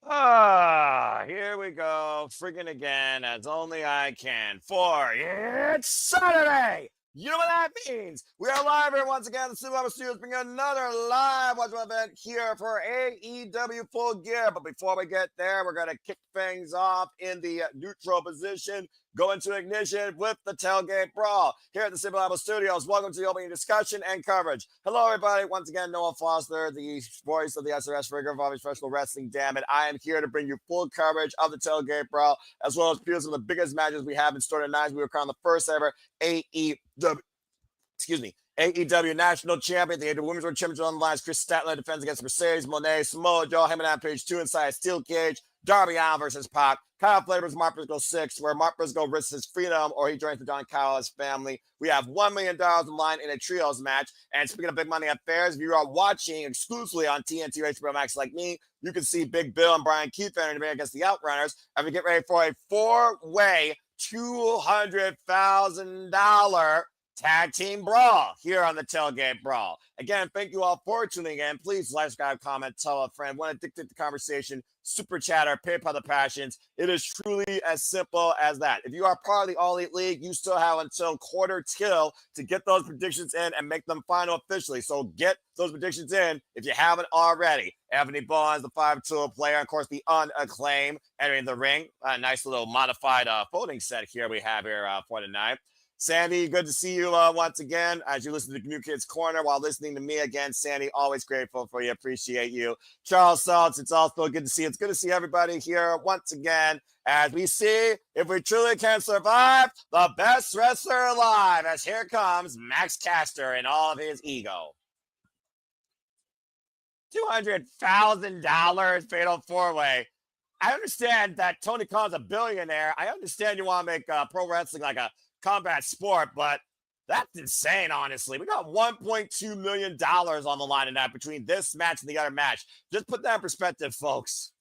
Here we go. Freaking again, as only I can. For it's Saturday. You know what that means? We are live here once again. The Super Studios bring another live watch event here for AEW Full Gear. But before we get there, we're going to kick things off in the neutral position. Go into ignition with the Tailgate Brawl here at the Super Studios. Welcome to the opening discussion and coverage. Hello, everybody. Once again, Noah Foster, the voice of the SRS Rigor of Professional Wrestling. Damn it. I am here to bring you full coverage of the Tailgate Brawl, as well as some of the biggest matches we have in store tonight. We were crowned the first ever AEW National Champion. The AEW Women's World Championship on the line. Chris Statler defends against Mercedes Moné, Samoa Joe, him and on page 2 inside Steel Cage. Darby Allin versus Pac. Kyle Flavors, Mark Briscoe 6, where Mark Briscoe risks his freedom or he joins the Don Callis family. We have $1 million in line in a trios match. And speaking of big money affairs, if you are watching exclusively on TNT or HBO Max like me, you can see Big Bill and Bryan Keith against the Outrunners as we get ready for a 4-way $200,000 tag team brawl here on the Tailgate Brawl. Again, thank you all for tuning in. Please like, subscribe, comment, tell a friend. Want to dictate the conversation, super chatter, PayPal the passions. It is truly as simple as that. If you are part of the All Elite League, you still have until quarter till to get those predictions in and make them final officially. So get those predictions in if you haven't already. Anthony Bowens, the 5-tool player, of course, the Unacclaimed entering the ring. A nice little modified folding set here we have here for tonight. Sandy, good to see you once again as you listen to New Kids Corner while listening to me again. Sandy, always grateful for you. Appreciate you. Charles Saltz, it's also good to see you. It's good to see everybody here once again as we see if we truly can survive the best wrestler alive, as here comes Max Caster in all of his ego. $200,000 fatal 4-way. I understand that Tony Khan's a billionaire. I understand you want to make pro wrestling like a combat sport, but that's insane, honestly. We got $1.2 million on the line tonight between this match and the other match. Just put that in perspective, folks.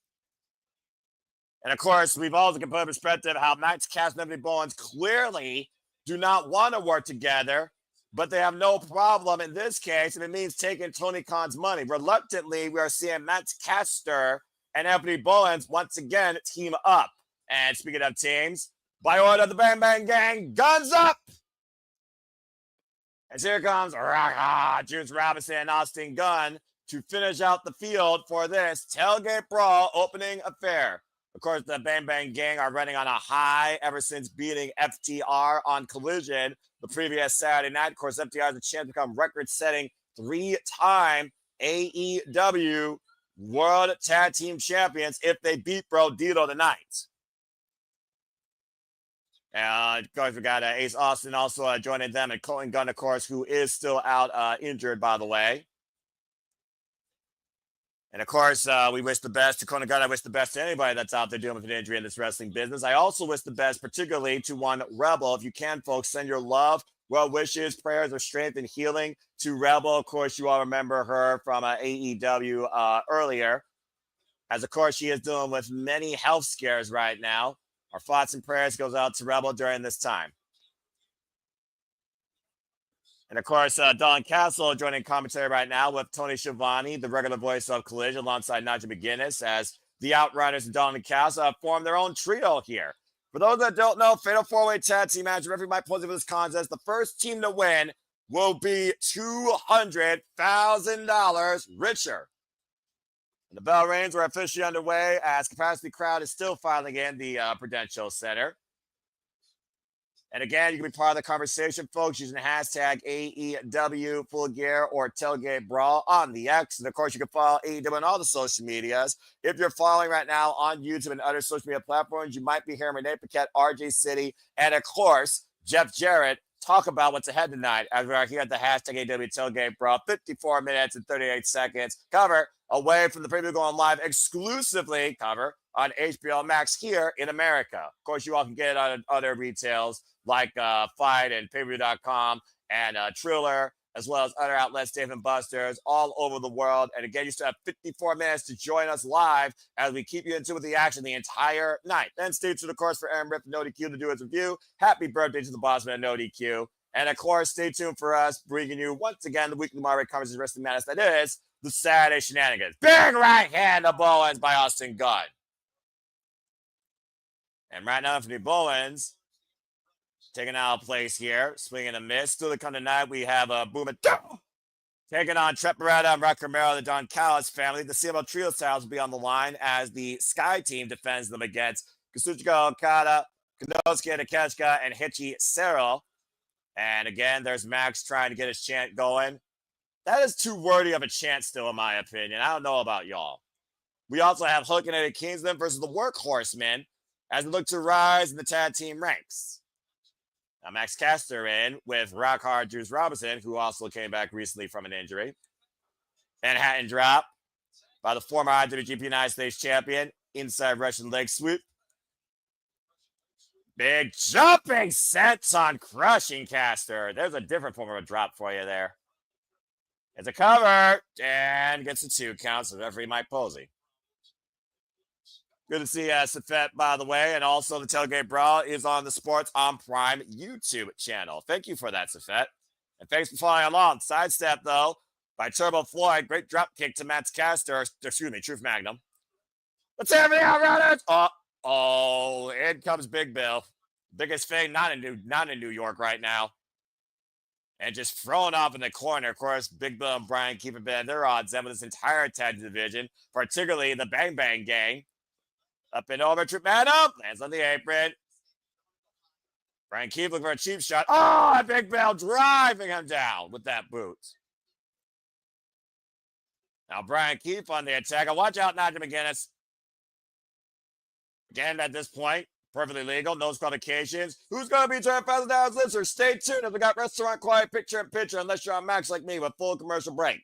And of course, we've also put in perspective how Max Caster and Anthony Bowens clearly do not want to work together, but they have no problem in this case if it means taking Tony Khan's money. Reluctantly, we are seeing Max Caster and Anthony Bowens once again team up. And speaking of teams, by order of the Bang Bang Gang, guns up! And here comes Juice Robinson and Austin Gunn to finish out the field for this Tailgate Brawl opening affair. Of course, the Bang Bang Gang are running on a high ever since beating FTR on Collision the previous Saturday night. Of course, FTR has a chance to become record-setting 3-time AEW World Tag Team Champions if they beat Bro Dito tonight. And of course, we got Ace Austin also joining them, and Colton Gunn, of course, who is still out injured, by the way. And of course, we wish the best to Colton Gunn. I wish the best to anybody that's out there dealing with an injury in this wrestling business. I also wish the best, particularly to one Rebel. If you can, folks, send your love, well wishes, prayers of strength and healing to Rebel. Of course, you all remember her from AEW earlier, as of course she is dealing with many health scares right now. Our thoughts and prayers goes out to Rebel during this time. And of course, Don Castle joining commentary right now with Tony Schiavone, the regular voice of Collision, alongside Nigel McGuinness, as the Outrunners and Don Castle have formed their own trio here. For those that don't know, fatal 4-way tag team match, referee Mike Posey for this contest. The first team to win will be $200,000 richer. The bell rings are officially underway as capacity crowd is still filing in the Prudential Center. And again, you can be part of the conversation, folks, using the hashtag AEW Full Gear or Tailgate Brawl on the X. And of course, you can follow AEW on all the social medias. If you're following right now on YouTube and other social media platforms, you might be hearing Renee Paquette, RJ City, and of course, Jeff Jarrett talk about what's ahead tonight as we are here at the hashtag AEW Tailgate Brawl. 54 minutes and 38 seconds. Cover away from the preview going live exclusively cover on HBO Max here in America. Of course, you all can get it on other retails like Fight and Payview.com and Triller, as well as other outlets, Dave & Buster's, all over the world. And again, you still have 54 minutes to join us live as we keep you in tune with the action the entire night. Then stay tuned, of course, for Aaron Riff and No DQ to do his review. Happy birthday to the boss man, No DQ. And of course, stay tuned for us bringing you once again the weekly Marvel Conversation Wrestling Madness that is the Saturday Shenanigans. Big right hand of Bowens by Austin Gunn. And right now, Anthony Bowens taking out a place here, swinging a miss. Still to come tonight, we have a Boom and taking on Trent, Beretta, and Romero, the Don Callis family. The CML Trio styles will be on the line as the Sky team defends them against Kazuchika, Okada, Konosuke, Takeshita, and Hechicero. And again, there's Max trying to get his chant going. That is too wordy of a chant still, in my opinion. I don't know about y'all. We also have Hulk and Kingston versus the Workhorsemen as they look to rise in the tag team ranks. Now, Max Caster in with Rockhard Juice Robinson, who also came back recently from an injury. Manhattan drop by the former IWGP United States champion. Inside Russian leg sweep. Big jumping senton crushing Caster. There's a different form of a drop for you there. It's a cover and gets a 2 count. So referee Mike Posey. Good to see Safet, by the way, and also the Tailgate Brawl is on the Sports on Prime YouTube channel. Thank you for that, Safet. And thanks for following along. Sidestep, though, by Turbo Floyd. Great drop kick to Max Caster. Excuse me, Truth Magnum. Let's have the Outrunners. Oh, in comes Big Bill. Biggest thing, not in New York right now. And just thrown off in the corner. Of course, Big Bill and Bryan keeping their odds in with this entire tag division, particularly the Bang Bang Gang. Up and over, Trip Magnum, lands on the apron. Bryan Keith looking for a cheap shot. Oh, Big Bill driving him down with that boot. Now, Bryan Keith on the attack. Watch out, Nigel McGuinness. Again, at this point, perfectly legal, no disqualifications. Who's going to be trying faster down his listeners? Stay tuned as we got Restaurant Quiet picture-in-picture, unless you're on Max like me with full commercial break.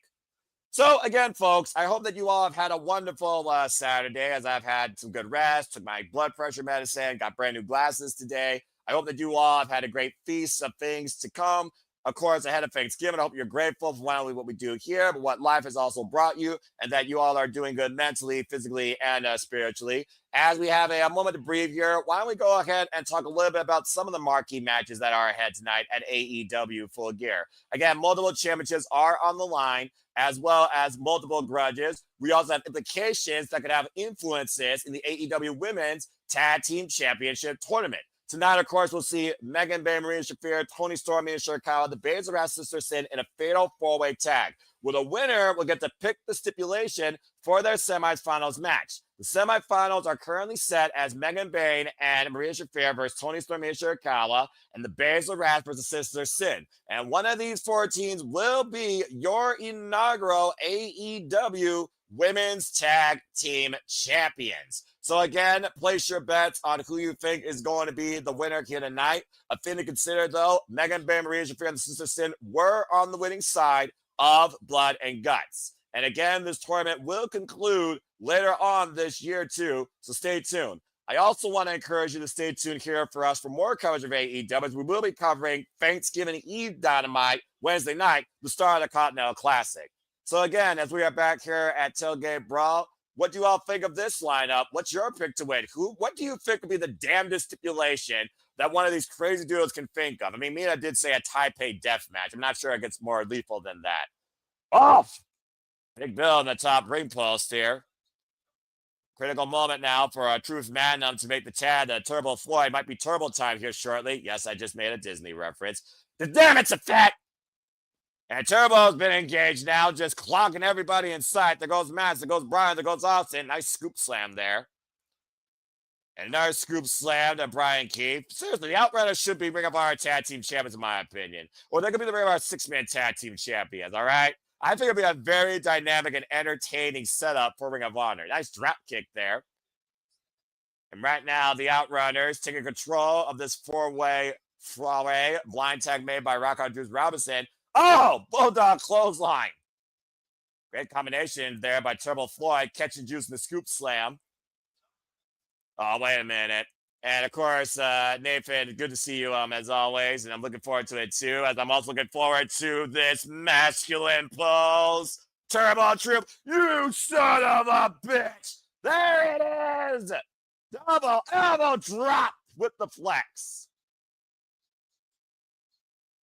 So, again, folks, I hope that you all have had a wonderful Saturday as I've had some good rest, took my blood pressure medicine, got brand new glasses today. I hope that you all have had a great feast of things to come. Of course, ahead of Thanksgiving, I hope you're grateful for not only what we do here, but what life has also brought you, and that you all are doing good mentally, physically, and spiritually. As we have a moment to breathe here, why don't we go ahead and talk a little bit about some of the marquee matches that are ahead tonight at AEW Full Gear. Again, multiple championships are on the line, as well as multiple grudges. We also have implications that could have influences in the AEW Women's Tag Team Championship Tournament. Tonight, of course, we'll see Megan, Bayne, Marina, Shafir, Toni, Storm, Mina, Shirakawa, the Babes of Wrath Sister Sin in a fatal 4-way tag. Well, the winner will get to pick the stipulation for their semifinals match. The semifinals are currently set as Megan Bayne and Marina Shafir versus Toni, Storm, Mina, Shirakawa, and the Babes of Wrath versus Sister Sin. And one of these 4 teams will be your inaugural AEW Women's Tag Team Champions. So again, place your bets on who you think is going to be the winner here tonight. A thing to consider, though, Megan, Bayne, Maria, Shafir, and Sister Sin were on the winning side of Blood and Guts. And again, this tournament will conclude later on this year, too, so stay tuned. I also want to encourage you to stay tuned here for us for more coverage of AEW. We will be covering Thanksgiving Eve Dynamite Wednesday night, the start of the Continental Classic. So again, as we are back here at Tailgate Brawl, what do you all think of this lineup? What's your pick to win? What do you think would be the damnedest stipulation that one of these crazy duos can think of? I mean, Mina did say a Taipei death match. I'm not sure it gets more lethal than that. Off! Big Bill in the top ring post here. Critical moment now for Truth Magnum to make the tag. Turbo Floyd might be turbo time here shortly. Yes, I just made a Disney reference. The damn it's a fact! And Turbo's been engaged now, just clocking everybody in sight. There goes Max, there goes Bryan, there goes Austin. Nice scoop slam there. And another scoop slam to Bryan Keith. Seriously, the Outrunners should be Ring of Honor Tag Team Champions, in my opinion. Or they could be the Ring of Honor 6-man Tag Team Champions, all right? I think it'll be a very dynamic and entertaining setup for Ring of Honor. Nice drop kick there. And right now, the Outrunners taking control of this 4-way blind tag made by Rockhard Juice Robinson. Oh, Bulldog clothesline. Great combination there by Turbo Floyd, catching Juice in the scoop slam. Oh, wait a minute. And of course, Nathan, good to see you as always. And I'm looking forward to it too, as I'm also looking forward to this masculine pose. Turbo Troop, you son of a bitch. There it is. Double elbow drop with the flex.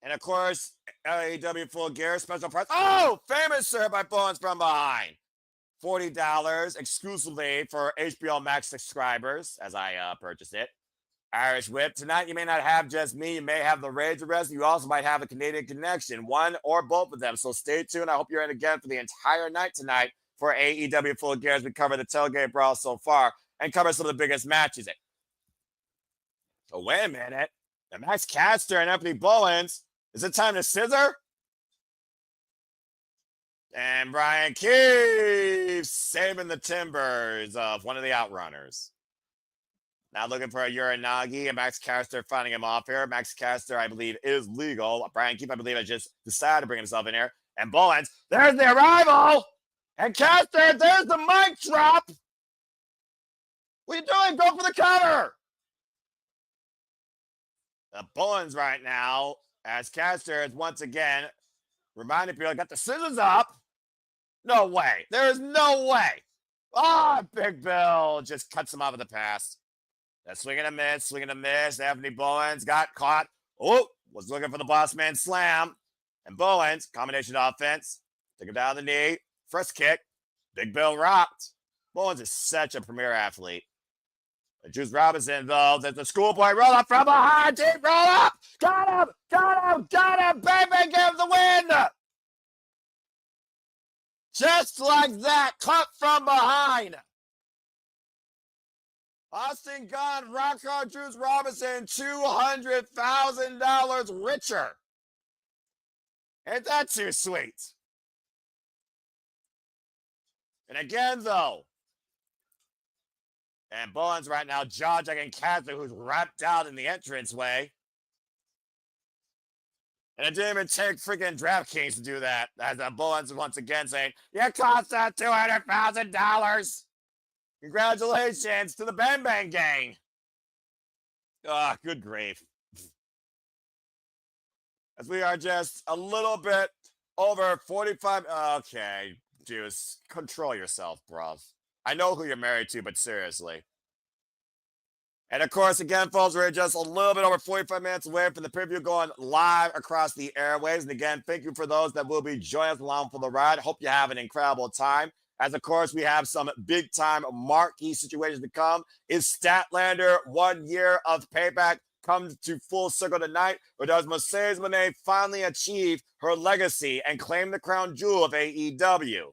And of course, AEW Full Gear special price. Oh, famous sir by Bowens from behind. $40 exclusively for HBO Max subscribers as I purchased it. Irish Whip. Tonight, you may not have just me. You may have the Rage Arrest. You also might have a Canadian Connection, one or both of them. So stay tuned. I hope you're in again for the entire night tonight for AEW Full Gear as we cover the Tailgate Brawl so far and cover some of the biggest matches. So wait a minute. The Max Caster and Anthony Bowens. Is it time to scissor? And Bryan keeps saving the timbers of one of the Outrunners. Now looking for a Uranagi, and Max Caster finding him off here. Max Caster, I believe, is legal. Bryan Keith, I believe, has just decided to bring himself in here. And Bowens, there's the arrival! And Caster, there's the mic drop! What are you doing? Go for the cover! The Bowens right now, as Caster is once again reminding people, got the scissors up. No way. There is no way. Big Bill just cuts him off at the pass. That swing and a miss. Anthony Bowens got caught. Was looking for the boss man slam. And Bowens, combination offense. Took him down the knee. First kick. Big Bill rocked. Bowens is such a premier athlete. And Juice Robinson, though, there's the schoolboy roll up from behind. Deep roll up. Got him. Baby, give the win. Just like that, cut from behind. Austin Gunn, Rockstar Juice Robinson, $200,000 richer. Ain't that too sweet? And again, though, and Bowens right now jaw-jacking Caster, who's wrapped out in the entranceway. And it didn't even take freaking DraftKings to do that. As Bowens once again saying, you cost us $200,000. Congratulations to the Bang Bang Gang. Good grief. As we are just a little bit over 45. Okay, Juice, control yourself, bro. I know who you're married to, but seriously. And of course, again, folks, we're just a little bit over 45 minutes away from the preview going live across the airwaves. And again, thank you for those that will be joining us along for the ride. Hope you have an incredible time. As, of course, we have some big-time marquee situations to come. Is Statlander 1 year of payback comes to full circle tonight? Or does Mercedes Moné finally achieve her legacy and claim the crown jewel of AEW?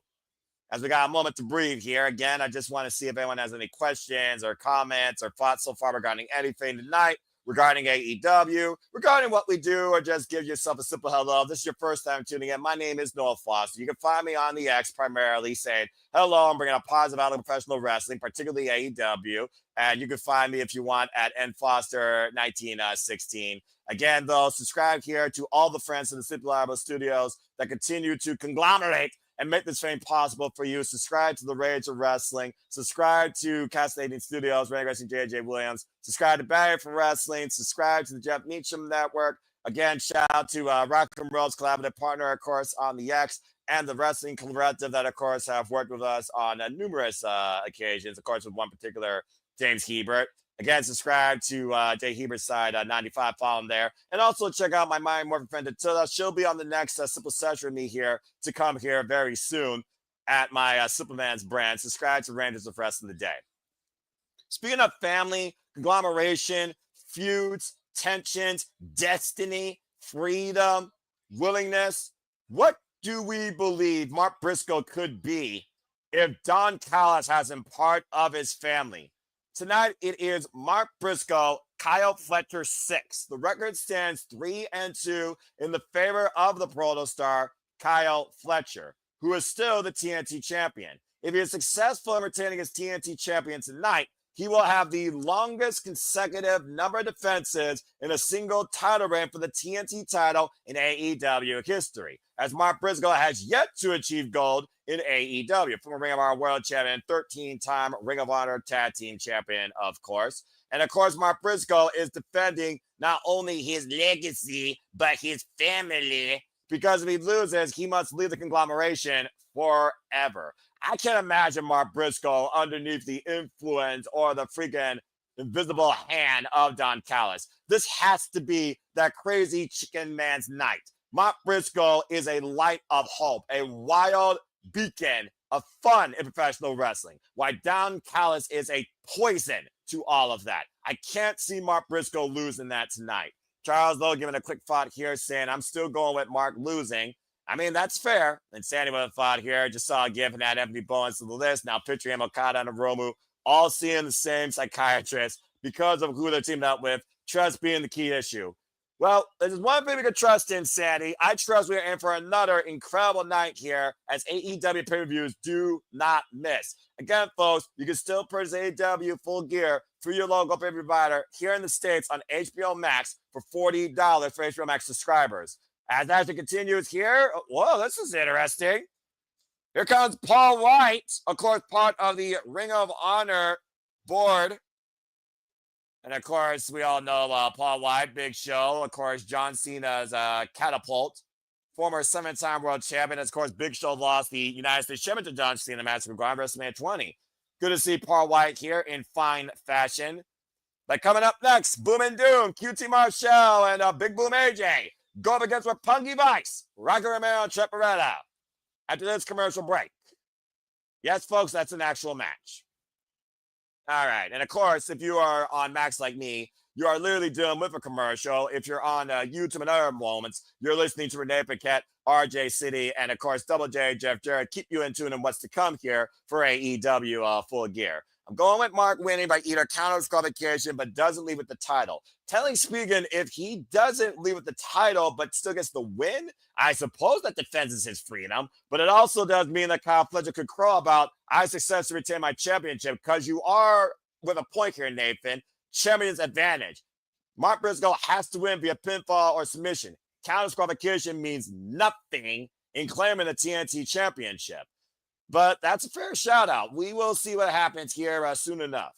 As we got a moment to breathe here, again, I just want to see if anyone has any questions or comments or thoughts so far regarding anything tonight, regarding AEW, regarding what we do, or just give yourself a simple hello. If this is your first time tuning in, my name is Noah Foster. You can find me on the X primarily saying, hello, I'm bringing a positive outlook of professional wrestling, particularly AEW. And you can find me if you want at nfoster1916. Again, though, subscribe here to all the friends in the Simply Liable Studios that continue to conglomerate and make this fame possible for you. Subscribe to the Rage of Wrestling. Subscribe to Cascading Studios, Ray Wrestling, JJ Williams. Subscribe to Barry for Wrestling. Subscribe to the Jeff Meacham Network. Again, shout out to Rock and Roll's collaborative partner, of course, on the X, and the Wrestling Collective that, of course, have worked with us on numerous occasions, of course, with one particular, James Hebert. Again, subscribe to Jay Hebert's side, 95, follow him there. And also check out my Mighty Morphin friend, Attila. She'll be on the next Simple Session with me here to come here very soon at my Superman's brand. Subscribe to Rangers of Wrestling today. Speaking of family, conglomeration, feuds, tensions, destiny, freedom, willingness, what do we believe Mark Briscoe could be if Don Callis has him part of his family? Tonight, it is Mark Briscoe, Kyle Fletcher 6. The record stands 3-2 in the favor of the Proto Star, Kyle Fletcher, who is still the TNT champion. If he is successful in retaining his TNT champion tonight, he will have the longest consecutive number of defenses in a single title reign for the TNT title in AEW history, as Mark Briscoe has yet to achieve gold in AEW. Former Ring of Honor World Champion, 13-time Ring of Honor Tag Team Champion, of course. And, of course, Mark Briscoe is defending not only his legacy, but his family, because if he loses, he must leave the conglomeration forever. I can't imagine Mark Briscoe underneath the influence or the freaking invisible hand of Don Callis. This has to be that crazy chicken man's night. Mark Briscoe is a light of hope, a wild beacon of fun in professional wrestling, while Don Callis is a poison to all of that. I can't see Mark Briscoe losing that tonight. Charles, though, giving a quick thought here, saying, I'm still going with Mark losing. I mean, that's fair. And Sandy with a thought here. Just saw a gift and add Anthony Bowens to the list. Now picturing him, Okada and Romu, all seeing the same psychiatrist because of who they're teamed up with. Trust being the key issue. Well, there's one thing we can trust in, Sandy. I trust we are in for another incredible night here as AEW pay-per-views do not miss. Again, folks, you can still purchase AEW Full Gear through your local pay-per-view provider here in the States on HBO Max for $40 for HBO Max subscribers. As it continues here, whoa, this is interesting. Here comes Paul White, of course, part of the Ring of Honor board. And, of course, we all know Paul White, Big Show. Of course, John Cena's catapult. Former 7-time world champion. Of course, Big Show lost the United States Championship to John Cena match for WrestleMania 20. Good to see Paul White here in fine fashion. But coming up next, Boom and Doom, QT Marshall, and Big Boom AJ go up against Roppongi Vice, Rocky Romero, and Trent Beretta. After this commercial break. Yes, folks, that's an actual match. All right. And of course, if you are on Max like me, you are literally dealing with a commercial. If you're on YouTube and other moments, you're listening to Renee Paquette, RJ City, and of course, Double J, Jeff Jarrett. Keep you in tune on what's to come here for AEW Full Gear. I'm going with Mark winning by either counter disqualification, but doesn't leave with the title. Telling Spigen if he doesn't leave with the title, but still gets the win, I suppose that defends his freedom, but it also does mean that Kyle Fletcher could crow about, I successfully retain my championship, because you are, with a point here, Nathan, champion's advantage. Mark Briscoe has to win via pinfall or submission. Counter disqualification means nothing in claiming the TNT championship. But that's a fair shout out. We will see what happens here soon enough.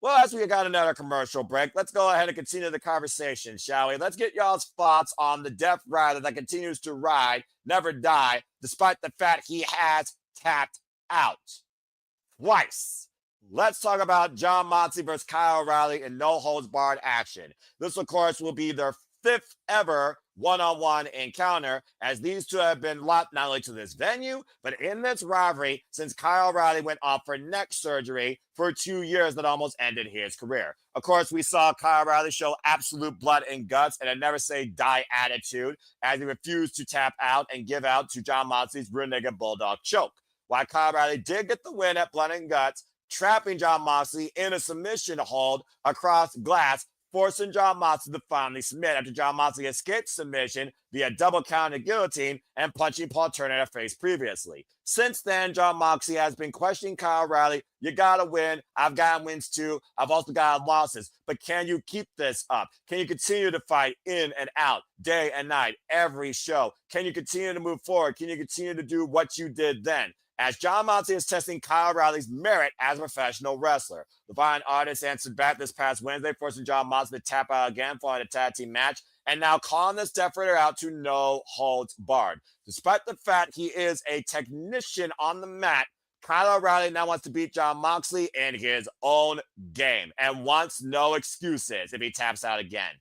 Well, as we got another commercial break, let's go ahead and continue the conversation, shall we? Let's get y'all's thoughts on the Death Rider that continues to ride, never die, despite the fact he has tapped out twice. Let's talk about Jon Moxley versus Kyle O'Reilly in no holds barred action. This, of course, will be their 5th ever one-on-one encounter, as these two have been locked not only to this venue, but in this rivalry since Kyle O'Reilly went off for neck surgery for 2 years that almost ended his career. Of course, we saw Kyle O'Reilly show absolute blood and guts and a never say die attitude as he refused to tap out and give out to Jon Moxley's rear naked bulldog choke. While Kyle O'Reilly did get the win at Blood and Guts, trapping Jon Moxley in a submission hold across glass, forcing Jon Moxley to finally submit after Jon Moxley escaped submission via double counter guillotine and punching Paul Turner in the face previously. Since then, Jon Moxley has been questioning Kyle O'Reilly. You gotta win. I've gotten wins too. I've also gotten losses. But can you keep this up? Can you continue to fight in and out, day and night, every show? Can you continue to move forward? Can you continue to do what you did then? As Jon Moxley is testing Kyle O'Reilly's merit as a professional wrestler. The Bryan artist answered back this past Wednesday, forcing Jon Moxley to tap out again following a tag team match, and now calling this Death Rider out to no holds barred. Despite the fact he is a technician on the mat, Kyle O'Reilly now wants to beat Jon Moxley in his own game and wants no excuses if he taps out again.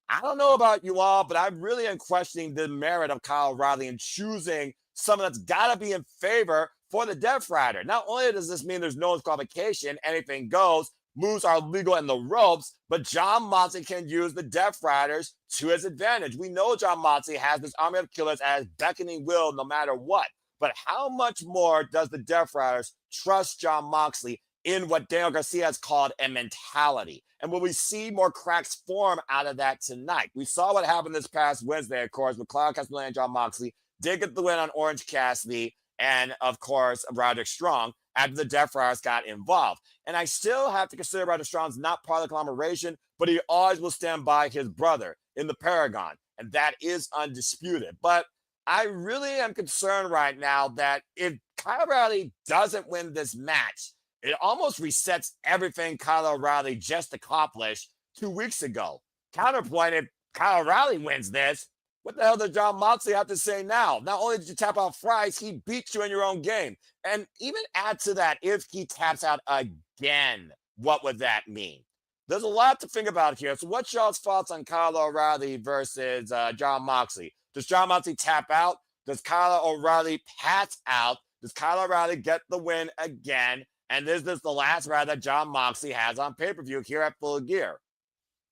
I don't know about you all, but I really am questioning the merit of Kyle O'Reilly in choosing someone that's got to be in favor for the Death Rider. Not only does this mean there's no disqualification, anything goes, moves are legal in the ropes, but Jon Moxley can use the Death Riders to his advantage. We know Jon Moxley has this army of killers as beckoning will no matter what. But how much more does the Death Riders trust Jon Moxley in what Daniel Garcia has called a mentality? And will we see more cracks form out of that tonight? We saw what happened this past Wednesday, of course, with Claudio Castagnoli and Jon Moxley did get the win on Orange Cassidy and, of course, Roderick Strong after the Death Riders got involved. And I still have to consider Roderick Strong's not part of the conglomeration, but he always will stand by his brother in the Paragon, and that is undisputed. But I really am concerned right now that if Kyle O'Reilly doesn't win this match, it almost resets everything Kyle O'Reilly just accomplished 2 weeks ago. Counterpoint, if Kyle O'Reilly wins this, what the hell does Jon Moxley have to say now? Not only did you tap out Fries, he beat you in your own game. And even add to that, if he taps out again, what would that mean? There's a lot to think about here. So what's y'all's thoughts on Kyle O'Reilly versus John Moxley? Does John Moxley tap out? Does Kyle O'Reilly pass out? Does Kyle O'Reilly get the win again? And is this the last ride that John Moxley has on pay-per-view here at Full Gear?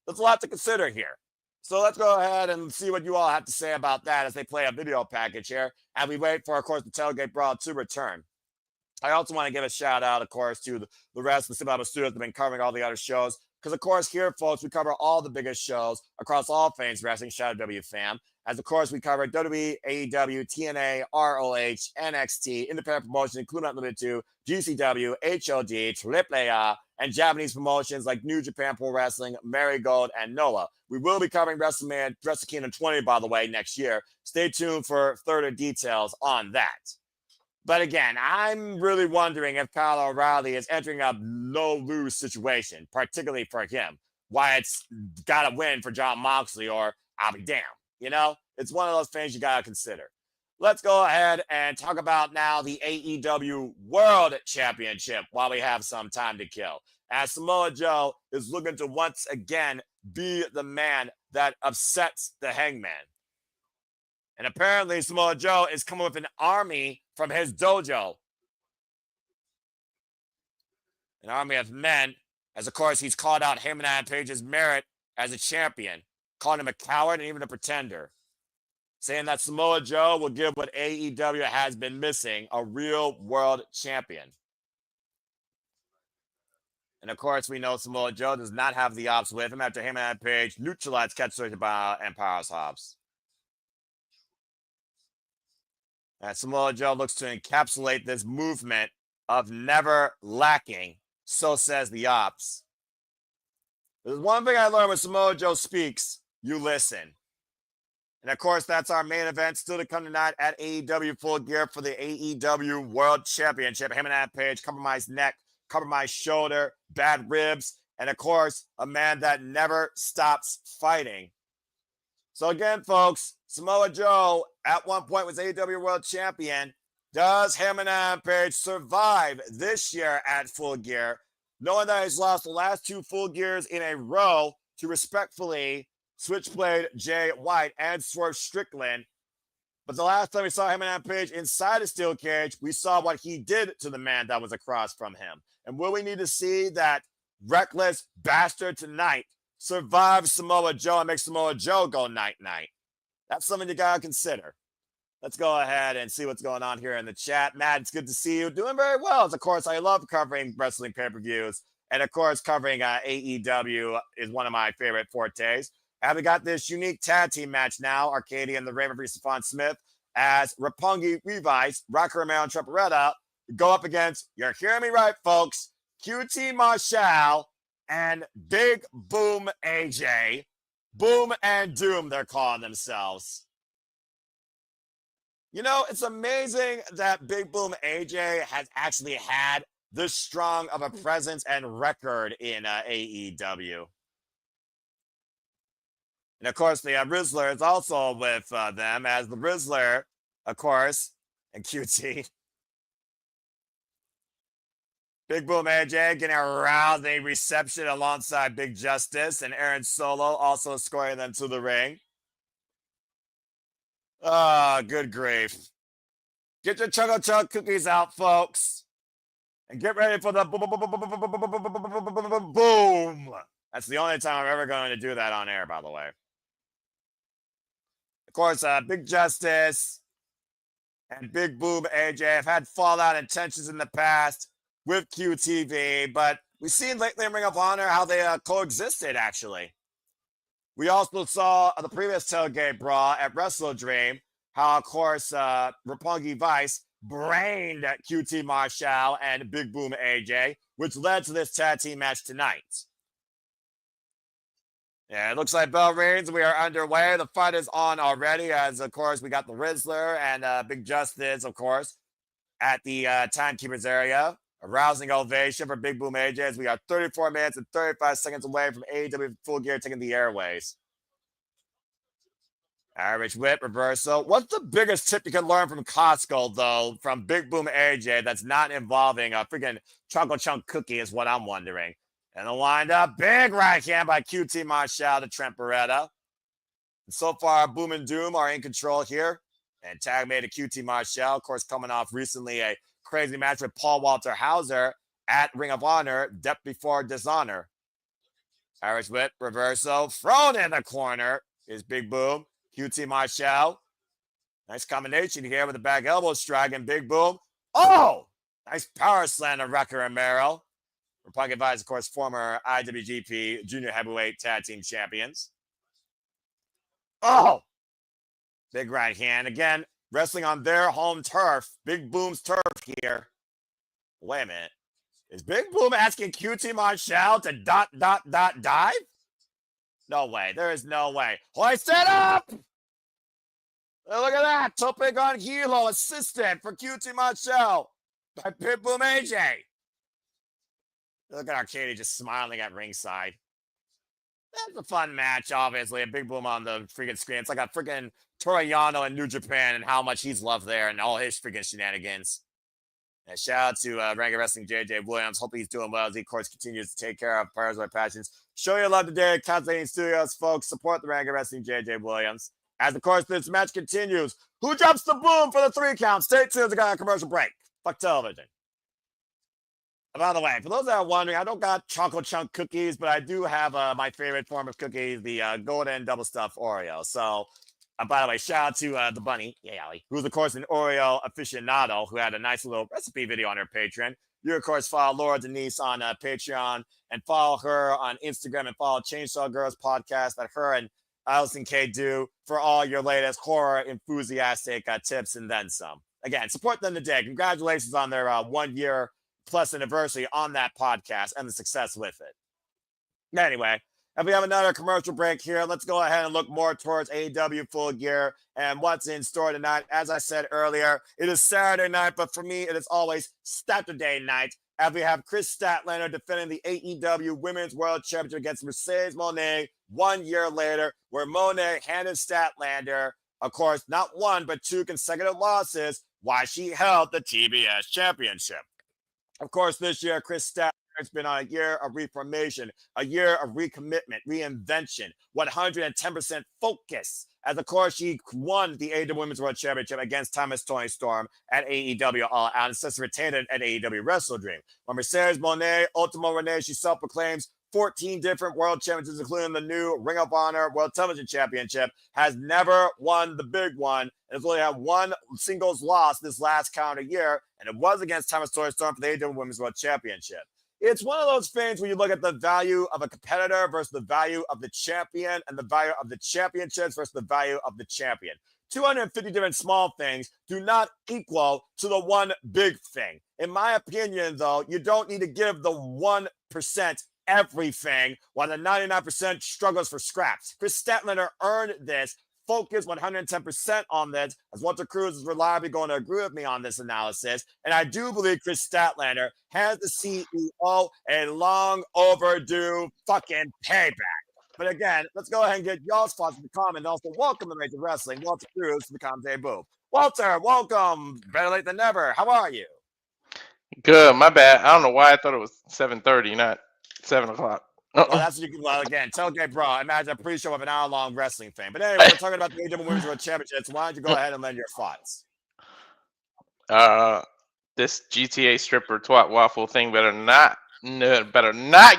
There's a lot to consider here. So let's go ahead and see what you all have to say about that as they play a video package here. And we wait for, of course, the Tailgate Brawl to return. I also want to give a shout out, of course, to the rest of the Cinema Studios that have been covering all the other shows. Because, of course, here, folks, we cover all the biggest shows across all things wrestling. Shout out W fam. As, of course, we cover WWE, AEW, TNA, ROH, NXT, independent promotions, including not limited to GCW, HOD, AAA, and Japanese promotions like New Japan Pro Wrestling, Marigold, and NOAH. We will be covering WrestleMania, Wrestle Kingdom 20, by the way, next year. Stay tuned for further details on that. But again, I'm really wondering if Kyle O'Reilly is entering a no-lose situation, particularly for him. Why it's got to win for John Moxley or I'll be damned. You know, it's one of those things you got to consider. Let's go ahead and talk about now the AEW World Championship while we have some time to kill. As Samoa Joe is looking to once again be the man that upsets the Hangman. And apparently Samoa Joe is coming with an army from his dojo. An army of men, as of course he's called out him and Adam Page's merit as a champion, calling him a coward and even a pretender. Saying that Samoa Joe will give what AEW has been missing, a real world champion. And of course, we know Samoa Joe does not have the ops with him after him and Adam Page neutralized Kazuchika and Powerhouse Hobbs. And Samoa Joe looks to encapsulate this movement of never lacking, so says the ops. There's one thing I learned when Samoa Joe speaks, you listen. And of course, that's our main event still to come tonight at AEW Full Gear for the AEW World Championship. Him and Adam Page, compromised neck, compromised shoulder, bad ribs, and of course, a man that never stops fighting. So again, folks, Samoa Joe at one point was AEW World Champion. Does him and Adam Page survive this year at Full Gear, knowing that he's lost the last two Full Gears in a row to respectfully Switchblade Jay White and Swerve Strickland? But the last time we saw him and Adam Page inside a steel cage, we saw what he did to the man that was across from him. And will we need to see that reckless bastard tonight survive Samoa Joe and make Samoa Joe go night-night? That's something you gotta consider. Let's go ahead and see what's going on here in the chat. Matt, it's good to see you. Doing very well. Of course, I love covering wrestling pay-per-views. And of course, covering AEW is one of my favorite fortes. And we got this unique tag team match now. Arcadia and the Raven v. Stephon Smith as Roppongi Vice, Rocky Romero and Trent Beretta go up against, you're hearing me right, folks, QT Marshall and Big Boom AJ. Boom and Doom, they're calling themselves. You know, it's amazing that Big Boom AJ has actually had this strong of a presence and record in AEW. And of course, the Rizzler is also with them as the Rizzler, of course, and QT. Big Boom AJ getting a rousing reception alongside Big Justice and Aaron Solo also escorting them to the ring. Ah, good grief. Get your Choco Chunk cookies out, folks. And get ready for the boom. That's the only time I'm ever going to do that on air, by the way. Of course, Big Justice and Big Boom AJ have had fallout and tensions in the past with QTV, but we've seen lately in Ring of Honor how they coexisted, actually. We also saw the previous Tailgate Brawl at Wrestle Dream, how, of course, Roppongi Vice brained QT Marshall and Big Boom AJ, which led to this tag team match tonight. Yeah, it looks like bell rings. We are underway. The fight is on already, as, of course, we got the Rizzler and Big Justice, of course, at the Timekeepers area. A rousing ovation for Big Boom AJ as we are 34 minutes and 35 seconds away from AEW Full Gear taking the airways. Irish whip reversal. What's the biggest tip you can learn from Costco, though, from Big Boom AJ that's not involving a freaking Choco Chunk cookie is what I'm wondering. And the wind-up, big right hand by QT Marshall to Trent Beretta. And so far, Boom and Doom are in control here. And tag made to QT Marshall, of course, coming off recently a crazy match with Paul Walter Hauser at Ring of Honor, Death Before Dishonor. Irish whip, reversal, thrown in the corner is Big Boom. QT Marshall. Nice combination here with the back elbow strike and Big Boom. Oh! Nice power slam to Wrecker Romero. Punk advised, of course, former IWGP Junior Heavyweight Tag Team Champions. Oh! Big right hand. Again, wrestling on their home turf. Big Boom's turf here. Wait a minute. Is Big Boom asking QT Marshall to ... dive? No way. There is no way. Hoist it up! Oh, look at that. Tope on Hilo, assistant for QT Marshall by Pitbull AJ. Look at Arcady just smiling at ringside. That's a fun match, obviously. A Big Boom on the freaking screen. It's like a freaking Toriano in New Japan and how much he's loved there and all his freaking shenanigans. And shout out to Ranking Wrestling JJ Williams. Hope he's doing well as he, of course, continues to take care of Players with Passions. Show your love today at Constantine Studios, folks. Support the Ranking Wrestling JJ Williams. As, of course, this match continues. Who drops the boom for the 3 count? Stay tuned. We got a commercial break. Fuck television. By the way, for those that are wondering, I don't got chocolate chunk cookies, but I do have my favorite form of cookies, the golden double stuffed Oreo. So, by the way, shout out to the bunny, who's, of course, an Oreo aficionado who had a nice little recipe video on her Patreon. You, of course, follow Laura Denise on Patreon and follow her on Instagram and follow Chainsaw Girls podcast that her and Allison K do for all your latest horror enthusiastic tips and then some. Again, support them today. Congratulations on their 1 year plus anniversary on that podcast and the success with it. Anyway, if we have another commercial break here, let's go ahead and look more towards AEW Full Gear and what's in store tonight. As I said earlier, it is Saturday night, but for me, it is always Saturday night. As we have Chris Statlander defending the AEW Women's World Championship against Mercedes Moné 1 year later, where Moné handed Statlander, of course, not 1, but 2 consecutive losses while she held the TBS Championship. Of course, this year, Chris Statlander has been on a year of reformation, a year of recommitment, reinvention, 110% focus. As, of course, she won the AEW Women's World Championship against Toni Storm at AEW All Out and since retained it at AEW Wrestle Dream. When Mercedes Moné, Ultimo Renee, she self-proclaims 14 different world championships, including the new Ring of Honor World Television Championship, has never won the big one, and has only had 1 singles loss this last calendar year, and it was against Toni Storm for the AEW Women's World Championship. It's one of those things where you look at the value of a competitor versus the value of the champion and the value of the championships versus the value of the champion. 250 different small things do not equal to the one big thing. In my opinion, though, you don't need to give the 1% everything while the 99% struggles for scraps. Chris Statlander earned this. Focus 110% on this, as Walter Cruz is reliably going to agree with me on this analysis. And I do believe Chris Statlander has the CEO a long overdue fucking payback. But again, let's go ahead and get y'all's thoughts in the comments. Also, welcome to Rage of Wrestling, Walter Cruz to the Comedy Booth. Walter, welcome. Better late than never. How are you? Good. My bad. I don't know why I thought it was 7:30, not 7 o'clock. Well, that's what you can. Well, again, Tailgate Brawl. Imagine a pre-show of an hour-long wrestling thing. But anyway, we're talking about the AEW Women's World Championship. So why don't you go ahead and lend your thoughts? This GTA stripper twat waffle thing better not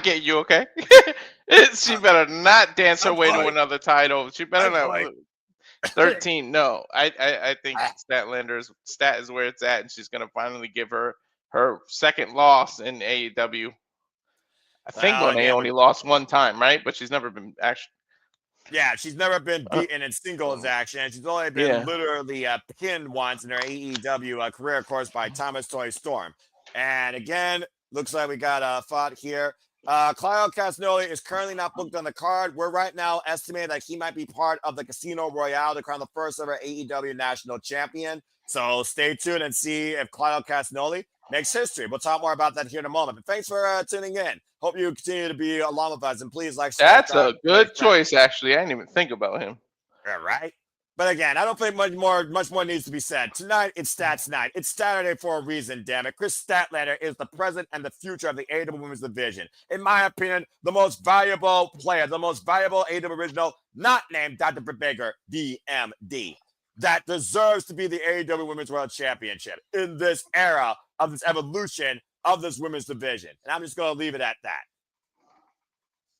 get you, okay? She better not dance her way to another title. She better not. 13. No, I think Statlander's stat is where it's at, and she's gonna finally give her second loss in AEW. I think Moné only lost 1 time, right? But she's never been actually. Yeah, she's never been beaten in singles action. She's only been literally pinned once in her AEW career, of course, by Toni Storm. And again, looks like we got a fight here. Claudio Castagnoli is currently not booked on the card. We're right now estimating that he might be part of the Casino Royale to crown the first ever AEW National Champion. So stay tuned and see if Claudio Castagnoli makes history. We'll talk more about that here in a moment. But thanks for tuning in. Hope you continue to be along with us. And please, That's a good choice, actually. I didn't even think about him. Yeah, right? But again, I don't think much more needs to be said. Tonight, it's Stats Night. It's Saturday for a reason, damn it. Chris Statlander is the present and the future of the AEW Women's Division. In my opinion, the most valuable player, the most valuable AEW original, not named Dr. Britt Baker, DMD, that deserves to be the AEW Women's World Championship in this era of this evolution of this women's division. And I'm just going to leave it at that.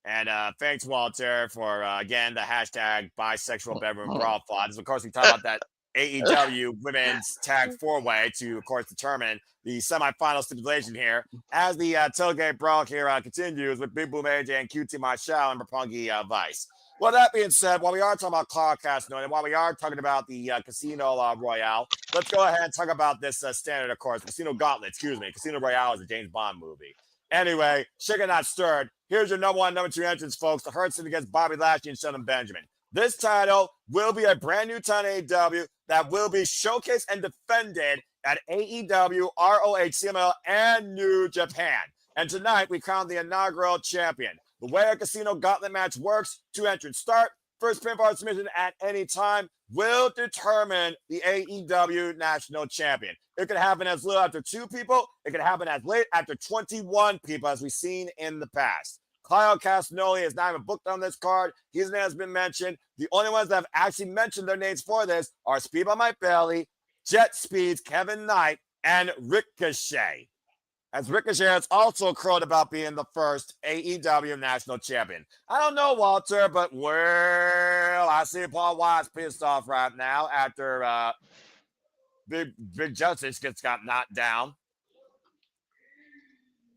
And thanks, Walter, for, again, the hashtag bisexual bedroom brawl thoughts. Of course, we talk about that AEW women's tag four-way to, of course, determine the semifinal stipulation here as the tailgate brawl here continues with Big Boom AJ and QT Marshall and Roppongi Vice. Well, that being said, while we are talking about Cloudcast and while we are talking about the Casino Royale, let's go ahead and talk about this standard, of course, Casino Gauntlet, Casino Royale is a James Bond movie. Anyway, shaken not stirred. Here's your number one, number two entrance, folks. The Hurtson against Bobby Lashley and Shelton Benjamin. This title will be a brand new title AEW that will be showcased and defended at AEW, ROH, CML, and New Japan. And tonight, we crown the inaugural champion. The way a Casino Gauntlet match works, two entrants start. First pinfall submission at any time will determine the AEW National Champion. It could happen as little after 2 people. It could happen as late after 21 people, as we've seen in the past. Kyle Castagnoli is not even booked on this card. His name has been mentioned. The only ones that have actually mentioned their names for this are Speed by Mike Bailey, Jet Speeds, Kevin Knight, and Ricochet. As Ricochet has also crowed about being the first AEW National Champion. I don't know, Walter, but well, I see Paul Watts pissed off right now after Big Justice got knocked down.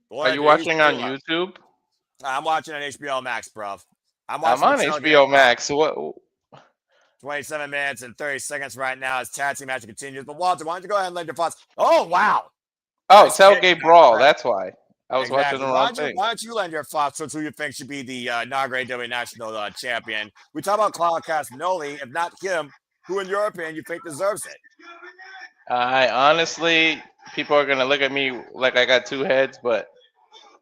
Boy, are you watching on YouTube? I'm watching on HBO Max, bro. I'm on HBO Max. So what? 27 minutes and 30 seconds right now as tag team match continues. But Walter, why don't you go ahead and lend your thoughts? Oh, wow. Oh, Tailgate Brawl. That's why. I was watching the wrong thing. Why don't you lend your thoughts to who you think should be the inaugural AEW National Champion? We talk about Claudio Castagnoli. If not him, who in your opinion you think deserves it? I honestly, people are going to look at me like I got 2 heads, but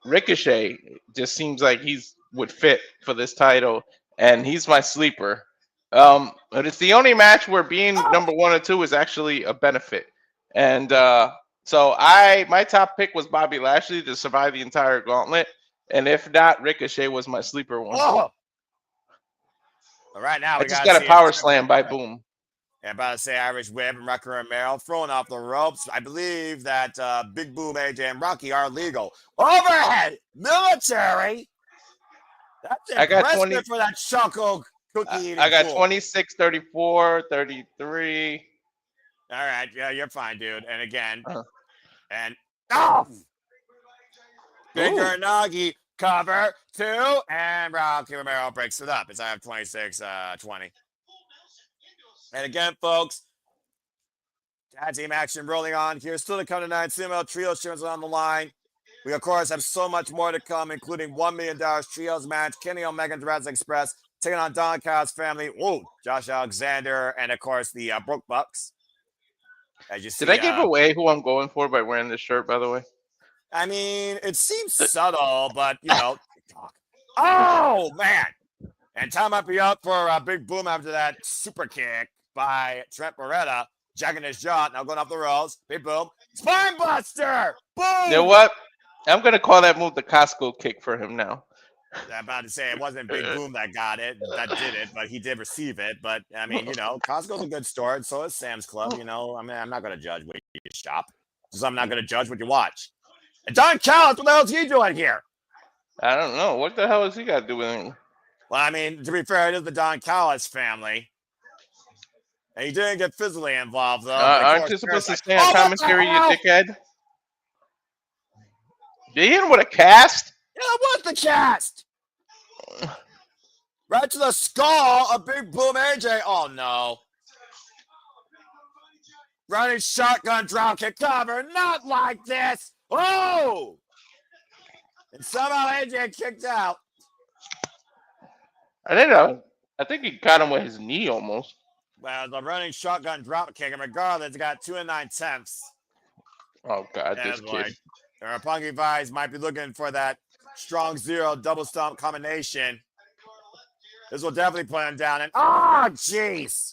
Ricochet just seems like would fit for this title, and he's my sleeper. But it's the only match where being number 1 or 2 is actually a benefit. And so my top pick was Bobby Lashley to survive the entire gauntlet, and if not, Ricochet was my sleeper one. Oh. All right, now I just got a power slam by Boom. And about to say Irish Whip and Rocky Romero throwing off the ropes. I believe that Big Boom, AJ, and Rocky are legal. Overhead military. That's impressive for that choco cookie eating. I got 26, 34, 33. All right, yeah, you're fine, dude. And again, and Big Nagi cover 2, and Rocky Romero breaks it up as I have 26, 20. And again, folks, tag team action rolling on here. Still to come tonight. CML Trio shares on the line. We, of course, have so much more to come, including $1 million Trios match, Kenny Omega and Jurassic Express taking on Don Callis family. Whoa, Josh Alexander, and, of course, the Brook Bucks. As you see, did I give away who I'm going for by wearing this shirt, by the way? I mean, it seems subtle, but, you know. Oh, man. And time might be up for a Big Boom after that super kick by Trent Beretta, jacking his jaw, now going off the rails. Big Boom. Spine Buster! Boom! You know what? I'm going to call that move the Costco kick for him now. I'm about to say it wasn't Big Boom that got it, that did it, but he did receive it. But, I mean, you know, Costco's a good store, and so is Sam's Club. You know, I mean, I'm not going to judge what you shop. So I'm not going to judge what you watch. And Don Callis, what the hell is he doing here? I don't know. What the hell has he got to do with it? Well, I mean, to be fair, it is the Don Callis family. And he didn't get physically involved, though. Aren't you supposed to stay on commentary, you dickhead? Did he hit him with a cast? Yeah, what's the cast? Right to the skull of Big Boom AJ. Oh, no. Running shotgun dropkick cover. Not like this. Oh! And somehow AJ kicked out. I think he caught him with his knee almost. Well, the running shotgun drop kick, and regardless, he got 2 9/10. Oh, God, this kid. Roppongi Vice might be looking for that strong 0 double stomp combination. This will definitely put him down. And, jeez.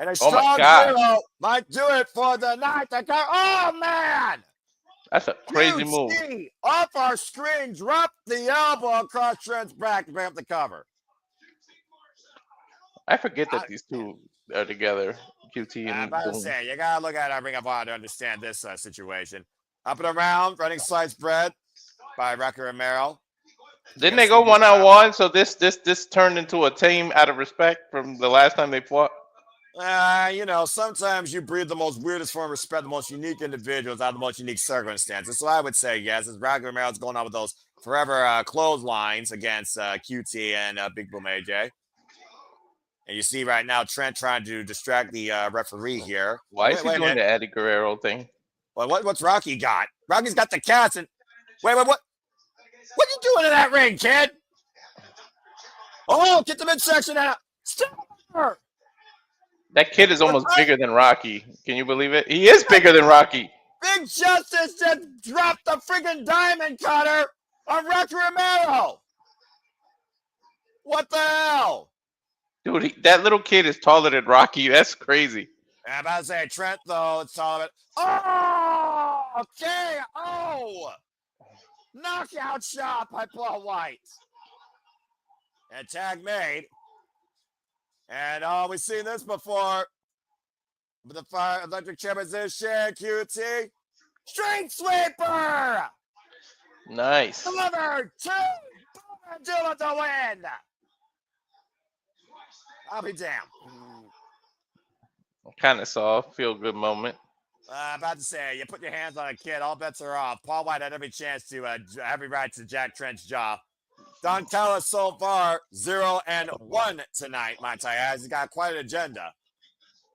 And a strong zero might do it for the night. Oh, man! That's a crazy move. Off our screen, dropped the elbow across Trent's back to bring up the cover. I forget that these two are together, QT and I'm about to say, you got to look at our Ring of Honor to understand this situation. Up and around, running sliced bread by Rocky Romero. Didn't they go 1-on-1? So this turned into a team out of respect from the last time they fought? Sometimes you breed the most weirdest form of respect, the most unique individuals out of the most unique circumstances. So I would say yes, as Rocky Romero's going on with those forever clotheslines against QT and Big Boom AJ. And you see right now Trent trying to distract the referee here. Why is he doing the Eddie Guerrero thing? Well, what's Rocky got? Rocky's got the cats and wait, what? What you doing in that ring, kid? Oh, get the midsection out. Stop! That kid is almost bigger than Rocky. Can you believe it? He is bigger than Rocky. Big Justice just dropped the freaking diamond cutter on Rocky Romero. What the hell? Dude, that little kid is taller than Rocky. That's crazy. I'm about to say Trent, though, it's taller. Oh, okay. Oh, knockout shot by Paul White. And tag made. And we've seen this before. With the fire electric chair position, QT. Street sweeper. Nice. Delivered to Dylan to win. I'll be damned. Kind of saw a feel-good moment. About to say, you put your hands on a kid, all bets are off. Paul White had every chance to every right to Jack Trent's jaw. Don Callis so far 0-1 tonight, He's got quite an agenda.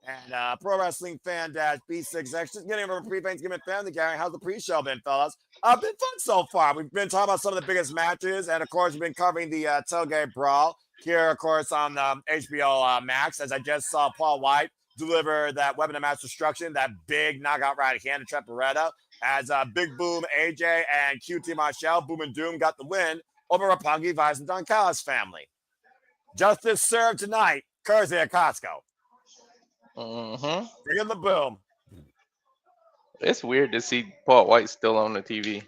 And Pro Wrestling Fan B6X just getting over pre-Thanksgiving family gathering. How's the pre-show been, fellas? Been fun so far. We've been talking about some of the biggest matches, and of course, we've been covering the Tailgate Brawl here, of course, on HBO Max. As I just saw Paul White deliver that weapon of mass destruction, that big knockout right hand to Trent Beretta, as Big Boom AJ and QT Marshall, Boom and Doom, got the win over Roppongi Vice and Don Callis family. Justice served tonight, courtesy of Costco. Bring in the boom. It's weird to see Paul White still on the TV.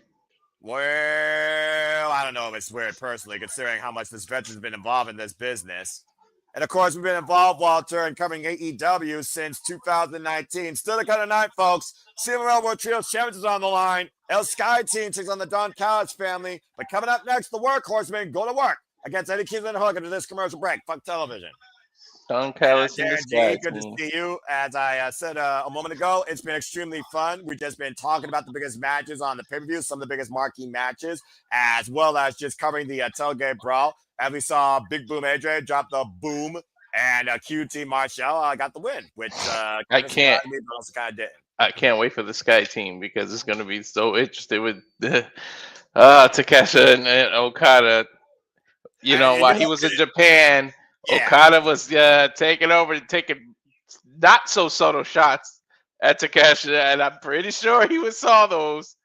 Well, I don't know if it's weird personally, considering how much this veteran's been involved in this business. And of course, we've been involved, Walter, in covering AEW since 2019. Still the kind of night, folks. CMLL World Trios Champions is on the line. El Sky Team takes on the Don Callis family. But coming up next, the Workhorsemen go to work against Eddie Kingston and Hook into this commercial break. Fuck television. Don Callis in the Sky Good to see you. As I said a moment ago, it's been extremely fun. We've just been talking about the biggest matches on the pay-per-view, some of the biggest marquee matches, as well as just covering the Tailgate Brawl. As we saw Big Boom AJ drop the boom, and QT Marshall got the win, which I can't. Me, but also kind of didn't. I can't wait for the Sky Team because it's going to be so interesting with Takeshita and Okada. While he was in Japan, Okada was taking over, taking not so subtle shots at Takeshita, and I'm pretty sure he saw those.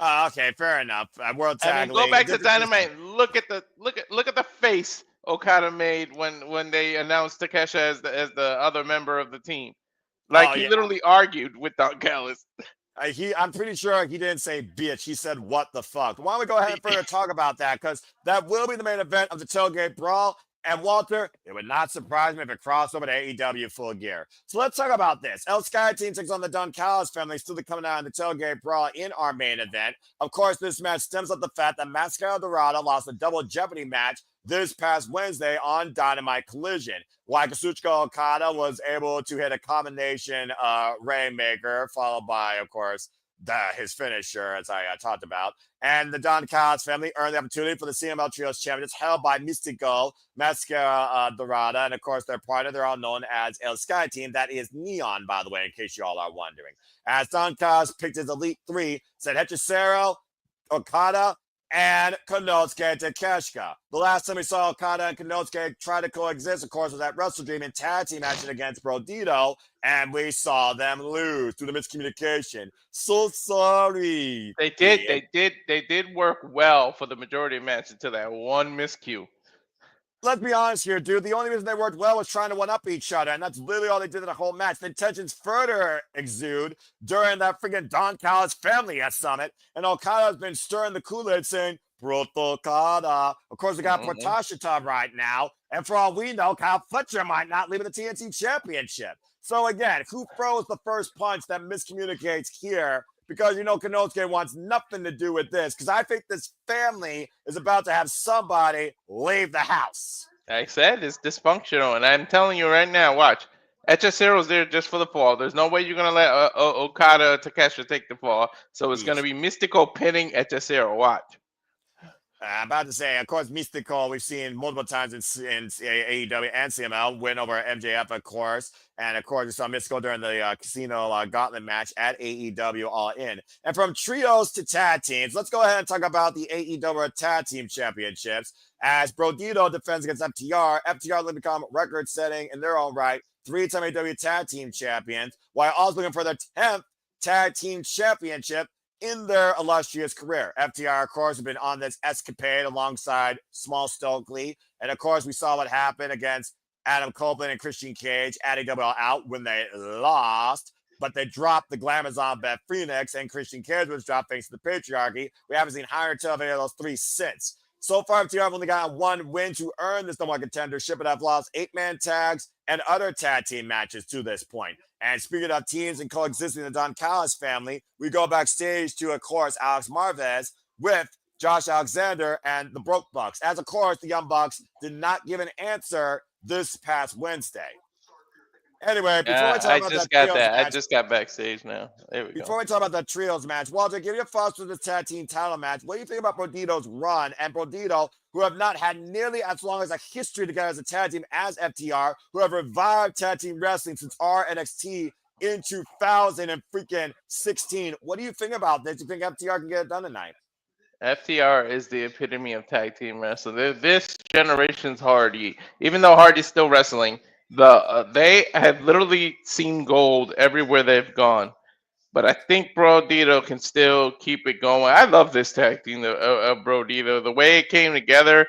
Okay, fair enough. World Tag League. Go back to Dynamite. Look at the face Okada made when they announced Takeshita as the other member of the team. He literally argued with Don Callis. I'm pretty sure he didn't say bitch. He said what the fuck. Why don't we go ahead and further talk about that, because that will be the main event of the Tailgate Brawl. And Walter, it would not surprise me if it crossed over to AEW Full Gear. So let's talk about this. El Sky Team takes on the Don Callis family, still coming out in the Tailgate Brawl in our main event. Of course, this match stems from the fact that Mascara Dorada lost a double jeopardy match this past Wednesday on Dynamite Collision. While Kazuchika Okada was able to hit a combination Rainmaker, followed by, of course, his finisher, as I talked about. And the Don Callis family earned the opportunity for the CML Trios Champions held by Mistico, Mascara Dorada, and of course their partner, they're all known as El Sky Team. That is Neon, by the way, in case you all are wondering. As Don Callis picked his Elite Three, said Hechicero, Okada, and Konosuke Takeshita. The last time we saw Okada and Konosuke try to coexist, of course, was at Wrestle Dream in tag team action against Brodito, and we saw them lose through the miscommunication. So sorry. They did work well for the majority of matches until that one miscue. let's be honest here, dude. The only reason they worked well was trying to one-up each other, and that's literally all they did in the whole match. The tensions further exude during that freaking Don Callis family at Summit, and Okada's been stirring the Kool-Aid saying, Proto Okada. Of course, we got Takeshita right now, and for all we know, Kyle Fletcher might not leave the TNT Championship. So again, who throws the first punch that miscommunicates here? Because, Konosuke wants nothing to do with this. Because I think this family is about to have somebody leave the house. I said it's dysfunctional. And I'm telling you right now, watch. Hechicero's there just for the fall. There's no way you're going to let Okada Takeshita take the fall. So it's going to be Mistico pinning Hechicero. Watch. I'm about to say, of course, Mistico, we've seen multiple times in AEW and CML win over MJF, of course. And, of course, we saw Mistico during the Casino Gauntlet match at AEW All In. And from trios to tag teams, let's go ahead and talk about the AEW Tag Team Championships. As Brodito defends against FTR, FTR will become record-setting in their own right, 3-time AEW Tag Team Champions, while also looking for their 10th Tag Team Championship in their illustrious career. FTR, of course, have been on this escapade alongside Small Stokely. And, of course, we saw what happened against Adam Copeland and Christian Cage at AEW All Out when they lost. But they dropped the Glamazon Beth Phoenix, and Christian Cage was dropped thanks to the patriarchy. We haven't seen higher tail of any of those three since. So far, FTR have only gotten one win to earn this number one contendership, but have lost 8-man tags and other tag team matches to this point. And speaking of teams and coexisting in the Don Callis family, we go backstage to, of course, Alex Marvez with Josh Alexander and the Broke Bucks. As, of course, the Young Bucks did not give an answer this past Wednesday. Anyway, before we talk about I just got backstage now. There we go. Before we talk about the trios match, Walter, give your thoughts to the tag team title match. What do you think about Brodito's run and Brodito, who have not had nearly as long as a history together as a tag team as FTR, who have revived tag team wrestling since NXT in 2016? What do you think about this? Do you think FTR can get it done tonight? FTR is the epitome of tag team wrestling. This generation's Hardy, even though Hardy's still wrestling. They have literally seen gold everywhere they've gone, but I think Brodito can still keep it going. I love this tag team of Brodito, the way it came together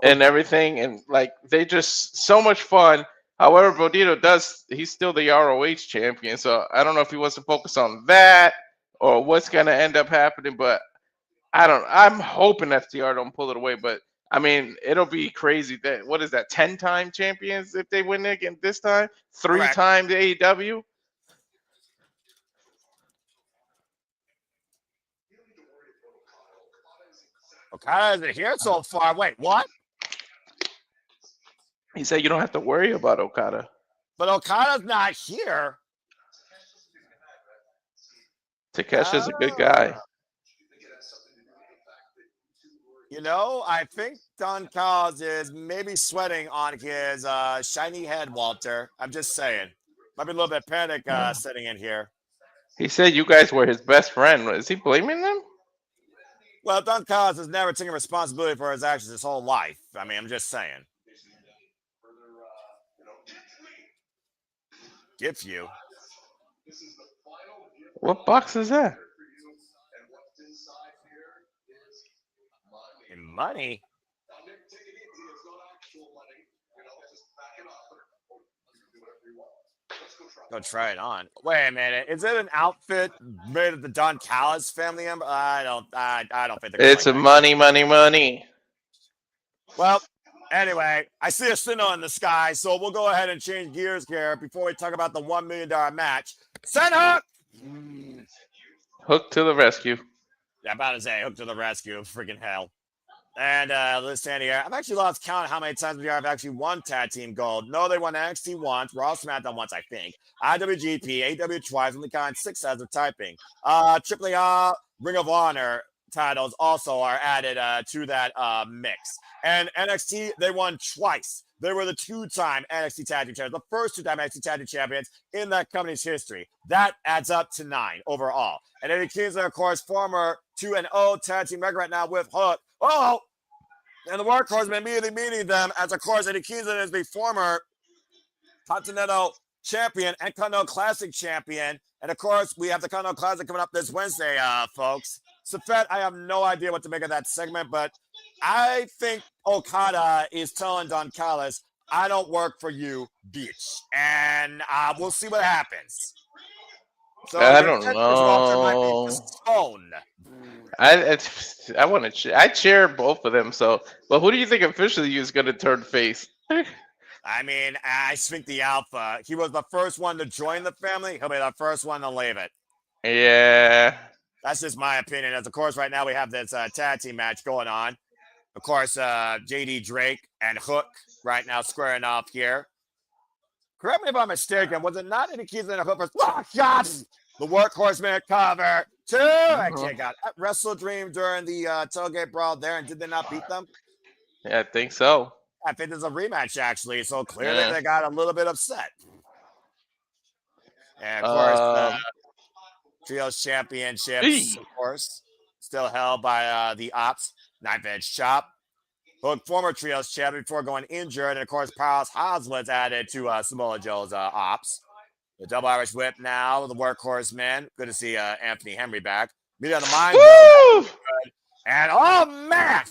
and everything, and like they just so much fun. However, Brodito he's still the ROH champion, so I don't know if he wants to focus on that or what's gonna end up happening, but I'm hoping FTR don't pull it away, but I mean, it'll be crazy. What is that? 10-time champions if they win again this time? 3-time the AEW. Okada isn't here so far. Wait, what? He said you don't have to worry about Okada. But Okada's not here. Takeshi's a good guy. I think Don Callis is maybe sweating on his shiny head, Walter. I'm just saying. Might be a little bit panic setting in here. He said you guys were his best friend. Is he blaming them? Well, Don Callis has never taken responsibility for his actions his whole life. I mean, I'm just saying. Give you. What box is that? Money. Go try it on. Wait a minute. Is it an outfit made of the Don Callis family member? I don't think it's a money. Well, anyway, I see a signal in the sky, so we'll go ahead and change gears here before we talk about the $1 million match. Send Hook! Hook to the rescue. Yeah, I'm about to say Hook to the rescue. Freaking hell. And let's stand here. I've actually lost count of how many times we have actually won tag team gold. No, they won NXT once, Raw SmackDown once, I think. IWGP, AEW twice, only kind 6 as of typing. AAA Ring of Honor titles also are added to that mix. And NXT, they won twice. They were the 2-time NXT Tag Team Champions, the first 2-time NXT Tag Team Champions in that company's history. That adds up to 9 overall. And Eddie Kingston, of course, former 2-0 Tag Team record right now with Hook. Oh, and the Workhorsemen immediately meeting them as, of course, Eddie Kingston is the former Continental Champion and Continental Classic Champion. And, of course, we have the Continental Classic coming up this Wednesday, folks. Safet, I have no idea what to make of that segment, but I think Okada is telling Don Callis, I don't work for you, bitch. And we'll see what happens. So I your don't Texas roster might be know. postponed. I want to. I cheer both of them. So, but who do you think officially is going to turn face? I mean, I think the Alpha, he was the first one to join the family. He'll be the first one to leave it. Yeah. That's just my opinion. As of course, right now we have this tag team match going on. Of course, JD Drake and Hook right now squaring off here. Correct me if I'm mistaken. Was it not any keys in a Hook? Shots! The Workhorsemen cover. 2. I can't got Wrestle Dream during the Tailgate Brawl there, and did they not beat them? Yeah, I think so. I think there's a rematch actually, so clearly they got a little bit upset. And of course, Trios Championships, of course, still held by the Ops. Knife Edge Chop. Hook, former Trios champion before going injured. And of course, Powerhouse Hobbs added to Samoa Joe's Ops. The double Irish whip now, the Workhorsemen. Good to see Anthony Henry back. Meet on the mind. And oh, man!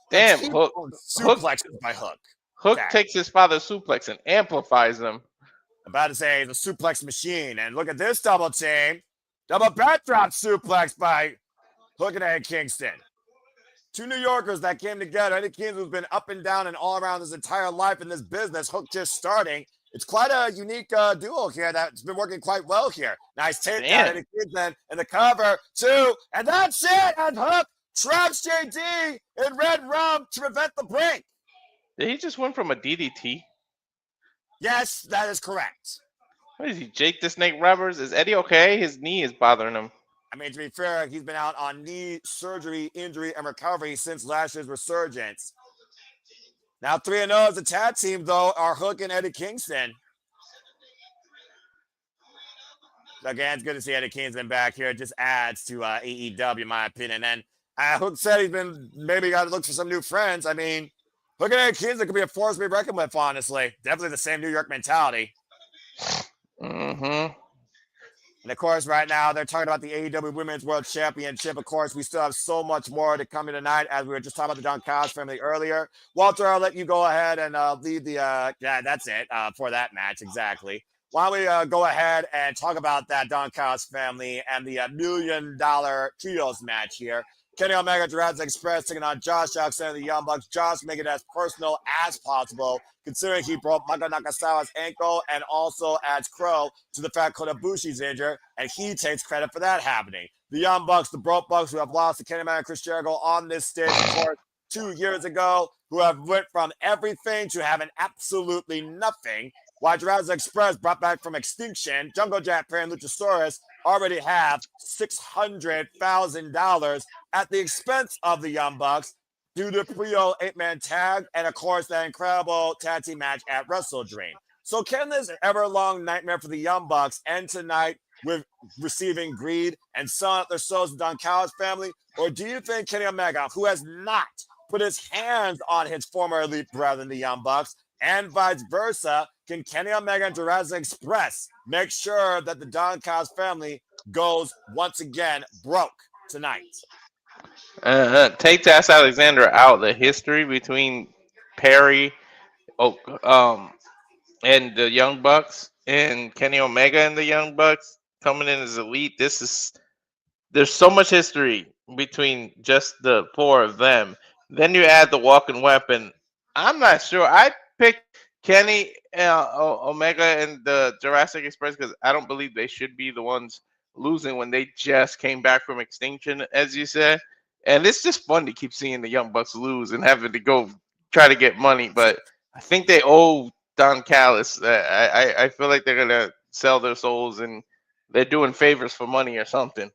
Damn, Hook. Suplexes by Hook. Hook takes his father's suplex and amplifies them. I'm about to say the suplex machine. And look at this double team. Double backdrop suplex by Hook and Eddie Kingston. 2 New Yorkers that came together. Eddie Kingston has been up and down and all around his entire life in this business. Hook just starting. It's quite a unique duo here that's been working quite well here. Nice take down Eddie Kingston and the cover. 2. And that's it. And Hook traps JD in red rum to prevent the break. Did he just win from a DDT? Yes, that is correct. What is he, Jake the Snake Roberts? Is Eddie okay? His knee is bothering him. I mean, to be fair, he's been out on knee surgery, injury, and recovery since last year's resurgence. Now 3-0 as a tag team, though, are Hook and Eddie Kingston. Again, it's good to see Eddie Kingston back here. It just adds to AEW, in my opinion. And Hook said he's been maybe got to look for some new friends. I mean, Hook and Eddie Kingston could be a force to be reckoned with, honestly. Definitely the same New York mentality. Mm-hmm. And of course, right now, they're talking about the AEW Women's World Championship. Of course, we still have so much more to come in tonight, as we were just talking about the Don Callis family earlier. Walter, I'll let you go ahead and lead the, yeah, that's it for that match, exactly. Why don't we go ahead and talk about that Don Callis family and the $1 million trios match here. Kenny Omega, Jurassic Express taking on Josh Alexander, the Young Bucks. Josh making it as personal as possible, considering he broke Maka Nakasawa's ankle and also adds Crow to the fact Kota Ibushi's injured, and he takes credit for that happening. The Young Bucks, the Broke Bucks, who have lost to Kenny Omega and Chris Jericho on this stage, of course, 2 years ago, who have went from everything to having absolutely nothing. While Jurassic Express, brought back from extinction, Jungle Japan and Luchasaurus already have $600,000 at the expense of the Young Bucks due to Prio 8-man tag and, of course, that incredible tag team match at Wrestle Dream. So can this ever-long nightmare for the Young Bucks end tonight with receiving greed and selling out their souls to Don Callis family? Or do you think Kenny Omega, who has not put his hands on his former elite brethren, the Young Bucks, and vice versa, can Kenny Omega and Jurassic Express make sure that the Don Callis family goes once again broke tonight? Take Tass Alexander out. The history between Perry, and the Young Bucks, and Kenny Omega and the Young Bucks coming in as elite. There's so much history between just the 4 of them. Then you add the walking weapon. I'm not sure. I picked Kenny Omega and the Jurassic Express because I don't believe they should be the ones losing when they just came back from extinction, as you said. And it's just fun to keep seeing the Young Bucks lose and having to go try to get money. But I think they owe Don Callis. I feel like they're gonna sell their souls and they're doing favors for money or something.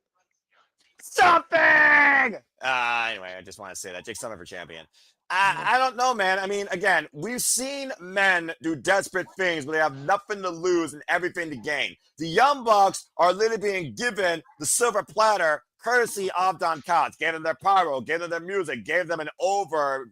Anyway, I just want to say that Jake Summer for champion. I don't know, man. I mean, again, we've seen men do desperate things where they have nothing to lose and everything to gain. The Young Bucks are literally being given the silver platter courtesy of Don Callis. Gave them their pyro, gave them their music, gave them an over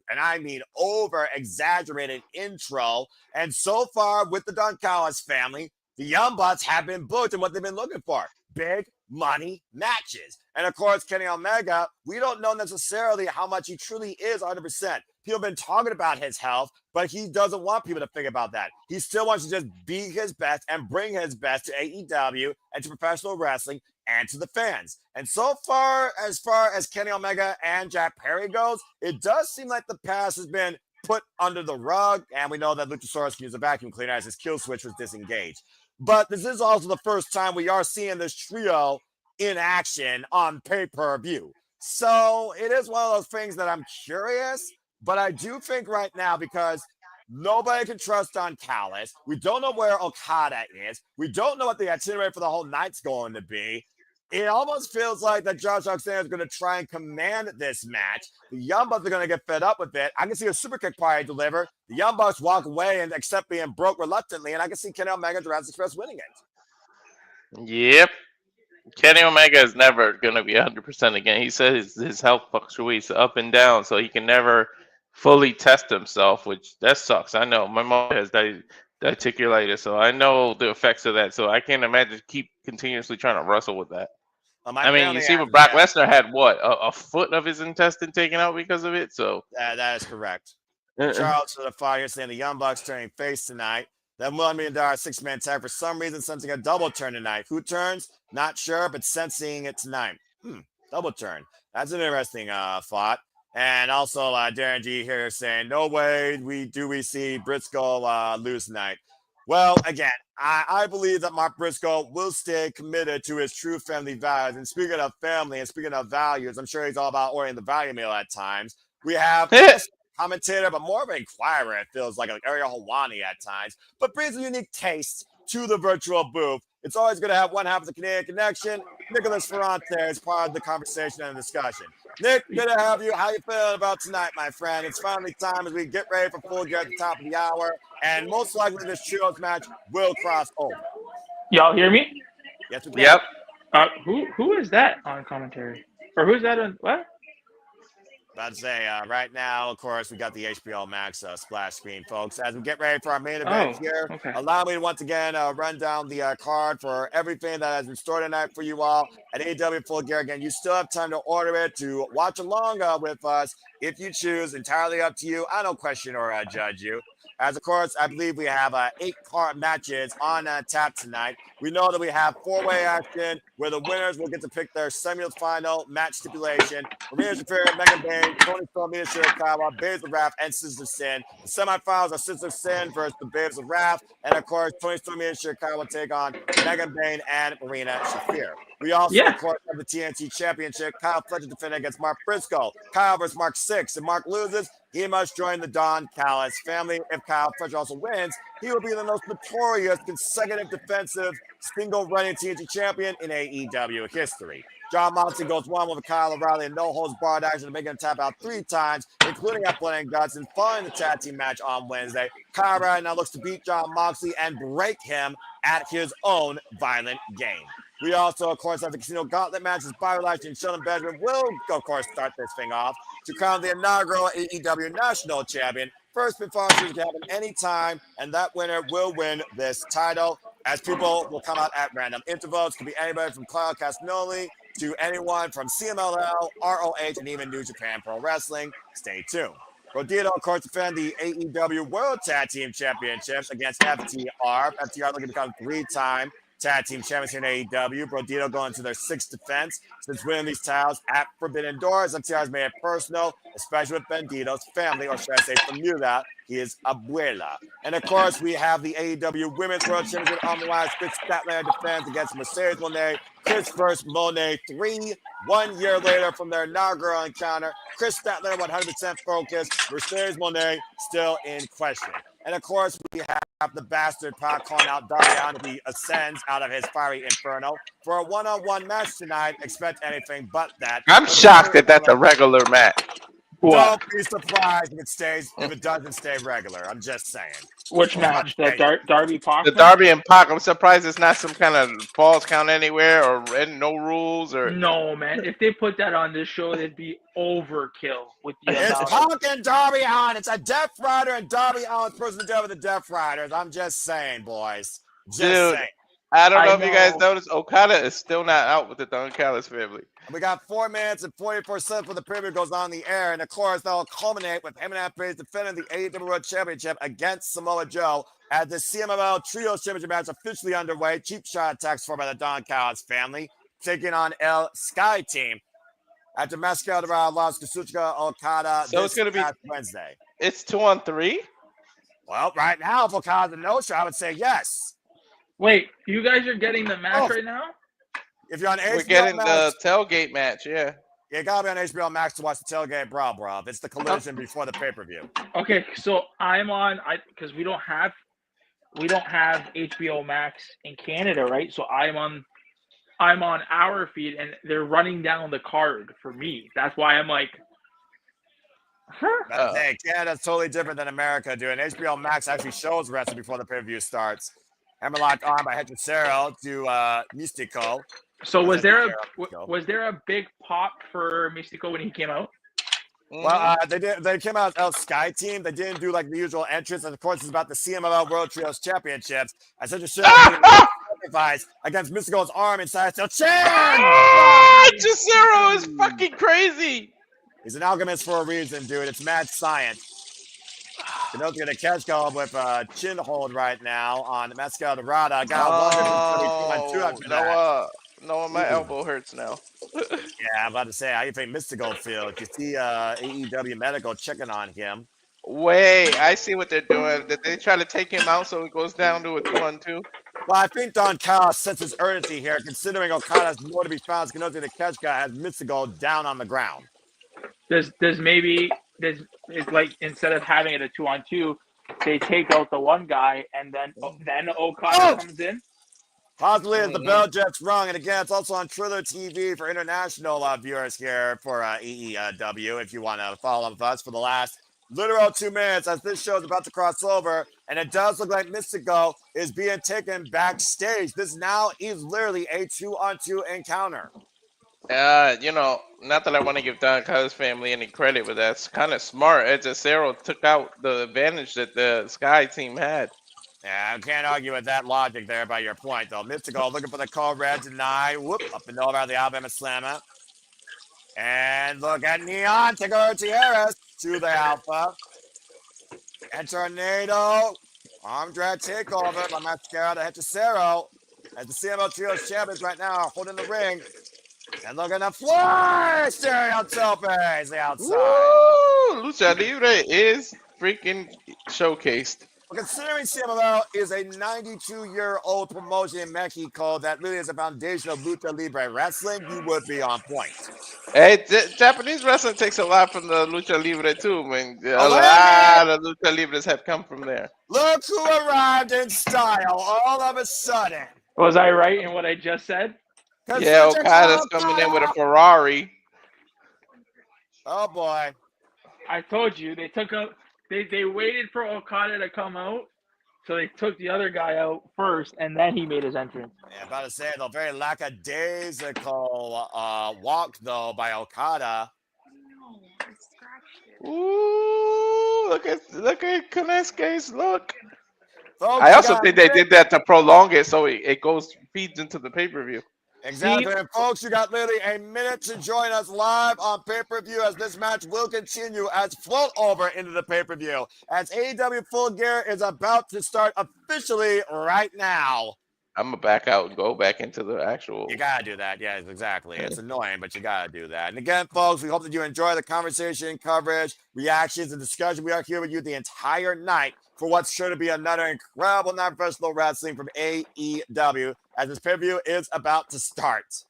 exaggerated intro. And so far with the Don Callis family, the Young Bucks have been booked in what they've been looking for. Big, money matches. And of course, Kenny Omega, we don't know necessarily how much he truly is 100%. People have been talking about his health, but he doesn't want people to think about that. He still wants to just be his best and bring his best to AEW and to professional wrestling and to the fans. And so far as Kenny Omega and Jack Perry goes, it does seem like the past has been put under the rug, and we know that Luchasaurus can use a vacuum cleaner as his kill switch was disengaged. But this is also the first time we are seeing this trio in action on pay-per-view. So it is one of those things that I'm curious, but I do think right now, because nobody can trust on Callis, we don't know where Okada is, we don't know what the itinerary for the whole night's going to be. It almost feels like that Josh Alexander is going to try and command this match. The Young Bucks are going to get fed up with it. I can see a super kick probably deliver. The Young Bucks walk away and accept being broke reluctantly, and I can see Kenny Omega and Jurassic Express winning it. Yep. Kenny Omega is never going to be 100% again. He said his health fluctuates up and down, so he can never fully test himself, which that sucks. I know. My mom has diverticulitis, so I know the effects of that. So I can't imagine keep continuously trying to wrestle with that. I mean, you see what Brock Lesnar had, what, a foot of his intestine taken out because of it? So that is correct. Charles to the fire saying the Young Bucks turning face tonight. That $1 million six-man tag for some reason sensing a double turn tonight. Who turns? Not sure, but sensing it tonight. Double turn. That's an interesting thought. And also Darren G here saying, no way we see Briscoe lose tonight. Well, again, I believe that Mark Briscoe will stay committed to his true family values. And speaking of family and speaking of values, I'm sure he's all about ordering the value meal at times. We have commentator, but more of an inquirer, it feels like Ariel Helwani at times, but brings a unique taste to the virtual booth. It's always going to have one half of the Canadian connection. Nicholas Ferrante is part of the conversation and discussion. Nick, good to have you. How you feeling about tonight, my friend? It's finally time as we get ready for Full Gear at the top of the hour, and most likely this trios match will cross over. Y'all hear me? Yes, we can. Yep. Who is that on commentary? Or who's that on what? About to say, right now, of course, we got the HBO Max splash screen, folks. As we get ready for our main event here, allow me to once again run down the card for everything that has been stored tonight for you all at AEW Full Gear. Again, you still have time to order it, to watch along with us if you choose. Entirely up to you. I don't question or judge you. As, of course, I believe we have 8 card matches on tap tonight. We know that we have 4-way action where the winners will get to pick their semi-final match stipulation. Marina, Shafir, Megan Bayne, Toni Storm, Mina Shirakawa, Babes of Wrath, and Sisters of Sin. The semifinals are Sisters of Sin versus the Babes of Wrath. And, of course, Toni Storm, Mina Shirakawa take on Megan Bayne and Marina Shafir. We also, of course, have the TNT Championship. Kyle Fletcher defending against Mark Briscoe. Kyle versus Mark 6. If Mark loses, he must join the Don Callis family. If Kyle Fletcher also wins, he will be the most notorious consecutive defensive single-running TNT champion in AEW history. John Moxley goes one with Kyle O'Reilly and no-holds-barred action, making him tap out 3 times, including at Blood and Guts, and following the tag team match on Wednesday. Kyle O'Reilly now looks to beat John Moxley and break him at his own violent game. We also, of course, have the Casino Gauntlet matches. Byron Lashley and Sheldon Benjamin will, of course, start this thing off to crown the inaugural AEW National Champion. First spin finals can happen anytime, and that winner will win this title, as people will come out at random intervals. Could be anybody from Claudio Castagnoli to anyone from CMLL, ROH, and even New Japan Pro Wrestling. Stay tuned. Rodito, of course, defend the AEW World Tag Team Championships against FTR. FTR looking to become 3-time tag team champions here in AEW. Brodito going to their 6th defense since winning these titles at Forbidden Doors. FTR has made it personal, especially with Bandito's family, or should I say Bermuda, his abuela. And of course, we have the AEW Women's World Championship on the line. Chris Statlander defends against Mercedes Moné. Chris versus Moné 1 year later from their inaugural encounter. Chris Statlander 100% focused. Mercedes Moné still in question. And of course, we have the bastard Pac calling out Darby Allin as he ascends out of his fiery inferno. For a one-on-one match tonight, expect anything but that. I'm shocked that that's a regular match. Don't be surprised if it doesn't stay regular. I'm just saying. Which match? The Darby Pac? The Darby and Pac. I'm surprised it's not some kind of falls count anywhere or no rules or. No, man. If they put that on this show, it'd be overkill with the. It's Pac and Darby Allin. It's a Death Rider and Darby Allin's person to deal with the Death Riders. I'm just saying, boys. Just saying. I don't know if you guys know. noticed, Okada is still not out with the Don Callis family. We got 4 minutes and 44 seconds before the preview goes on the air. And of course, that'll culminate with him and Page defending the AEW World Championship against Samoa Joe as the CMLL Trios Championship match officially underway. Cheap shot attacks for by the Don Callis family, taking on El Sky Team after Mascara lost Kazuchika Okada So it's gonna be Wednesday. It's 2-on-3. Well, right now, if Okada's a no-show, I would say yes. Wait, you guys are getting the match right now? If you're on HBO We're getting Max, the tailgate match, yeah. you gotta be on HBO Max to watch the tailgate brawl, bro. It's the collision before the pay-per-view. Okay, so I'm on because we don't have HBO Max in Canada, right? So I'm on our feed and they're running down the card for me. That's why I'm like, Hey, Canada's totally different than America, dude. And HBO Max actually shows wrestling before the pay-per-view starts. Hammerlock arm by Hechicero to Mistico. So was there a big pop for Mistico when he came out? Well, they came out as El Sky Team. They didn't do like the usual entrance, and of course, it's about the CMLL World Trios Championships. As Hechicero sacrifice against Mistico's arm inside Steel Chain. Hechicero is fucking crazy. He's an alchemist for a reason, dude. It's mad science. Konosuke to catch go with a chin hold right now on Mascara Dorada. Noah, my elbow hurts now. Yeah, I'm about to say, how you think Mistico feels? You see AEW Medical checking on him. Wait, I see what they're doing. Did they try to take him out so it goes down to a 2-on-2? Well, I think Don Callis senses urgency here, considering Okada has more to be found. Konosuke the catch guy has Mistico down on the ground. It's like instead of having it a 2-on-2, they take out the one guy and then Okada comes in. Possibly as the bell jet's rung, and again, it's also on Triller TV for international viewers here for AEW. If you want to follow with us for the last literal 2 minutes, as this show is about to cross over, and it does look like Mistico is being taken backstage. This now is literally a 2-on-2 encounter. Not that I want to give Don Callis family any credit, but that's kind of smart. Hechicero took out the advantage that the Sky team had. Yeah, I can't argue with that logic there by your point, though. Mistico looking for the code red deny. Whoop, up and over the Alabama Slammer. And look at Neon, take over Tierras to the Alpha. And Tornado, arm drag takeover by Mascara to Hechicero. As the CML Trios champions right now are holding the ring. And look at the fly! Stereo Tope is the outside. Woo! Lucha Libre is freaking showcased. Well, considering CMLL is a 92-year-old promotion in Mexico that really is the foundation of Lucha Libre wrestling, you would be on point. Hey, Japanese wrestling takes a lot from the Lucha Libre too, man. A lot of Lucha Libres have come from there. Look who arrived in style all of a sudden. Was I right in what I just said? Yeah, Okada's coming in with a Ferrari. Oh boy! I told you they took out. They waited for Okada to come out, so they took the other guy out first, and then he made his entrance. Yeah, about to say the very lackadaisical walk though by Okada. Ooh, look at Konosuke's look. Folks, I also think they did that to prolong it so it feeds into the pay-per-view. Exactly, and folks, you got literally a minute to join us live on pay-per-view as this match will continue as float over into the pay-per-view as AEW Full Gear is about to start officially right now. I'm gonna back out and go back into the actual. You gotta do that, yeah, exactly. It's annoying, but you gotta do that. And again, folks, we hope that you enjoy the conversation, coverage, reactions, and discussion. We are here with you the entire night for what's sure to be another incredible non-professional wrestling from AEW as this pay-per-view is about to start.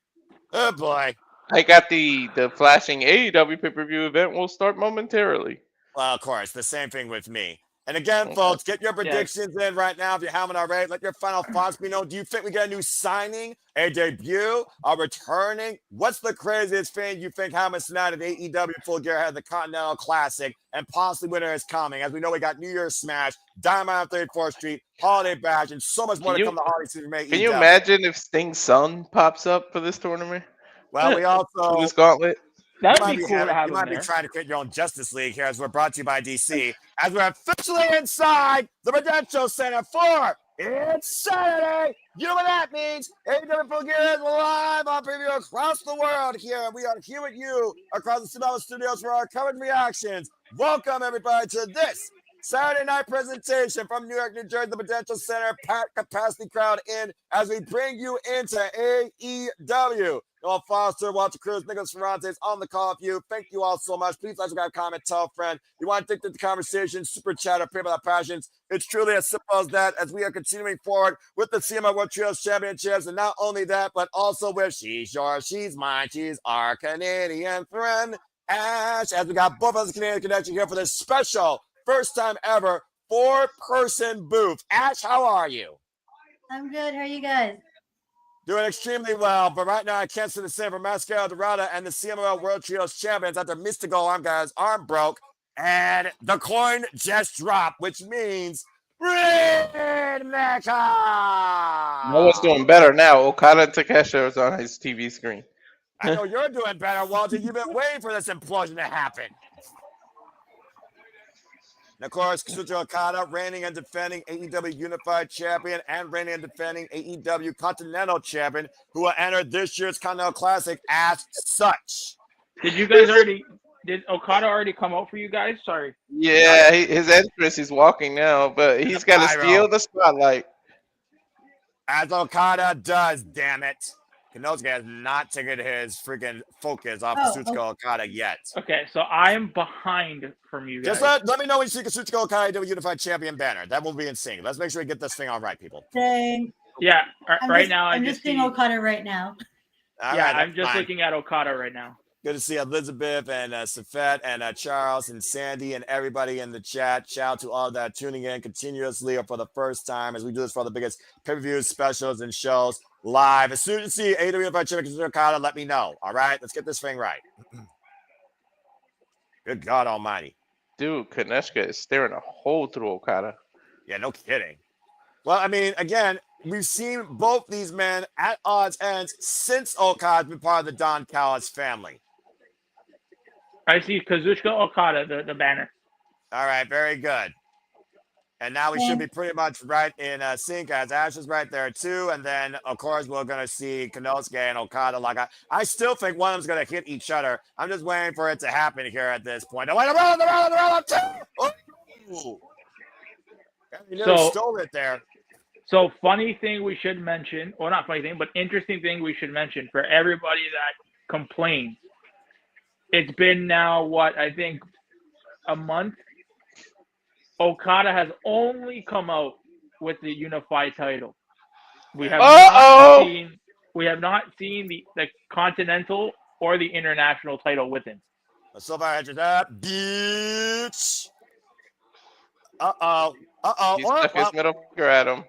Oh boy. I got the flashing AEW pay-per-view event will start momentarily. Well, of course, the same thing with me. And again, folks, get your predictions in right now if you haven't already. Let your final thoughts be known. Do you think we get a new signing, a debut, a returning? What's the craziest thing you think happens tonight at AEW Full Gear ahead of the Continental Classic and possibly winter is coming? As we know, we got New Year's Smash, Diamond on 34th Street, Holiday Bash, and so much more to come to holiday season. Can you imagine if Sting's son pops up for this tournament? Well, we also... this gauntlet? That'd be cool to have You might be trying to create your own Justice League here as we're brought to you by DC. As we're officially inside the Prudential Center for It's Saturday. You know what that means. AEW Full Gear is live on preview across the world here. We are here with you across the Cinema Studios for our coverage reactions. Welcome, everybody, to this Saturday night presentation from New York, New Jersey, the Prudential Center. Packed capacity crowd in as we bring you into AEW. Noah Foster, Walter Cruz, Nicholas Ferrante is on the call with you. Thank you all so much. Please like, subscribe, comment, tell a friend. You want to take the conversation, super chat, or pay by passions. It's truly as simple as that as we are continuing forward with the CMI World Trios Championships. And not only that, but also with She's Yours, She's Mine, She's our Canadian friend, Ash. As we got both of us Canadian connection here for this special, first time ever, 4-person booth. Ash, how are you? I'm good. How are you guys? Doing extremely well, but right now I can't say the same for Mascara Dorada and the CMLL World Trios Champions after Mistico arm broke, and the coin just dropped, which means Red Mecca! No one's doing better now. Okada and Takeshita is on his TV screen. I know you're doing better, Walter. You've been waiting for this implosion to happen. And of course, Kazuchika Okada, reigning and defending AEW Unified Champion and reigning and defending AEW Continental Champion, who will enter this year's Continental Classic as such. Did Okada already come out for you guys? Sorry. Yeah, his entrance, he's walking now, but he's got to steal the spotlight. As Okada does, damn it. Konosuke has not taken his freaking focus off Kazuchika Okada yet. Okay, so I am behind from you guys. Just let me know when you see Kazuchika Okada do a Unified Champion banner. That will be insane. Let's make sure we get this thing all right, people. Same. Yeah, I'm just seeing Okada right now. I'm just looking at Okada right now. Good to see Elizabeth and Safet and Charles and Sandy and everybody in the chat. Shout out to all that tuning in continuously or for the first time as we do this for the biggest pay-per-views, specials, and shows live. As soon as you see AEW Unified Champion Okada, let me know. All right, let's get this thing right. Good God Almighty, dude! Konosuke is staring a hole through Okada. Yeah, no kidding. Well, I mean, again, we've seen both these men at odds ends since Okada's been part of the Don Callis family. I see Kazuchika Okada, the banner. All right, very good. And now we should be pretty much right in sync as Ash is right there too. And then, of course, we're going to see Konosuke and Okada. Like I still think one of them's going to hit each other. I'm just waiting for it to happen here at this point. Oh, wait, you nearly stole it there. So funny thing we should mention, or not funny thing, but interesting thing we should mention for everybody that complains. It's been now, I think a month. Okada has only come out with the unified title. We have not seen the continental or the international title with him. So far, bitch. He stuck his middle finger at him.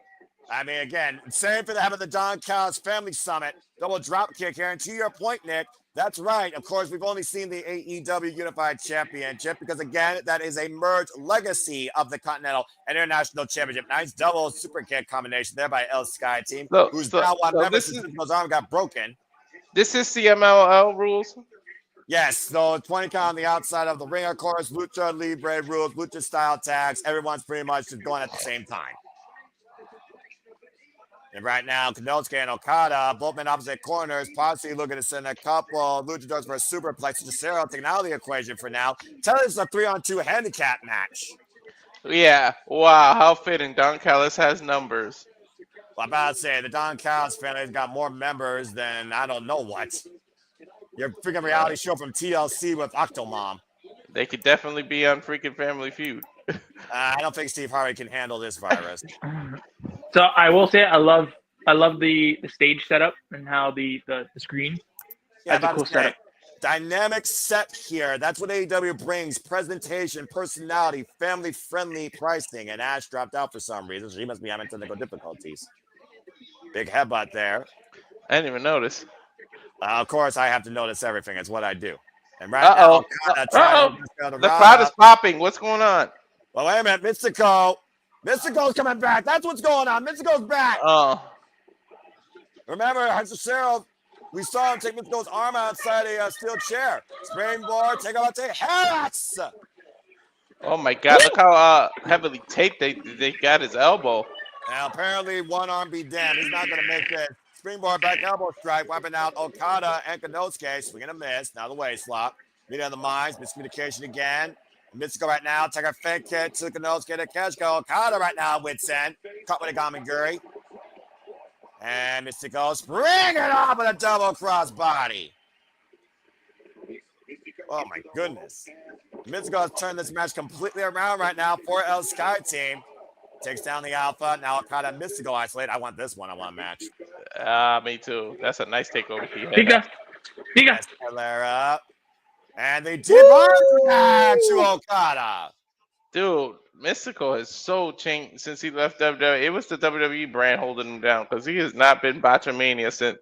I mean, again, same for the having the Don Callis Family Summit. Double drop kick here. And to your point, Nick, that's right. Of course, we've only seen the AEW Unified Championship because, again, that is a merged legacy of the Continental and International Championship. Nice double super kick combination there by El Sky Team, who's now one member since his arm got broken. This is CMLL rules? Yes, so 20 count on the outside of the ring, of course. Lucha Libre rules, Lucha style tags. Everyone's pretty much just going at the same time. And right now, Konosuke and Okada, both men opposite corners, possibly looking to send a couple luchadors for a superplex. Hechicero taking out of the equation for now. Tell us it's a 3-on-2 handicap match. Yeah, wow, how fitting. Don Callis has numbers. Well, I'm about to say, the Don Callis family has got more members than I don't know what. Your freaking reality show from TLC with Octomom. They could definitely be on freaking Family Feud. I don't think Steve Harvey can handle this virus. So I will say I love the stage setup and how the screen. Yeah, that's a cool setup. Dynamic set here. That's what AEW brings. Presentation, personality, family-friendly pricing. And Ash dropped out for some reason, so he must be having technical difficulties. Big headbutt there. I didn't even notice. Of course, I have to notice everything. It's what I do. And right now, the crowd is popping. What's going on? Well, wait a minute. Mistico's coming back. That's what's going on. Mistico's back. Oh. Remember, Hechicero, we saw him take Mistico's arm outside a steel chair. Springboard, take out to Harris. Oh, my God. Look how heavily taped they got his elbow. Now, apparently, one arm be damned. He's not going to make this. Springboard back elbow strike, wiping out Okada and Konosuke. Swinging a miss. Now the waist lock. Meet on the minds. Miscommunication again. Mistico right now. Take a fake kick to Konosuke to Keshko. Okada right now. Wits end. Cut with a Gamaguri. And Mistico spring it off with a double cross body. Oh my goodness. Mistico has turned this match completely around right now for El Sky Team. Takes down the Alpha. Now Okada and Mistico isolate. I want this one-on-one match. Me too. That's a nice takeover. Higa. Escalera. And the deep arm drag to Okada. Dude, Mistico has so changed since he left WWE. It was the WWE brand holding him down because he has not been Botchamania since.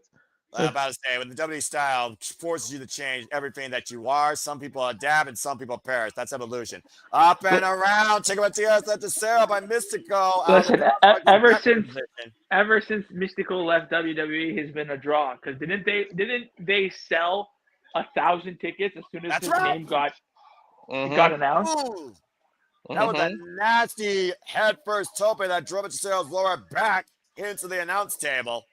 I'm about to say, when the WWE style forces you to change everything that you are, some people adapt and some people perish. That's evolution. Up and around. Take about Hechicero by Mistico. Listen, ever since Mistico left WWE, has been a draw. Because didn't they sell 1,000 tickets as soon as his name got announced? Ooh. That was a nasty head first tope that drove Hechicero's lower back into the announce table.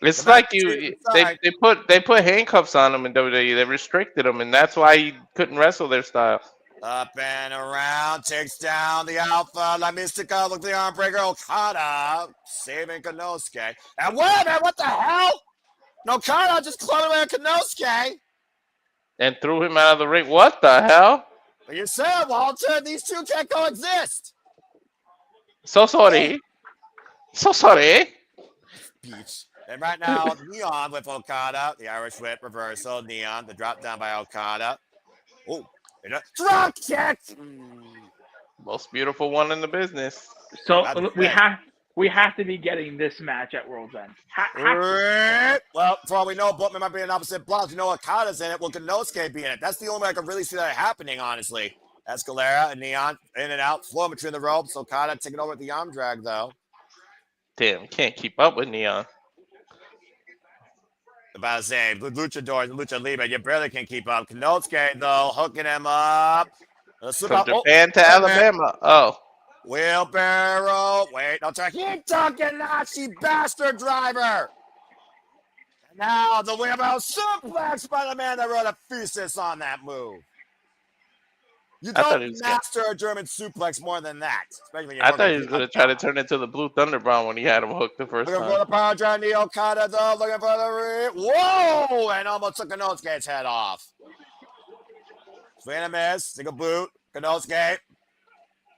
It's like they put handcuffs on him in WWE. They restricted him, and that's why he couldn't wrestle their style. Up and around, takes down the Alpha. La Mistico, look at the arm breaker. Okada saving Konosuke. And wait a minute, what the hell? Okada just clubbed away at Konosuke. And threw him out of the ring. What the hell? But you said, Walter, these two can't coexist. So sorry. Beach. And right now, Neon with Okada. The Irish whip reversal. Neon, the drop down by Okada. Oh, drop kick. Most beautiful one in the business. So we have to be getting this match at World's End. Well, for all we know, Bookman might be in opposite blocks. You know Okada's in it. Will Konosuke be in it? That's the only way I can really see that happening, honestly. Escalera and Neon in and out, flow between the ropes. Okada taking over the arm drag, though. Damn, can't keep up with Neon. About to say, Luchador and Lucha Libre, you barely can keep up. Konosuke, though, hooking him up. From Japan to Alabama. Oh. Wheelbarrow. Wait, no try. Nazi bastard driver. And now the wheelbarrow suplex by the man that wrote a thesis on that move. You don't master a German suplex more than that. I thought he was going to try to turn into the Blue Thunder Bomb when he had him hooked the first time. Looking for the power drive, Neo Okada, though. Looking for the whoa! And almost took Konosuke's head off. Swing and a miss. Single boot. Konosuke.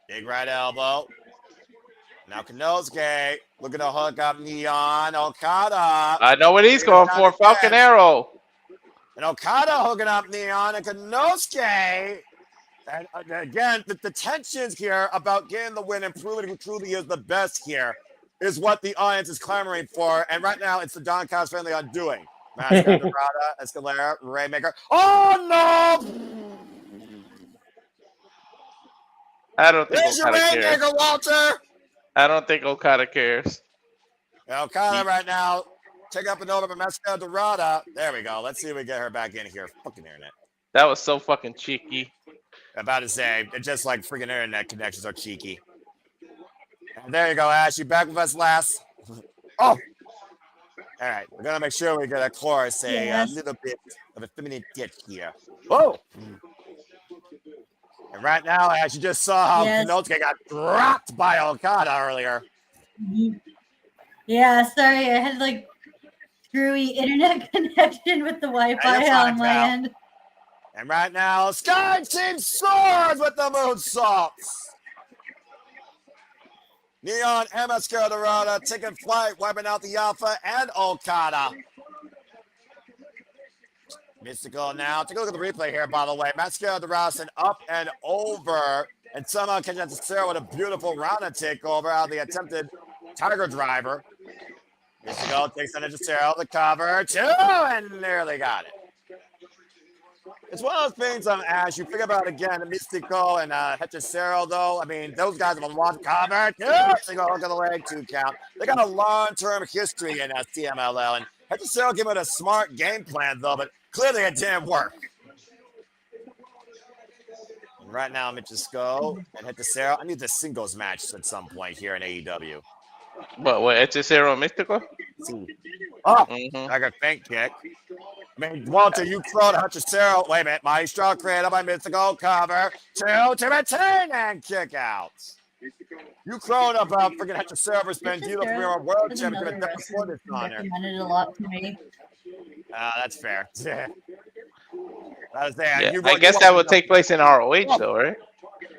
Big right elbow. Now Konosuke looking to hook up Neon. Okada. I know what he's going for. Falcon Arrow. And Okada hooking up Neon and Konosuke. And again, the tensions here about getting the win and proving who truly is the best here is what the audience is clamoring for. And right now, it's the Don Callis family undoing. Mascot, Dorada, Escalera, Rainmaker. Oh, no! I don't think There's Okada your cares. Rainmaker, Walter! I don't think Okada cares. Okada right now, take up and over by Mascot, Dorada. There we go. Let's see if we get her back in here. Fucking internet. That was so fucking cheeky. About to say, it's just like freaking internet connections are cheeky. And there you go, Ash. You back with us last? Oh! All right. We're going to make sure we get a chorus, a little bit of a feminine ditch here. Oh! And right now, Ash, you just saw how Konosuke got dropped by Okada earlier. Yeah, sorry. I had like screwy internet connection with the Wi-Fi on my end. And right now, Sky Team soars with the moonsaults. Neon and Mascara Dorada taking flight, wiping out the Alpha and Okada. Mystical now. Take a look at the replay here, by the way. Mascara Dorada up and over. And somehow catching Hechicero with a beautiful Rana takeover out of the attempted Tiger Driver. Mystical takes on Hechicero, the cover, two, and nearly got it. It's one of those things, Ash, you think about again, Mistico and Hechicero, though. I mean, those guys have a long cover. They go look at the leg, 2 count. They got a long-term history in CMLL, and Hechicero gave it a smart game plan, though, but clearly it didn't work. And right now, Mistico and Hechicero, I need the singles match at some point here in AEW. What, Hechicero and Mistico? Oh, Mm-hmm. like a feint kick. I mean, Walter, you throw to Hechicero. Wait a minute. Maestro created by Mistico. Cover. 2 to retain and kick out. You crowing about freaking Hechicero versus Bandito for your world There's championship. another That's before this wrestler honor. recommended a lot to me. That's fair. That was there. Yeah, I guess that would take place in ROH, though, right?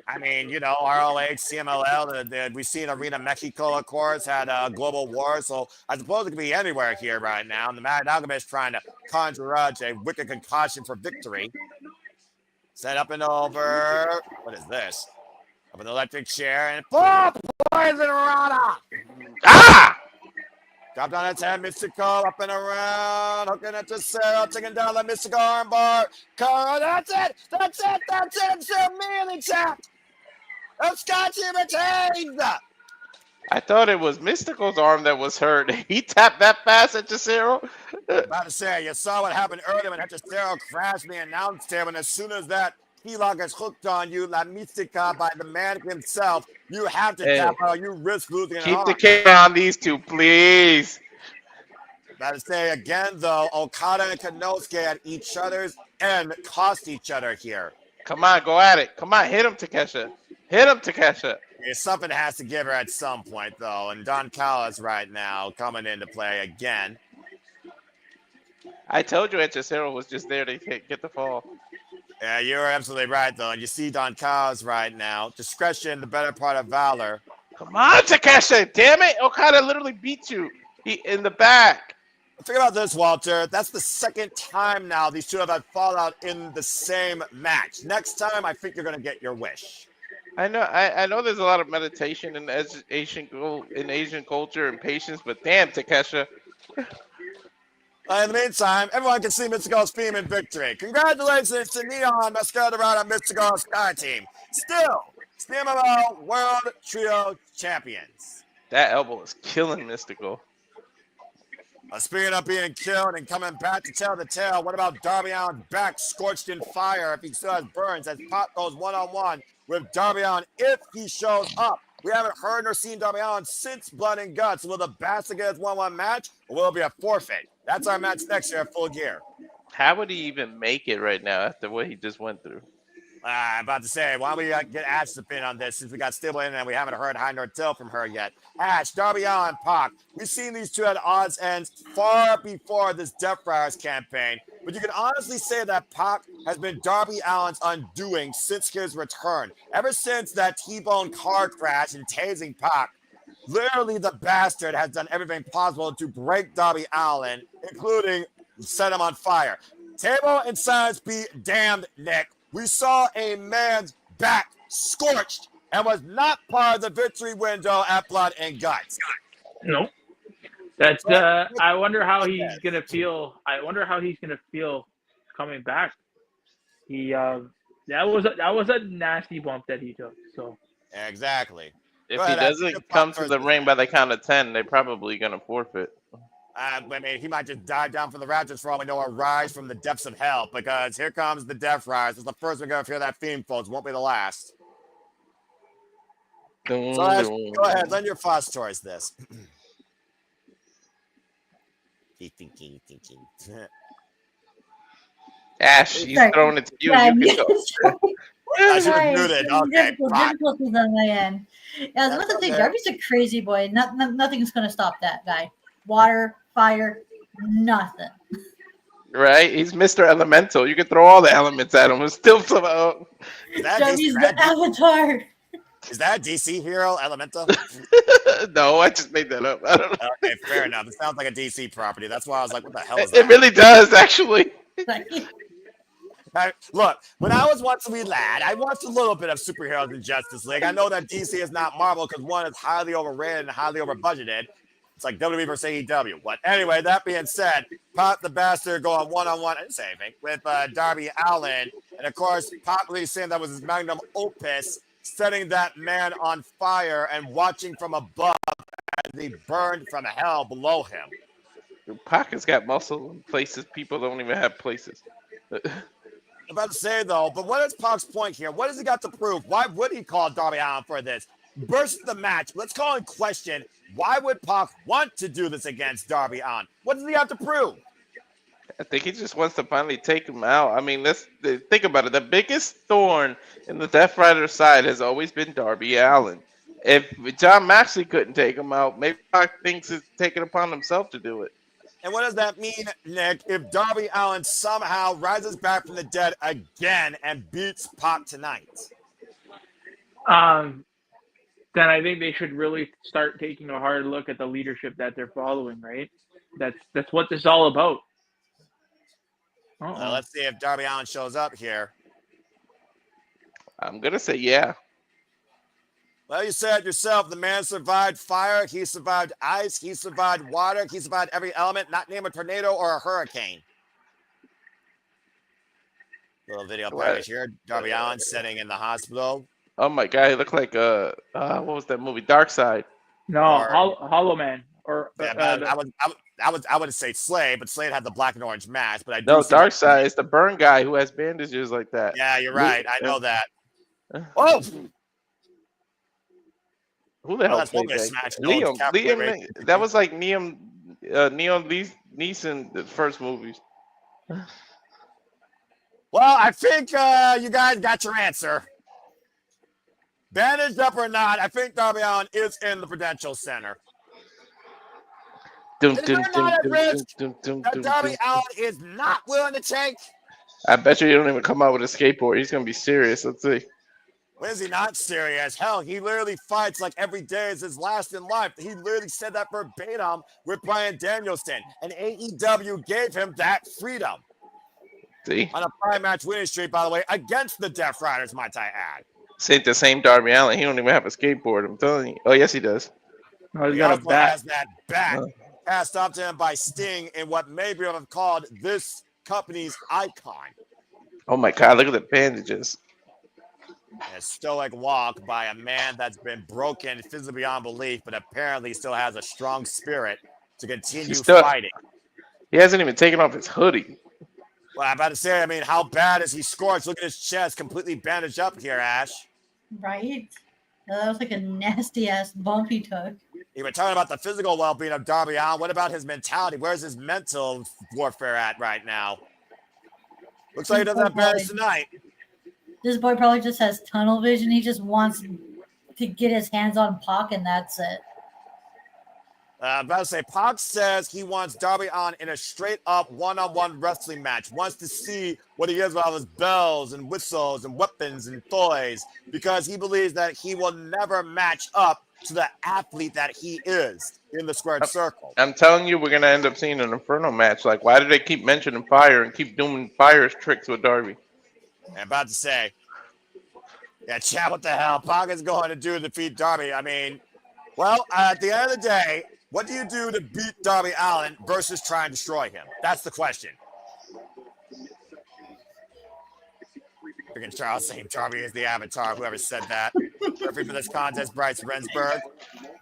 I mean, you know, ROH, CMLL, we've seen Arena Mexico, of course, had Global War, so I suppose it could be anywhere here right now. And the Mad Alchemist trying to conjure up a wicked concussion for victory. Set up and over. What is this? Up in the electric chair, and Poison Rana! Ah! Dropped on its head, Mistico up and around, hooking it to Sarah, taking down the Mistico armbar. That's it! It's immediately tapped! Scotty retains! I thought it was Mystico's arm that was hurt. He tapped that fast at Hechicero. About to say, you saw what happened earlier when Hechicero crashed the announce table, and as soon as that P-lock is hooked on you, La Mystica by the man himself, you have to tap out. You risk losing an arm. Keep the camera on these two, please. About to say again, though, Okada and Konosuke at each other's end cost each other here. Come on, go at it. Come on, hit him, Takeshita. Hit him, Takeshita. Yeah, something has to give her at some point, though, and Don Callis right now coming into play again. I told you Hechicero was just there to get the fall. Yeah, you're absolutely right, though, and you see Don Callis right now. Discretion, the better part of valor. Come on, Takeshita. Damn it. Okada literally beat you in the back. Think about this, Walter. That's the second time now these two have had fallout in the same match. Next time, I think you're going to get your wish. I know there's a lot of meditation in Asian culture and patience, but damn, Takeshita. In the meantime, everyone can see Mistico's theme in victory. Congratulations to Neon Masquerade and Mistico's Sky Team. Still, CMLL World Trio Champions. That elbow is killing Mistico. Speaking of being killed and coming back to tell the tale, what about Darby Allin's back scorched in fire if he still has burns as Pop goes one-on-one with Darby Allin if he shows up? We haven't heard nor seen Darby Allin since Blood and Guts. Will the Bastard get his 1-1 match, or will it be a forfeit? That's our match next year at Full Gear. How would he even make it right now after what he just went through? I'm about to say, why don't we get Ash to pin on this since we got Stable in and we haven't heard high nor tail from her yet. Ash, Darby Allin, Pac. We've seen these two at odds ends far before this Death Friars campaign, but you can honestly say that Pac has been Darby Allin's undoing since his return. Ever since that T-bone car crash and tasing Pac, literally the Bastard has done everything possible to break Darby Allin, including set him on fire. Table and silence be damned, Nick. We saw a man's back scorched and was not part of the victory window at Blood and Guts. No. That's I wonder how he's gonna feel. I wonder how he's gonna feel coming back. He that was a nasty bump that he took. So exactly. If he doesn't come to the ring by the count of 10, they're probably gonna forfeit. I mean, he might just dive down from the Raptors for all we know, or rise from the depths of hell, because here comes the Death Rise. It's the first we're going to hear that theme, folks. Won't be the last. So, Ash, go ahead. Lend your thoughts towards this. He's thinking. Ash, he's throwing it to you. You can go. I should have muted. Okay. Difficulties on my end. Yeah, I was about to say, Darby's a crazy boy. Nothing's going to stop that guy. Water, fire, nothing. Right? He's Mr. Elemental. You can throw all the elements at him and still somehow. Darby's the avatar. Is that a DC hero, Elemental? No, I just made that up. I don't know. Okay, fair enough. It sounds like a DC property. That's why I was like, what the hell is that? It really does, actually. Look, when I was once a wee lad, I watched a little bit of superheroes in Justice League. I know that DC is not Marvel because one is highly overrated and highly overbudgeted. It's like WWE versus AEW. But anyway, that being said, Pop the Bastard going one-on-one, I didn't say anything, with Darby Allin. And of course, Pop really saying that was his magnum opus, setting that man on fire and watching from above as he burned from hell below him. Pac has got muscle in places people don't even have places. I'm about to say, though, but what is Pac's point here? What has he got to prove? Why would he call Darby Allin for this? Versus the match. Let's call in question Why would Pac want to do this against Darby Allin? What does he have to prove? I think he just wants to finally take him out. I mean, let's think about it. The biggest thorn in the Death Rider side has always been Darby Allin. If John Moxley couldn't take him out, maybe Pac thinks he's taking it upon himself to do it. And what does that mean, Nick, if Darby Allin somehow rises back from the dead again and beats Pac tonight? Then I think they should really start taking a hard look at the leadership that they're following, right? That's what this is all about. Let's see if Darby Allin shows up here. I'm going to say yeah. Well, you said yourself, the man survived fire, he survived ice, he survived water, he survived every element, not name a tornado or a hurricane. Little video package here. Darby Allin sitting in the hospital. Oh my God, he looked like what was that movie? Dark Side. No, Hollow Man. Or I would say Slade, but Slade had the black and orange mask. But Dark Side is the burn guy who has bandages like that. Yeah, you're right. I know that. Oh. Who the hell played that? Liam. That was like Neon Neeson, the first movies. Well, I think you guys got your answer. Bandaged up or not, I think Darby Allin is in the Prudential Center. That Darby Allin is not willing to take. I bet you he don't even come out with a skateboard. He's gonna be serious. Let's see. When is he not serious? Hell, he literally fights like every day is his last in life. He literally said that verbatim with Bryan Danielson, and AEW gave him that freedom. See? On a prime match winning streak, by the way, against the Death Riders, might I add. Say the same Darby Allin. He don't even have a skateboard. I'm telling you. Oh, yes, he does. Oh, he also has that bat passed off to him by Sting in what maybe have called this company's icon. Oh my God! Look at the bandages. A stoic walk by a man that's been broken physically beyond belief, but apparently still has a strong spirit to continue fighting. He hasn't even taken off his hoodie. Well, I'm about to say, I mean, how bad is he scorched? Look at his chest, completely bandaged up here, Ash. Right? That was like a nasty-ass bump he took. You were talking about the physical well-being of Darby Allin. What about his mentality? Where's his mental warfare at right now? Looks like he doesn't have bears tonight. This boy probably just has tunnel vision. He just wants to get his hands on Pac, and that's it. I'm about to say, Pac says he wants Darby Allin in a straight-up one-on-one wrestling match. Wants to see what he is with all his bells and whistles and weapons and toys, because he believes that he will never match up to the athlete that he is in the squared circle. I'm telling you, we're going to end up seeing an Inferno match. Like, why do they keep mentioning fire and keep doing fire's tricks with Darby? I'm about to say, yeah, chat, what the hell Pac is going to do to defeat Darby? I mean, well, at the end of the day, what do you do to beat Darby Allin versus try and destroy him? That's the question. Freaking Charles saying Darby is the avatar. Whoever said that. Referee for this contest, Bryce Rensburg.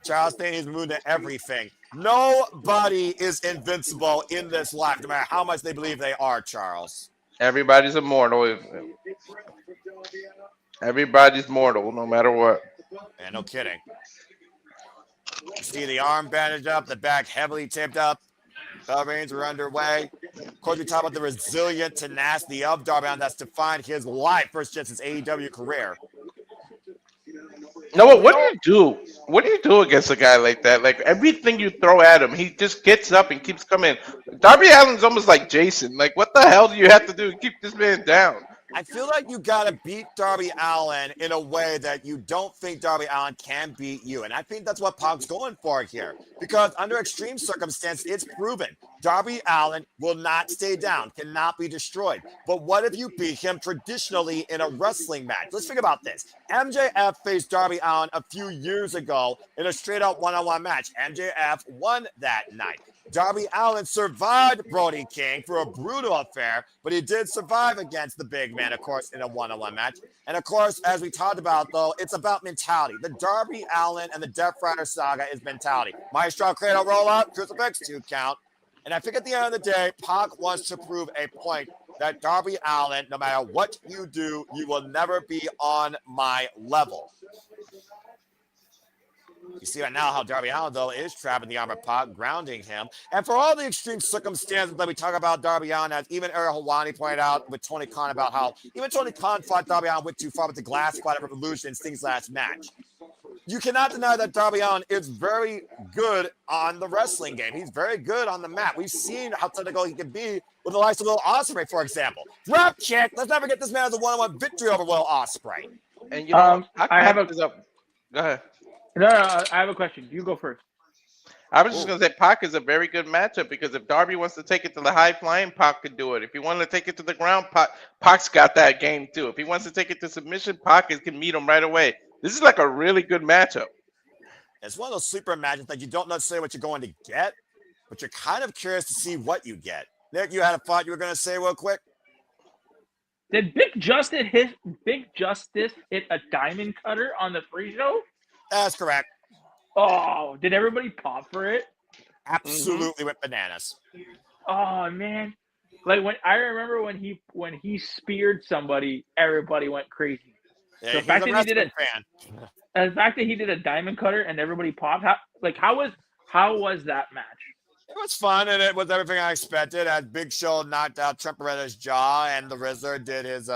Charles saying he's moved to everything. Nobody is invincible in this life, no matter how much they believe they are, Charles. Everybody's immortal. Everybody's mortal, no matter what. Yeah, no kidding. You see the arm bandaged up, the back heavily taped up. Bell reigns are underway. Of course, we talk about the resilient tenacity of Darby Allin that's defined his life versus just his AEW career. No, what do you do? What do you do against a guy like that? Like, everything you throw at him, he just gets up and keeps coming. Darby Allin's almost like Jason. Like, what the hell do you have to do to keep this man down? I feel like you got to beat Darby Allin in a way that you don't think Darby Allin can beat you. And I think that's what Pac's going for here. Because under extreme circumstances, it's proven Darby Allin will not stay down, cannot be destroyed. But what if you beat him traditionally in a wrestling match? Let's think about this. MJF faced Darby Allin a few years ago in a straight-up one-on-one match. MJF won that night. Darby Allin survived Brody King for a brutal affair, but he did survive against the big man, of course, in a one-on-one match. And, of course, as we talked about, though, it's about mentality. The Darby Allin and the Death Rider saga is mentality. Maestro Cradle roll-up, crucifix, 2 count. And I think at the end of the day, Pac wants to prove a point that Darby Allin, no matter what you do, you will never be on my level. You see right now how Darby Allin, though, is trapping the arm of Pac, grounding him. And for all the extreme circumstances that we talk about Darby Allin, as even Ariel Helwani pointed out with Tony Khan about how even Tony Khan thought Darby Allin went too far with the glass spot of Revolution in Sting's last match. You cannot deny that Darby Allin is very good on the wrestling game. He's very good on the mat. We've seen how technical he can be with the likes of Will Ospreay, for example. Drop kick. Let's not forget this man has a one-on-one victory over Will Ospreay. And you know, I have a. Go ahead. No, I have a question. You go first. I was just going to say Pac is a very good matchup because if Darby wants to take it to the high flying, Pac can do it. If he wants to take it to the ground, Pac's got that game too. If he wants to take it to submission, Pac can meet him right away. This is like a really good matchup. It's one of those sleeper matches that you don't necessarily what you're going to get, but you're kind of curious to see what you get. Nick, you had a thought you were going to say real quick? Did Big Justice hit a diamond cutter on the pre-show? That's correct. Oh, did everybody pop for it? Absolutely went bananas. Oh man, like I remember when he speared somebody, everybody went crazy. Yeah, the he's fact a that he did fan. The fact that he did a diamond cutter and everybody popped. How was that match? It was fun, and it was everything I expected. As Big Show knocked out Trent Beretta's jaw, and the Rizzler did his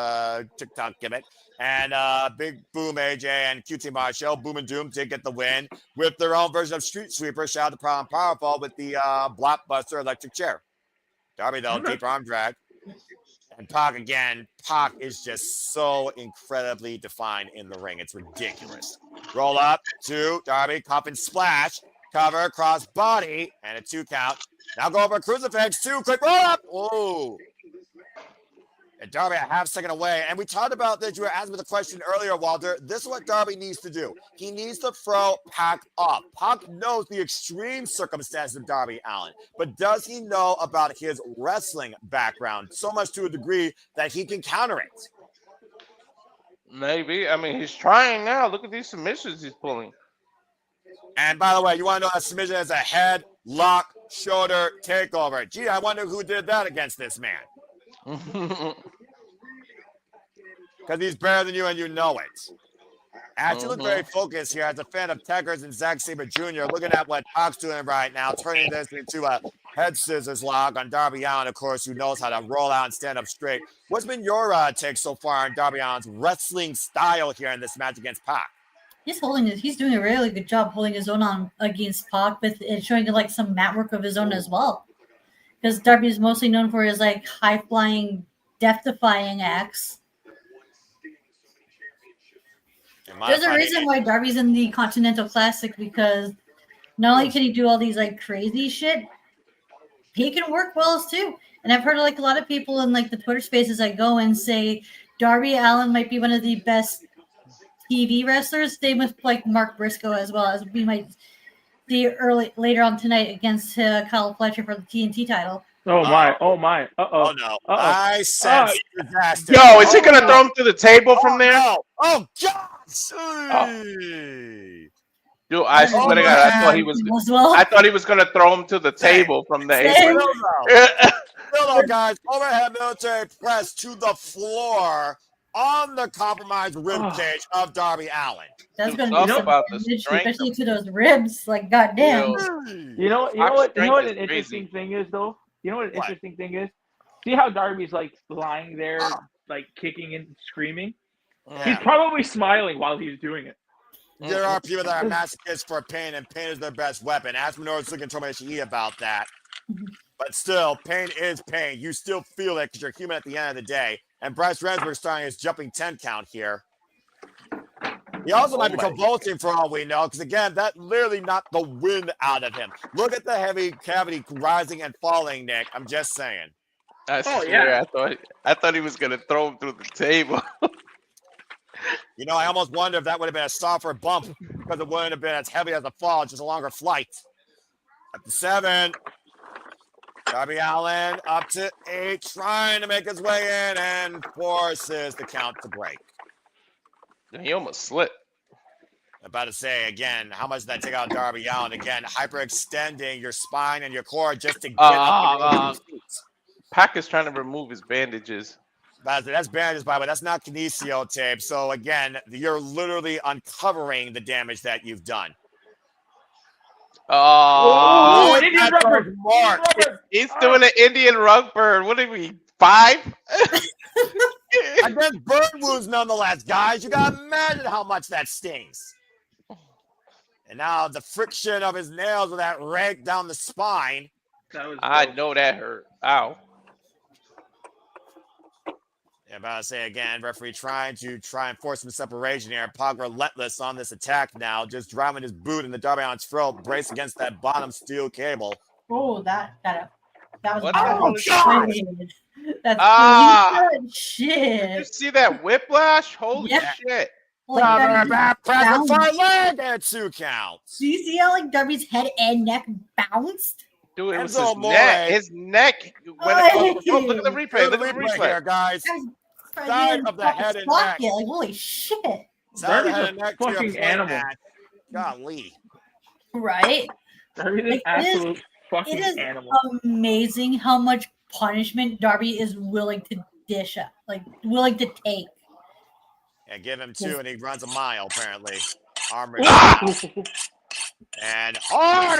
TikTok gimmick. And Big Boom AJ and QT Marshall, Boom and Doom did get the win with their own version of Street Sweeper. Shout out to Proud and Powerful with the blockbuster electric chair. Darby, though, deep arm drag. And Pac again. Pac is just so incredibly defined in the ring. It's ridiculous. Roll up, 2, Darby, coffin splash, cover, cross body, and a 2 count. Now go over a crucifix, 2, quick roll up. Whoa. And Darby a half second away. And we talked about this. You were asking me the question earlier, Walter. This is what Darby needs to do. He needs to throw Pac up. Pac knows the extreme circumstances of Darby Allin, but does he know about his wrestling background so much to a degree that he can counter it? Maybe. I mean, he's trying now. Look at these submissions he's pulling. And by the way, you want to know a submission is a head, lock, shoulder, takeover. Gee, I wonder who did that against this man. Because he's better than you and you know it. As you look very focused here, as a fan of Tekkers and Zack Sabre Jr., looking at what Pac's doing right now, turning this into a head scissors lock on Darby Allin, of course, who knows how to roll out and stand up straight. What's been your take so far on Darby Allin's wrestling style here in this match against Pac? He's doing a really good job holding his own on against Pac, with and showing like some mat work of his own as well. Because Darby is mostly known for his like high flying, death defying acts. There's a reason why Darby's in the Continental Classic, because not only can he do all these like crazy shit, he can work well too. And I've heard like a lot of people in like the Twitter spaces I go and say Darby Allin might be one of the best TV wrestlers. Same with like Mark Briscoe as well, as we might see later on tonight against Kyle Fletcher for the TNT title. Oh my! Uh-oh. Oh no! I sense disaster. Yo, is he gonna throw him to the table from there? No. Oh God! Dude, I swear to God, I thought he was gonna throw him to the table from the apron. Still though, guys, overhead military press to the floor on the compromised rib cage of Darby Allin. That's going to be about damage, especially to those ribs. Like, goddamn. You know what an interesting thing is, though? You know what an interesting thing is? See how Darby's like lying there, like kicking and screaming? Yeah. He's probably smiling while he's doing it. There are people that are masochists for pain, and pain is their best weapon. Ask Minoru's looking to Ishii about that. But still, pain is pain. You still feel it because you're human at the end of the day. And Bryce Remsburg starting his jumping 10 count here. He also might be convulsing for all we know, because again, that literally knocked the wind out of him. Look at the heavy cavity rising and falling, Nick. I'm just saying. I swear, I thought he was gonna throw him through the table. You know, I almost wonder if that would have been a softer bump, because it wouldn't have been as heavy as a fall, just a longer flight. Up to 7. Darby Allin up to 8, trying to make his way in and forces the count to break. He almost slipped. I'm about to say again, how much did that take out Darby Allin? Again, hyperextending your spine and your core just to get up. Pac is trying to remove his bandages. That's bandages, by the way. That's not kinesio tape. So again, you're literally uncovering the damage that you've done. Oh, Indian that's rubber. Mark. he's doing an Indian rug burn. What do you mean, 5? Against burn wounds, nonetheless, guys. You gotta imagine how much that stings. And now the friction of his nails with that rake down the spine. I know that hurt. Ow. Yeah, about to say again, referee trying and force some separation here. Pac relentless on this attack now, just driving his boot in the Darby Allin's throat, brace against that bottom steel cable. Oh, that was What the hell is That's Did shit. you see that whiplash? Holy Yeah. shit. Press the far leg and 2 counts. Do you see how like Darby's head and neck bounced? Dude, it was Enzo his Amore. neck. His neck went across the rope. Look at the replay. Look at the replay. here, guys. Side of the head and neck. Like, holy shit. Side of the Darby's head a and neck to your fucking plate animal. match. Golly. Right? Darby's an absolute fucking It is animal. amazing how much punishment Darby is willing to dish up, like willing to take. Yeah, give him 2 and he runs a mile, apparently. Arm and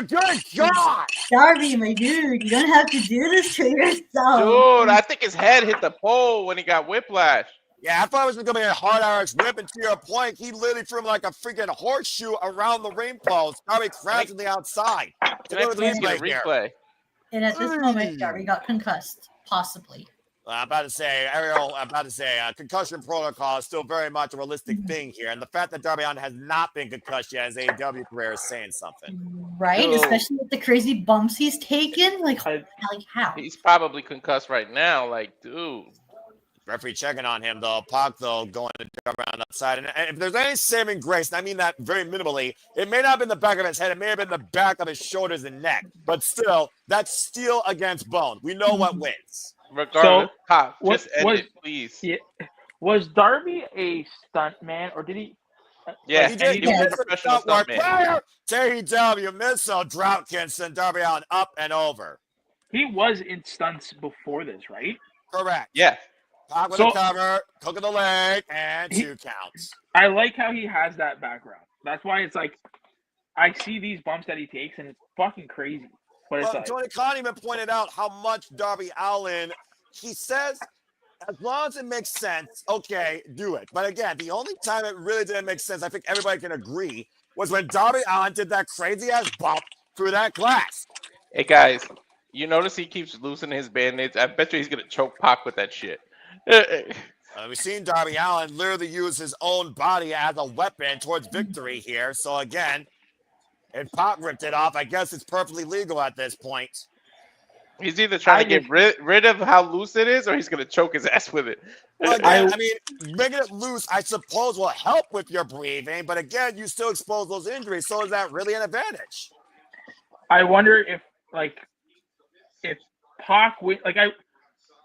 good God! Darby, my dude, you don't have to do this to yourself. Dude, I think his head hit the pole when he got whiplash. Yeah, I thought it was gonna be a hard RX whip, and to your point, he literally threw him like a freaking horseshoe around the ring post. Darby crashed on the outside. Let's get a replay. And at this moment, Darby got concussed, possibly. I'm about to say, Ariel, concussion protocol is still very much a realistic thing here. And the fact that Darby Allin has not been concussed yet as AEW career is saying something. Right? So- Especially with the crazy bumps he's taken. Like how? He's probably concussed right now. Like, dude. Referee checking on him, though. Pac, though, going to around outside. And if there's any saving grace, and I mean that very minimally, it may not have been the back of his head. It may have been the back of his shoulders and neck. But still, that's steel against bone. We know what wins. Regardless, Pac, what- just end it, please. Yeah. Was Darby a stunt man, or did he? Yeah, He did. he was a professional Stunt work stuntman. prior to AEW. Misso, drop Kingston, Darby Allin up and over. He was in stunts before this, right? Correct. Yeah. Pac with So- a cover, hook of the leg, and 2 counts. I like how he has that background. That's why it's like I see these bumps that he takes, and it's fucking crazy. But it's Well, like, Tony Khan even pointed out how much Darby Allin, he says, as long as it makes sense, okay, do it. But again, the only time it really didn't make sense, I think everybody can agree, was when Darby Allin did that crazy-ass bump through that glass. Hey, guys, you notice he keeps loosening his band-aids? I bet you he's going to choke Pac with that shit. We've seen Darby Allin literally use his own body as a weapon towards victory here. So again, if Pac ripped it off, I guess it's perfectly legal at this point. He's either trying to get rid of how loose it is, or he's going to choke his ass with it. Well, again, I mean, making it loose, I suppose, will help with your breathing. But again, you still expose those injuries. So is that really an advantage? I wonder if Pac win,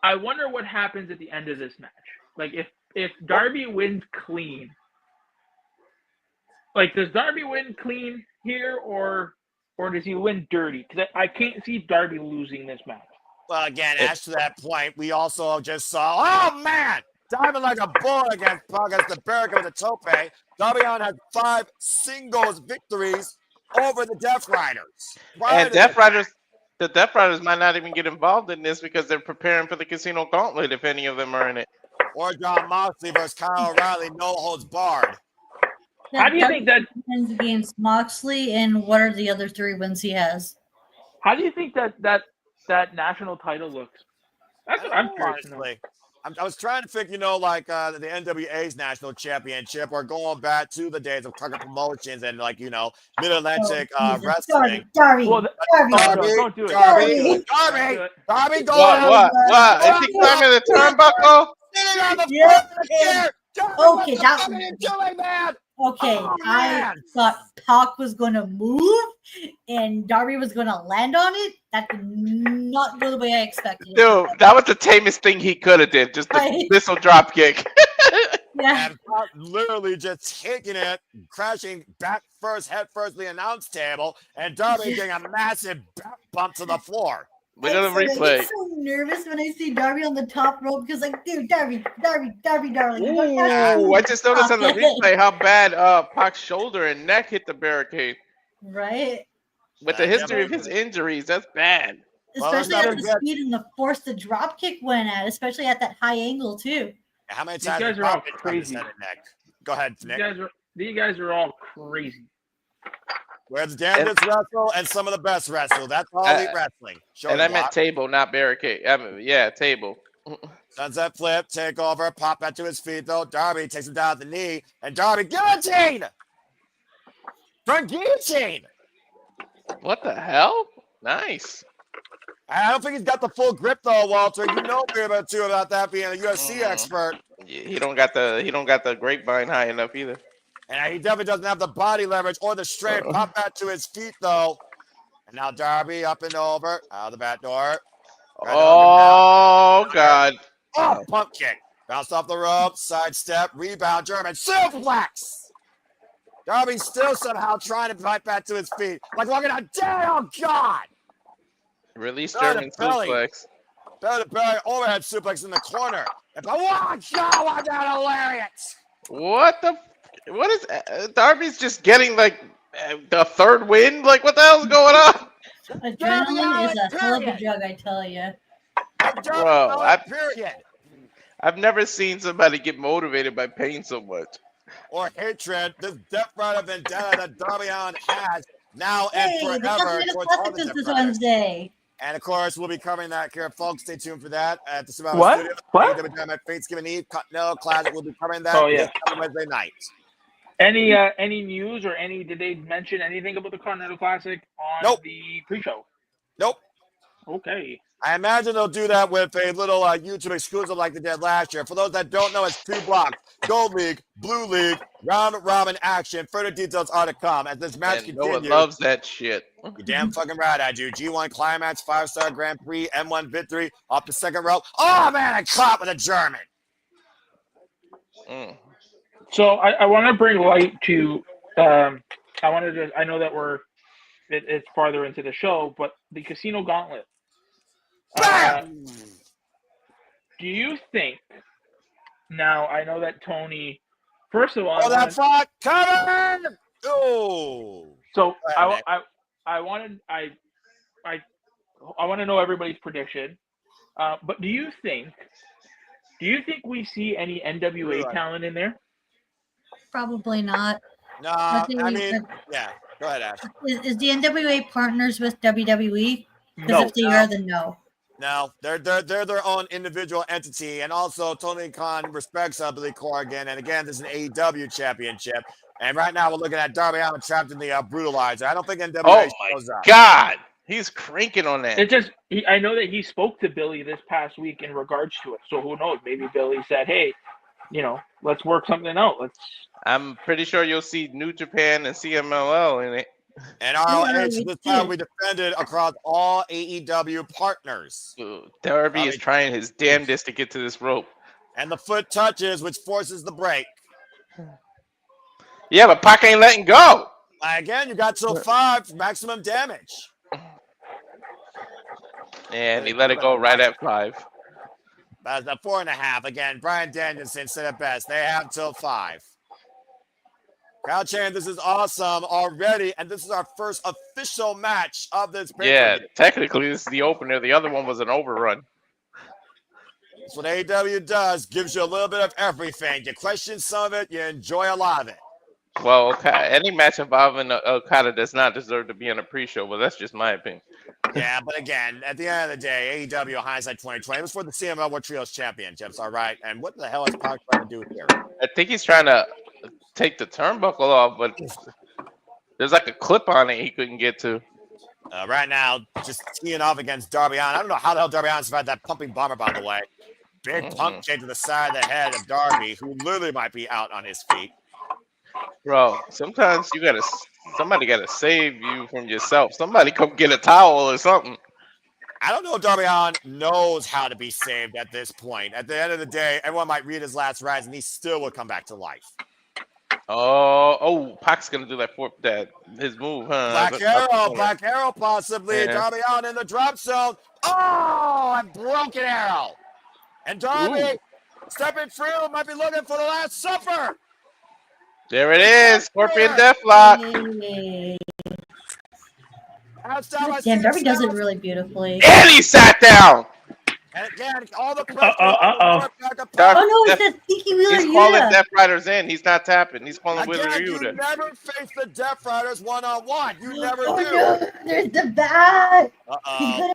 I wonder what happens at the end of this match. Like if Darby wins clean, like does Darby win clean here or does he win dirty? Because I can't see Darby losing this match. Well, again, as to that point, we also just saw, oh man, diving like a bull against Pac against the barricade with a tope. Darby Allin had 5 singles victories over the Death Riders. And the Death Riders might not even get involved in this because they're preparing for the Casino Gauntlet if any of them are in it. Or John Moxley versus Kyle O'Reilly, no holds barred. How do you think that? Wins against Moxley, and what are the other 3 wins he has? How do you think that national title looks? That's what I'm curious to know. Honestly. I was trying to think, like the NWA's national championship, or going back to the days of Tucker Promotions and Mid-Atlantic wrestling. Darby, Well, don't do it. Darby, go What? Is he climbing the turnbuckle? Yeah. Okay, that doing, man? Okay, Oh, I man. thought Pac was going to move and Darby was going to land on it. That did not go the way I expected. Dude, that was the tamest thing he could have did. Just the Right. missile drop kick. Yeah. And Pac literally just taking it, crashing back first, head first to the announce table, and Darby getting a massive back bump to the floor. Look at the I replay. get so nervous when I see Darby on the top rope because, dude, Darby, darling. Ooh, I just noticed on the replay how bad Pac's shoulder and neck hit the barricade. Right? With the history of his injuries, that's bad. Especially at the speed and the force the drop kick went at, especially at that high angle too. How many These times guys are all crazy. Go ahead, Nick. These guys are all crazy. Where the damnedest wrestle and some of the best wrestle. That's all elite wrestling. And I meant table, not barricade. I mean, yeah, table. Sunset flip, takeover, pop back to his feet though. Darby takes him down at the knee, and Darby guillotine! From guillotine! What the hell? Nice. I don't think he's got the full grip though, Walter. You know me about too about that being a UFC expert. He don't got the grapevine high enough either. And he definitely doesn't have the body leverage or the strength. Pop back to his feet though. And now Darby up and over out of the back door. Oh God! Oh, pump kick. Bounced off the rope, sidestep, rebound, German suplex. Darby still somehow trying to fight back to his feet. Like looking at oh God! Release German suplex. Belly to belly, overhead suplex in the corner. Oh God, was that hilarious! What is Darby's just getting like the third win? Like what the hell's going on? Adrenaline is a hell of a drug, I tell you. Bro, I've never seen somebody get motivated by pain so much. Or hatred, this Death Rider vendetta that Darby Allin has now and forever. This Wednesday. And of course, we'll be covering that here, folks. Stay tuned for that at the Survivor Studio. What? Thanksgiving Eve, Continental Classic. We'll be covering that this Wednesday night. Any news or did they mention anything about the Continental Classic on the pre-show? Nope. Okay. I imagine they'll do that with a little YouTube exclusive like they did last year. For those that don't know, it's 2 blocks. Gold League, Blue League, round robin action. Further details are to come as this match continues. No one loves that shit. You're damn fucking right, I do. G1 Climax, 5-star Grand Prix, M1 victory, off the second row. Oh, man, I caught with a German. So I want to bring light to, I know that it's farther into the show, but the Casino Gauntlet. Do you think, now I know that Toni, first of all, come on! Oh. So I want to know everybody's prediction. But do you think we see any NWA talent in there? Probably not. No, I mean, yeah. Go ahead, Ash. Is the NWA partners with WWE? Because No. if they are, then no. No, they're their own individual entity, and also Tony Khan respects Billy Corgan, and again, this is an AEW championship, and right now we're looking at Darby Allin trapped in the Brutalizer. I don't think NWA shows up. God, he's cranking on that. It just, I know that he spoke to Billy this past week in regards to it, so who knows? Maybe Billy said, "Hey, let's work something out. I'm pretty sure you'll see New Japan and CMLL in it. And ROH, this time we defended across all AEW partners. Darby is trying his damnedest to get to this rope. And the foot touches, which forces the break. Yeah, but Pac ain't letting go. Again, you got till 5 maximum damage. And he let it go right at 5. That's a 4.5. Again, Bryan Danielson said it best. They have till 5. Crowd chant, this is awesome already, and this is our first official match of this pay-per-view. Yeah, technically this is the opener. The other one was an overrun. That's what AEW does. Gives you a little bit of everything. You question some of it, you enjoy a lot of it. Well, any match involving Okada does not deserve to be on a pre-show, but that's just my opinion. Yeah, but again, at the end of the day, AEW hindsight 2020 was for the CML World Trios Championships, all right? And what the hell is Pac trying to do here? I think he's trying to take the turnbuckle off, but there's like a clip on it he couldn't get to. Right now, just teeing off against Darby Allin. I don't know how the hell Darby Allin survived that pumping bomber, by the way. Big pump kick to the side of the head of Darby, who literally might be out on his feet. Bro, sometimes somebody gotta save you from yourself. Somebody come get a towel or something. I don't know if Darby Allin knows how to be saved at this point. At the end of the day, everyone might read his last rites, and he still will come back to life. Pac's gonna do his move, huh? Black Arrow possibly. Yeah. Darby Allin in the drop zone. A broken arrow. And Darby stepping through, might be looking for the Last Supper. There it is, Scorpion Deathlock. Damn, Darby does it really beautifully. And he sat down. And again, all the pressure. Uh-oh. Oh no, it's that Stinky Wheeler He's calling Yuta. Death Riders in. He's not tapping. He's calling Wheeler Again, you Yuta. never face the Death Riders one-on-one. You never Oh do. no, there's the bat. Uh-oh.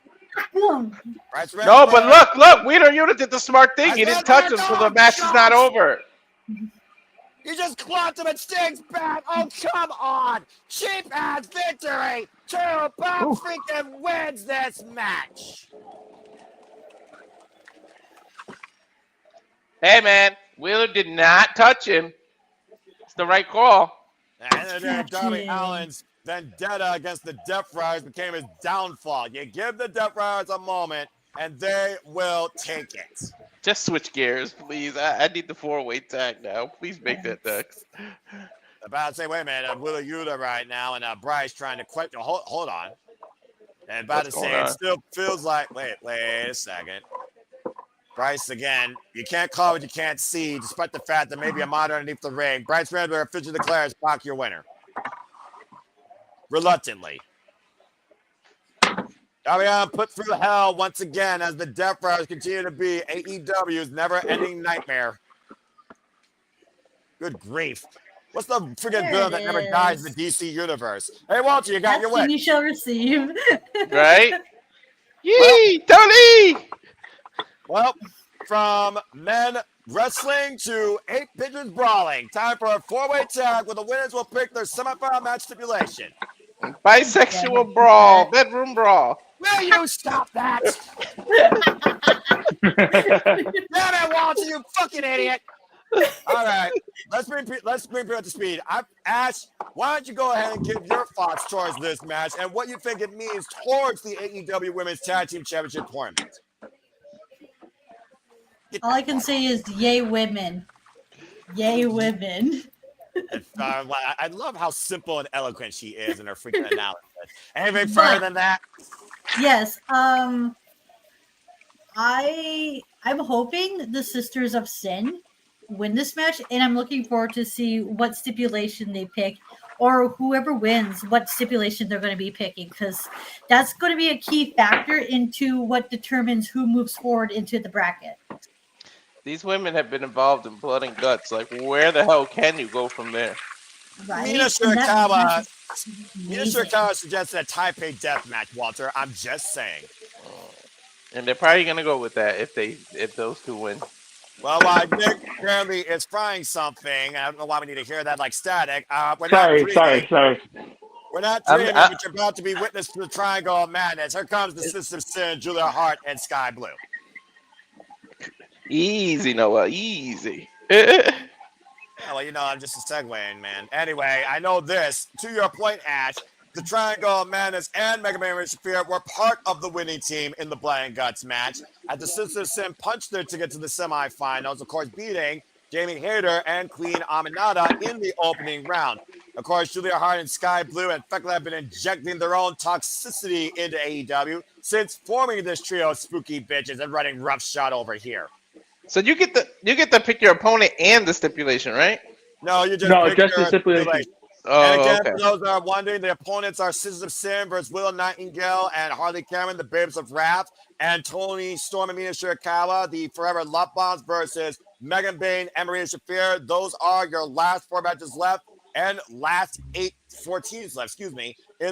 Right, No, but look, Wheeler Yuta did the smart thing. He didn't touch him, so the match is not over. You just clocked him and Sting's back. Oh, come on. Cheap ass victory. Bob freaking wins this match. Hey, man, Wheeler did not touch him. It's the right call. And then Darby Allin's vendetta against the Death Riders became his downfall. You give the Death Riders a moment, and they will take it. Just switch gears, please. I need the 4-way tag now. Please make that next. About to say, wait a minute, Wheeler Yuta right now, and Bryce trying to quit. Hold on. And about to say, it still feels like, wait a second. Bryce again, you can't call what you can't see, despite the fact that maybe a monitor underneath the ring. Bryce Randler officially declares Pac your winner. Reluctantly. Darby Allin put through hell once again as the Death Riders continue to be AEW's never-ending nightmare. Good grief. What's the friggin' villain that never dies in the DC universe? Hey, Walter, you got your win. You shall receive. Right? Yee, Toni! Well, from men wrestling to 8 pigeons brawling, time for a 4-way tag where the winners will pick their semifinal match stipulation. Bisexual brawl, bedroom brawl. Will you stop that? Damn it, Walter, you fucking idiot. All right, let's bring people up to speed. Ash, why don't you go ahead and give your thoughts towards this match and what you think it means towards the AEW Women's Tag Team Championship tournament? All I can say is, yay, women. Yay, women. I love how simple and eloquent she is in her freaking analysis. Anything further than that? Yes. I'm hoping the Sisters of Sin win this match, and I'm looking forward to see what stipulation they pick, or whoever wins, what stipulation they're going to be picking, because that's going to be a key factor into what determines who moves forward into the bracket. These women have been involved in blood and guts. Like, where the hell can you go from there? Right? Mina Shirakawa suggested a Taipei death match, Walter. I'm just saying. And they're probably gonna go with that if those two win. Well, Nick apparently is frying something. I don't know why we need to hear that like static. Sorry. We're not dreaming, but you're about to be witness to the Triangle of Madness. Here comes the Sister of Sin, Julia Hart, and Sky Blue. Easy, Noah, easy. Well, I'm just segueing, man. Anyway, I know this. To your point, Ash, the Triangle of Madness and Mega Man and Shafir were part of the winning team in the Blood and Guts match. As the Sister of Sin punched their ticket to the semifinals, of course, beating Jamie Hayter and Queen Aminata in the opening round. Of course, Julia Hart and Sky Blue and Fekla have been injecting their own toxicity into AEW since forming this trio of spooky bitches and running roughshod over here. So you get to pick your opponent and the stipulation, right? No, you just pick just your the stipulation. Oh, and again, okay. for those that are wondering, the opponents are Sisters of Sin versus Willow Nightingale and Harley Cameron, the Babes of Wrath, and Toni Storm and Mina Shirakawa, the Forever Love Bombs versus Megan Bayne and Marina Shafir. Those are your last 4 matches left and last 14 left, in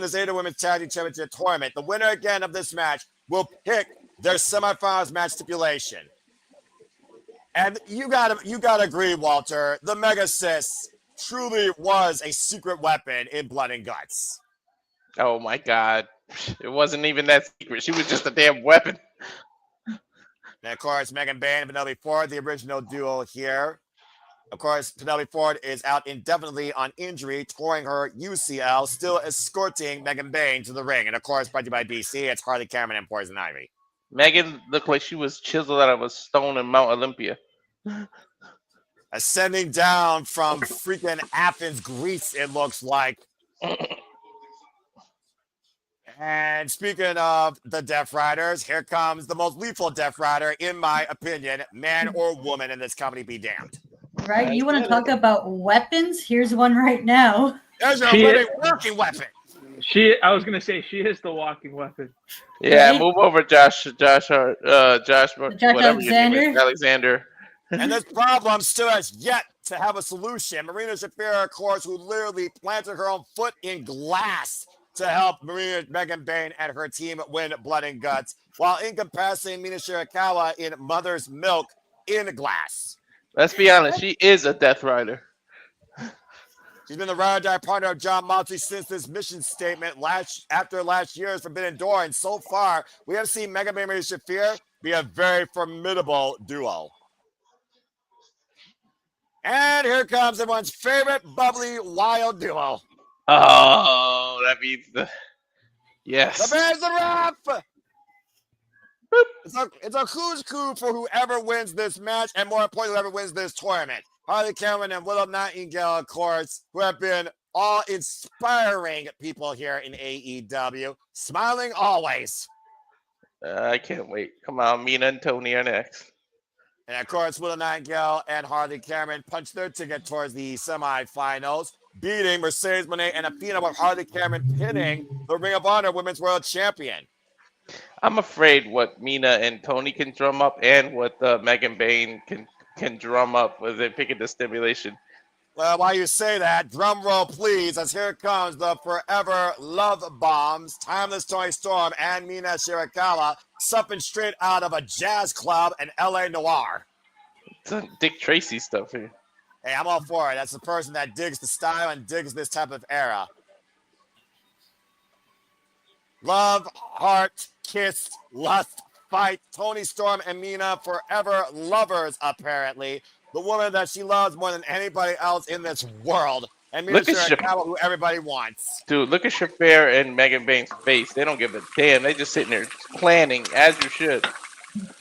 this AEW Women's Tag Team Championship tournament. The winner again of this match will pick their semifinals match stipulation. And you gotta agree, Walter, the Mega Sis truly was a secret weapon in Blood and Guts. Oh my God. It wasn't even that secret. She was just a damn weapon. And of course, Megan Bayne and Penelope Ford, the original duo here. Of course, Penelope Ford is out indefinitely on injury, touring her UCL, still escorting Megan Bayne to the ring. And of course, brought to you by DC, it's Harley Cameron and Poison Ivy. Megan looked like she was chiseled out of a stone in Mount Olympia. Ascending down from freaking Athens, Greece, it looks like. And speaking of the Death Riders, here comes the most lethal Death Rider, in my opinion, man or woman in this company be damned. Right? You want to talk about weapons? Here's one right now. There's your living working weapon. I was gonna say she is the walking weapon. Yeah, Right? move over, Josh, whatever your name is, Alexander. Alexander. And this problem still has yet to have a solution. Marina Shafir, of course, who literally planted her own foot in glass to help Megan Bayne and her team win Blood and Guts, while incapacitating Mina Shirakawa in Mother's Milk in glass. Let's be honest, she is a Death Rider. She's been the ride or die partner of John Moxley since this mission statement after last year's Forbidden Door, and so far we have seen Megan Bayne and Shafir be a very formidable duo. And here comes everyone's favorite bubbly wild duo. Oh, that means yes. The Bears the ref. It's a who's coup for whoever wins this match, and more importantly, whoever wins this tournament. Harley Cameron and Willow Nightingale, of course, who have been all inspiring people here in AEW. Smiling always. I can't wait. Come on, Mina and Toni are next. And of course, Willow Nightingale and Harley Cameron punched their ticket towards the semifinals, beating Mercedes Moné and Athena, with Harley Cameron pinning the Ring of Honor Women's World Champion. I'm afraid what Mina and Toni can drum up and what Megan Bayne can drum up as they pick at the stimulation. Well, while you say that, drum roll please, as here comes the Forever Love Bombs, Timeless Toni Storm and Mina Shirakawa, something straight out of a jazz club in LA Noir. It's Dick Tracy stuff here. Hey, I'm all for it. That's the person that digs the style and digs this type of era. Love, heart, kiss, lust, fight. Toni Storm and Mina, forever lovers, apparently. The woman that she loves more than anybody else in this world. And Mina Shirakawa, who everybody wants. Dude, look at Shafir and Megan Bayne's face. They don't give a damn. They just sitting there planning, as you should.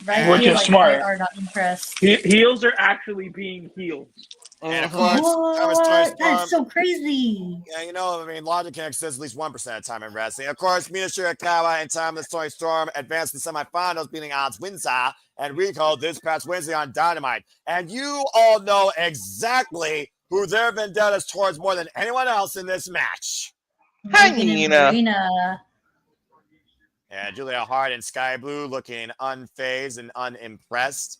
Right? Which is Like, smart. they are not impressed. Heels are actually being healed. And of course, What? That's so crazy. Yeah, you know, I mean, logic can exist at least 1% of the time in wrestling. Of course, Mina Shirakawa and Timeless Toni Storm advanced to the semifinals, beating Odds Windsor and Rico this past Wednesday on Dynamite. And you all know exactly who their vendettas towards more than anyone else in this match. Hi, Marina. And Julia Hart in Sky Blue looking unfazed and unimpressed.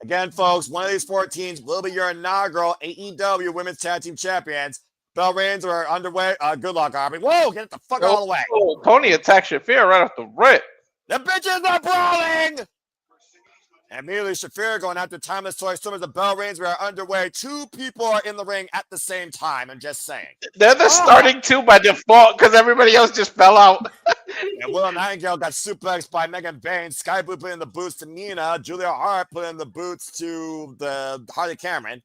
Again, folks, one of these 4 teams will be your inaugural AEW Women's Tag Team Champions. Bell reigns are underway. Good luck, Arby. Whoa, get the fuck out of the way. Oh, Toni attacked Shafir right off the rip. The bitches are brawling. And immediately Shafir going after Timeless Toni Storm as the bell rings. We are underway. 2 people are in the ring at the same time. I'm just saying. They're the starting 2 by default because everybody else just fell out. And Willow Nightingale got suplexed by Megan Bayne. Sky Blue put in the boots to Mina. Julia Hart put in the boots to the Harley Cameron.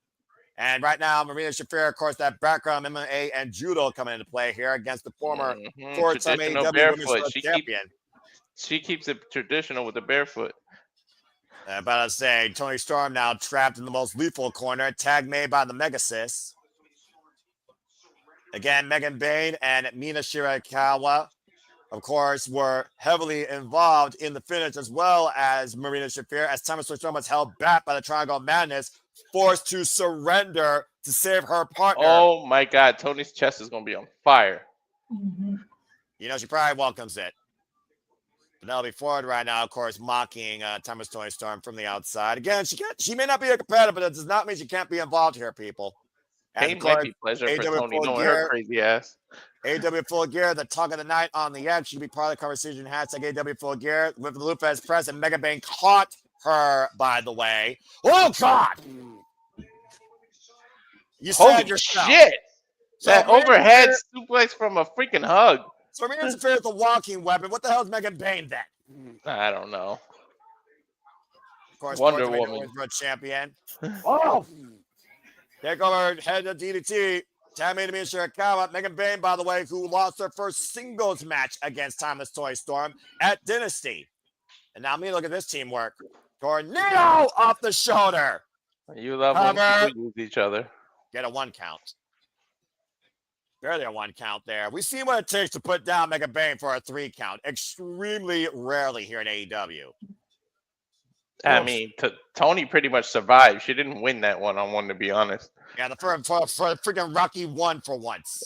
And right now, Marina Shafir, of course, that background MMA and judo coming into play here against the former 4-time AEW Women's World Champion. She keeps it traditional with the barefoot. About to say, Toni Storm now trapped in the most lethal corner. Tag made by the Megasis. Again, Megan Bayne and Mina Shirakawa, of course, were heavily involved in the finish, as well as Marina Shafir, as Timeless Toni Storm was held back by the Triangle of Madness, forced to surrender to save her partner. Oh my God, Toni's chest is going to be on fire. Mm-hmm. You know, she probably welcomes it. Penelope Ford right now, of course, mocking Timeless Toni Storm from the outside. Again, she may not be a competitor, but it does not mean she can't be involved here, people. Pain might be pleasure for Toni, knowing her crazy ass. AEW Full Gear, the talk of the night on the edge. She could be part of the conversation. Hashtag AEW Full Gear with the Lupez press, and Megan Bayne caught her, by the way. Oh, God! You said yourself. Shit! So that overhead suplex from a freaking hug. So Marina Shafir is the walking weapon. What the hell is Megan Bayne then? I don't know. Of course, Wonder Woman. World Champion. Oh! Take over head to DDT. Tammy Mina Shirakawa. Megan Bayne, by the way, who lost her first singles match against Timeless Toni Storm at Dynasty. And now me look at this teamwork. Tornado off the shoulder. You love when people use each other. Get a 1 count. Barely a 1 count there. We've seen what it takes to put down Megan Bayne for a 3 count. Extremely rarely here in AEW. I mean, Toni pretty much survived. She didn't win that one-on-one, to be honest. Yeah, for freaking Rocky won for once.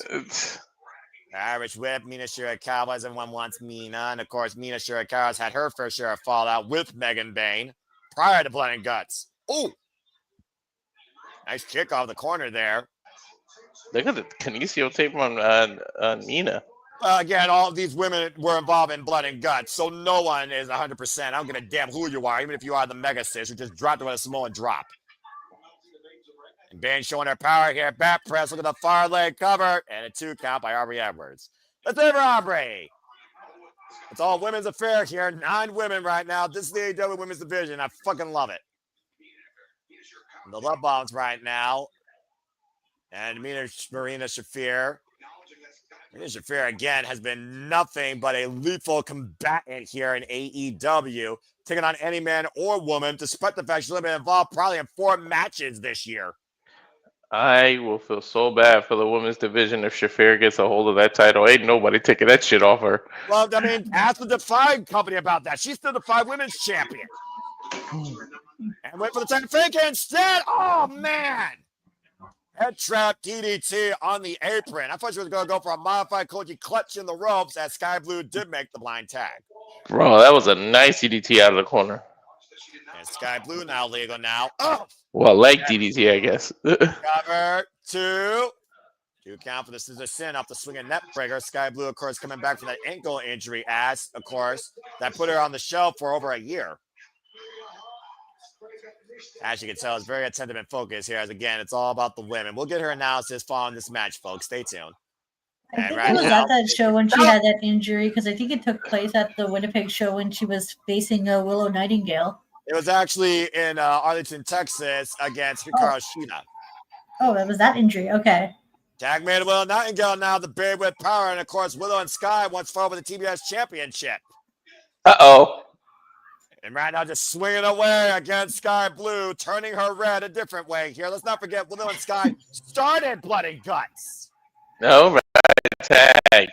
Irish Whip, Mina Shirakawa, as everyone wants Mina. And of course, Mina Shirakawa's had her first share of fallout with Megan Bayne prior to Blood and Guts. Ooh. Nice kick off the corner there. Look at the kinesio tape on Mina. Again, all of these women were involved in Blood and Guts, so no one is 100%. I don't give a damn who you are, even if you are the Mega Sis who just dropped it with a Samoan drop. And Bayne showing her power here. Back press. Look at the far leg cover. And a 2 count by Aubrey Edwards. Let's over Aubrey. It's all women's affair here. 9 women right now. This is the AEW women's division. I fucking love it. And the love bombs right now. And Marina Shafir. Marina Shafir, again, has been nothing but a lethal combatant here in AEW. Taking on any man or woman, despite the fact she's only been involved probably in 4 matches this year. I will feel so bad for the women's division if Shafir gets a hold of that title. Ain't nobody taking that shit off her. Well, I mean, ask the Defy company about that. She's still the Defy Women's Champion. And went for the second fake instead. Oh, man. Head trap DDT on the apron. I thought she was going to go for a modified Koji clutch in the ropes as Sky Blue did make the blind tag. Bro, that was a nice DDT out of the corner. And Sky Blue now legal now. Oh! Well, like DDT, I guess. Cover 2. 2 count for this is a sin off the swinging net breaker. Sky Blue, of course, coming back from that ankle injury, as, of course, that put her on the shelf for over a year. As you can tell, it's very attentive and focused here. As again, it's all about the women. We'll get her analysis following this match, folks. Stay tuned. I think I was at that show when she had that injury because I think it took place at the Winnipeg show when she was facing Willow Nightingale. It was actually in Arlington, Texas against Hikaru Shida. Oh, that was that injury. Okay. Tag made Willow Nightingale now, the Babe with power. And of course, Willow and Sky once fought for the TBS championship. Uh-oh. And right now, just swinging away against Sky Blue, turning her red a different way here. Let's not forget, Willow and Sky started Blood and Guts. No, right. Tag.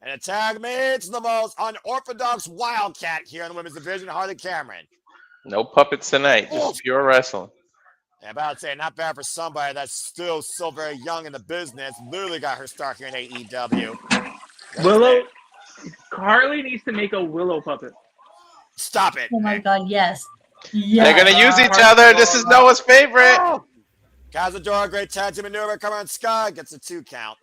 And a tag meets the most unorthodox Wildcat here in the women's division, Harley Cameron. No puppets tonight, just pure wrestling. Yeah, about to say, not bad for somebody that's still so very young in the business. Literally got her start here in AEW. Willow, Harley needs to make a Willow puppet. Stop it. Oh my God, yes. Yes. They're going to use each other. This is Noah's favorite. Oh. Kazuchika, great tag team maneuver. Come on, Sky. Gets a 2 count.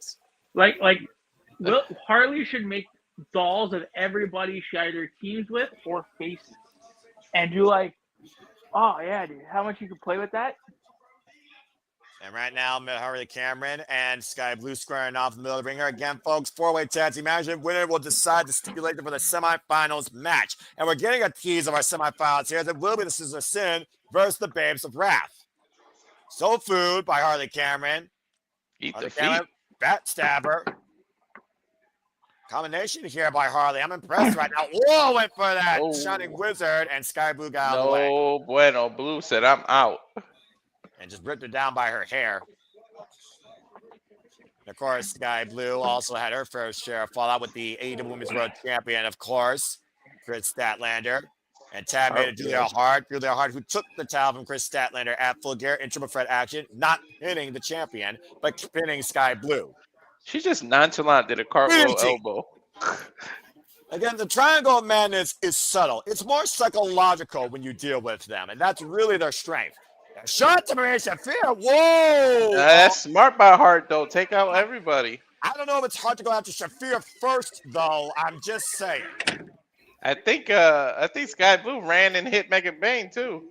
Harley should make dolls of everybody she either teams with or faces. And do oh yeah, dude, how much you can play with that? And right now, Harley Cameron and Sky Blue squaring off the middle of the ring here. Again, folks, 4-way tag team match. Winner will decide to stipulate for the semifinals match. And we're getting a tease of our semifinals here. That will be the Scissors of Sin versus the Babes of Wrath. Soul Food by Harley Cameron. Eat Harley the feet. Cameron, Bat Stabber. Combination here by Harley. I'm impressed right now. Whoa, went for that Shining Wizard, and Sky Blue got out of the way. No bueno. Blue said, I'm out. And just ripped her down by her hair. And of course, Sky Blue also had her fair share of fallout with the AEW Women's World Champion, of course, Chris Statlander. And tag made it Julia Hart. Julia Hart, who took the towel from Chris Statlander at Full Gear in triple threat action, not pinning the champion, but pinning Sky Blue. She just nonchalant did a cartwheel elbow. Again, the Triangle of Madness is subtle. It's more psychological when you deal with them, and that's really their strength. A shot to Marina Shafir. Whoa! That's smart by Hart, though. Take out everybody. I don't know if it's hard to go after Shafir first, though. I'm just saying. I think Sky Blue ran and hit Megan Bayne, too.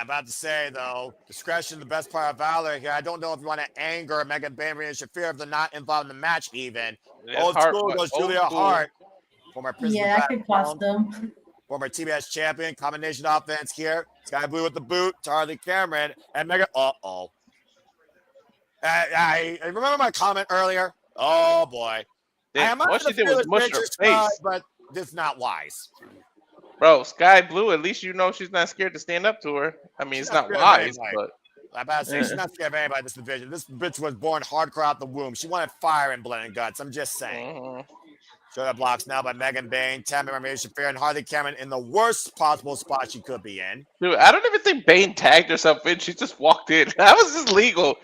About to say, though, discretion the best part of valor here. I don't know if you want to anger Megan Bayne and Shafir if they're not involved in the match even. Old school goes Julia Hart. Former that could cost them. Former TBS champion. Combination offense here. Sky Blue with the boot. Harley Cameron. And Megan. Uh-oh. I remember my comment earlier. Oh, boy. What she did was mush her face. But this is not wise. Bro, Sky Blue, at least you know she's not scared to stand up to her. I mean, it's not wise, but... I'm about to say, she's not scared of anybody in this division. This bitch was born hardcore out the womb. She wanted fire and blood and guts. I'm just saying. Shoulder blocks now by Megan Bayne, Tammy Marina Shafir, and Harley Cameron in the worst possible spot she could be in. Dude, I don't even think Bayne tagged herself in. She just walked in. That was just legal.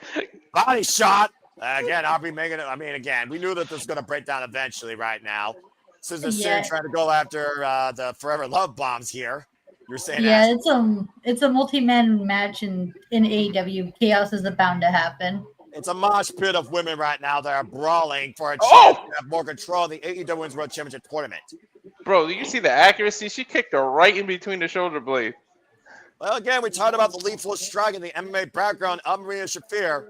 Body shot. Again, I'll be making it. I mean, again, we knew that this was going to break down eventually right now. Scissor Yeah. Sin trying to go after the Forever Love Bombs here. You're saying Yeah, it's a multi-man match in AEW. Chaos is bound to happen. it's a mosh pit of women right now that are brawling for a chance Oh! to have more control in the AEW Women's World Championship tournament. Bro, you see the accuracy? She kicked her right in between the shoulder blades. Well, again, we talked about the lethal strike in the MMA background of Marina Shafir.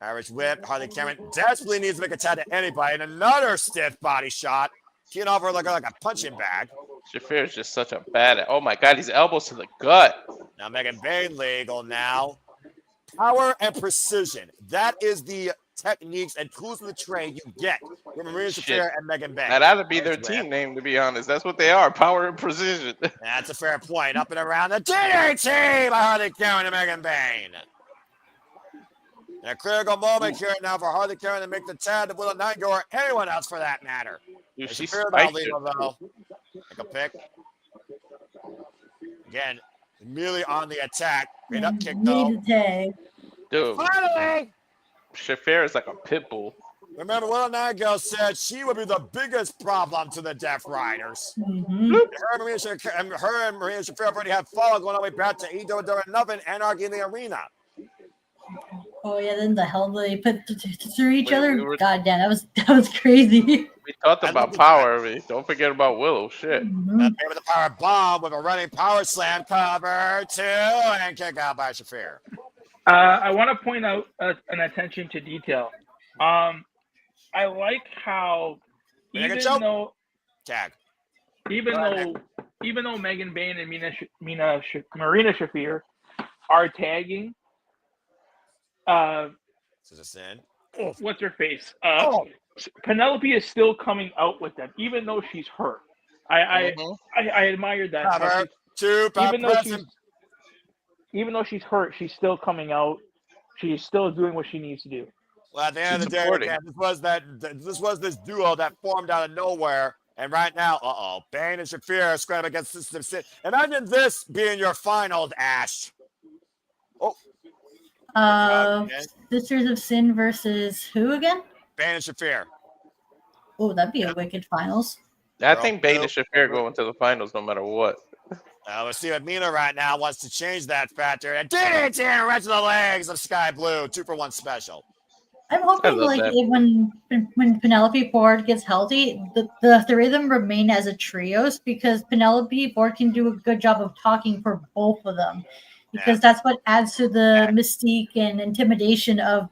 Irish whip. Harley Cameron desperately needs to make a tag to anybody. And another stiff body shot. Keying off her like a punching bag. Shafir is just such a bad. Oh my God, his elbows to the gut. Now Megan Bayne legal now. Power and precision. That is the techniques and tools of the trade you get from Marina Shafir and Megan Bayne. That ought to be their team name, to be honest. That's what they are, power and precision. That's a fair point. Up and around the DDT by Harley Cameron and Megan Bayne. A critical moment here now for Harley Cameron to make the tag to Will Nightingale or anyone else for that matter. Dude, she Shafir spiked legal, though. Take a pick. Again, immediately on the attack. Great up kick, though. Need a tag. Dude, Finally! Shafir is like a pit bull. Remember, Will Nightingale said she would be the biggest problem to the Death Riders. Mm-hmm. Her and Marina Shafir already have fallen going all the way back to AEW Double or Nothing, Anarchy in the Arena. Oh yeah, then the hell they put through each other. God damn, that was crazy. We talked about power. Don't forget about Willow. Shit. Mm-hmm. With the power bomb with a running power slam cover two and kick out by Shafir. I want to point out an attention to detail. I like how even though Megan Bayne and Marina Shafir are tagging, This is a sin. What's her face? Penelope is still coming out with them, even though she's hurt. I admired that. Even though she's hurt, she's still coming out. She's still doing what she needs to do. Well, at the end of the day, again, this was this duo that formed out of nowhere. And right now, Bayne and Shafir scrambling against System Sin. Imagine this being your finals, Ash. Sisters of Sin versus who again? Bayne and Shafir. Oh, that'd be a wicked finals. I think Bayne and Shafir go into the finals no matter what. Let's see what Mina right now wants to change that factor. And DDT right to the legs of Sky Blue. 2-for-1 special. I'm hoping when Penelope Ford gets healthy, the three of them remain as a trios because Penelope Ford can do a good job of talking for both of them. Because that's what adds to the mystique and intimidation of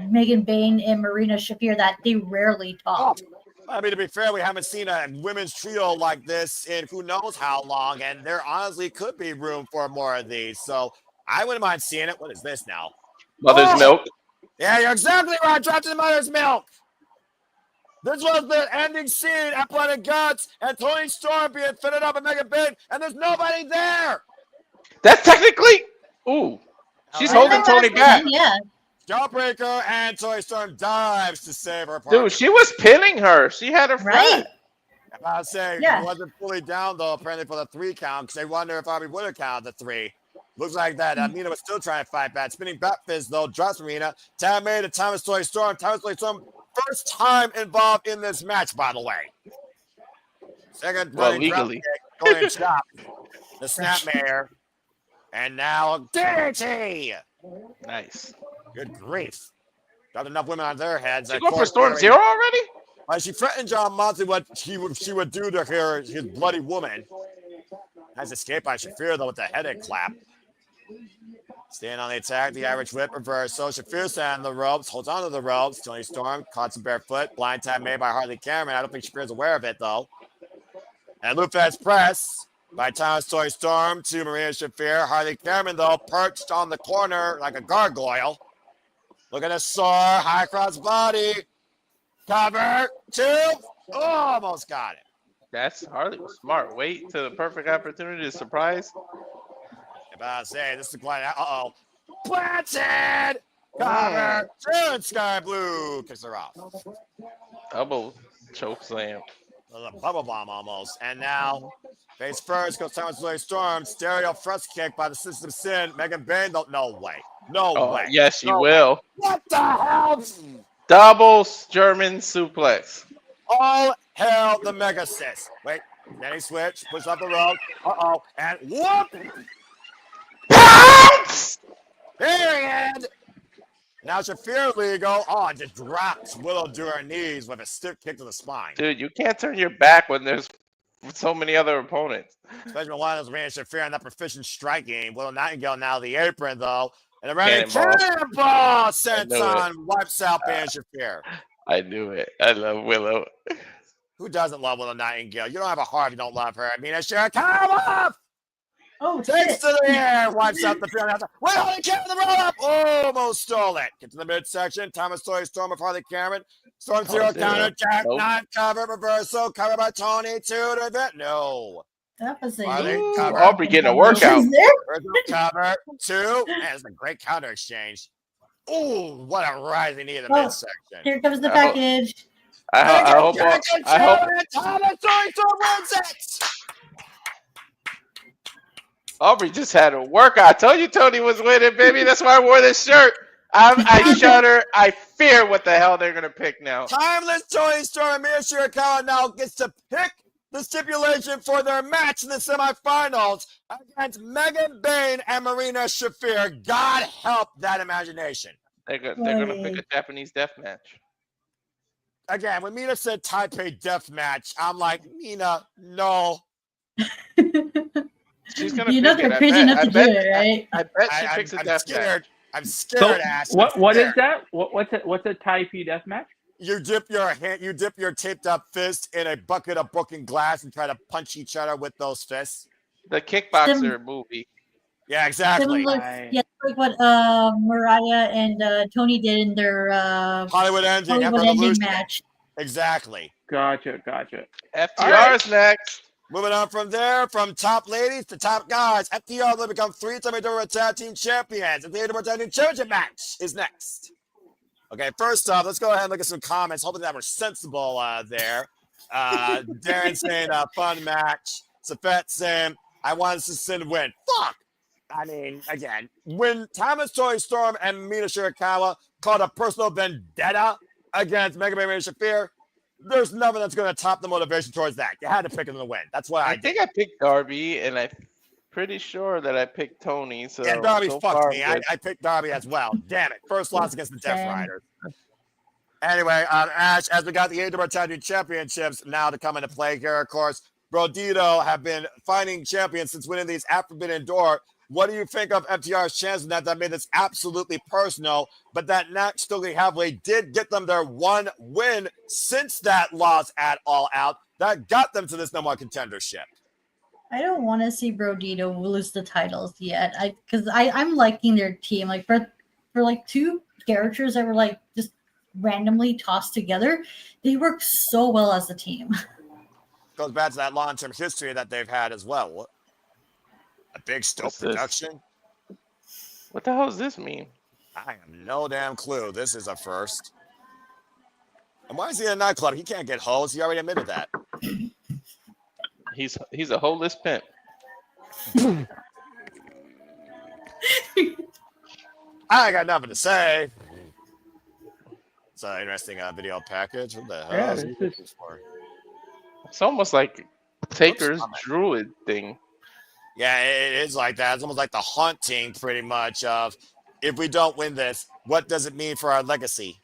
Megan Bayne and Marina Shafir, that they rarely talk. I mean, to be fair, we haven't seen a women's trio like this in who knows how long, and there honestly could be room for more of these. So I wouldn't mind seeing it. What is this now? Mother's milk. Yeah, you're exactly right. Dropped in Mother's Milk. This was the ending scene at Blood and Guts, and Toni Storm being fitted up and Megan Bayne, and there's nobody there. That's technically. Ooh. She's holding Toni back. Yeah. Jawbreaker, and Toni Storm dives to save her partner. Dude, she was pinning her. She had her right. I was saying, it wasn't fully down, though, apparently for the 3 count, because they wonder if Bobby would have counted the 3. Looks like that. Mina was still trying to fight back. Spinning back fist, though, drops Marina. Tag made to Thomas Toni Storm. Thomas Toni Storm, first time involved in this match, by the way. Second running legally. Going chop. The snapmare. And now DDT. Nice. Good grief. Got enough women on their heads. She go for Storm Zero already? She threatened John Moxley what she would do to her, his bloody woman. Nice escape by Shafir, though, with the headache clap. Staying on the attack, the average whip reverse. So Shafir standing on the ropes, holds onto the ropes. Toni Storm caught some barefoot. Blind tap made by Harley Cameron. I don't think Shafir's aware of it, though. And Lufez press by Thomas Toni Storm to Marina Shafir. Harley Cameron, though, perched on the corner like a gargoyle. Look at the sore, high cross body. Cover, 2. Almost got it. That's Harley was smart. Wait to the perfect opportunity to surprise. If I say this is quite planted. Cover, 2, and Sky Blue kicks her off. Double choke slam. A bubble bomb almost. And now, face first goes Thomas Toni Storm. Stereo thrust kick by the System Sin. Megan Bayne, no way. No way. Yes, you will. What the hell? Double German suplex. All hail the Mega Sis. Wait, then he switched, push up the rope. Uh-oh, and whoop! Pounce! Period! Now Shafir legal. Oh, and just drops Willow to her knees with a stiff kick to the spine. Dude, you can't turn your back when there's so many other opponents. Especially when one of those ran Shafir on that proficient striking. Willow Nightingale now the apron, though. And a running cannonball sent on, wipes out Bayne Shafir. I knew it. I love Willow. Who doesn't love Willow Nightingale? You don't have a heart if you don't love her. I mean, Shafir, Oh, takes shit. to the air, wipes out the field. Wait, hold the roll up. Almost stole it. Get to the midsection. Thomas Story Storm before the Cameron. Storm zero counter, Jack, not cover, reversal, cover by Toni to the event. No. That was a Aubrey getting a workout. Cover, two. Man, it's a great counter exchange. Ooh, what a rising knee in the midsection. Here comes the package. I hope. Thomas Story Storm wins it. Aubrey just had a workout. I told you Toni was winning, baby. That's why I wore this shirt. I shudder. I fear what the hell they're going to pick now. Timeless Toni Storm and Mina Shirakawa now gets to pick the stipulation for their match in the semifinals against Megan Bayne and Marina Shafir. God help that imagination. They're going to pick a Japanese death match. Again, when Mina said Taipei death match, I'm like, Mina, no. She's gonna they're crazy enough to do it, right? I bet she picks a death match. I'm scared, Ash. What is that? What's a Taipei death match? You dip your taped up fist in a bucket of broken glass and try to punch each other with those fists. The Kickboxer movie. Yeah, exactly. Yeah, like what Mariah and Toni did in their Hollywood ending match. Exactly. Gotcha. FTR's next. Moving on from there, from top ladies to top guys, FTR will become three-time AEW Tag Team Champions. And the AEW Tag Team Championship match is next. Okay, first off, let's go ahead and look at some comments. Hoping that we're sensible there. Darren saying, fun match. Safet saying, I want to see win. Fuck! I mean, again, when Thomas Toy Storm and Mina Shirakawa called a personal vendetta against Mega Man and Shafir, there's nothing that's going to top the motivation towards that. You had to pick him to win. That's why I think I picked Darby, and I'm pretty sure that I picked Toni. So yeah, Darby fucked me. I picked Darby as well. Damn it. First loss against the Death Riders. Anyway, Ash, as we got the AEW Tag Team Championships now to come into play here, of course, Brodito have been finding champions since winning these at Forbidden Door. What do you think of FTR's chances that made this absolutely personal, but that next Stokely Hathaway did get them their one win since that loss at All Out that got them to this number one contendership? I don't want to see Brodito lose the titles yet. Because I'm liking their team. Like for like two characters that were like just randomly tossed together, they work so well as a team. Goes back to that long-term history that they've had as well. A big Stoke production? What the hell does this mean? I have no damn clue. This is a first. And why is he in a nightclub? He can't get hoes. He already admitted that. He's a holeless pimp. I got nothing to say. It's an interesting video package. What the hell is he looking for? It's almost like Taker's druid thing. Yeah, it is like that. It's almost like the haunting, pretty much, of if we don't win this, what does it mean for our legacy?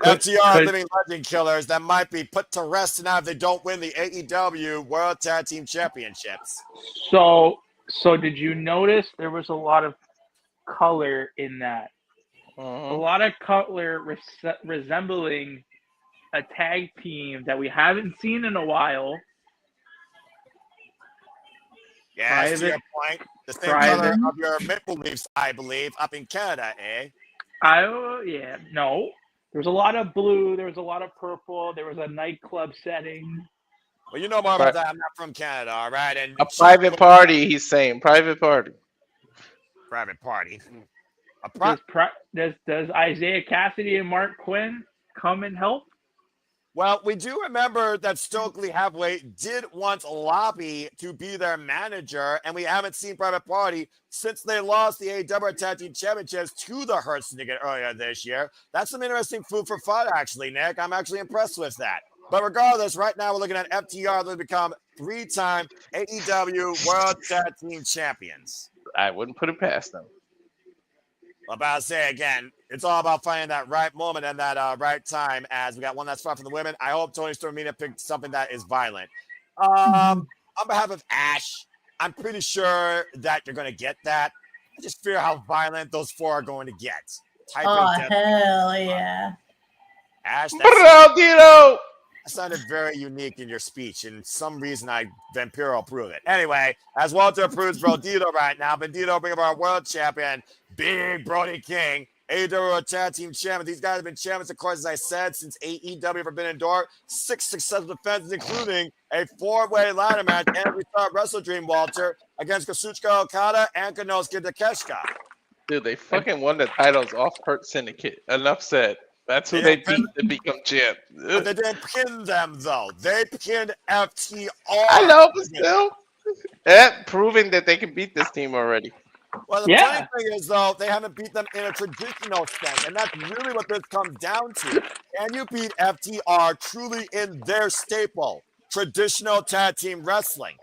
FTR living legend killers that might be put to rest now if they don't win the AEW World Tag Team Championships. So did you notice there was a lot of color in that? A lot of color resembling a tag team that we haven't seen in a while. Yeah, to your point. The same color of your Maple Leafs, I believe, up in Canada, eh? Yeah, no. There was a lot of blue. There was a lot of purple. There was a nightclub setting. Well, you know more about that. I'm not from Canada, all right? And a private party, he's saying. Private party. Private party. Does Isaiah Cassidy and Mark Quinn come and help? Well, we do remember that Stokely Heavyweight did once lobby to be their manager, and we haven't seen Private Party since they lost the AEW Tag Team Championships to the Hurt Syndicate earlier this year. That's some interesting food for thought, actually, Nick. I'm actually impressed with that. But regardless, right now we're looking at FTR. They become 3-time AEW World Tag Team Champions. I wouldn't put it past them. About to say again, it's all about finding that right moment and that right time. As we got one last spot from the women, I hope Toni Storm Mina picked something that is violent. On behalf of Ash, I'm pretty sure that you're going to get that. I just fear how violent those four are going to get. Hell yeah. Ash, that sounded very unique in your speech, and some reason Vampiro approved it. Anyway, as Walter approves Bandito right now, Bandito bring up our world champion, Big Brody King, AEW Tag Team Champion. These guys have been champions, of course, as I said, since AEW Forbidden Door. 6 successful defenses, including a 4-way ladder match and we saw Wrestle Dream, Walter, against Kazuchika Okada and Konosuke Takeshita. Dude, they fucking won the titles off Hurt Syndicate. Enough said. That's who they beat to become champ. But they didn't pin them, though. They pinned FTR. I know, but still. Proving that they can beat this team already. Well, the funny thing is, though, they haven't beat them in a traditional sense, and that's really what this comes down to. Can you beat FTR truly in their staple, traditional tag team wrestling?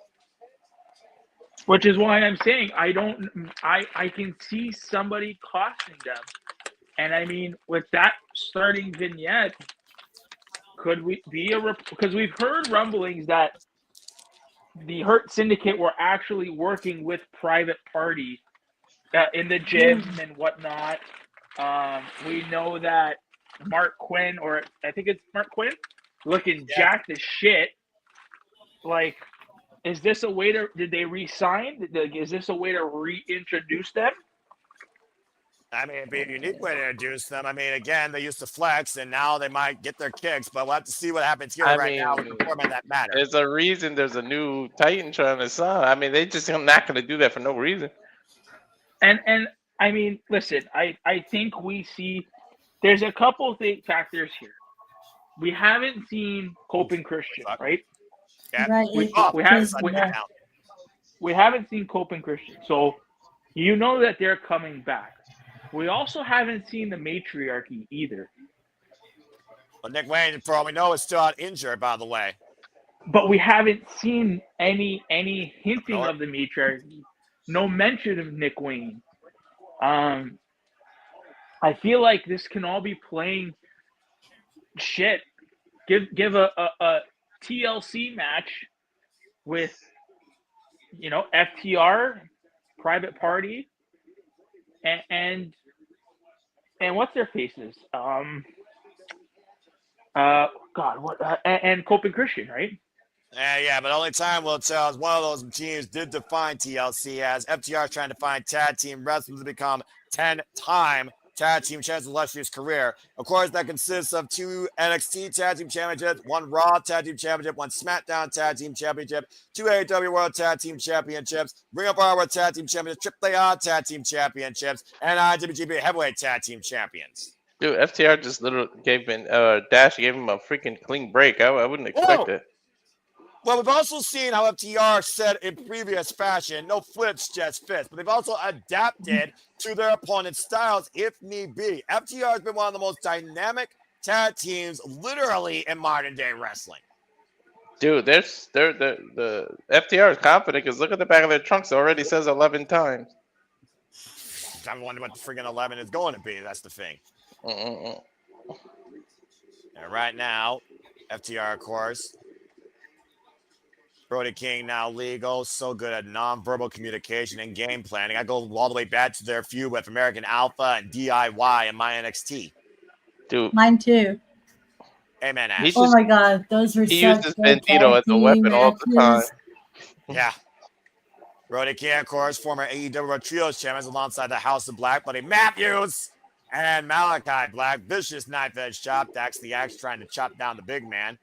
Which is why I'm saying I can see somebody costing them. And I mean, with that starting vignette, could we be because we've heard rumblings that the Hurt Syndicate were actually working with Private Party in the gym and whatnot. We know that Mark Quinn, or I think it's Mark Quinn, looking jacked as shit. Like, is this a way to? Did they re-sign? Is this a way to reintroduce them? I mean, it'd be a unique way to introduce them. I mean, again, they used to flex, and now they might get their kicks, but we'll have to see what happens here now with the format that matters. There's a reason there's a new Titan trying to sign. I mean, they just are not going to do that for no reason. And I mean, listen, I think we see there's a couple of factors here. We haven't seen Cope and Christian, right? Yeah. Right. We haven't seen Cope and Christian, so you know that they're coming back. We also haven't seen the matriarchy either. Well, Nick Wayne, for all we know, is still out injured, by the way. But we haven't seen any hinting of the matriarchy. No mention of Nick Wayne. I feel like this can all be playing shit. Give a TLC match with, FTR, Private Party, and what's their faces? And Cope and Christian, right? Yeah, but only time will tell. As one of those teams did define TLC as FTR is trying to find tag team wrestlers to become 10-time tag team champions in illustrious career. Of course, that consists of 2 NXT tag team championships, 1 Raw tag team championship, 1 SmackDown tag team championship, 2 AEW World Tag Team Championships, Ring of Honor World Tag Team Championships, AAA tag team championships, and IWGP Heavyweight Tag Team Champions. Dude, FTR just literally gave him Dash gave him a freaking clean break. I wouldn't expect it. Well, we've also seen how FTR said in previous fashion, no flips, just fists. But they've also adapted to their opponent's styles if need be. FTR has been one of the most dynamic tag teams literally in modern day wrestling. Dude, the FTR is confident because look at the back of their trunks. It already says 11 times. I'm wondering what the friggin' 11 is going to be. That's the thing. And right now, FTR, of course, Brody King now legal, so good at nonverbal communication and game planning. I go all the way back to their feud with American Alpha and DIY and my NXT. Dude, mine too. Amen. Ash. Oh my God, those were he uses Bandito as a weapon all the time. Yeah. Brody King, of course, former AEW Trios champions alongside the House of Black, Buddy Matthews and Malachi Black. Vicious knife-edge chop. Dax the Axe trying to chop down the big man.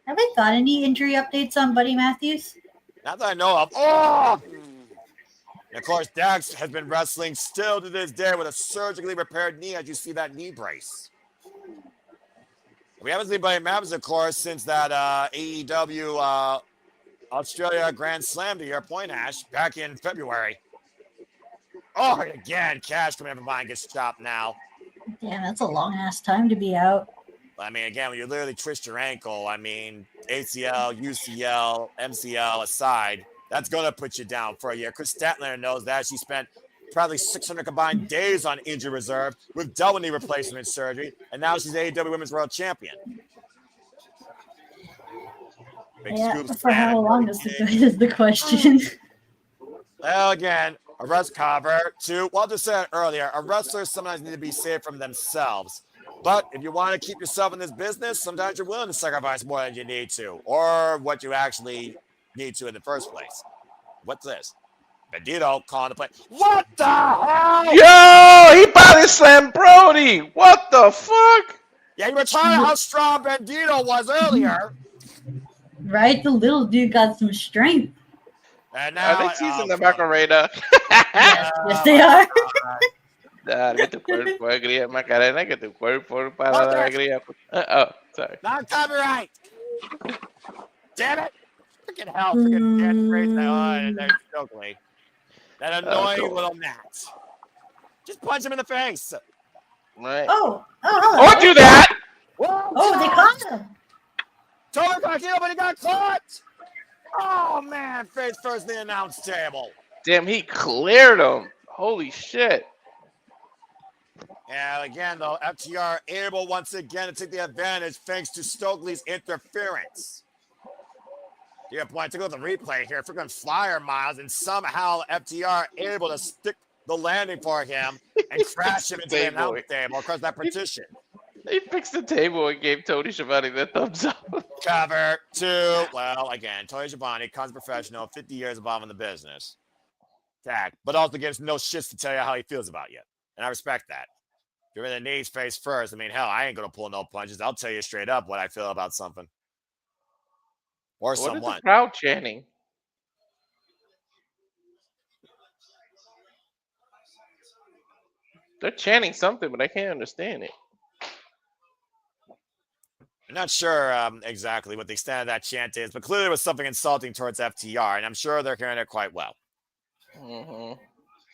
Have we got any injury updates on Buddy Matthews? Not that I know of. Oh! And of course, Dax has been wrestling still to this day with a surgically repaired knee as you see that knee brace. We haven't seen anybody matters, of course, since that AEW Australia Grand Slam to your point, Ash, back in February. Oh, again, Cash coming in from behind gets chopped now. Damn, that's a long ass time to be out. I mean, again, when you literally twist your ankle, I mean, ACL, UCL, MCL aside, that's going to put you down for a year. Chris Statlander knows that. She spent probably 600 combined days on injury reserve with double knee replacement surgery, and now she's AEW Women's World Champion. Big scoops for how long is the question? Well, again, a wrestler cover to, well, I just said earlier, a wrestler sometimes need to be saved from themselves. But if you want to keep yourself in this business, sometimes you're willing to sacrifice more than you need to, or what you actually need to in the first place. What's this? Bandito calling the play. What the hell? Yo, he body slammed Brody. What the fuck? Yeah, you were talking how strong Bandito was earlier. Right? The little dude got some strength. And now, Are they teasing the Macarena? Yes, they are. Dale tu cuerpo alegría, Macarena, que tu cuerpo para la alegría. Oh, sorry. Not copyright. Damn it. Freaking hell. Freaking dead straight on there, Stokely. That annoying little gnat. Just punch him in the face. Right. Oh, hello. Don't do that. Whoa, Oh, they caught him. Totally got killed, but he got caught. Oh, man. Face first in the announce table. Damn, he cleared him. Holy shit. And again, though, FTR able once again to take the advantage thanks to Stokely's interference. To your point, take a look at the replay here. Freaking flyer miles, and somehow FTR able to stick the landing for him and crash him into the announce table across that partition. They fixed the table and gave Tony Schiavone the thumbs up. Cover two. Well, again, Tony Schiavone, comes professional, 50 years involved in the business. Tag, but also gives no shits to tell you how he feels about you. And I respect that. You're in the knees face first. I mean, hell, I ain't going to pull no punches. I'll tell you straight up what I feel about something. Or someone. What is the crowd chanting? They're chanting something, but I can't understand it. I'm not sure exactly what the extent of that chant is, but clearly it was something insulting towards FTR, and I'm sure they're hearing it quite well. Mm-hmm.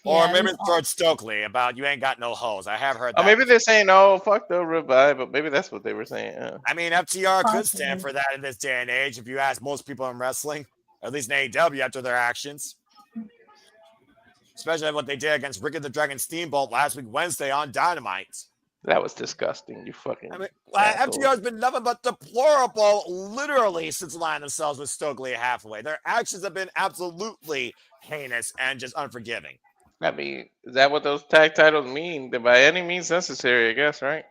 Or maybe it's towards Stokely about you ain't got no hoes. I have heard that. Oh, maybe they're saying, "Oh, fuck the revive," but maybe that's what they were saying. Yeah. I mean, FTR could stand for that in this day and age if you ask most people in wrestling, or at least in AEW after their actions. Especially what they did against Ricky the Dragon Steamboat last week, Wednesday on Dynamite. That was disgusting. You fucking. I mean, FTR has been nothing but deplorable, literally, since aligning themselves with Stokely halfway. Their actions have been absolutely heinous and just unforgiving. I mean, is that what those tag titles mean? That by any means necessary, I guess, right?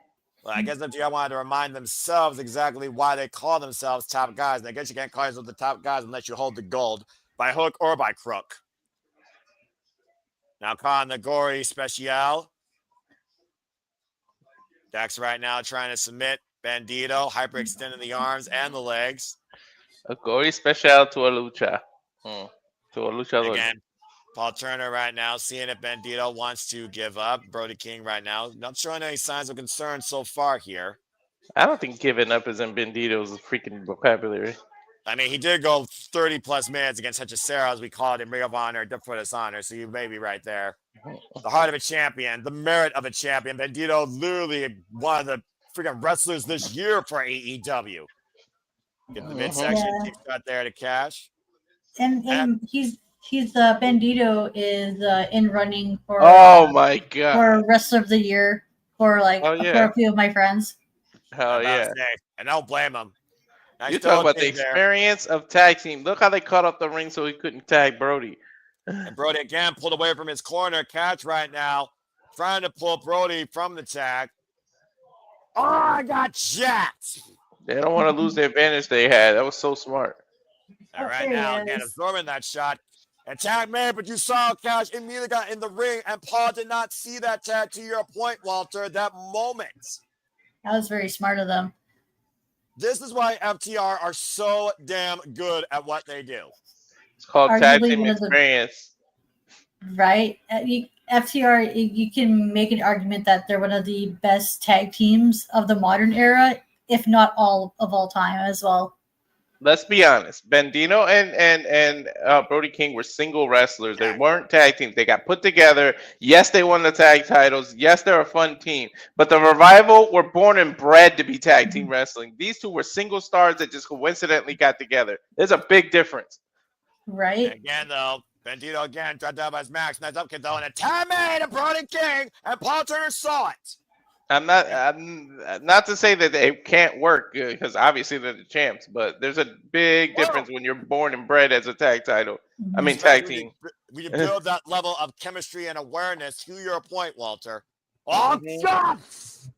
Well, I guess FTR wanted to remind themselves exactly why they call themselves top guys. And I guess you can't call yourself the top guys unless you hold the gold by hook or by crook. Now, calling the Gory Special. Dax right now trying to submit Bandito, hyperextending the arms and the legs. A Gory Special to a lucha. To a lucha. Again, Paul Turner right now seeing if Bandito wants to give up. Brody King right now not showing any signs of concern so far here. I don't think giving up is in Bandito's freaking vocabulary. I mean, he did go 30-plus minutes against Hechicero, as we call it in Ring of Honor, for Dishonor, so you may be right there. The heart of a champion, the merit of a champion. Bandito literally one of the freaking wrestlers this year for AEW. Get the midsection kick shot there to Cash. And he's Bandito is in running for oh my god for Wrestler of the Year for for a few of my friends. Hell yeah. And I don't blame him. You talk about the experience of tag team. Look how they cut up the ring so he couldn't tag Brody. And Brody again pulled away from his corner. Catch right now, trying to pull Brody from the tag. Oh, I got jacked. They don't want to lose the advantage they had. That was so smart. All right, now again absorbing that shot. And tag made, but you saw Cash immediately got in the ring, and Paul did not see that tag. To your point, Walter, that moment. That was very smart of them. This is why FTR are so damn good at what they do. It's called tag team experience. Right? FTR, you can make an argument that they're one of the best tag teams of the modern era if not all time as well. Let's be honest. Bandito and Brody King were single wrestlers. They weren't tag teams. They got put together. Yes, they won the tag titles. Yes, they're a fun team. But the Revival were born and bred to be tag team wrestling. These two were single stars that just coincidentally got together. There's a big difference. Right. And again, though, Bandito again tried down by his max. Nice up kick, though, and a time made of Brody King, and Paul Turner saw it. I'm not to say that they can't work because obviously they're the champs, but there's a big difference when you're born and bred as a tag title. I mean, tag team. We build that level of chemistry and awareness to your point, Walter. Oh, shots!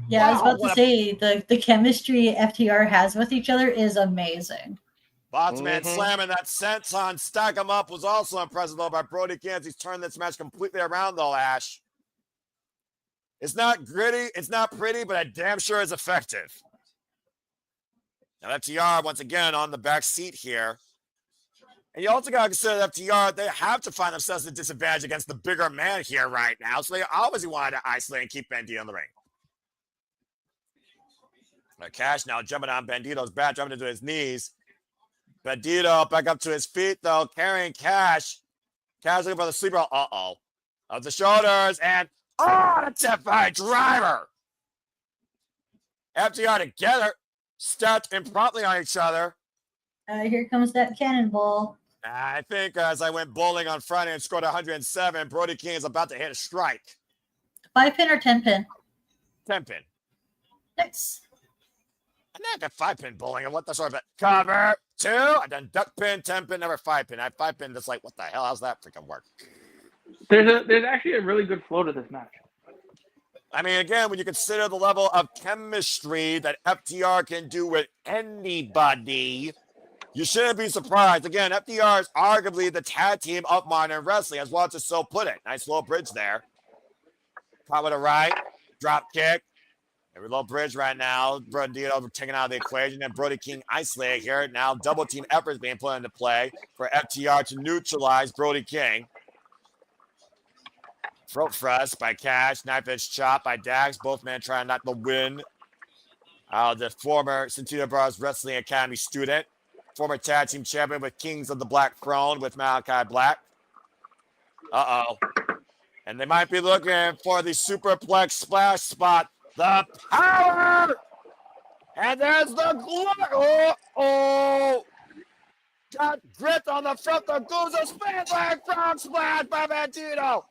Yeah, I was about to say the chemistry FTR has with each other is amazing. Botsman slamming that senton, stack him up was also impressive though by Brody King. He's turned this match completely around though, Ash. It's not gritty, it's not pretty, but it damn sure is effective. Now FTR once again on the back seat here. And you also got to consider that FTR, they have to find themselves at a disadvantage against the bigger man here right now. So they obviously wanted to isolate and keep Bandito in the ring. Now Cash now jumping on Bandito's back, jumping into his knees. Bandito back up to his feet though, carrying Cash. Cash looking for the sleeper. Of the shoulders and the tip-by driver. FTR together, stepped impromptu on each other. Here comes that cannonball. I think as I went bowling on Friday and scored 107, Brody King is about to hit a strike. 5-pin or 10-pin? 10-pin. Nice. And then I got 5-pin bowling. And what the sort of cover 2. I've done duck pin, 10-pin, never 5-pin. I have 5-pin that's like, what the hell? How's that freaking work? There's actually a really good flow to this match. I mean, again, when you consider the level of chemistry that FTR can do with anybody, you shouldn't be surprised. Again, FTR is arguably the tag team of modern wrestling, as Walter so put it. Nice low bridge there. Caught with a right, drop kick. Every low bridge right now. Bandito taken out of the equation, and Brody King isolated here. Now double team efforts being put into play for FTR to neutralize Brody King. Throat thrust by Cash, knife edge chop by Dax. Both men trying not to win. The former Santino Bros Wrestling Academy student, former tag team champion with Kings of the Black Throne with Malachi Black. And they might be looking for the superplex splash spot. The power! And there's the glory. Got grit on the front. The Guzo spin leg frog splash by Bandito.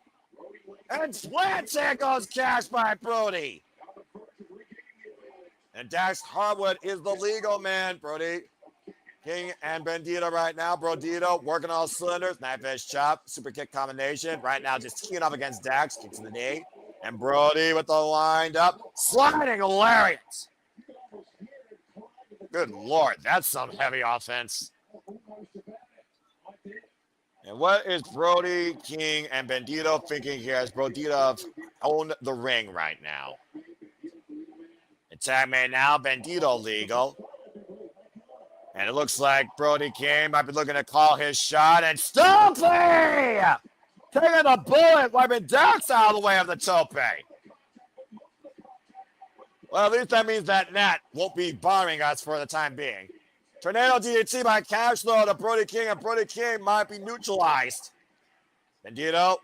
And slant goes Cash by Brody. And Dax Harwood is the legal man. Brody King and Bandito right now. Brodito working all cylinders. Knife edge chop. Super kick combination. Right now just keying up against Dax. Kicks in the knee. And Brody with the lined up. Sliding lariat. Good Lord. That's some heavy offense. And what is Brody King and Bandito thinking here as Brodito own the ring right now? Attack man now, Bandito legal. And it looks like Brody King might be looking to call his shot. And Stumpy! Taking the bullet, wiping Dax out of the way of the tope. Well, at least that means that Nat won't be bothering us for the time being. Tornado DDT by Cash though to Brody King, and Brody King might be neutralized. Bandito,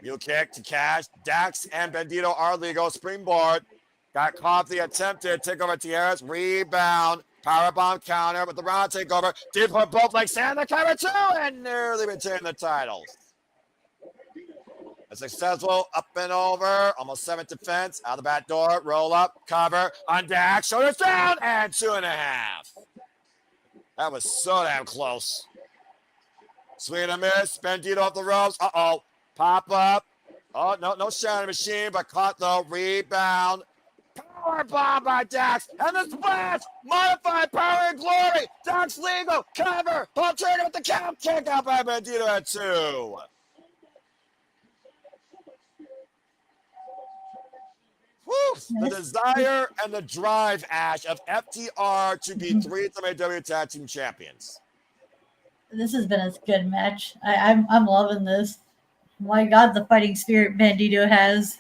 heel kick to Cash. Dax and Bandito are legal. Springboard. Got caught the attempted takeover Tierras. Rebound. Powerbomb counter with the round takeover. Did put both legs in the cover too, and nearly retain the titles. A successful up and over. Almost 7th defense. Out the back door. Roll up. Cover. On Dax. Shoulders down. And 2.5. That was so damn close. Swing and a miss. Bandito off the ropes. Pop up. Oh, no shadow machine, but caught the rebound. Power bomb by Dax. And the splash. Modified power and glory. Dax legal. Cover. Paul Turner with the count. Kick out by Bandito at 2. Woo! The desire and the drive, Ash, of FTR to be 3-time AEW Tag Team Champions. This has been a good match. I'm loving this. My God, the fighting spirit Bandito has.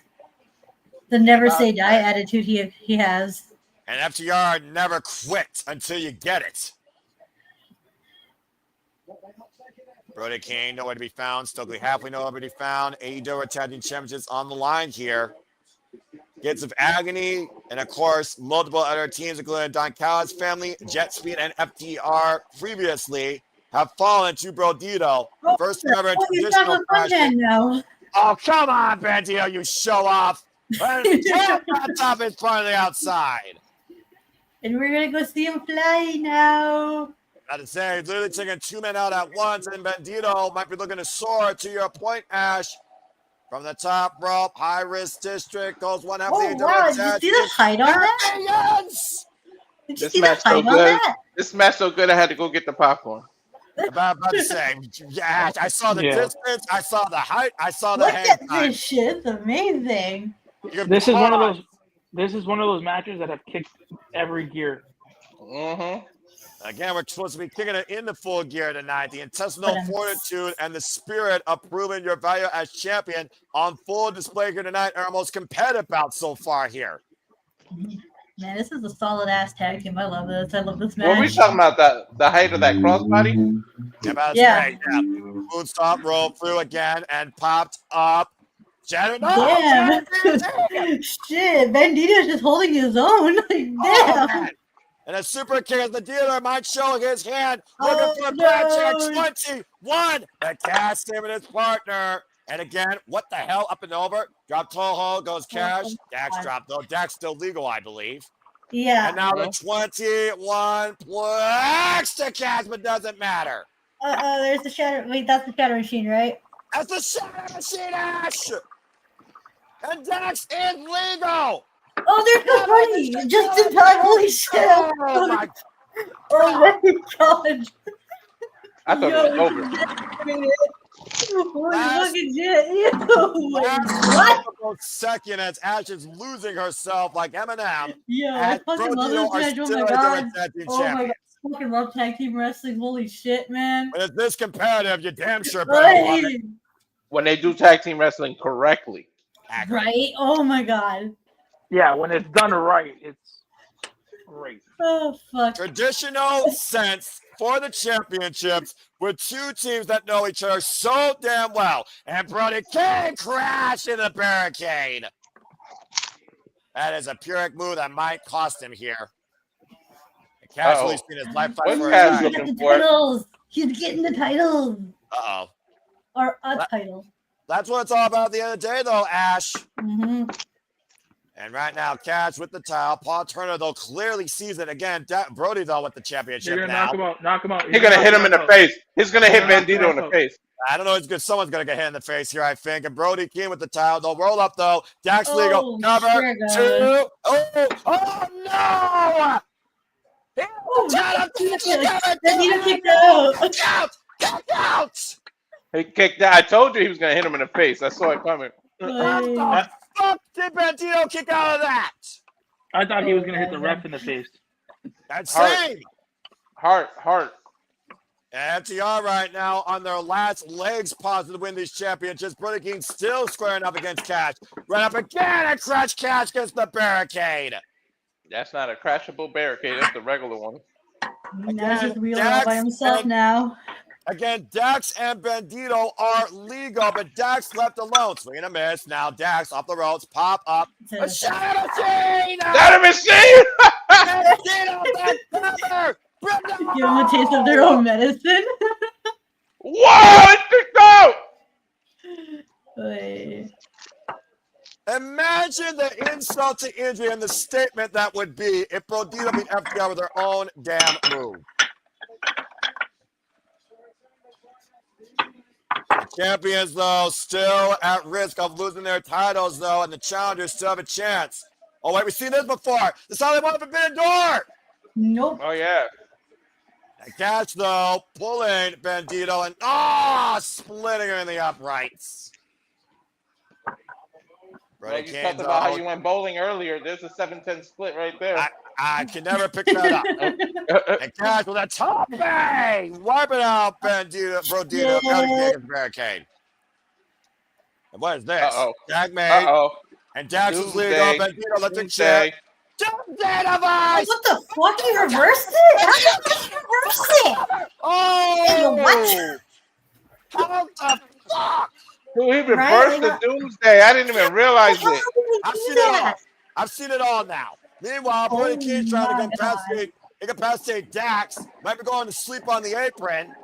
The never say die attitude he has. And FTR never quit until you get it. Brody King, nowhere to be found. Stokely Halfway, nowhere to be found. AEW Tag Team Championships on the line here. Gates of Agony, and of course, multiple other teams, including Don Callis family, Jet Speed, and FTR previously have fallen to Brodito. First ever traditional fashion. Oh, come on, Bandito, you show off. On top is part of the outside. And we're going to go see him fly now. Got to say, he's literally taking 2 men out at once, and Bandito might be looking to soar to your point, Ash. From the top rope, high risk district, goes one half of the wow, did you see the height on that? Yes! Did you see the height on that? This match so good, I had to go get the popcorn. About to say, yeah, I saw the distance, I saw the height, I saw the hang time. Look at this shit, it's amazing. This is one of those. This is one of those matches that have kicked every gear. Mm-hmm. Again, we're supposed to be kicking it into full gear tonight. The intestinal fortitude and the spirit of proving your value as champion on full display here tonight are our most competitive bouts so far here. Man, this is a solid ass tag team. I love this. I love this match. What are we talking about? The height of that crossbody? Yeah. Food stop, roll through again, and popped up. Damn. Shit, Bandito's just holding his own. Like, damn. And a super kick as the dealer might show his hand. Looking for a bad check. 21. The cast him and his partner. And again, what the hell? Up and over. Drop Toho. Goes Cash. Dax dropped though. Dax still legal, I believe. Yeah. And now the 21 plugs to Cash, but doesn't matter. There's the shatter. Wait, that's the shatter machine, right? That's the shatter machine, Ash. And Dax is legal. Oh, there's the money! Just in time! Holy shit! Oh my god! I thought it was over. Holy fucking shit! What? Second as Ash is losing herself like Eminem. Yeah, I fucking love this match. Oh my god! Oh my god! I fucking love tag team wrestling. Holy shit, man! When it's this competitive, you damn sure better love it. When they do tag team wrestling correctly. Right? Oh my god! Yeah, when it's done right, it's great. Oh, fuck. Traditional sense for the championships with two teams that know each other so damn well. And Brody King crashed in the barricade. That is a Pyrrhic move that might cost him here. Casually seen his life fight for titles. He's getting the titles. Uh-oh. Or a title. That's what it's all about at the end of the day, though, Ash. Mm-hmm. And right now, Cash with the towel. Paul Turner, though, clearly sees it again. Brody, though, with the championship You're now. Knock him out. He's going to hit him in the face. He's going to hit Bandito in the face. I don't know. It's good. Someone's going to get hit in the face here, I think. And Brody King with the towel. They'll roll up, though. Dax legal. Cover. Two. Oh, no! Kick out! He kicked out. I told you he was going to hit him in the face. I saw it coming. Fuck did Bandito kick out of that? I thought he was going to hit the ref in the face. That's same. Heart. And FTR right now on their last legs possible to win these championships. Brody King still squaring up against Cash. Right up again and crash Cash against the barricade. That's not a crashable barricade. That's the regular one. He's just wheeling all by himself now. Again, Dax and Bandito are legal, but Dax left alone. Swing and a miss. Now Dax off the ropes. Pop up. A shadow machine! Shadow machine! Bandito back cover! Give them a taste of their own medicine. Whoa! It picked out! Imagine the insult to injury and the statement that would be if Brodito beat FTR with their own damn move. The champions, though, still at risk of losing their titles, though, and the challengers still have a chance. Oh, wait, we've seen this before. The silent one forbidden door. Nope. Oh, yeah. And Cash, though, pulling Bandito and, splitting her in the uprights. Well, you talked about how you went bowling earlier. There's a 7-10 split right there. I can never pick that up. And Cash with a top bang, wiping out Brodito out of the barricade. And what is this? Jack made. And Dax is leading on Bandito. Let the check. Device! What the fuck? He reversed it? How did he reverse it? Oh! What? How the fuck? Dude, he reversed the Doomsday. I didn't even realize it. I've seen it all now. Meanwhile, Brody King's trying to incapacitate Dax. Might be going to sleep on the apron.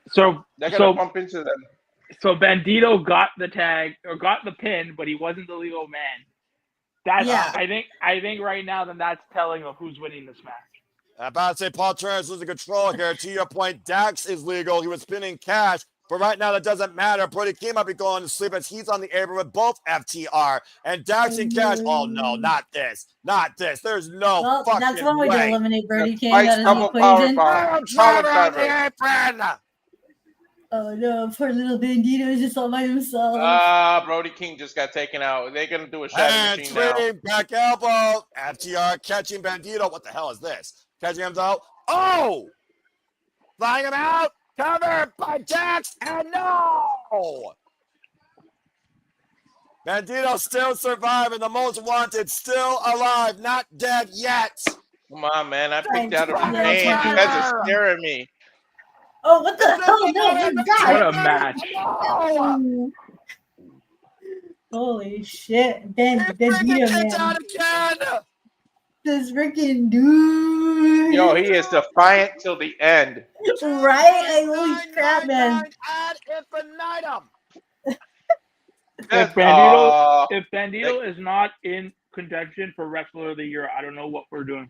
So they're gonna bump into them. So Bandito got the tag or got the pin, but he wasn't the legal man. That's I think right now then that's telling of who's winning this match. I'm about to say Paul Turner's losing control here. To your point, Dax is legal. He was spinning cash. But right now, that doesn't matter. Brody King might be going to sleep as he's on the apron with both FTR and Dax and Cash. Oh, no, not this. Not this. There's no fucking that's one way to eliminate Brody King out of the equation. Oh, no. Poor little Bandito is just all by himself. Brody King just got taken out. They're going to do a shadow machine now. Back elbow. FTR catching Bandito. What the hell is this? Catching him out. Oh! Flying him out. Covered by Dax, and no! Bandito still surviving. The most wanted, still alive, not dead yet. Come on, man. I picked out a name. You guys are scaring me. Oh, what the hell? No, what a match. Oh. Holy shit. Bandito, man. This freaking dude. Yo, he is defiant till the end. Right? Holy crap, man. If Bandito is not in contention for Wrestler of the Year, I don't know what we're doing.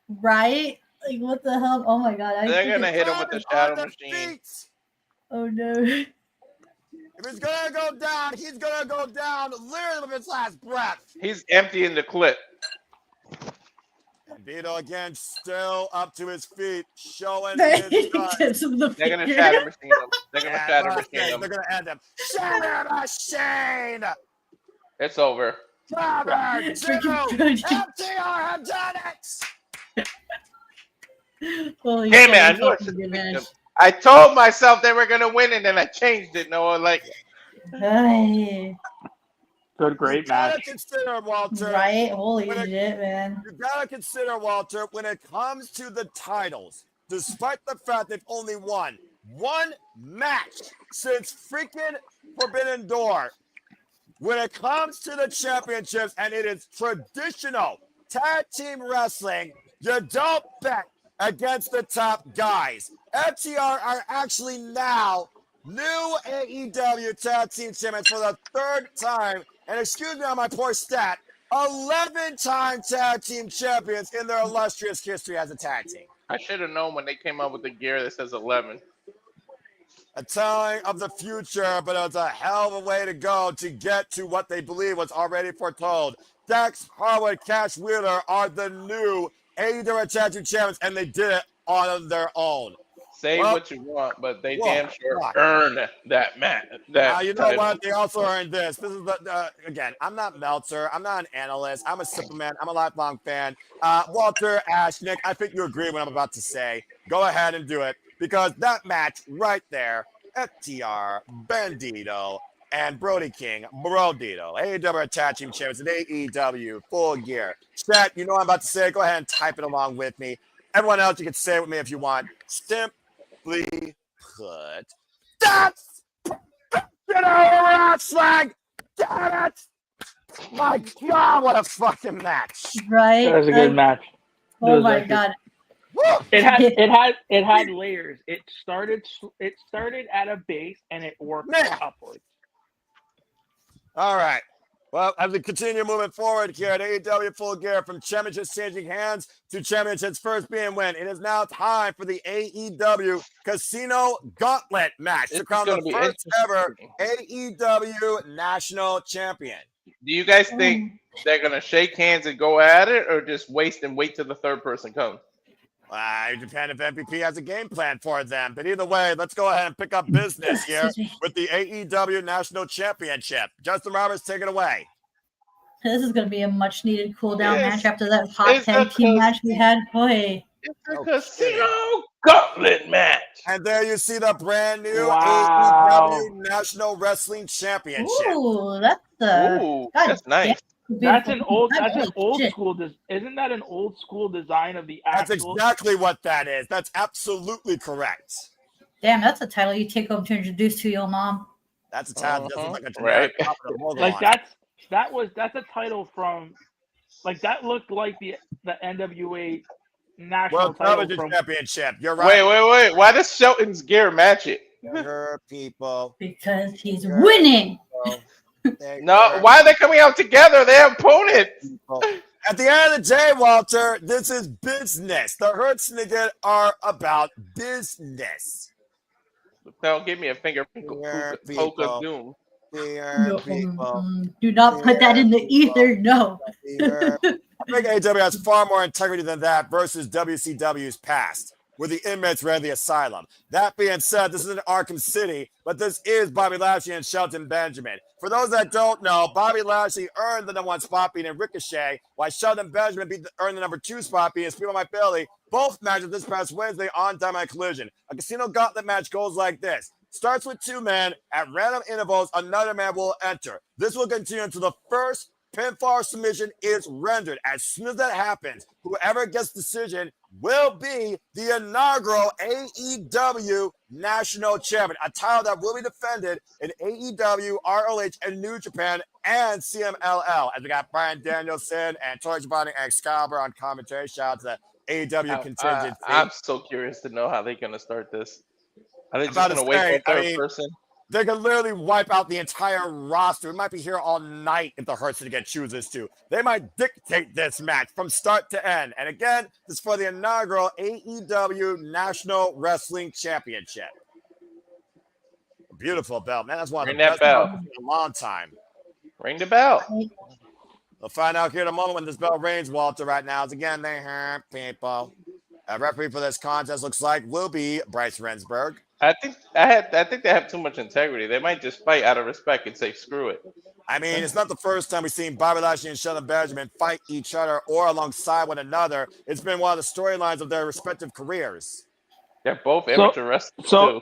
Right? Like, what the hell? Oh, my God. They're going to hit him with the shadow machine. Oh, no. If he's going to go down, he's going to go down literally with his last breath. He's emptying the clip. Bandito again, still up to his feet, showing his guns. They're going to shadow machine him. They're going to shadow machine him. They're going to end him. Shadow machine! It's over. Covered, FTR have done it! Hey, man, I told myself they were going to win, and then I changed it. No, like... Good, great match. You gotta consider, Walter. Right? Holy shit, man. You gotta consider, Walter, when it comes to the titles, despite the fact they've only won one match since freaking Forbidden Door, when it comes to the championships, and it is traditional tag team wrestling, you don't bet against the top guys. FTR are actually now new AEW tag team champions for the third time. And excuse me on my poor stat, 11-time tag team champions in their illustrious history as a tag team. I should have known when they came out with the gear that says 11. A telling of the future, but it's a hell of a way to go to get to what they believe was already foretold. Dax Harwood, Cash Wheeler are the new AEW tag team champions, and they did it on their own. Say what you want, but they damn sure earned that match. You know what? They also earned this. This is again. I'm not Meltzer. I'm not an analyst. I'm a Superman. I'm a lifelong fan. Walter, Ash, Nick, I think you agree with what I'm about to say. Go ahead and do it because that match right there, FTR, Bandito, and Brody King, Brodito, AEW Tag Team Champions, and AEW Full Gear. Chat, you know what I'm about to say. Go ahead and type it along with me. Everyone else, you can say it with me if you want. Simply put, that's wrestling. Damn it! My God, what a fucking match! Right? That was a good match. Oh my God! It had layers. It started at a base and it worked upwards. All right. Well, as we continue moving forward here at AEW Full Gear, from championships changing hands to championships first being win, it is now time for the AEW Casino Gauntlet match to crown the first ever AEW National Champion. Do you guys think they're going to shake hands and go at it or just waste and wait till the third person comes? It depends if MVP has a game plan for them. But either way, let's go ahead and pick up business here with the AEW National Championship. Justin Roberts, take it away. This is going to be a much-needed cool-down match after that hot tag team match we had. Boy. It's a Casino Gauntlet match. And there you see the brand new AEW National Wrestling Championship. Ooh, that's nice. That's an old Shit. school. Isn't that an old school design of the That's actual? exactly what that is. That's absolutely correct. Damn, that's a title you take home to introduce to your mom. That's a title that doesn't look like a Right. generic top of the logo Like on it. that's a title from, like that looked like the NWA national World title Television from. Championship. You're right. Wait. Why does Shelton's gear match it? Younger people. Because he's winning. No, why are they coming out together? They're opponents. At the end of the day, Walter, this is business. The Hertznigan are about business. Don't give me a finger poke of doom. Dear people. Do not put that in the ether. No. I think AEW has far more integrity than that versus WCW's past, where the inmates ran the asylum. That being said, this isn't Arkham City, but this is Bobby Lashley and Shelton Benjamin. For those that don't know, Bobby Lashley earned the #1 spot beating Ricochet, while Shelton Benjamin earned the #2 spot beating Speedball Mike Bailey. Both matches this past Wednesday on Dynamite Collision. A Casino Gauntlet match goes like this. Starts with 2 men. At random intervals, another man will enter. This will continue until the first pinfall submission is rendered. As soon as that happens, whoever gets decision will be the inaugural AEW National Champion, a title that will be defended in AEW, ROH, and New Japan, and CMLL. As we got Bryan Danielson and Tori Giovanni and Excalibur on commentary. Shout out to the AEW contingent. I'm so curious to know how they're going to start this. Are they just going to wait for a third person? They can literally wipe out the entire roster. We might be here all night if the Hertznigan chooses to. They might dictate this match from start to end. And again, this is for the inaugural AEW National Wrestling Championship. Beautiful belt, man. That's one of the best belts in a long time. Ring the bell. We'll find out here in a moment when this bell rings, Walter. Right now, again, they hurt people. A referee for this contest looks like will be Bryce Rensburg. I think they have too much integrity. They might just fight out of respect and say screw it. I mean, it's not the first time we've seen Bobby Lashley and Shelton Benjamin fight each other or alongside one another. It's been one of the storylines of their respective careers. They're both amateur wrestlers too. So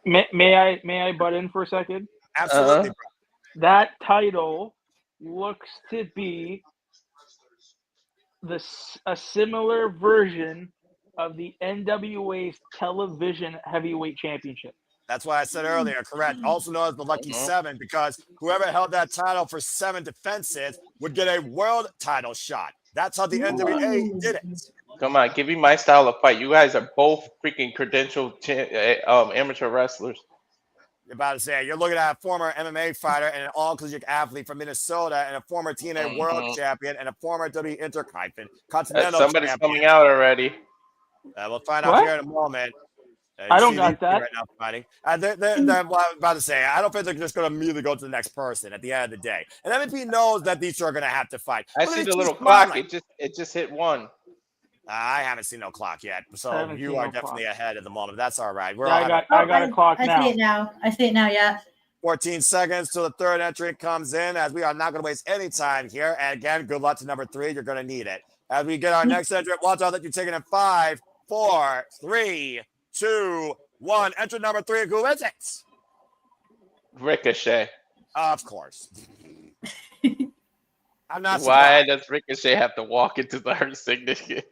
may I butt in for a second? Absolutely. That title looks to be a similar version of the NWA's television heavyweight championship. That's why I said earlier, correct. Also known as the Lucky Seven, because whoever held that title for 7 defenses would get a world title shot. That's how the NWA did it. Come on, give me my style of fight. You guys are both freaking credentialed amateur wrestlers. You're about to say, you're looking at a former MMA fighter and an all-collegiate athlete from Minnesota and a former TNA world champion and a former WWE Intercontinental somebody's champion. Coming out already. We'll find out here in a moment. I don't got that. Right now, fighting. Well, I was about to say, I don't think they're just going to immediately go to the next person at the end of the day. And MVP knows that these two are going to have to fight. I see the little clock. It just hit 1. I haven't seen no clock yet, so you are definitely ahead at the moment. That's all right. I got a clock now. I see it now, yeah. 14 seconds till the third entrant comes in, as we are not going to waste any time here. And again, good luck to number 3. You're going to need it. As we get our next entrant, watch out that you're taking in 5, 4, 3, 2, 1. Entrant number 3, who is it? Ricochet. Of course. I'm not surprised. Why does Ricochet have to walk into the Hertznigan?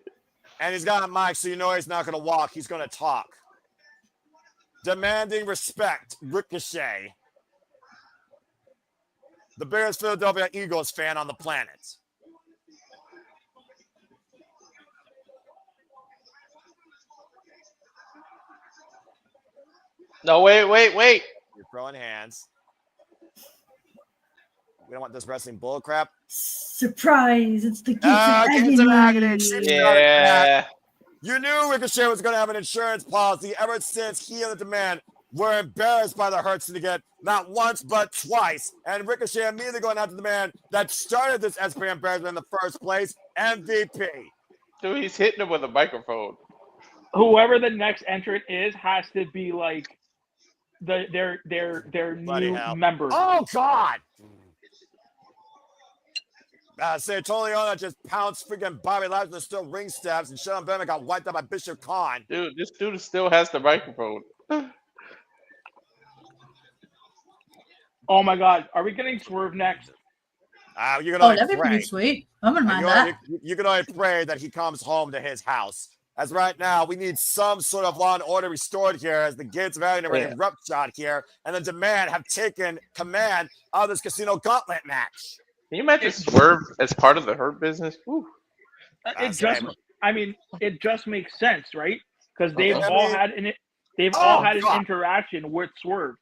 And he's got a mic, so you know he's not going to walk. He's going to talk. Demanding respect, Ricochet. The biggest Philadelphia Eagles fan on the planet. No, wait. You're throwing hands. We don't want this wrestling bull crap. Surprise! It's the Gates of Agony. Yeah. You knew Ricochet was going to have an insurance policy ever since he and the Demand were embarrassed by the Hertznigan, not once but twice. And Ricochet immediately going after the man that started this SP embarrassment in the first place, MVP. Dude, he's hitting him with a microphone. Whoever the next entrant is has to be like their new member. Oh God! Toliona just pounced freaking Bobby Lashley. There's still ring steps, and Shelton Benjamin got wiped out by Bishop Khan. Dude, this dude still has the microphone. Oh my God, are we getting Swerve next? You can Oh, only that'd be pray. pretty sweet. I'm gonna mind that. You can only pray that he comes home to his house. As right now, we need some sort of law and order restored here as the gates of Agony are in roughshod here, and the Demand have taken command of this Casino Gauntlet match. Can you imagine Swerve as part of the Hurt Business? Woo. It just makes sense, right? Because they've all had an interaction with Swerve.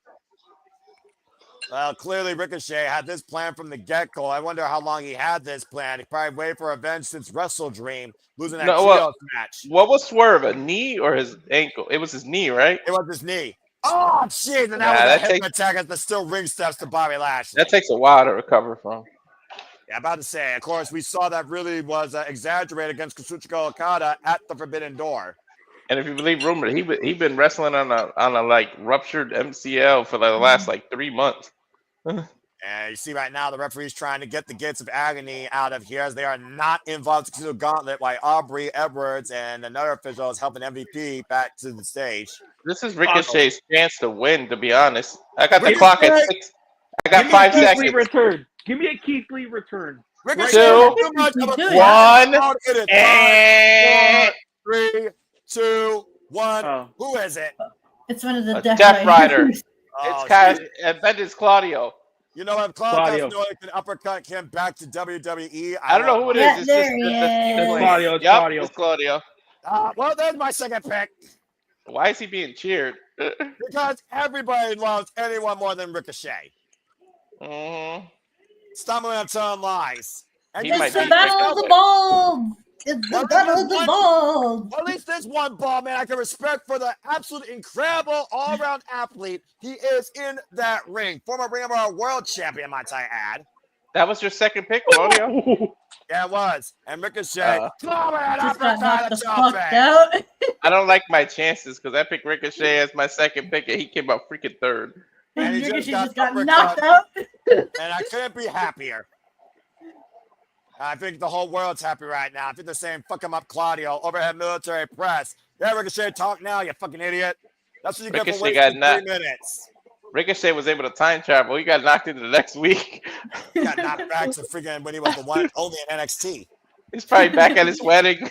Well, clearly Ricochet had this plan from the get-go. I wonder how long he had this plan. He probably waited for revenge since Wrestle Dream, losing that trios match. What was Swerve, a knee or his ankle? It was his knee, right? It was his knee. Oh, jeez, and that was a hip attack as the still ring steps to Bobby Lashley. That takes a while to recover from. Yeah, about to say, of course, we saw that really was exaggerated against Kazuchika Okada at the Forbidden Door. And if you believe rumor, he been wrestling on a like ruptured MCL for the last like 3 months. And you see right now the referee's trying to get the Gates of Agony out of here as they are not involved in the Casino Gauntlet while Aubrey Edwards and another official is helping MVP back to the stage. This is Ricochet's chance to win, to be honest. I got the clock at 6. I got 5 seconds. Give me a Keith Lee return. Ricochet, 2, 1, and 3, 2, 1. Who is it? It's one of the Death Rider. Oh, I bet it's Claudio. You know what? Claudio can uppercut him back to WWE. I don't know who it is. It's Claudio. It's Claudio. Well, there's my second pick. Why is he being cheered? Because everybody loves anyone more than Ricochet. Stumbling on telling lies. And it's the battle of the balls. It's the battle of the balls. At least this one ball, man, I can respect for the absolute incredible all-around athlete he is in that ring. Former Ring of Honor World Champion, might I add. That was your second pick, Claudio? Yeah, it was. And Ricochet. I don't like my chances because I picked Ricochet as my second pick and he came out freaking third. And he Ricochet just got knocked out. And I couldn't be happier. I think the whole world's happy right now. I think they're saying, fuck him up, Claudio. Overhead military press. Yeah, Ricochet, talk now, you fucking idiot. That's what you get for wasting 3 minutes. Ricochet was able to time travel. He got knocked into the next week. He got knocked back to freaking when he was the one only in NXT. He's probably back at his wedding.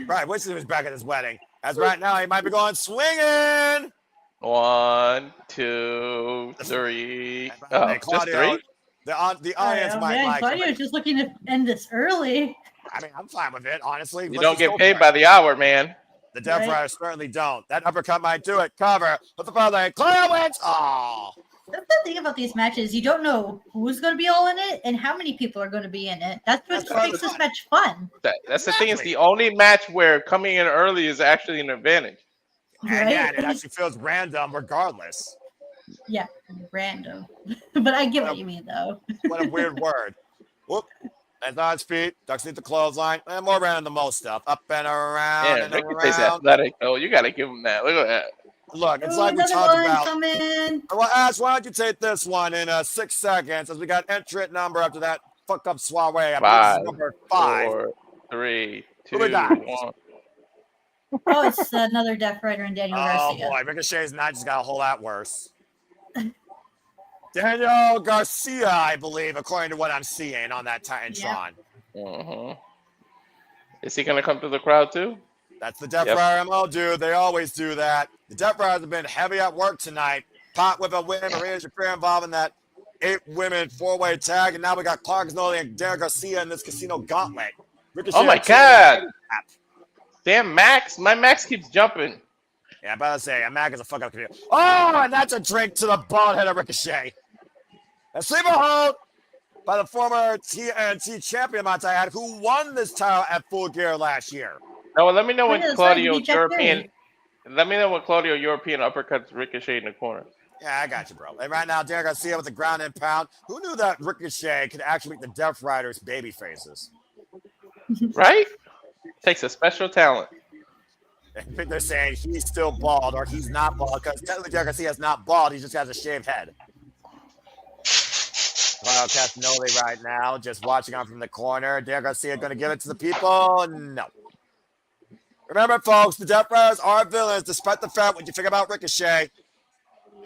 Right, wish he was back at his wedding. As right now, he might be going swinging. 1, 2, 3. Hey, Claudio, just 3? The audience might like Claudio's just looking to end this early. I mean, I'm fine with it, honestly. You don't get paid by the hour, man. The Death Riders certainly don't. That uppercut might do it. Cover. But the father leg. Claudio wins. Oh. That's the thing about these matches. You don't know who's going to be all in it and how many people are going to be in it. That's what makes this match fun. That's the thing. It's the only match where coming in early is actually an advantage. And yeah, it actually feels random regardless. Yeah, random. But I get what you mean, though. What a weird word. Whoop. That's on his feet. Ducks into the clothesline. And more random than most stuff. Up and around and Ricochet's around. athletic. Oh, you got to give him that. Look at that. Look, it's like we talked about. Coming. Well, Ash, why don't you take this one in 6 seconds as we got entrant number after that fuck up soiree. I believe this is number 5. 4, 3, 2, Who we got? 1. Oh, it's another Death Rider and Daniel Garcia. Oh, boy. Ricochet's not just got a whole lot worse. Daniel Garcia, I believe, according to what I'm seeing on that Titantron. Is he going to come to the crowd too? That's the Death Rider MO, dude. They always do that. The Death Riders have been heavy at work tonight. Pot with a win. Marina Shafir involved in that 8-women 4-way tag. And now we got Clark Noli and Daniel Garcia in this Casino Gauntlet. Ricochet, oh, my God. Damn, Max. My Max keeps jumping. Yeah, I'm about to say, Mac is a fuck up computer. Oh, and that's a drink to the bald head of Ricochet. A sleeper hold by the former TNT champion, Montaigne, who won this title at Full Gear last year. No, well, let me know when Claudio European. Let me know when Claudio European uppercuts Ricochet in the corner. Yeah, I got you, bro. And right now, Daniel Garcia with the ground and pound. Who knew that Ricochet could actually make the Death Riders baby faces? Right? Takes a special talent. I think they're saying he's still bald or he's not bald because technically Daniel Garcia is not bald. He just has a shaved head. Well, Castanoli right now, just watching on from the corner. Daniel Garcia going to give it to the people? No. Remember, folks, the Death Riders are villains, despite the fact what you think about Ricochet.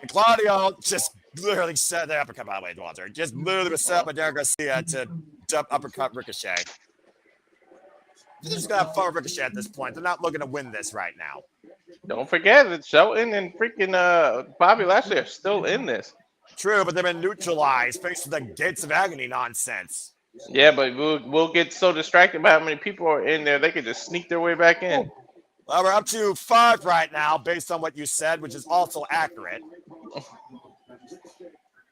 And Claudio just literally set the uppercut, by the way, Walter. Just literally was set up by Darren Garcia to jump uppercut Ricochet. They're just going to have fun with Ricochet at this point. They're not looking to win this right now. Don't forget that Shelton and freaking Bobby Lashley are still in this. True, but they've been neutralized thanks to the Gates of Agony nonsense. Yeah, but we'll get so distracted by how many people are in there, they could just sneak their way back in. Well, we're up to 5 right now, based on what you said, which is also accurate.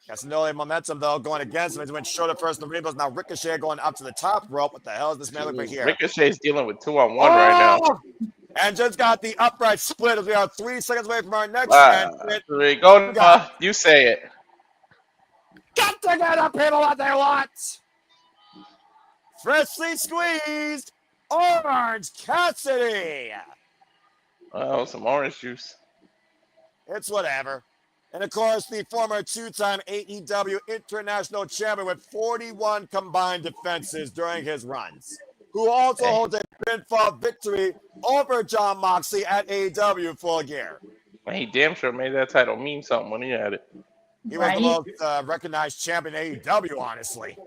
Casanoli momentum, though, going against him. He went shoulder first in the rainbows. Now Ricochet going up to the top rope. What the hell is this man over here? Ricochet's dealing with 2-on-1 right now. And just got the upright split as we are 3 seconds away from our next match. Go, you say it. Got to get up people what they want. Freshly squeezed Orange Cassidy. Oh, some orange juice. It's whatever. And of course, the former 2-time AEW International Champion with 41 combined defenses during his runs, who also holds a pinfall victory over Jon Moxley at AEW Full Gear. He damn sure made that title mean something when he had it. He was the most recognized champion in AEW, honestly.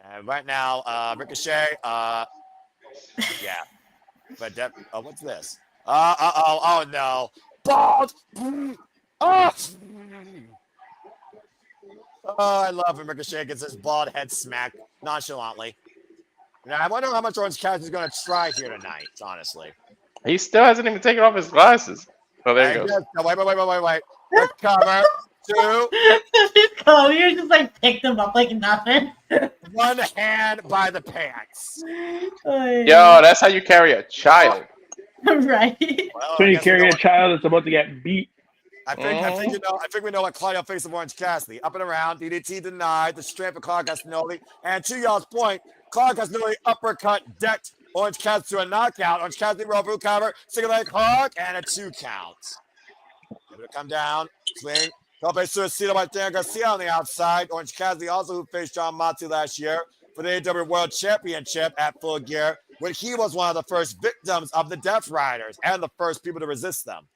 And right now, Ricochet, yeah. But what's this? Oh no. Bald! Oh, I love when Ricochet gets his bald head smacked nonchalantly. Now, I wonder how much Orange Cassidy's going to try here tonight, honestly. He still hasn't even taken off his glasses. Oh, there he goes. Wait. Recover. 2. You just like picked them up like nothing. 1 hand by the pants. Yo, that's how you carry a child. Right. Well, so you carry a child that's about to get beat. I think we know what Claudio faced of Orange Cassidy. Up and around, DDT denied, the strength of Claudio Castagnoli. And to y'all's point, Claudio Castagnoli uppercut decked Orange Cassidy to a knockout. Orange Cassidy roll through cover, single leg hook, and a 2 count. Able to come down, swing. Tope Suicida by Dan Garcia on the outside. Orange Cassidy also who faced Jon Moxley last year for the AEW World Championship at Full Gear, when he was one of the first victims of the Death Riders and the first people to resist them.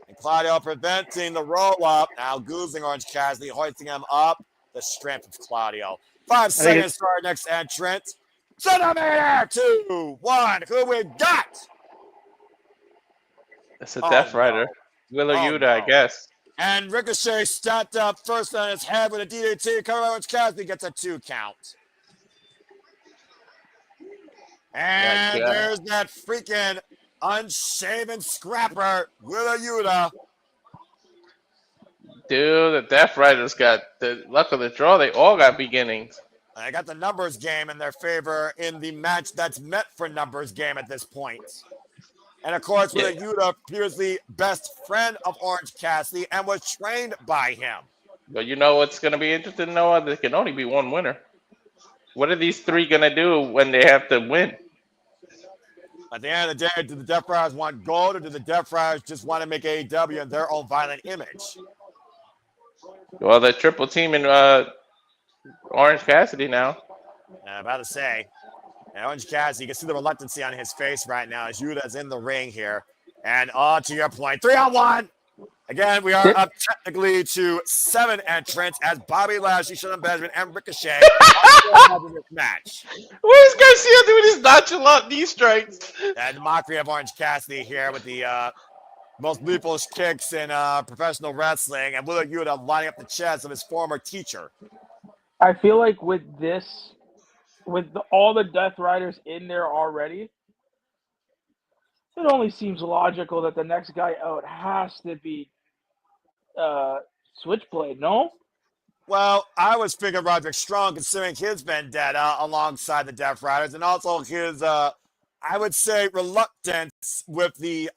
And Claudio preventing the roll-up. Now goozing Orange Cassidy, hoisting him up. The strength of Claudio. 5 seconds for our next entrant. Centimeter! 2, 1. Who we got? It's a Death Rider. Willa Yuta, I guess. And Ricochet stacked up first on his head with a DDT. Cover Orange Cassidy gets a 2 count. And there's that freaking unshaven scrapper, Willa Yuta. Dude, the Death Riders got the luck of the draw. They all got beginnings. I got the numbers game in their favor in the match that's meant for numbers game at this point. And of course, Willa Yuta appears the best friend of Orange Cassidy and was trained by him. But you know what's going to be interesting, Noah? There can only be one winner. What are these 3 going to do when they have to win? At the end of the day, do the Death Riders want gold, or do the Death Riders just want to make AEW in their own violent image? Well, they're triple teaming Orange Cassidy now. I'm about to say, Orange Cassidy, you can see the reluctancy on his face right now as Yuta's in the ring here. And to your point, 3-on-1. Again, we are up technically to 7 entrants as Bobby Lashley, Shelton Benjamin, and Ricochet are in this match. What is Garcia doing his nonchalant knee strikes? And the mockery of Orange Cassidy here with the most lethal kicks in professional wrestling, and Willa Yuta lining up the chest of his former teacher. I feel like with this, all the Death Riders in there already, it only seems logical that the next guy out has to be Switchblade, no? Well, I was figuring Roderick Strong, considering his vendetta alongside the Death Riders, and also his, I would say, reluctance with the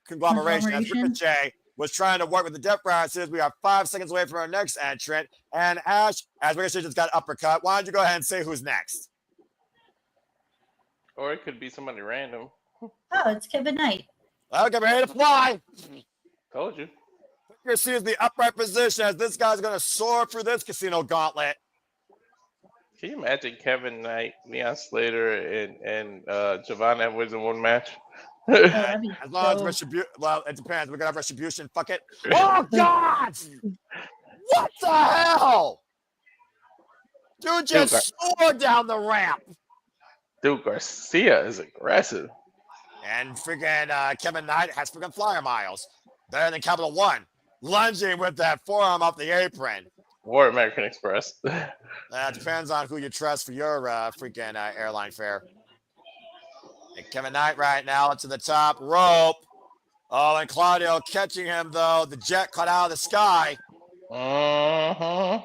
conglomeration. As Ricochet was trying to work with the Death Riders. We are 5 seconds away from our next entrant. And Ash, as Ricochet just got uppercut, why don't you go ahead and say who's next? Or it could be somebody random. Oh, it's Kevin Knight. Well, get ready to fly. Told you. Your seat is the upright position as this guy's going to soar through this casino gauntlet. Can you imagine Kevin Knight, Leon Slater, and Javon Edwards in one match? that'd be As long as dope. retribution, well, it depends. We're gonna have retribution. Fuck it. Oh God! What the hell? Dude just soared down the ramp. Dude, Garcia is aggressive. And freaking Kevin Knight has freaking flyer miles. Better than Capital One. Lunging with that forearm off the apron. Or American Express. Depends on who you trust for your freaking airline fare. And Kevin Knight right now to the top rope. Oh, and Claudio catching him, though. The jet cut out of the sky. Uh-huh.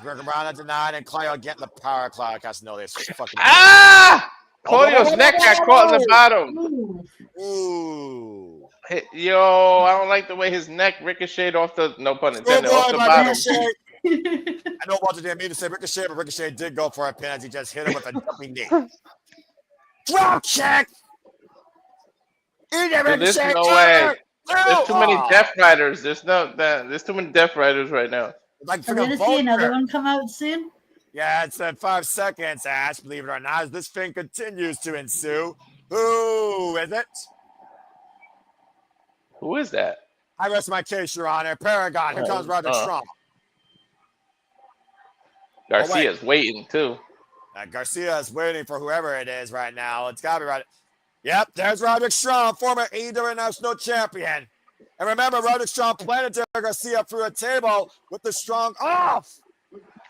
Working around at the 9, and Claudio getting the power cloud. Casanova is fucking. Ah! Claudio's neck got caught in the bottom. Ooh. Yo, I don't like the way his neck ricocheted off the, no pun intended, off the bottom. I know Walter didn't mean to say Ricochet, but Ricochet did go for a pin as he just hit him with a jumping knee. Drop check! Dude, there's no way. There's too many Death Riders. There's too many Death Riders right now. Like Are we going to see another one come out soon? Yeah, it's 5 seconds, Ash, believe it or not, as this thing continues to ensue. Who is it? Who is that? I rest my case, Your Honor. Paragon. Here comes Roderick Strong. Garcia's waiting, too. Garcia is waiting for whoever it is right now. It's got to be Roderick. Yep, there's Roderick Strong, former AEW National Champion. And remember, Roderick Strong planted Garcia through a table with the strong off.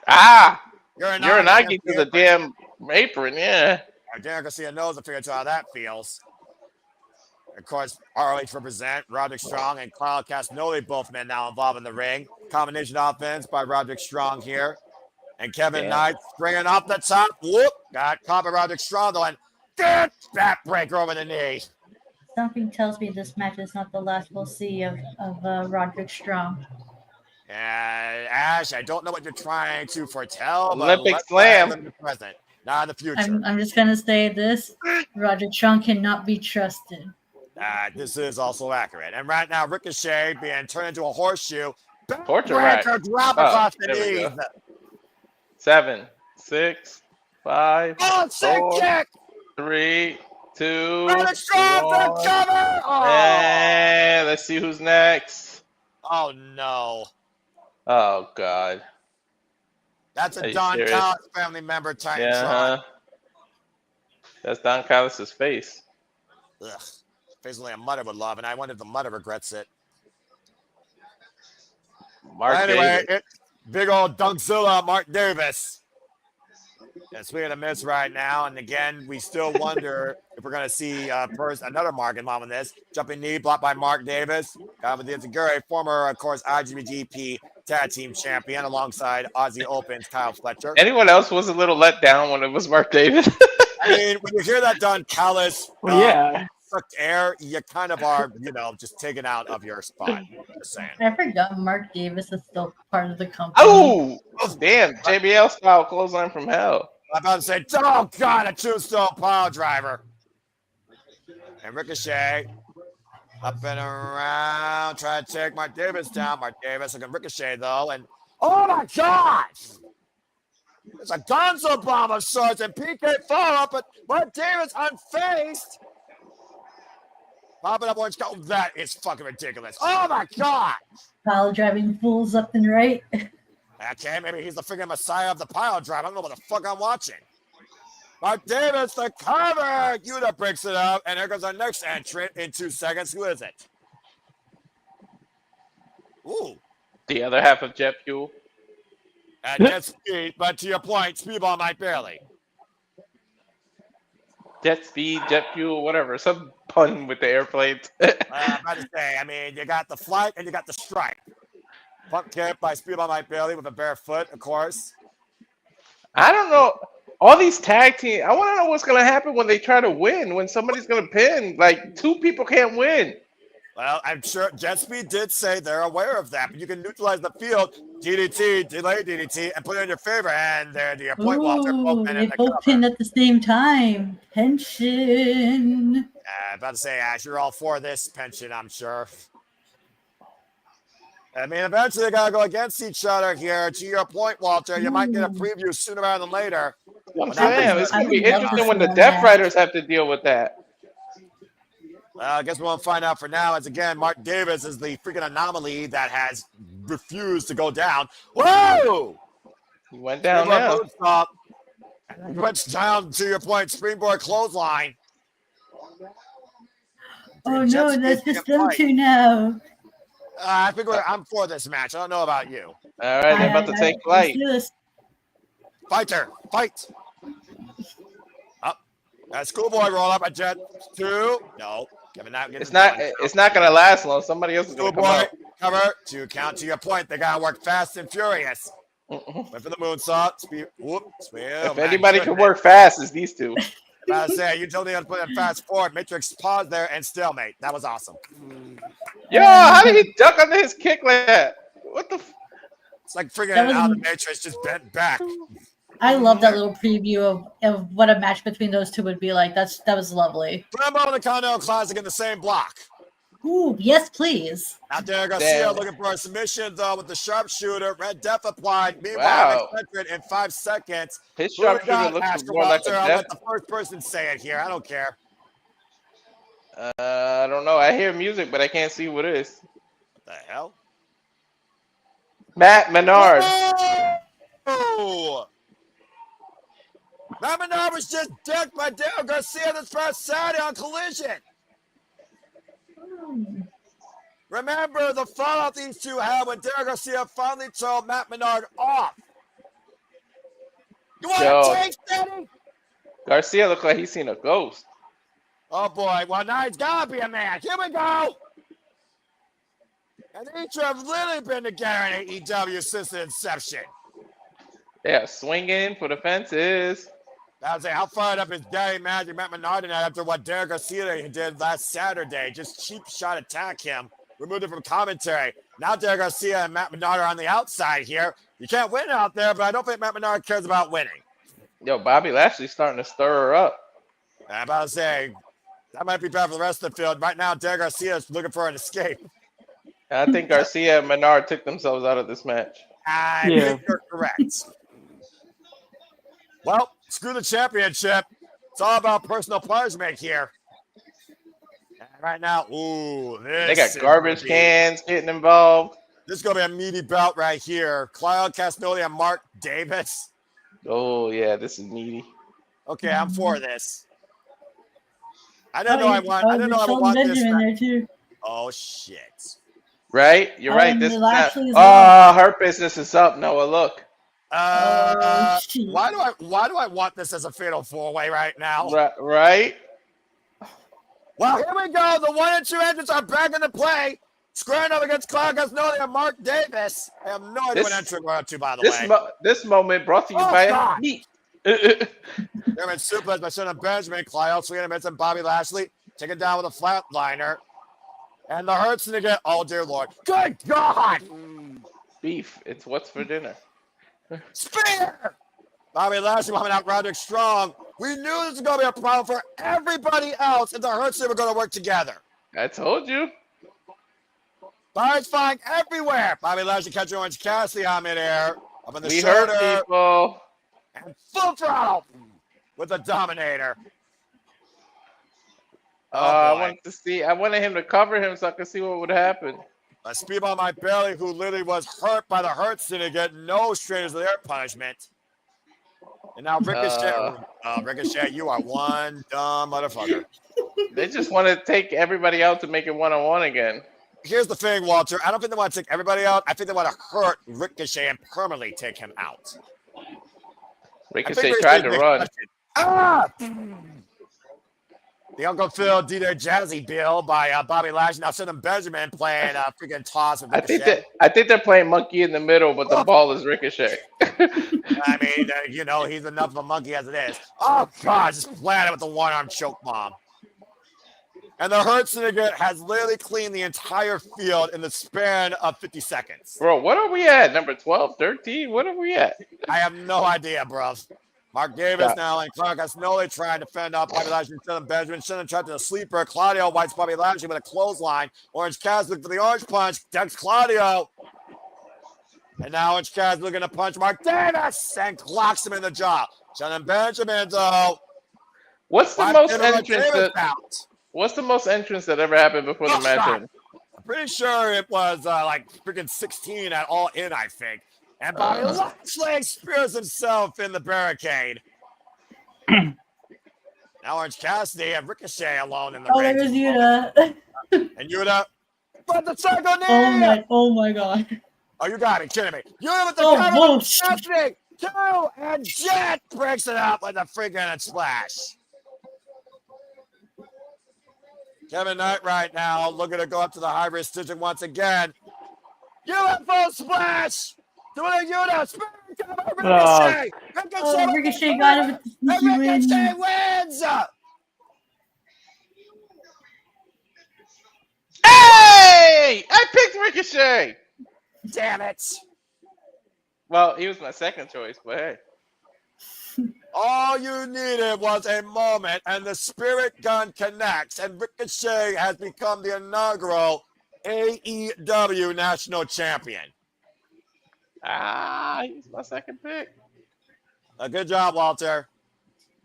Ah! Uranagi to the damn apron, yeah. Darren Garcia knows the figure how that feels. Of course, ROH represent Roderick Strong and Kyle Castagnoli, both men now involved in the ring. Combination offense by Roderick Strong here. And Kevin Knight springing off the top. Whoop! Got caught by Roderick Strong, though, and that breaker over the knee. Something tells me this match is not the last we'll see of Roderick Strong. Ash, I don't know what you're trying to foretell. Olympic Slam. In the present, not in the future. I'm just going to say this. Roderick Strong cannot be trusted. This is also accurate. And right now, Ricochet being turned into a horseshoe. Breaker drop across the knees. 7, 6, 5, Oh, 4, kick! 3, 2, Roderick Strong for the cover! Oh. And let's see who's next. Oh, no. Oh, God. That's a Don Callis family member type. Yeah. That's Don Callis' face. Ugh. Face only a mother would love, and I wonder if the mother regrets it. Big old Dunkzilla, Mark Davis. And swinging a miss right now. And again, we still wonder if we're going to see another Mark involved in this. Jumping knee blocked by Mark Davis. Got with the Inzaguri, former, of course, IWGP Tag Team Champion, alongside Aussie Open's Kyle Fletcher. Anyone else was a little let down when it was Mark Davis? I mean, when you hear that Don Callis, sucked air, you kind of are, just taken out of your spot. Just saying. I forgot Mark Davis is still part of the company. Oh, damn. JBL style clothesline from hell. I'm about to say, oh, God, a tombstone pile driver. And Ricochet up and around, trying to take Mark Davis down. Mark Davis looking Ricochet, though. And, oh, my gosh. It's a gonzo bomb of sorts, and PK follow-up, but Mark Davis unfaced. Popping up orange. Oh, that is fucking ridiculous. Oh, my God. Pile driving fools up and right. Okay, maybe he's the freaking messiah of the pile drive. I don't know what the fuck I'm watching. Mark Davis, the cover. Yuta breaks it up, and here goes our next entrant in 2 seconds. Who is it? Ooh. The other half of Jet Fuel. Jet Speed, but to your point, Speedball might barely. Jet Speed, Jet Fuel, whatever. Some pun with the airplanes. I'm about to say, I mean, you got the flight and you got the strike. Pump kick by Speedball Mike Bailey with a bare foot, of course. I don't know. All these tag teams, I want to know what's going to happen when they try to win, when somebody's going to pin. Like, 2 people can't win. Well, I'm sure Jet Speed did say they're aware of that, but you can neutralize the field, DDT, delay DDT, and put it in your favor. And there, to your point, Walter, both men in the cover. Pin at the same time. Pension. I'm about to say, Ash, you're all for this pension, I'm sure. I mean, eventually they got to go against each other here. To your point, Walter, you might get a preview sooner rather than later. I'm saying, it's going to be interesting when the Death Riders have to deal with that. I guess we won't find out for now. As again, Mark Davis is the freaking anomaly that has refused to go down. Whoa! He went down now. Went down to your point. Springboard clothesline. Oh no, that's just them two now. I think I'm for this match. I don't know about you. All right, they're about to take flight. Fighter, fight. Up. Schoolboy roll up a jet 2. No. It's not gonna last long. Somebody else is gonna come out. Cover 2 count. To your point, they gotta work fast and furious. Went for the moonsault. Speed. Whoop. If anybody can work fast, it's these two. I was saying, you told me to put in fast forward. Matrix pause there and stalemate. That was awesome. Yo, how did he duck under his kick like that? What the? It's like freaking out of the Matrix just bent back. I love that little preview of what a match between those two would be like. That was lovely. Put them on the Continental Classic in the same block. Ooh, yes, please. Out there, Garcia looking for a submission, though, with the sharpshooter. Red Death applied. Meanwhile, in 5 seconds. His sharpshooter looks more like a I'll let the first person say it here. I don't care. I don't know. I hear music, but I can't see what it is. What the hell? Matt Menard. Oh! Matt Menard was just decked by Dale Garcia this past Saturday on Collision. Remember the fallout these two had when Dale Garcia finally told Matt Menard off. You want to take Steady? Garcia looked like he's seen a ghost. Oh boy, well now he's gotta be a man. Here we go. And each have literally been together in AEW since the inception. Yeah, swinging for the fences. I would say, how fired up is Daddy Magic Matt Menard tonight after what Derek Garcia did last Saturday? Just cheap shot attack him, removed it from commentary. Now Derek Garcia and Matt Menard are on the outside here. You can't win out there, but I don't think Matt Menard cares about winning. Yo, Bobby Lashley's starting to stir her up. I'm about to say, that might be bad for the rest of the field. Right now, Derek Garcia is looking for an escape. I think Garcia and Menard took themselves out of this match. I think you're correct. Well, screw the championship. It's all about personal punishment here. And right now, they got garbage cans getting involved. This is going to be a meaty bout right here. Claudio Castagnoli and Mark Davis. Oh, yeah, this is meaty. Okay, I'm for this. I don't know I want this. There too. Oh, shit. Right? You're right. This her business is up, Noah. Look. Why do I want this as a fatal 4-way right now? Right. Well, here we go. The 1 and 2 entrants are back into play. Squaring up against Claudio Castagnoli and Mark Davis. I have no idea what entrant we're up to, by the way. This moment brought to you by me. German suplex by Son Benjamin. Claudio swinging and Bobby Lashley taken down with a flatliner. And the Hurt Syndicate. Oh, dear Lord. Good God. Beef. It's what's for dinner. Spear! Bobby Lashley coming out Roderick Strong. We knew this was going to be a problem for everybody else if the Hurt Syndicate were going to work together. I told you. Bobby's flying everywhere. Bobby Lashley catching Orange Cassidy on midair. Up in the we shoulder. Hurt people. And full throttle with the Dominator. I wanted him to cover him so I could see what would happen. A speedball my belly who literally was hurt by the Hurt Syndicate. No strangers to their punishment. And now Ricochet. Ricochet, you are one dumb motherfucker. They just want to take everybody out to make it one-on-one again. Here's the thing, Walter. I don't think they want to take everybody out. I think they want to hurt Ricochet and permanently take him out. Ricochet tried to run. The Uncle Phil DJ Jazzy Bill by Bobby Lashley. Now Son Benjamin playing freaking toss with Ricochet. I think they're playing monkey in the middle, but the ball is Ricochet. I mean, he's enough of a monkey as it is. Oh, God, just planted with the one-arm choke bomb. And the Hurt Syndicate has literally cleaned the entire field in the span of 50 seconds. Bro, what are we at? Number 12, 13? What are we at? I have no idea, bro. Mark Davis now and Clark Castagnoli trying to fend off Bobby Lashley and Shannon Benjamin. Shannon trapped in a sleeper. Claudio whites Bobby Lashley with a clothesline. Orange Cass looking for the orange punch. Decks Claudio. And now Orange Cass looking to punch Mark Davis and clocks him in the jaw. Shannon Benjamin, though. What's the most entrance? What's the most entrance that ever happened before the match ended? I'm pretty sure it was like freaking 16 at All In, I think. And Bobby Lashley spears himself in the barricade. Now Orange Cassidy and Ricochet alone in the ring. Oh, there was Yuta. And Yuta, but the psycho knee! Oh my god. Oh, you got me kidding me. Yuta with the cover, Cassidy, 2, and Jet breaks it up with a freaking splash. Kevin Knight right now looking to go up to the high-risk stitching once again. UFO splash! Doing a Yuta, spin Ricochet! Ricochet got him with the sneaky win. Ricochet wins! Hey! I picked Ricochet! Damn it. Well, he was my second choice, but hey. All you needed was a moment, and the spirit gun connects, and Ricochet has become the inaugural AEW National Champion. He's my second pick. Good job, Walter.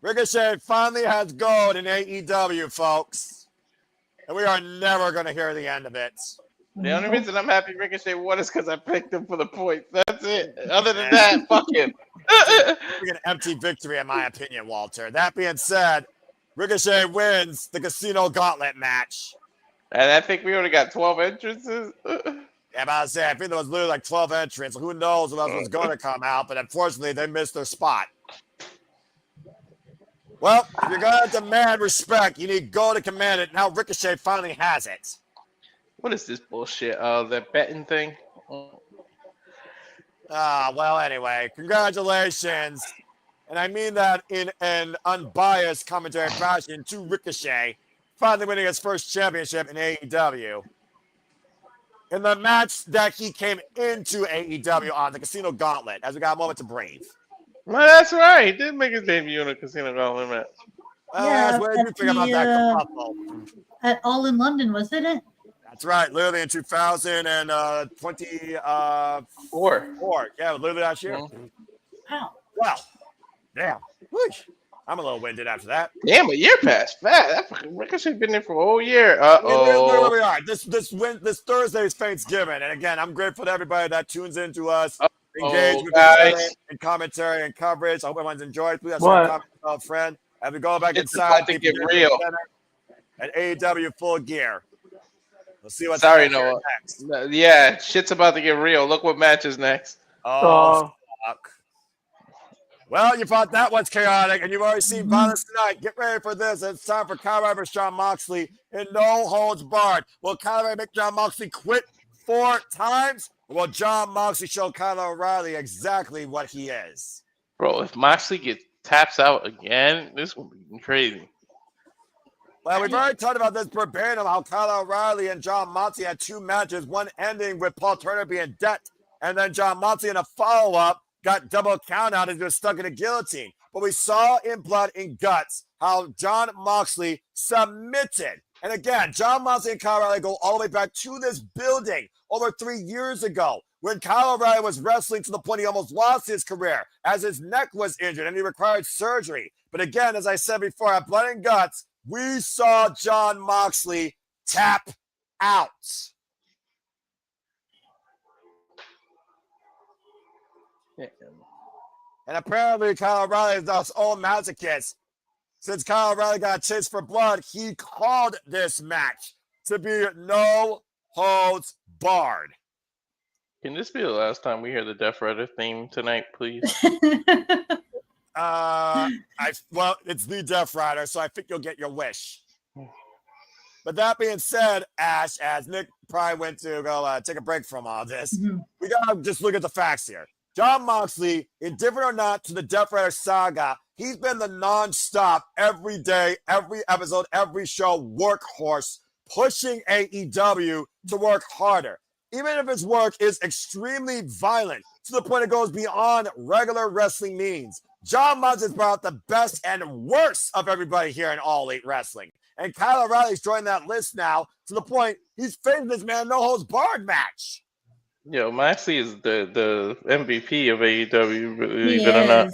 Ricochet finally has gold in AEW, folks. And we are never going to hear the end of it. The only reason I'm happy Ricochet won is because I picked him for the points. That's it. Other than that, fuck him. An empty victory, in my opinion, Walter. That being said, Ricochet wins the Casino Gauntlet match. And I think we only got 12 entrances. Yeah, but I was saying, I think there was literally like 12 entrants. Who knows what else was going to come out, but unfortunately, they missed their spot. Well, if you're going to demand respect, you need gold to command it. Now Ricochet finally has it. What is this bullshit? That betting thing? Well, anyway, congratulations. And I mean that in an unbiased commentary fashion to Ricochet, finally winning his first championship in AEW. In the match that he came into AEW on, the Casino Gauntlet, as we got a moment to breathe. Well, that's right. He did make his debut in a Casino Gauntlet match. Yeah, what did you think about that kerfuffle? At All in London, wasn't it? That's right, literally in 2024. Yeah, literally last year. Wow. Well, damn. Whoosh. I'm a little winded after that. Damn, a year passed fast. That fucking Ricochet's been there for a whole year. Where we are. This Thursday is Thanksgiving, and again, I'm grateful to everybody that tunes in to us, engage with us in commentary and coverage. I hope everyone's enjoyed. Please have some comments about a friend. As we go back inside, to get real at AEW Full Gear. We'll see what's next. Yeah, shit's about to get real. Look what match is next. Oh, fuck. Well, you thought that was chaotic, and you've already seen violence tonight. Get ready for this. It's time for Kyle O'Reilly versus Jon Moxley in No Holds Barred. Will Kyle O'Reilly make Jon Moxley quit 4 times? Or will Jon Moxley show Kyle O'Reilly exactly what he is? Bro, if Moxley taps out again, this will be crazy. Well, we've already talked about this verbatim, how Kyle O'Reilly and Jon Moxley had 2 matches, one ending with Paul Turner being dead, and then Jon Moxley in a follow-up got double count out and was stuck in a guillotine. But we saw in Blood and Guts how Jon Moxley submitted. And again, Jon Moxley and Kyle O'Reilly go all the way back to this building over 3 years ago when Kyle O'Reilly was wrestling to the point he almost lost his career as his neck was injured and he required surgery. But again, as I said before, at Blood and Guts, we saw Jon Moxley tap out. And apparently Kyle O'Reilly is his own masochist. Since Kyle O'Reilly got chased for blood, he called this match to be No Holds Barred. Can this be the last time we hear the Death Rider theme tonight, please? Well, it's the Death Rider, so I think you'll get your wish. But that being said, Ash, as Nick probably went to go take a break from all this, we gotta just look at the facts here. Jon Moxley, indifferent or not to the Death Rider saga, he's been the non-stop, every day, every episode, every show workhorse, pushing AEW to work harder. Even if his work is extremely violent, to the point it goes beyond regular wrestling means. Jon Moxley's brought out the best and worst of everybody here in All Elite Wrestling. And Kyle O'Reilly's joined that list now to the point he's facing this man No Holds Barred match. Yo, Moxley is the MVP of AEW, believe it or not.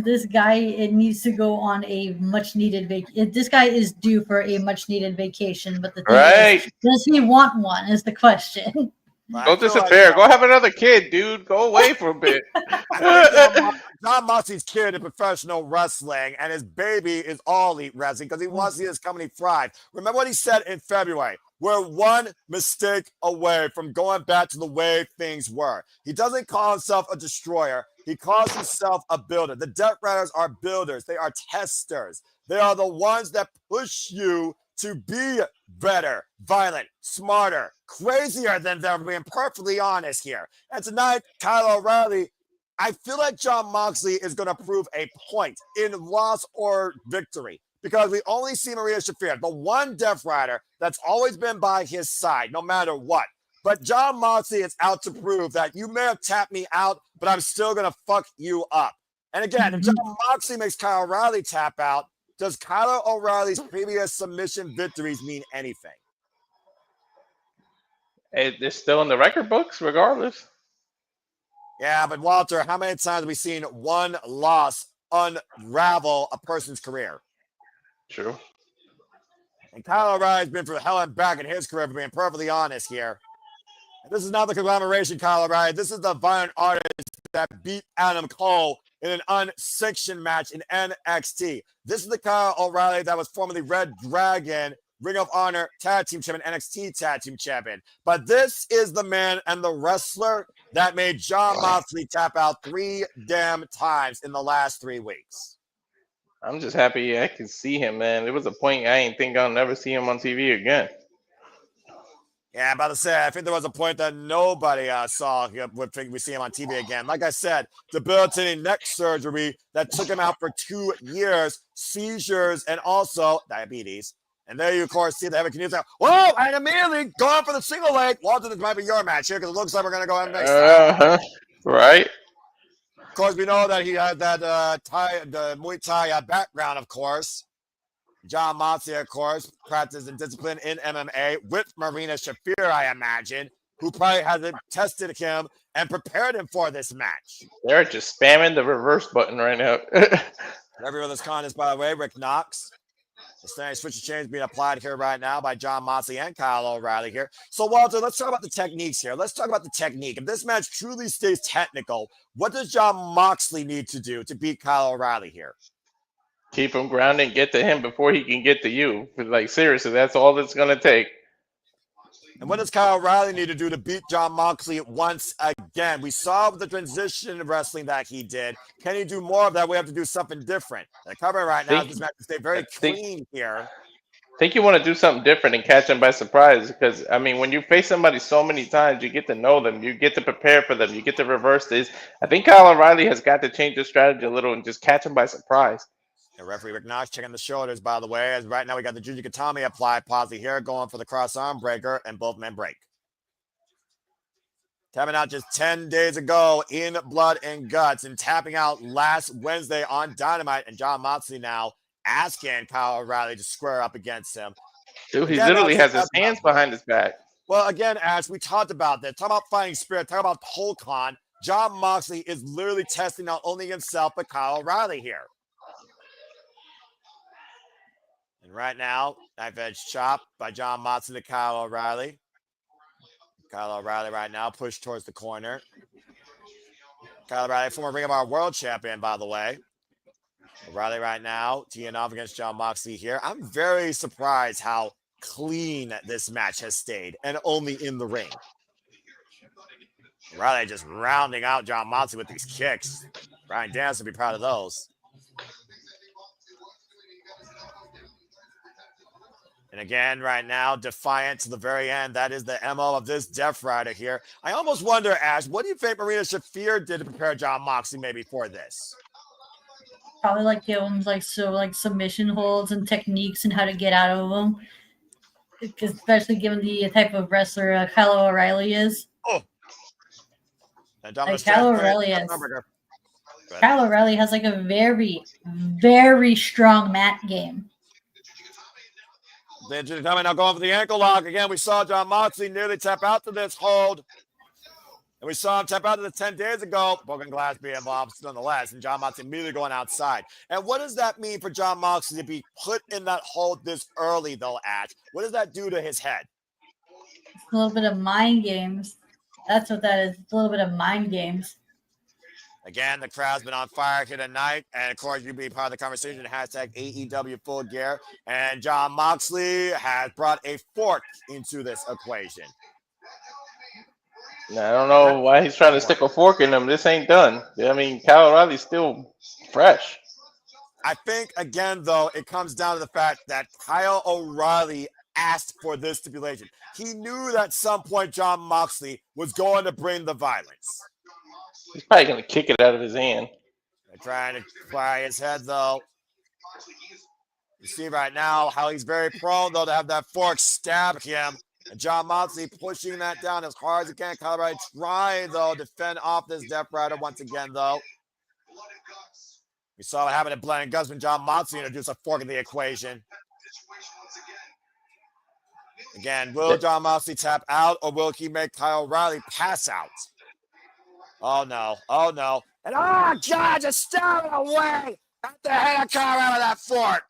This guy it needs to go on a much needed vacation. This guy is due for a much needed vacation, but the thing is, does he want one? Is the question. Go disappear. Go have another kid, dude. Go away for a bit. John Moxley's kid in professional wrestling, and his baby is all elite wrestling because he wants to see his company thrive. Remember what he said in February? We're one mistake away from going back to the way things were. He doesn't call himself a destroyer. He calls himself a builder. The Death Riders are builders. They are testers. They are the ones that push you to be better, violent, smarter, crazier than them, being perfectly honest here. And tonight, Kyle O'Reilly, I feel like John Moxley is going to prove a point in loss or victory because we only see Marina Shafir, the one Death Rider that's always been by his side, no matter what. But John Moxley is out to prove that you may have tapped me out, but I'm still going to fuck you up. And again, if John Moxley makes Kyle O'Reilly tap out, does Kyle O'Reilly's previous submission victories mean anything? They're still in the record books, regardless. Yeah, but Walter, how many times have we seen one loss unravel a person's career? True. And Kyle O'Reilly's been through hell and back in his career, for being perfectly honest here. And this is not the conglomeration, Kyle O'Reilly. This is the violent artist that beat Adam Cole in an unsanctioned match in NXT. This is the Kyle O'Reilly that was formerly Red Dragon, Ring of Honor Tag Team Champion, NXT Tag Team Champion. But this is the man and the wrestler that made John Moxley tap out 3 damn times in the last 3 weeks. I'm just happy I can see him, man. There was a point I ain't think I'll never see him on TV again. Yeah, I'm about to say, I think there was a point that nobody saw would think we see him on TV again. Like I said, debilitating neck surgery that took him out for 2 years, seizures, and also diabetes. And there you, of course, see the heavy Canadian say, whoa, and immediately going for the single leg. Walter, this might be your match here because it looks like we're going to go ahead next time. Right. Of course, we know that he had that the Muay Thai background, of course. John Moxley, of course, practiced and disciplined in MMA with Marina Shafir, I imagine, who probably hasn't tested him and prepared him for this match. They're just spamming the reverse button right now. Everyone that's calling this, by the way, Rick Knox. The standing switch of change being applied here right now by John Moxley and Kyle O'Reilly here. So, Walter, let's talk about the techniques here. Let's talk about the technique. If this match truly stays technical, what does John Moxley need to do to beat Kyle O'Reilly here? Keep him grounded and get to him before he can get to you. Like, seriously, that's all it's going to take. And what does Kyle O'Reilly need to do to beat John Moxley once again? We saw the transition wrestling that he did. Can he do more of that? We have to do something different. The cover right now, this match to stay very clean here. I think you want to do something different and catch them by surprise because, I mean, when you face somebody so many times, you get to know them. You get to prepare for them. You get to reverse this. I think Kyle O'Reilly has got to change his strategy a little and just catch them by surprise. The referee Rick Knox checking the shoulders, by the way, as right now we got the Juju Katami applied, Posey here, going for the cross arm breaker, and both men break. Tapping out just 10 days ago in Blood and Guts, and tapping out last Wednesday on Dynamite, and John Moxley now asking Kyle O'Reilly to square up against him. Dude, he literally has his hands behind his back. Well, again, Ash, we talked about that. Talk about fighting spirit, talk about Polkon. John Moxley is literally testing not only himself, but Kyle O'Reilly here. And right now, knife edge chop by John Moxley to Kyle O'Reilly. Kyle O'Reilly right now pushed towards the corner. Kyle O'Reilly, former Ring of Honor World Champion, by the way. O'Reilly right now teeing off against John Moxley here. I'm very surprised how clean this match has stayed, and only in the ring. O'Reilly just rounding out John Moxley with these kicks. Bryan Danielson would be proud of those. And again, right now, defiant to the very end. That is the MO of this Death Rider here. I almost wonder, Ash, what do you think Marina Shafir did to prepare John Moxley maybe for this? Probably like give him like submission holds and techniques and how to get out of them. Especially given the type of wrestler Kyle O'Reilly is. Oh. Like Kyle O'Reilly has like a very, very strong mat game. Coming now going for the ankle lock. Again, we saw John Moxley nearly tap out to this hold. And we saw him tap out of the 10 days ago. Broken glass being involved nonetheless. And Jon Moxley immediately going outside. And what does that mean for Jon Moxley to be put in that hold this early, though, Ash? What does that do to his head? A little bit of mind games. That's what that is. A little bit of mind games. Again, the crowd's been on fire here tonight. And, of course, you be part of the conversation. Hashtag AEW Full Gear. And Jon Moxley has brought a fork into this equation. I don't know why he's trying to stick a fork in him. This ain't done. I mean, Kyle O'Reilly's still fresh. I think, again, though, it comes down to the fact that Kyle O'Reilly asked for this stipulation. He knew that at some point Jon Moxley was going to bring the violence. He's probably going to kick it out of his hand. They're trying to fry his head, though. You see right now how he's very prone, though, to have that fork stab him. And Jon Moxley pushing that down as hard as he can. Kyle O'Reilly trying, though, to fend off this Death Rider once again, though. We saw what happened at Blood and Guts when Jon Moxley introduced a fork in the equation. Again, will Jon Moxley tap out or will he make Kyle O'Reilly pass out? Oh, no. Oh, no. And, oh, God, just stabbing away at the head of Kyle O'Reilly with that fork.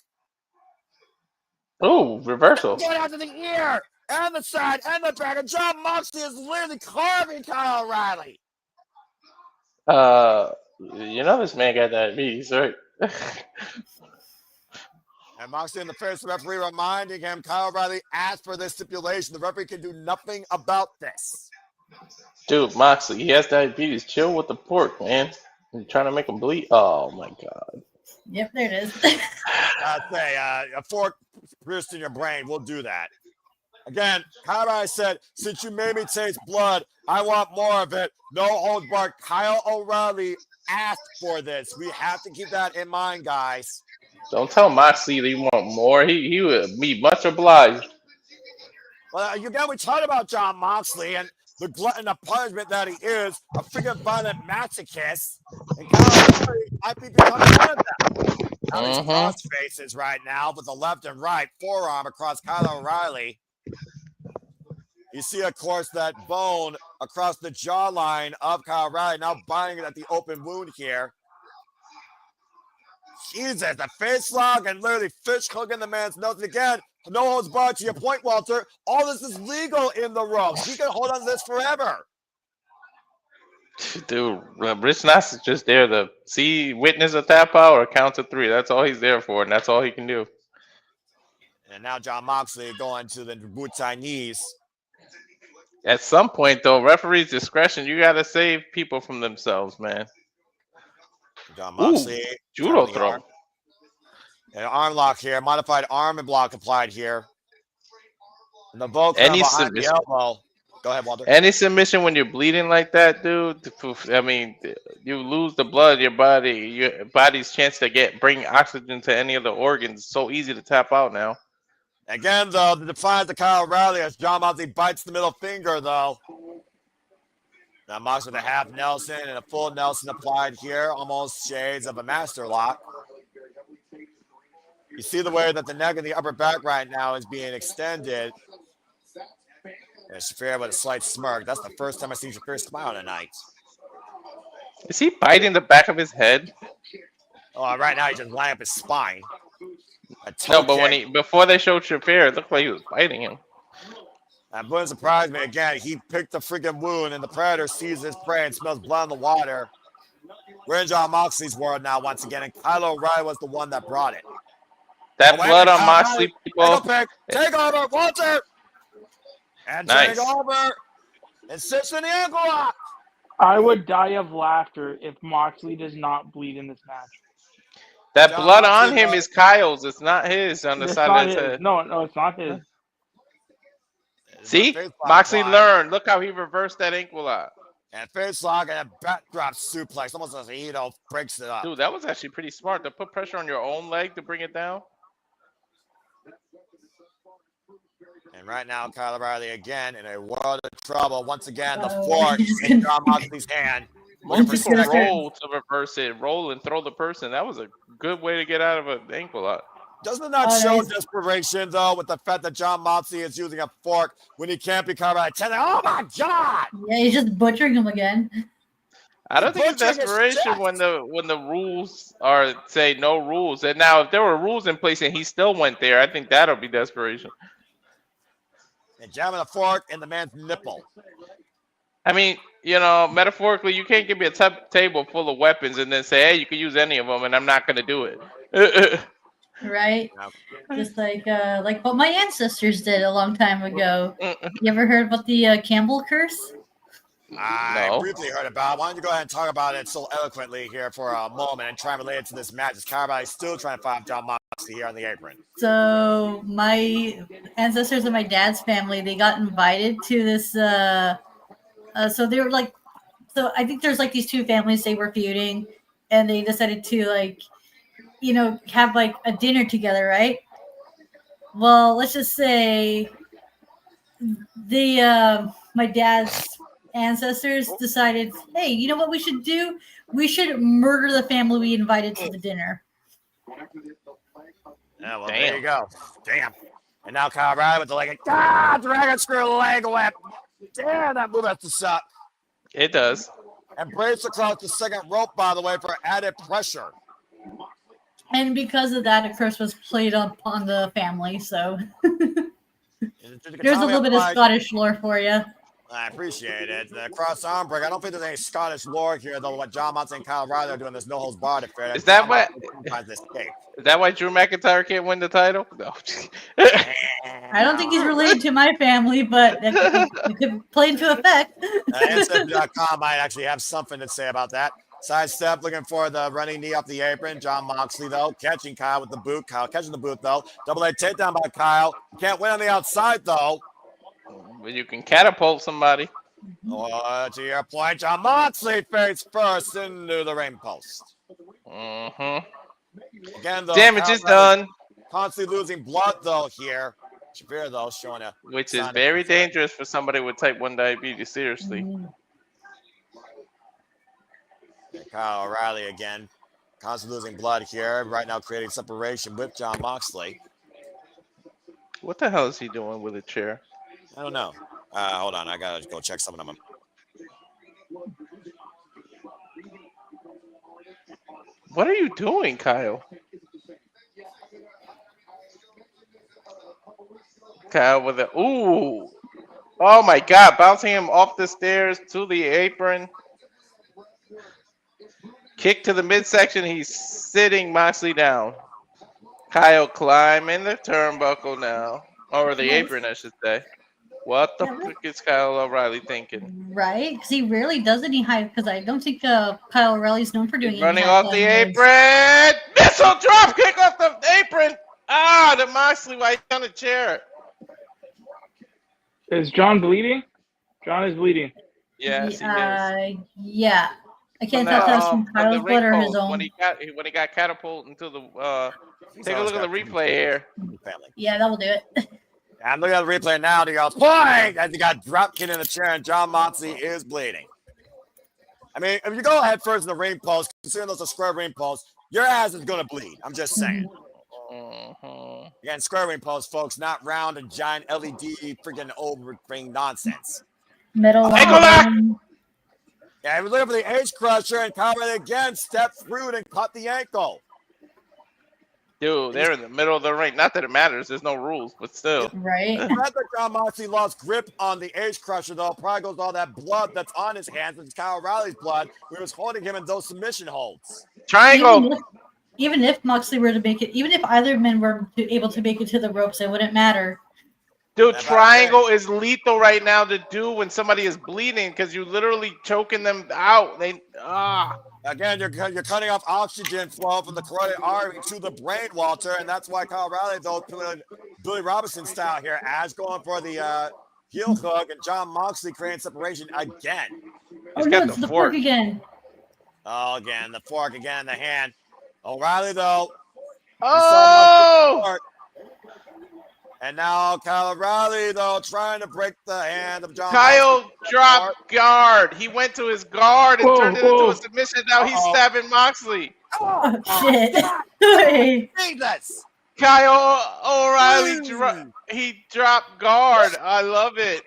Oh, reversal. Going out to the ear and the side and the back. And Jon Moxley is literally carving Kyle O'Reilly. You know this man got diabetes, right? And Moxley in the face, the referee reminding him Kyle O'Reilly asked for this stipulation. The referee can do nothing about this. Dude, Moxley, he has diabetes. Chill with the pork, man. You're trying to make him bleed. Oh, my God. Yep, there it is. I'd say a fork pierced in your brain will do that. Again, Kyle O'Reilly said, since you made me taste blood, I want more of it. No holds barred. Kyle O'Reilly asked for this. We have to keep that in mind, guys. Don't tell Moxley that you want more. He would be much obliged. Well, again, we talked about Jon Moxley and the glutton of punishment that he is, a freaking violent masochist. And Kyle O'Reilly might be becoming one of them. Now these cross faces right now with the left and right forearm across Kyle O'Reilly. You see, of course, that bone across the jawline of Kyle O'Reilly now binding it at the open wound here. Jesus, the face lock and literally fish hooking the man's nose. And again, no holds barred to your point, Walter. All this is legal in the ropes. He can hold on to this forever. Dude, Rich Nass is just there to witness a tap out or count to three. That's all he's there for, and that's all he can do. And now Jon Moxley going to the Butai knees. At some point, though, referee's discretion, you got to save people from themselves, man. Jon Moxley. Judo throw. An arm lock here. Modified arm and block applied here. And the Volk behind the elbow. Go ahead, Walter. Any submission when you're bleeding like that, dude, I mean, you lose the blood, your body's chance to bring oxygen to any of the organs. So easy to tap out now. Again, though, the defiance of Kyle O'Reilly as Jon Moxley bites the middle finger, though. Now Moxley with a half Nelson and a full Nelson applied here. Almost shades of a master lock. You see the way that the neck and the upper back right now is being extended. And Shafir with a slight smirk. That's the first time I've seen Shafir smile tonight. Is he biting the back of his head? Oh, right now he's just lining up his spine. No, but before they showed Shafir, it looked like he was biting him. That wouldn't surprise me. Again, he picked the freaking wound, and the Predator sees his prey and smells blood in the water. We're in Jon Moxley's world now once again, and Kyle O'Reilly was the one that brought it. That blood on Moxley, people. Take over, Walter! And nice. Take over. And sits in the ankle lock. I would die of laughter if Moxley does not bleed in this match. That blood on him is Kyle's. It's not his on the side of his head. No, it's not his. See? Moxley learned. Look how he reversed that ankle lock. And face lock and a backdrop suplex. Almost as Ito breaks it up. Dude, that was actually pretty smart to put pressure on your own leg to bring it down. And right now, Kyle O'Reilly again in a world of trouble. Once again, the fork in Jon Moxley's hand. People roll to reverse it, roll and throw the person. That was a good way to get out of an ankle lock. Doesn't it not show desperation, though, with the fact that Jon Moxley is using a fork when he can't be covered by 10? Oh, my God! Yeah, he's just butchering him again. I don't think it's desperation when the rules are, say, no rules. And now, if there were rules in place and he still went there, I think that'll be desperation. And jamming a fork in the man's nipple. I mean, metaphorically, you can't give me a table full of weapons and then say, hey, you can use any of them, and I'm not going to do it. Right? Just like what my ancestors did a long time ago. You ever heard about the Campbell curse? I briefly heard about it. Why don't you go ahead and talk about it so eloquently here for a moment and try and relate it to this match? Is Kyle still trying to find Jon Moxley here on the apron? So my ancestors and my dad's family, they got invited to this. So they were like, so I think there's like these two families, they were feuding, and they decided to have like a dinner together, right? Well, let's just say my dad's ancestors decided, hey, you know what we should do? We should murder the family we invited to the dinner. Yeah, well, there you go. Damn. And now Kyle O'Reilly with the leg. Dragon screw leg whip. Damn, that move has to suck. It does. And breaks across the second rope, by the way, for added pressure. And because of that, a curse was played upon the family, so there's a little bit of Scottish lore for you. I appreciate it. The cross arm break. I don't think there's any Scottish lore here, though. What Jon Moxley and Kyle O'Reilly are doing this no holds barred affair. Is that why Drew McIntyre can't win the title? No. I don't think he's related to my family, but it could play into effect. Ancestry.com might actually have something to say about that. Sidestep, looking for the running knee off the apron. Jon Moxley, though, catching Kyle with the boot. Kyle catching the boot, though. Double A takedown by Kyle. Can't win on the outside, though. Well, you can catapult somebody. To your point, Jon Moxley face first into the ring post. Again, though, damage is done. Constantly losing blood, though, here. Shafir, though, showing a... Which is very dangerous for somebody with type 1 diabetes, seriously. Kyle O'Reilly again. Constantly losing blood here. Right now creating separation with Jon Moxley. What the hell is he doing with a chair? I don't know. Hold on. I got to go check some of them. What are you doing, Kyle? Kyle with a... Ooh. Oh, my God. Bouncing him off the stairs to the apron. Kick to the midsection. He's sitting Moxley down. Kyle climbing the turnbuckle now. Or the apron, I should say. What the frick is Kyle O'Reilly thinking? Right? Because he rarely does any high. Because I don't think Kyle O'Reilly's known for doing any running off the apron. Missile drop kick off the apron. The Moxley while he's on the chair. Is John bleeding? John is bleeding. Yes, he is. Yeah. I can't tell if that's from Kyle's blood or his own. When he got catapulted into the take a look at the replay here. Yeah, that will do it. I'm looking at the replay now. And he goes, boing! As he got drop kicked in the chair, and Jon Moxley is bleeding. I mean, if you go head first in the ring post, considering those are square ring posts, your ass is going to bleed. I'm just saying. Again, square ring posts, folks, not round and giant LED freaking old ring nonsense. Middle line. Yeah, he was looking for the H crusher, and Kyle again stepped through it and caught the ankle. Dude, they're in the middle of the ring. Not that it matters. There's no rules, but still. Right. The fact that Jon Moxley lost grip on the H crusher, though, probably goes all that blood that's on his hands. It's Kyle O'Reilly's blood. We was holding him in those submission holds. Triangle. Even if Moxley were to make it, even if either men were able to make it to the ropes, it wouldn't matter. Dude, triangle is lethal right now to do when somebody is bleeding because you're literally choking them out. Again, you're cutting off oxygen flow from the carotid artery to the brain, Walter, and that's why Kyle O'Reilly, though, Billy Robinson style here, as going for the heel hook, and Jon Moxley creating separation again. He's got the fork again. Oh, again, the fork again, the hand. O'Reilly, though. Oh! And now Kyle O'Reilly, though, trying to break the hand of Jon Kyle Moxley. dropped guard. He went to his guard and turned it into a submission. Now he's stabbing Moxley. Oh, shit. Jesus. Kyle O'Reilly, he dropped guard. I love it.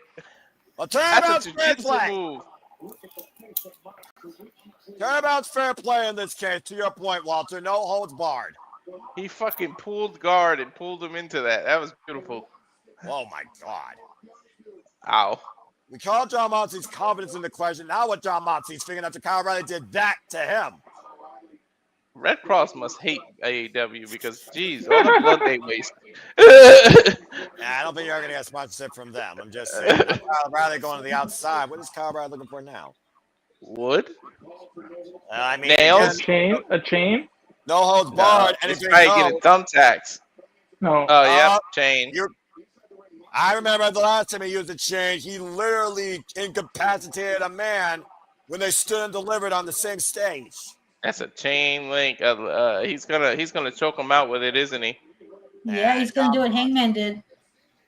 Well, That's a fair jiu-jitsu play. move. Turnabout's fair play in this case, to your point, Walter. No holds barred. He fucking pulled guard and pulled him into that. That was beautiful. Oh, my God. Ow. We called John Moxley's confidence into question. Now what John Moxley's figuring after Kyle O'Reilly did that to him. Red Cross must hate AEW because, geez, all the blood they waste. Yeah, I don't think you're going to get sponsorship from them. I'm just saying. Kyle O'Reilly going to the outside. What is Kyle O'Reilly looking for now? Wood? I mean, Nails? Again, A chain? no holds barred. He's Anything trying to goes. get a thumbtacks. No. Oh, yeah, chain. I remember the last time he used a chain, he literally incapacitated a man when they stood and delivered on the same stage. That's a chain link. He's gonna choke him out with it, isn't he? Yeah, he's gonna do what Hangman did.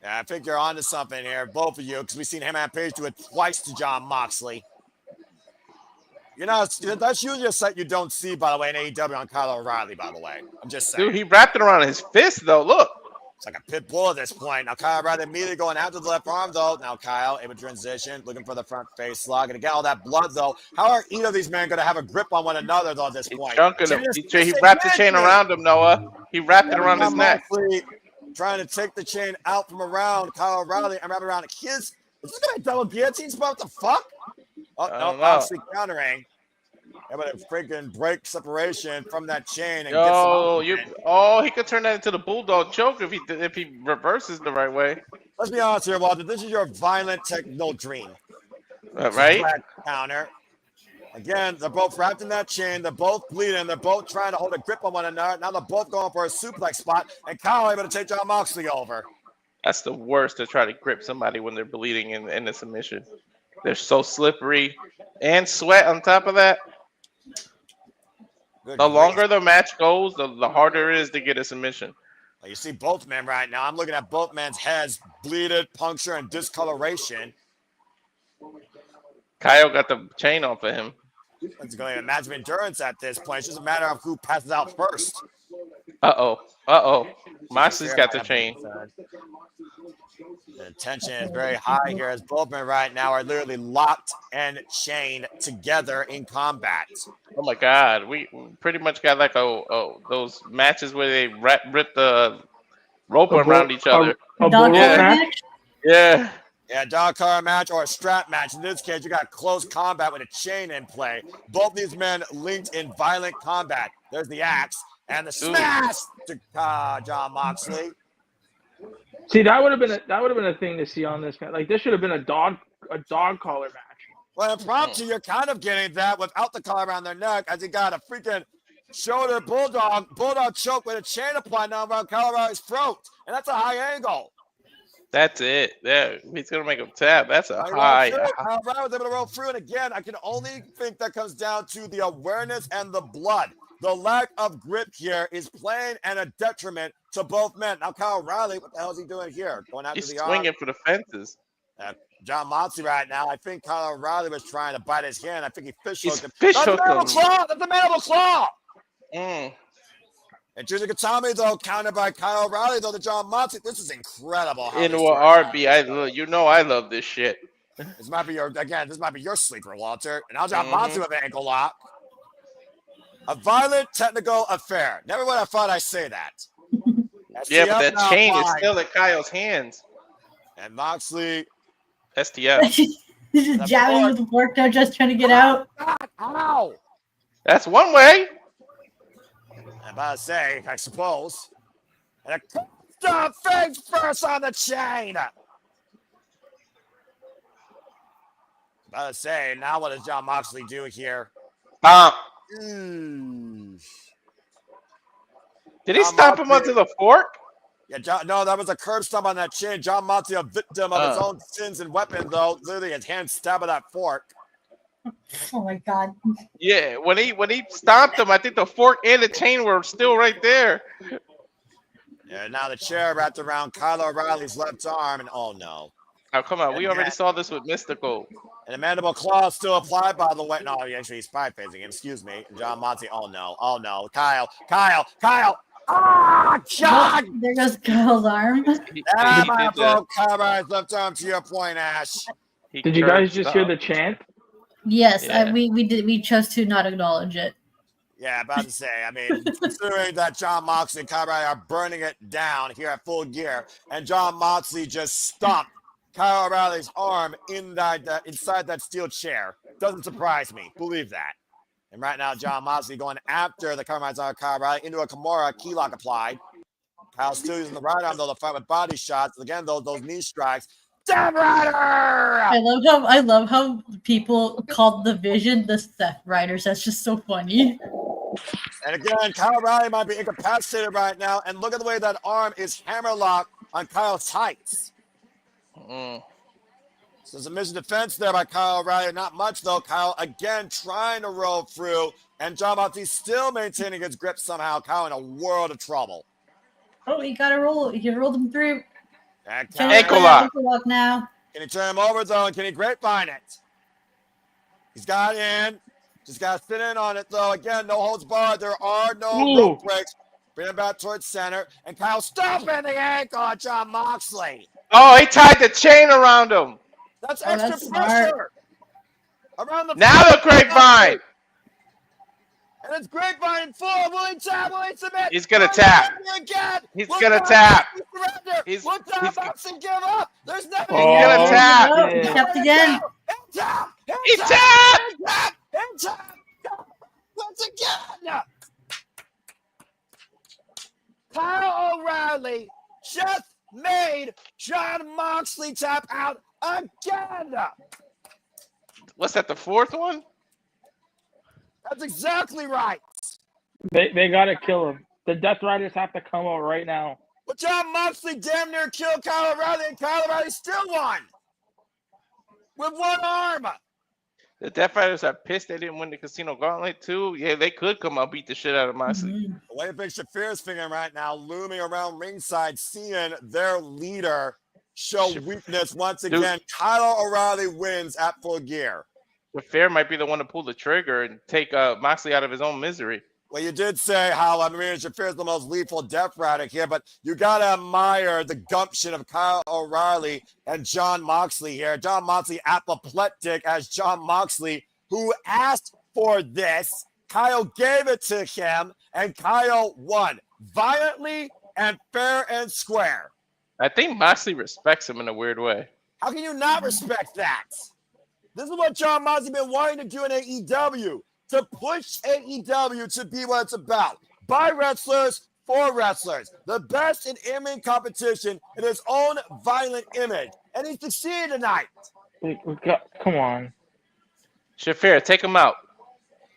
Yeah, I think you're onto something here, both of you, because we've seen Hangman Page do it twice to John Moxley. You know, that's usually a sight you don't see, by the way, in AEW on Kyle O'Reilly, by the way. I'm just saying. Dude, he wrapped it around his fist, though. Look. It's like a pit bull at this point. Now, Kyle O'Reilly immediately going after the left arm, though. Now, Kyle, able to transition, looking for the front face slug. Going to get all that blood, though. How are either of these men going to have a grip on one another, though, at this point? Chunking him. He wrapped the chain around him, Noah. He wrapped it around his neck. Trying to take the chain out from around Kyle O'Reilly and wrap it around his. Is this going to double guillotine spot? What the fuck? Oh, no, Moxley countering. Able to freaking break separation from that chain. And he could turn that into the bulldog choke if he reverses the right way. Let's be honest here, Walter. This is your violent techno dream. Right? Counter. Again, they're both wrapped in that chain. They're both bleeding. They're both trying to hold a grip on one another. Now they're both going for a suplex spot. And Kyle able to take John Moxley over. That's the worst, to try to grip somebody when they're bleeding in the submission. They're so slippery. And sweat on top of that. The longer the match goes, the harder it is to get a submission. Well, you see both men right now. I'm looking at both men's heads, bleeded, puncture, and discoloration. Kyle got the chain off of him. It's going to be a match of endurance at this point. It's just a matter of who passes out first. Uh-oh. Moxley's got the chain. The tension is very high here as both men right now are literally locked and chained together in combat. Oh my God, we pretty much got like those matches where they rip the rope around each other. A dog match? Yeah. Yeah, dog collar match or a strap match. In this case, you got close combat with a chain in play. Both these men linked in violent combat. There's the axe and the smash to John Moxley. See, that would have been a thing to see on this match. Like, this should have been a dog collar match. Well, impromptu, you're kind of getting that without the collar around their neck, as he got a freaking shoulder bulldog choke with a chain applied now around Kyle O'Reilly's throat, and that's a high angle. That's it. Yeah, he's gonna make him tap. That's a high. Kyle O'Reilly was able to roll through, and again, I can only think that comes down to the awareness and the blood. The lack of grip here is playing and a detriment to both men. Now, Kyle O'Reilly, what the hell is he doing here? Going after the arm. He's swinging for the fences. John Moxley right now. I think Kyle O'Reilly was trying to bite his hand. I think he fish hooked him. That's a mandible claw. And Chuzikatami, though, countered by Kyle O'Reilly, though, to John Moxley. This is incredible. Into a RB. I love this shit. This might be your sleeper, Walter. And now John Moxley with an ankle lock. A violent technical affair. Never would have thought I'd say that. Yeah, but that chain is still in Kyle's hands. And Moxley. STF. He's just jabbing with the fork now, just trying to get out. Ow! That's one way. I'm about to say, I suppose. And a face first on the chain. About to say, now what does John Moxley do here? Did he stomp him onto the fork? Yeah, no, that was a curb stomp on that chin. John Moxley, a victim of his own sins and weapons, though. Literally, his hand stabbed at that fork. Oh my God. Yeah, when he stomped him, I think the fork and the chain were still right there. Yeah, now the chair wrapped around Kyle O'Reilly's left arm, and oh no. Oh, come on. We already saw this with Mistico. And the mandible claw is still applied, by the way. No, actually, he's pie facing him. Excuse me. John Moxley. Oh, no. Oh, no. Kyle. Ah, God! There goes Kyle's arm. I broke Kyle left arm to your point, Ash. Did you guys just hear the chant? Yes, Yeah. we did. We chose to not acknowledge it. Yeah, about to say. I mean, considering that Jon Moxley and Kyle O'Reilly are burning it down here at Full Gear, and Jon Moxley just stomped Kyle O'Reilly's arm inside that steel chair, doesn't surprise me. Believe that. And right now, Jon Moxley going after the Kyle O'Reilly into a Kimura, key lock applied. Kyle's still using the right arm though to fight with body shots. Again, those knee strikes. Death Rider! I love how people called the Vision the Death Riders. That's just so funny. And again, Kyle O'Reilly might be incapacitated right now. And look at the way that arm is hammerlocked on Kyle's tights. So there's a missing defense there by Kyle O'Reilly. Not much, though. Kyle again trying to roll through. And Jon Moxley still maintaining his grip somehow. Kyle in a world of trouble. Oh, he got to roll. He rolled him through. Ankle lock now. Can he turn him over, though? And can he grapevine it? He's got in. Just got to sit in on it, though. Again, no holds barred. There are no rope breaks. Bring him back towards center. And Kyle stomping the ankle on Jon Moxley. Oh, he tied the chain around him. That's extra pressure. Around the now the grapevine. And it's grapevine full. Will he tap? Will he submit? He's going to tap. He's going to tap. Will Jon Moxley give up? There's nothing. He's going to tap. He tapped again. He tapped. He tapped. Once again. Kyle O'Reilly just made Jon Moxley tap out again. What's that, the fourth one? That's exactly right. They got to kill him. The Death Riders have to come out right now. But Jon Moxley damn near killed Kyle O'Reilly, and Kyle O'Reilly still won. With one arm. The Death Riders are pissed they didn't win the Casino Gauntlet, too. Yeah, they could come out beat the shit out of Moxley. The way Big Shafir's fingering right now, looming around ringside, seeing their leader show weakness once again. Kyle O'Reilly wins at Full Gear. Shafir might be the one to pull the trigger and take Moxley out of his own misery. Well, you did say how Marina Shafir is the most lethal Death Rider here, but you got to admire the gumption of Kyle O'Reilly and Jon Moxley here. Jon Moxley apoplectic as Jon Moxley, who asked for this. Kyle gave it to him, and Kyle won violently and fair and square. I think Moxley respects him in a weird way. How can you not respect that? This is what Jon Moxley been wanting to do in AEW, to push AEW to be what it's about. By wrestlers, for wrestlers. The best in in-ring competition in his own violent image. And he succeeded tonight. Come on. Shafir, take him out.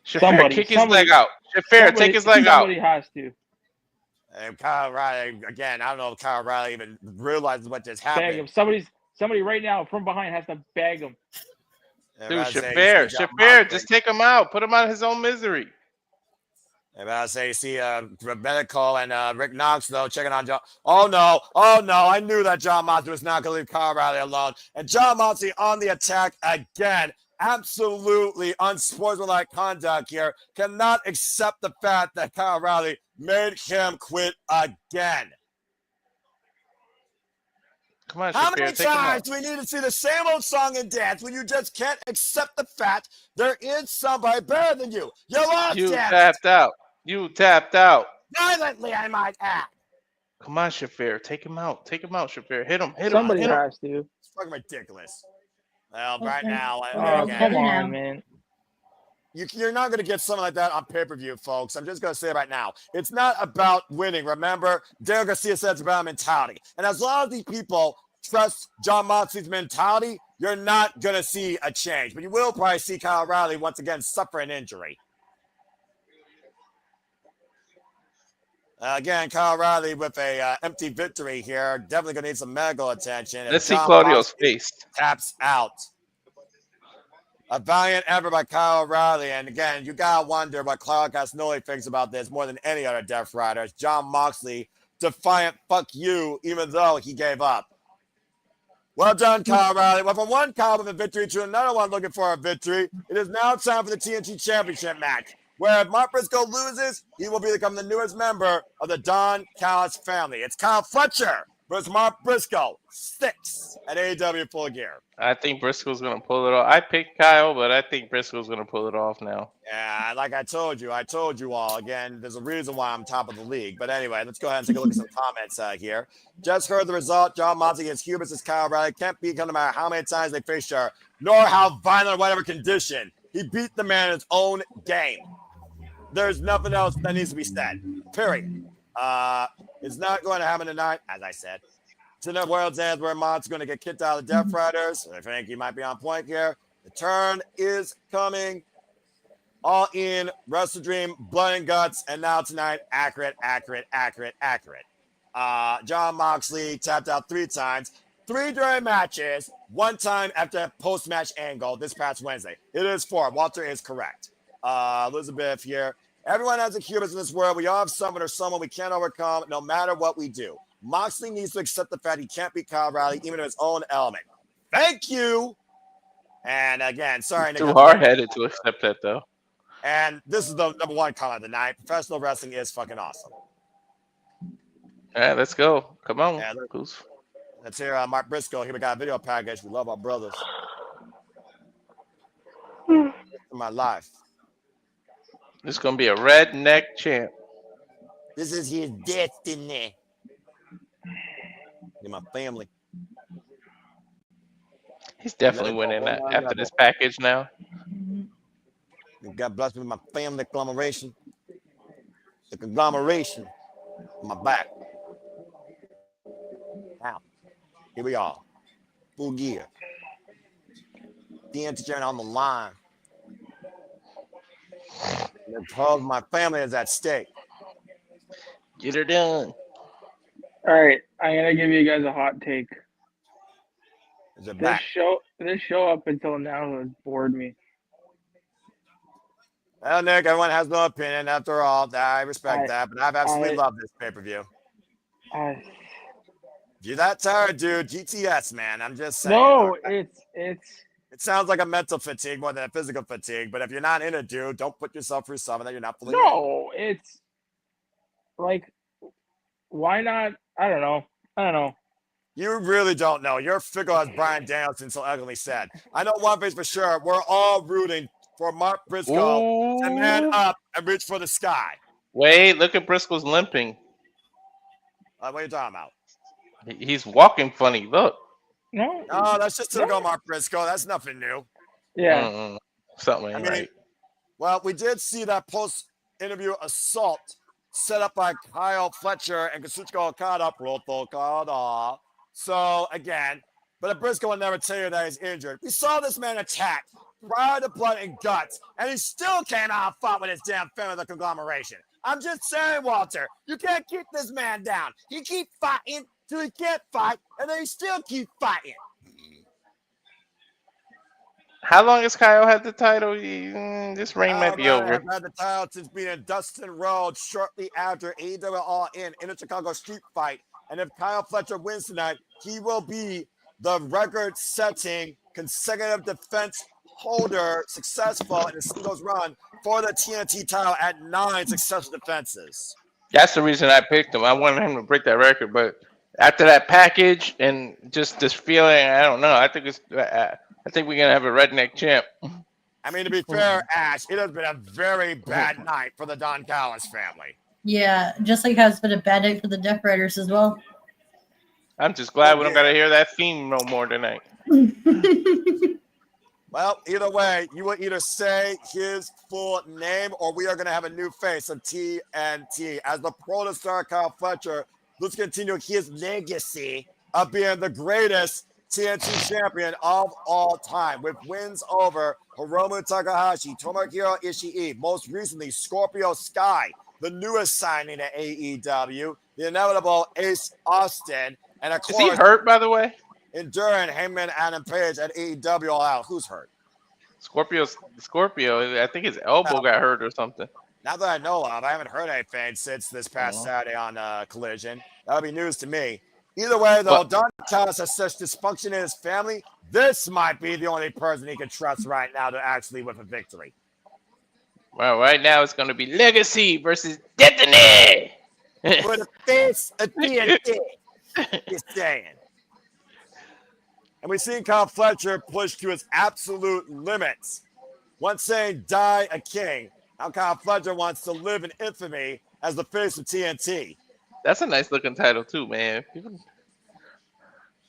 Shafir, kick his leg out. Shafir, take his leg out. Somebody has to. And Kyle O'Reilly, again, I don't know if Kyle O'Reilly even realizes what just happened. Bag him. Somebody right now from behind has to bag him. Dude, Shafir, just take him out. Put him out of his own misery. And I say, you see Medical and Rick Knox, though, checking on John. Oh, no. I knew that Jon Moxley was not going to leave Kyle O'Reilly alone. And Jon Moxley on the attack again. Absolutely unsportsmanlike conduct here. Cannot accept the fact that Kyle O'Reilly made him quit again. Come on, How Shafir, many times do we need to see the same old song and dance when you just can't accept the fact there is somebody better than you? You lost it. You tapped out. Violently, I might add. Come on, Shafir. Take him out, Shafir. Hit him. Somebody has to. It's fucking ridiculous. Well, right now, come on, man. You're not going to get something like that on pay-per-view, folks. I'm just going to say it right now. It's not about winning. Remember, Daniel Garcia said it's about mentality. And as long as these people trust Jon Moxley's mentality, you're not going to see a change. But you will probably see Kyle O'Reilly once again suffer an injury. Again, Kyle O'Reilly with a empty victory here. Definitely going to need some medical attention. Let's see Claudio's face. Taps out. A valiant effort by Kyle O'Reilly. And again, you got to wonder what Claudio Castagnoli thinks about this more than any other Death Riders. Jon Moxley, defiant fuck you, even though he gave up. Well done, Kyle O'Reilly. Well, from one Kyle with a victory to another one looking for a victory, it is now time for the TNT Championship match. where if Mark Briscoe loses, he will become the newest member of the Don Callis family. It's Kyle Fletcher versus Mark Briscoe, 6 at AEW Full Gear. I think Briscoe's going to pull it off. I picked Kyle, but I think Briscoe's going to pull it off now. Yeah, like I told you all. Again, there's a reason why I'm top of the league. But anyway, let's go ahead and take a look at some comments here. Just heard the result. John Moxley against Hubris is Kyle O'Reilly. Can't beat him no matter how many times they face her, nor how violent or whatever condition. He beat the man in his own game. There's nothing else that needs to be said. Period. It's not going to happen tonight, as I said. It's in the world's end where Mott's going to get kicked out of the Death Riders. I think he might be on point here. The turn is coming. All in, Wrestle Dream, Blood and Guts, and now tonight, accurate. John Moxley tapped out 3 times. 3 during matches, 1 time after a post-match angle this past Wednesday. It is 4. Walter is correct. Elizabeth here. Everyone has a hubris in this world. We all have someone or someone we can't overcome no matter what we do. Moxley needs to accept the fact he can't beat Kyle O'Reilly even in his own element. Thank you. And again, sorry. Too hard-headed to accept that, though. And this is the number 1 comment of the night. Professional wrestling is fucking awesome. All right, let's go. Come on. Yeah, let's hear Mark Briscoe. Here we got a video package. We love our brothers. In my life. This is going to be a redneck champ. This is his destiny. In my family. He's definitely winning that after this package now. God bless me with my family conglomeration. The conglomeration on my back. Now, here we are. Full Gear. The journey on the line. The cause of my family is at stake. Get her done. All right, I'm gonna give you guys a hot take. Is it back? This show up until now has bored me. Well, Nick, everyone has no opinion. After all, I respect that, but I've absolutely loved this pay-per-view. If you're that tired, dude, GTS, man. I'm just saying. No, it's. It sounds like a mental fatigue more than a physical fatigue, but if you're not in it, dude, don't put yourself through something that you're not fully No, it's like, why not? I don't know. You really don't know. You're fickle as Bryan Danielson so elegantly said. I know one thing for sure. We're all rooting for Mark Briscoe to man up and reach for the sky. Wait, look at Briscoe's limping. What are you talking about? He's walking funny. Look. No, that's just typical Mark Briscoe. That's nothing new. Yeah. Something ain't right. Well, we did see that post-interview assault set up by Kyle Fletcher and Kazuchika Okada. So, again, but a Briscoe will never tell you that he's injured. We saw this man attacked prior to Blood and Guts, and he still came out and fought with his damn family, the conglomeration. I'm just saying, Walter, you can't keep this man down. He keep fighting till he can't fight, and then he still keep fighting. How long has Kyle had the title? This reign might be over. I've had the title since being Dustin Rhodes shortly after AEW All In a Chicago street fight. And if Kyle Fletcher wins tonight, he will be the record-setting consecutive defense holder successful in a singles run for the TNT title at 9 successful defenses. That's the reason I picked him. I wanted him to break that record, but after that package and just this feeling, I don't know. I think we're gonna have a redneck champ. I mean, to be fair, Ash, it has been a very bad night for the Don Callis family. Yeah, just like how it's been a bad night for the Death Riders as well. I'm just glad we don't gotta hear that theme no more tonight. Well, either way, you will either say his full name or we are going to have a new face of TNT. As the protostar Kyle Fletcher, let's continue his legacy of being the greatest TNT champion of all time with wins over Hiromu Takahashi, Tomohiro Ishii, most recently Scorpio Sky, the newest signing to AEW, the inevitable Ace Austin, and of course, is he hurt, by the way? Enduring Hangman Adam Page at AEW All Out. Who's hurt? Scorpio. I think his elbow got hurt or something. Not that I know of. I haven't heard anything since this past Saturday on Collision. That would be news to me. Either way, though, Don Callis has such dysfunction in his family. This might be the only person he can trust right now to actually whip a victory. Well, right now it's going to be Legacy versus Destiny. For the face of TNT. Just saying. And we've seen Kyle Fletcher push to his absolute limits. Once saying, die a king. Now Kyle Fletcher wants to live in infamy as the face of TNT. That's a nice looking title too, man.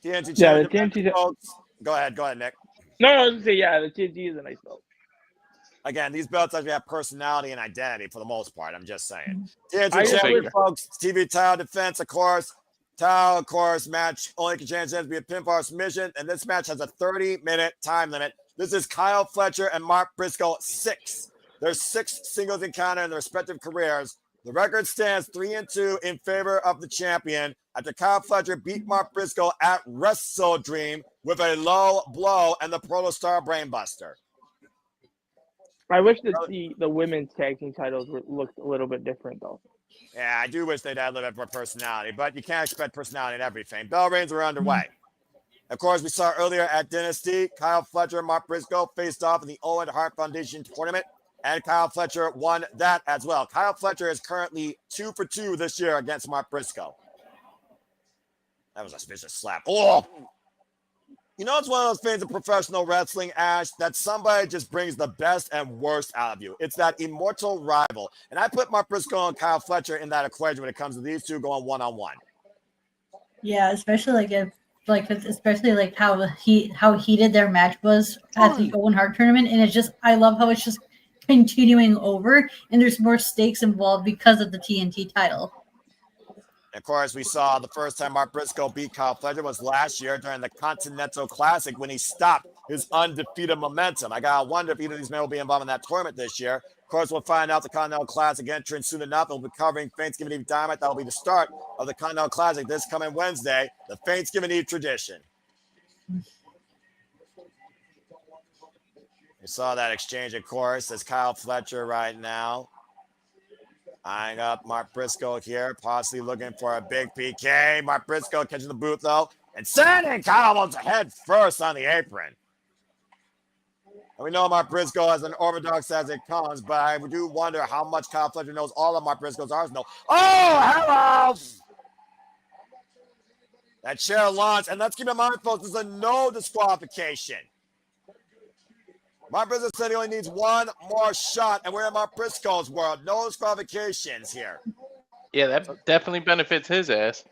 TNT Yeah, the champion, TNT. folks. Go ahead, Nick. No, I was gonna say the TNT is a nice belt. Again, these belts actually have personality and identity for the most part. I'm just saying. I TNT just champion, wish- folks. TV title defense, of course. Title, of course, match only can change hands to be a pinfall submission. And this match has a 30-minute time limit. This is Kyle Fletcher and Mark Briscoe 6. There's 6 singles encounter in their respective careers. The record stands 3-2 in favor of the champion after Kyle Fletcher beat Mark Briscoe at Wrestle Dream with a low blow and the Proto Star Brainbuster. I wish that the women's tag team titles looked a little bit different though. Yeah, I do wish they'd add a little bit more personality, but you can't expect personality in everything. Bell reigns are underway. Of course, we saw earlier at Dynasty, Kyle Fletcher and Mark Briscoe faced off in the Owen Hart Foundation tournament, and Kyle Fletcher won that as well. Kyle Fletcher is currently 2 for 2 this year against Mark Briscoe. That was a vicious slap. Oh! You know, it's one of those things of professional wrestling, Ash, that somebody just brings the best and worst out of you. It's that immortal rival. And I put Mark Briscoe and Kyle Fletcher in that equation when it comes to these two going one-on-one. Yeah, especially especially how heated their match was at the Owen Hart tournament, and it's just I love how it's just continuing over, and there's more stakes involved because of the TNT title. Of course, we saw the first time Mark Briscoe beat Kyle Fletcher was last year during the Continental Classic when he stopped his undefeated momentum. I gotta wonder if either of these men will be involved in that tournament this year. Of course, we'll find out the Continental Classic entrance soon enough. We'll be covering Thanksgiving Eve Dynamite. That will be the start of the Continental Classic this coming Wednesday, the Thanksgiving Eve tradition. We saw that exchange, of course, as Kyle Fletcher right now eyeing up Mark Briscoe here, possibly looking for a big PK. Mark Briscoe catching the boot, though, and sending Kyle almost head first on the apron. And we know Mark Briscoe is an orthodox as it comes, but I do wonder how much Kyle Fletcher knows all of Mark Briscoe's arsenal. Oh, hello! That chair launch, and let's keep in mind, folks, this is a no disqualification. Mark Briscoe said he only needs one more shot, and we're in Mark Briscoe's world. No disqualifications here. Yeah, that definitely benefits his ass.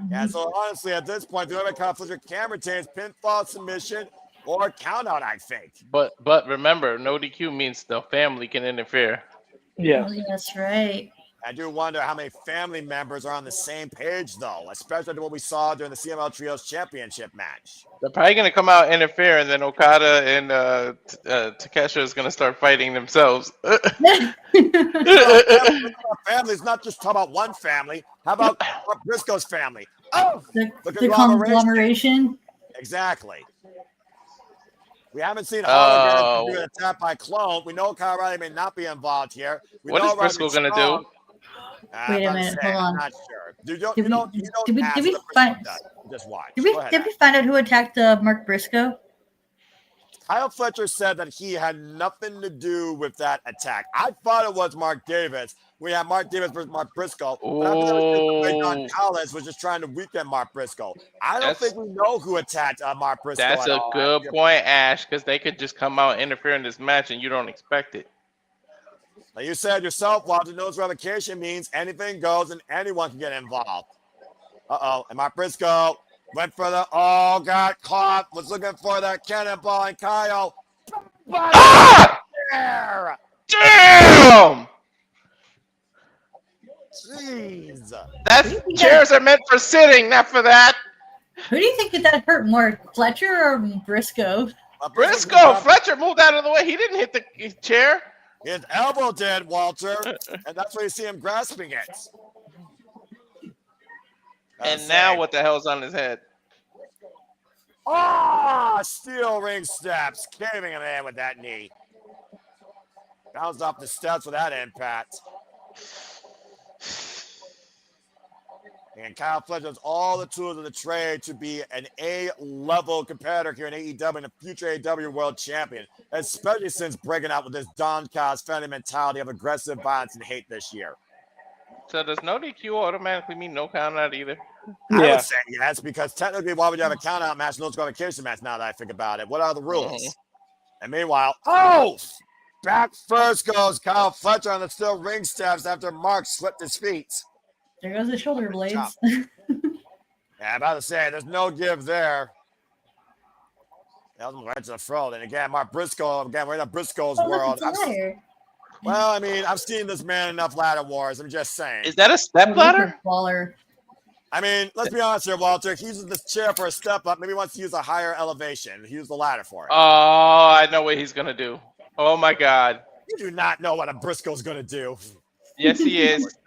Yeah, so honestly, at this point, the only Kyle Fletcher can retain is pinfall, submission, or countout, I think. But remember, no DQ means the family can interfere. Yeah, That's right. I do wonder how many family members are on the same page, though, especially what we saw during the CML Trios Championship match. They're probably going to come out and interfere, and then Okada and Takeshita is going to start fighting themselves. Family's not just talk about one family. How about Briscoe's family? Oh, the conglomeration. Exactly. We haven't seen Hologram do an attack by Clone. We know Kyle Riley may not be involved here. What is Briscoe going to do? Wait a minute, hold on. I'm not sure. Did we find out who attacked Mark Briscoe? Kyle Fletcher said that he had nothing to do with that attack. I thought it was Mark Davis. We had Mark Davis versus Mark Briscoe. But I thought Callis was just trying to weaken Mark Briscoe. I don't think we know who attacked Mark Briscoe. That's a good point, Ash, because they could just come out and interfere in this match and you don't expect it. Like you said yourself, Walter, no revocation means anything goes and anyone can get involved. And Mark Briscoe went for the, got caught, was looking for that cannonball, and Kyle. Damn! Jeez. Chairs are meant for sitting, not for that. Who do you think that hurt more, Fletcher or Briscoe? Briscoe! Fletcher moved out of the way. He didn't hit the chair. His elbow did, Walter, and that's why you see him grasping it. And now what the hell's on his head? Steel ring steps, caving him in with that knee. Bounced off the steps with that impact. And Kyle Fletcher has all the tools of the trade to be an A-level competitor here in AEW and a future AEW World Champion, especially since breaking out with this Don Callis family mentality of aggressive violence and hate this year. So does no DQ automatically mean no count out either? I would say yes, because technically, why would you have a count out match, no disqualification match now that I think about it? What are the rules? And meanwhile, back first goes Kyle Fletcher on the steel ring steps after Mark slipped his feet. There goes the shoulder blades. Yeah, I'm about to say, there's no give there. That was right to the throat. And again, Mark Briscoe, we're in a Briscoe's world. Well, I mean, I've seen this man enough ladder wars. I'm just saying. Is that a step ladder? I mean, let's be honest here, Walter. He uses this chair for a step up. Maybe he wants to use a higher elevation. He used the ladder for it. Oh, I know what he's going to do. Oh, my God. You do not know what a Briscoe's going to do. Yes, he is.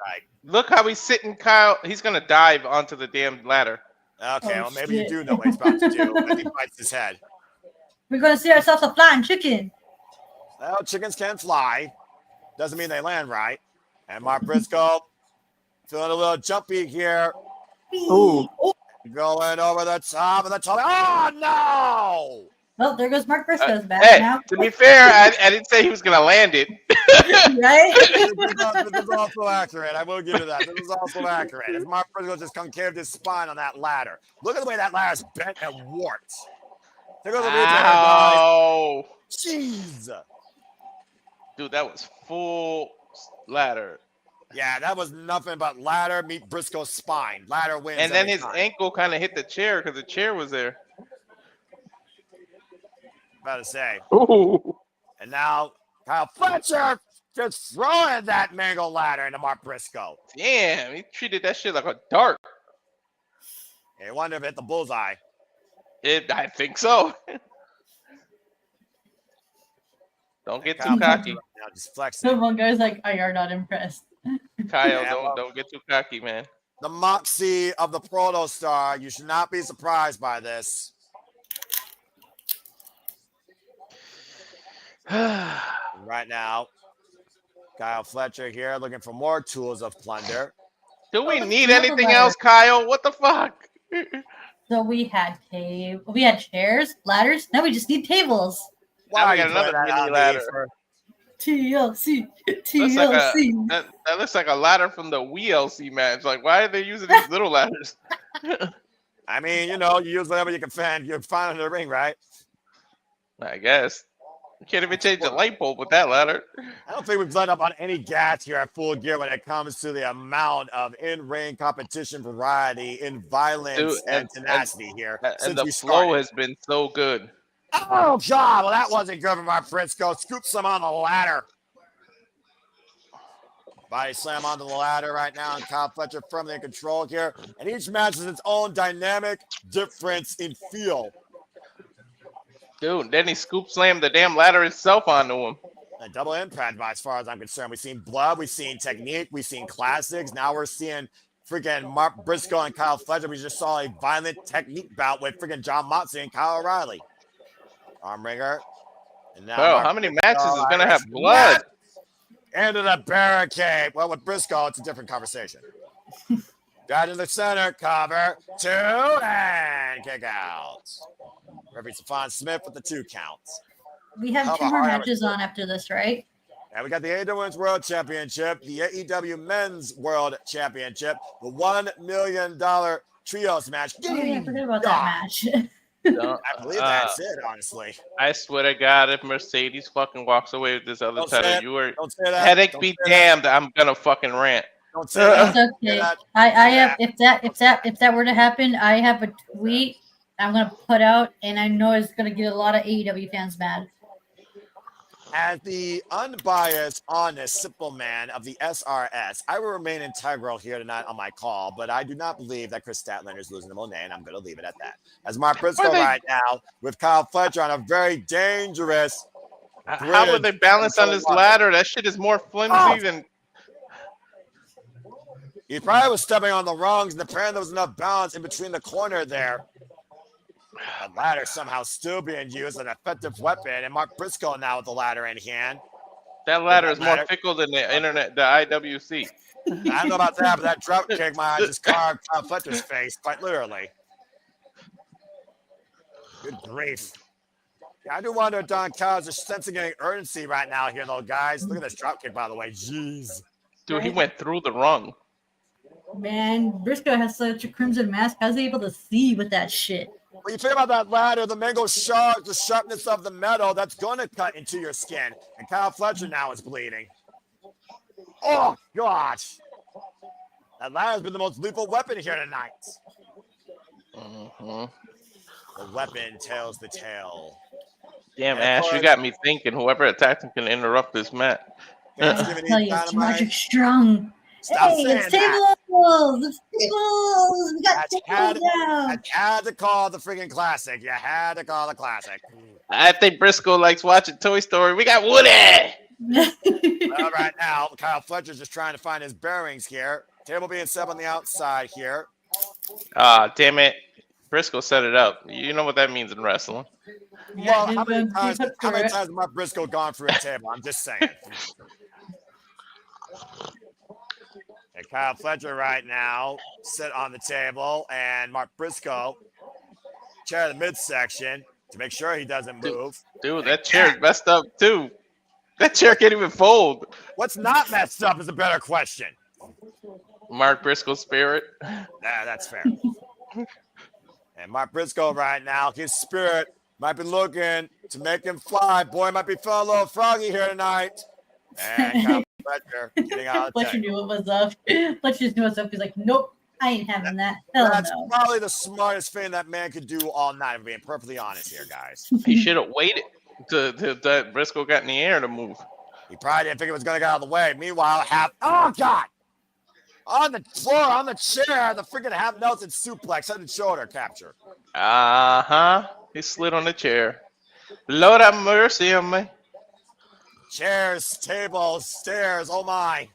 Look how he's sitting, Kyle. He's going to dive onto the damn ladder. Okay, well, maybe you do know what he's about to do. Maybe he bites his head. We're going to see ourselves a flying chicken. Well, chickens can fly. Doesn't mean they land right. And Mark Briscoe feeling a little jumpy here. Ooh. Going over the top of the top. Oh, no! Well, there goes Mark Briscoe's back hey, now. To be fair, I didn't say he was going to land it. Right? This is also accurate. I will give you that. This is also accurate. As Mark Briscoe just concaved his spine on that ladder. Look at the way that ladder's bent and warped. There goes the Ow. Jeez. Dude, that was full ladder. Yeah, that was nothing but ladder meet Briscoe's spine. Ladder wins. And then his ankle kind of hit the chair because the chair was there. About to say. Ooh. And now Kyle Fletcher just throwing that mango ladder into Mark Briscoe. Damn, he treated that shit like a dart. I wonder if it hit the bullseye. I think so. Don't get too cocky. Now just flexing. One guy's like, I are not impressed. Kyle, don't get too cocky, man. The moxie of the Proto Star. You should not be surprised by this. Right now, Kyle Fletcher here looking for more tools of plunder. Do we need anything else, Kyle? What the fuck? So we had chairs, ladders. Now we just need tables. Now we got another mini ladder. TLC. That looks like a ladder from the WLC match. Like, why are they using these little ladders? I mean, you know, you use whatever you can find. You're finding the ring, right? I guess. You can't even change the light bulb with that ladder. I don't think we've let up on any gas here at Full Gear when it comes to the amount of in-ring competition variety in violence and tenacity here. And the flow has been so good. Oh, God. Well, that wasn't good from Mark Briscoe. Scoops him on the ladder. Body slam onto the ladder right now, and Kyle Fletcher firmly in control here. And each match has its own dynamic difference in feel. Dude, then he scoop slammed the damn ladder itself onto him. A double impact, as far as I'm concerned. We've seen blood, we've seen technique, we've seen classics. Now we're seeing freaking Mark Briscoe and Kyle Fletcher. We just saw a violent technique bout with freaking John Moxley and Kyle O'Reilly. Arm ringer. And now how many matches is going to have blood? Into the barricade. Well, with Briscoe, it's a different conversation. Got in the center, cover, 2, and kick out. Referee Stephon Smith with the 2 counts. We have 2 more matches on after this, right? And we got the AEW Women's World Championship, the AEW Men's World Championship, the $1 million trios match. I forgot about that match. I believe that's it, honestly. I swear to God, if Mercedes fucking walks away with this other title, you are don't say that. Headache be damned. I'm gonna fucking rant. Don't say that. It's okay. I have if that were to happen, I have a tweet I'm gonna put out, and I know it's gonna get a lot of AEW fans mad. As the unbiased, honest, simple man of the SRS, I will remain integral here tonight on my call, but I do not believe that Chris Statlander is losing to Monet, and I'm going to leave it at that. As Mark Briscoe right now with Kyle Fletcher on a very dangerous. How would they balance on this ladder? That shit is more flimsy than. He probably was stepping on the rungs, and apparently there was enough balance in between the corner there. The ladder somehow still being used as an effective weapon, and Mark Briscoe now with the ladder in hand. That ladder is more fickle than the internet, the IWC. I don't know about that, but that drop kick might just carved Kyle Fletcher's face, quite literally. Good grief. Yeah, I do wonder if Don Callis is sensing any urgency right now here, though, guys. Look at this drop kick, by the way. Jeez. Dude, he went through the rung. Man, Briscoe has such a crimson mask. How's he able to see with that shit? When you think about that ladder, the mango sharp, the sharpness of the metal, that's going to cut into your skin. And Kyle Fletcher now is bleeding. Oh, gosh. That ladder's been the most lethal weapon here tonight. Mm-hmm. The weapon tells the tale. Damn, Ash, you got me thinking. Whoever attacked him can interrupt this match. I tell you, it's Magic Strong. Stop hey, saying it's tables! It's tables! We got tables now! I had to call the freaking classic. You had to call the classic. I think Briscoe likes watching Toy Story. We got Woody! Well, right now, Kyle Fletcher's just trying to find his bearings here. Table being set on the outside here. Damn it. Briscoe set it up. You know what that means in wrestling. Well, how many times has Mark Briscoe gone through a table? I'm just saying. And Kyle Fletcher right now sit on the table, and Mark Briscoe chair the midsection to make sure he doesn't move. Dude, that chair's messed up too. That chair can't even fold. What's not messed up is a better question. Mark Briscoe's spirit. Nah, that's fair. And Mark Briscoe right now, his spirit might be looking to make him fly. Boy, might be feeling a little froggy here tonight. And Kyle Fletcher getting out of Fletcher knew what was up. Fletcher knew what was up. He's like, nope, I ain't having that. Hell That's no. probably the smartest thing that man could do all night, if being perfectly honest here, guys. He should have waited to that Briscoe got in the air to move. He probably didn't think it was going to get out of the way. Meanwhile, oh, God. On the floor, on the chair, the freaking half Nelson suplex, head and shoulder capture. Uh-huh. He slid on the chair. Lord have mercy on me. Chairs, tables, stairs, oh my.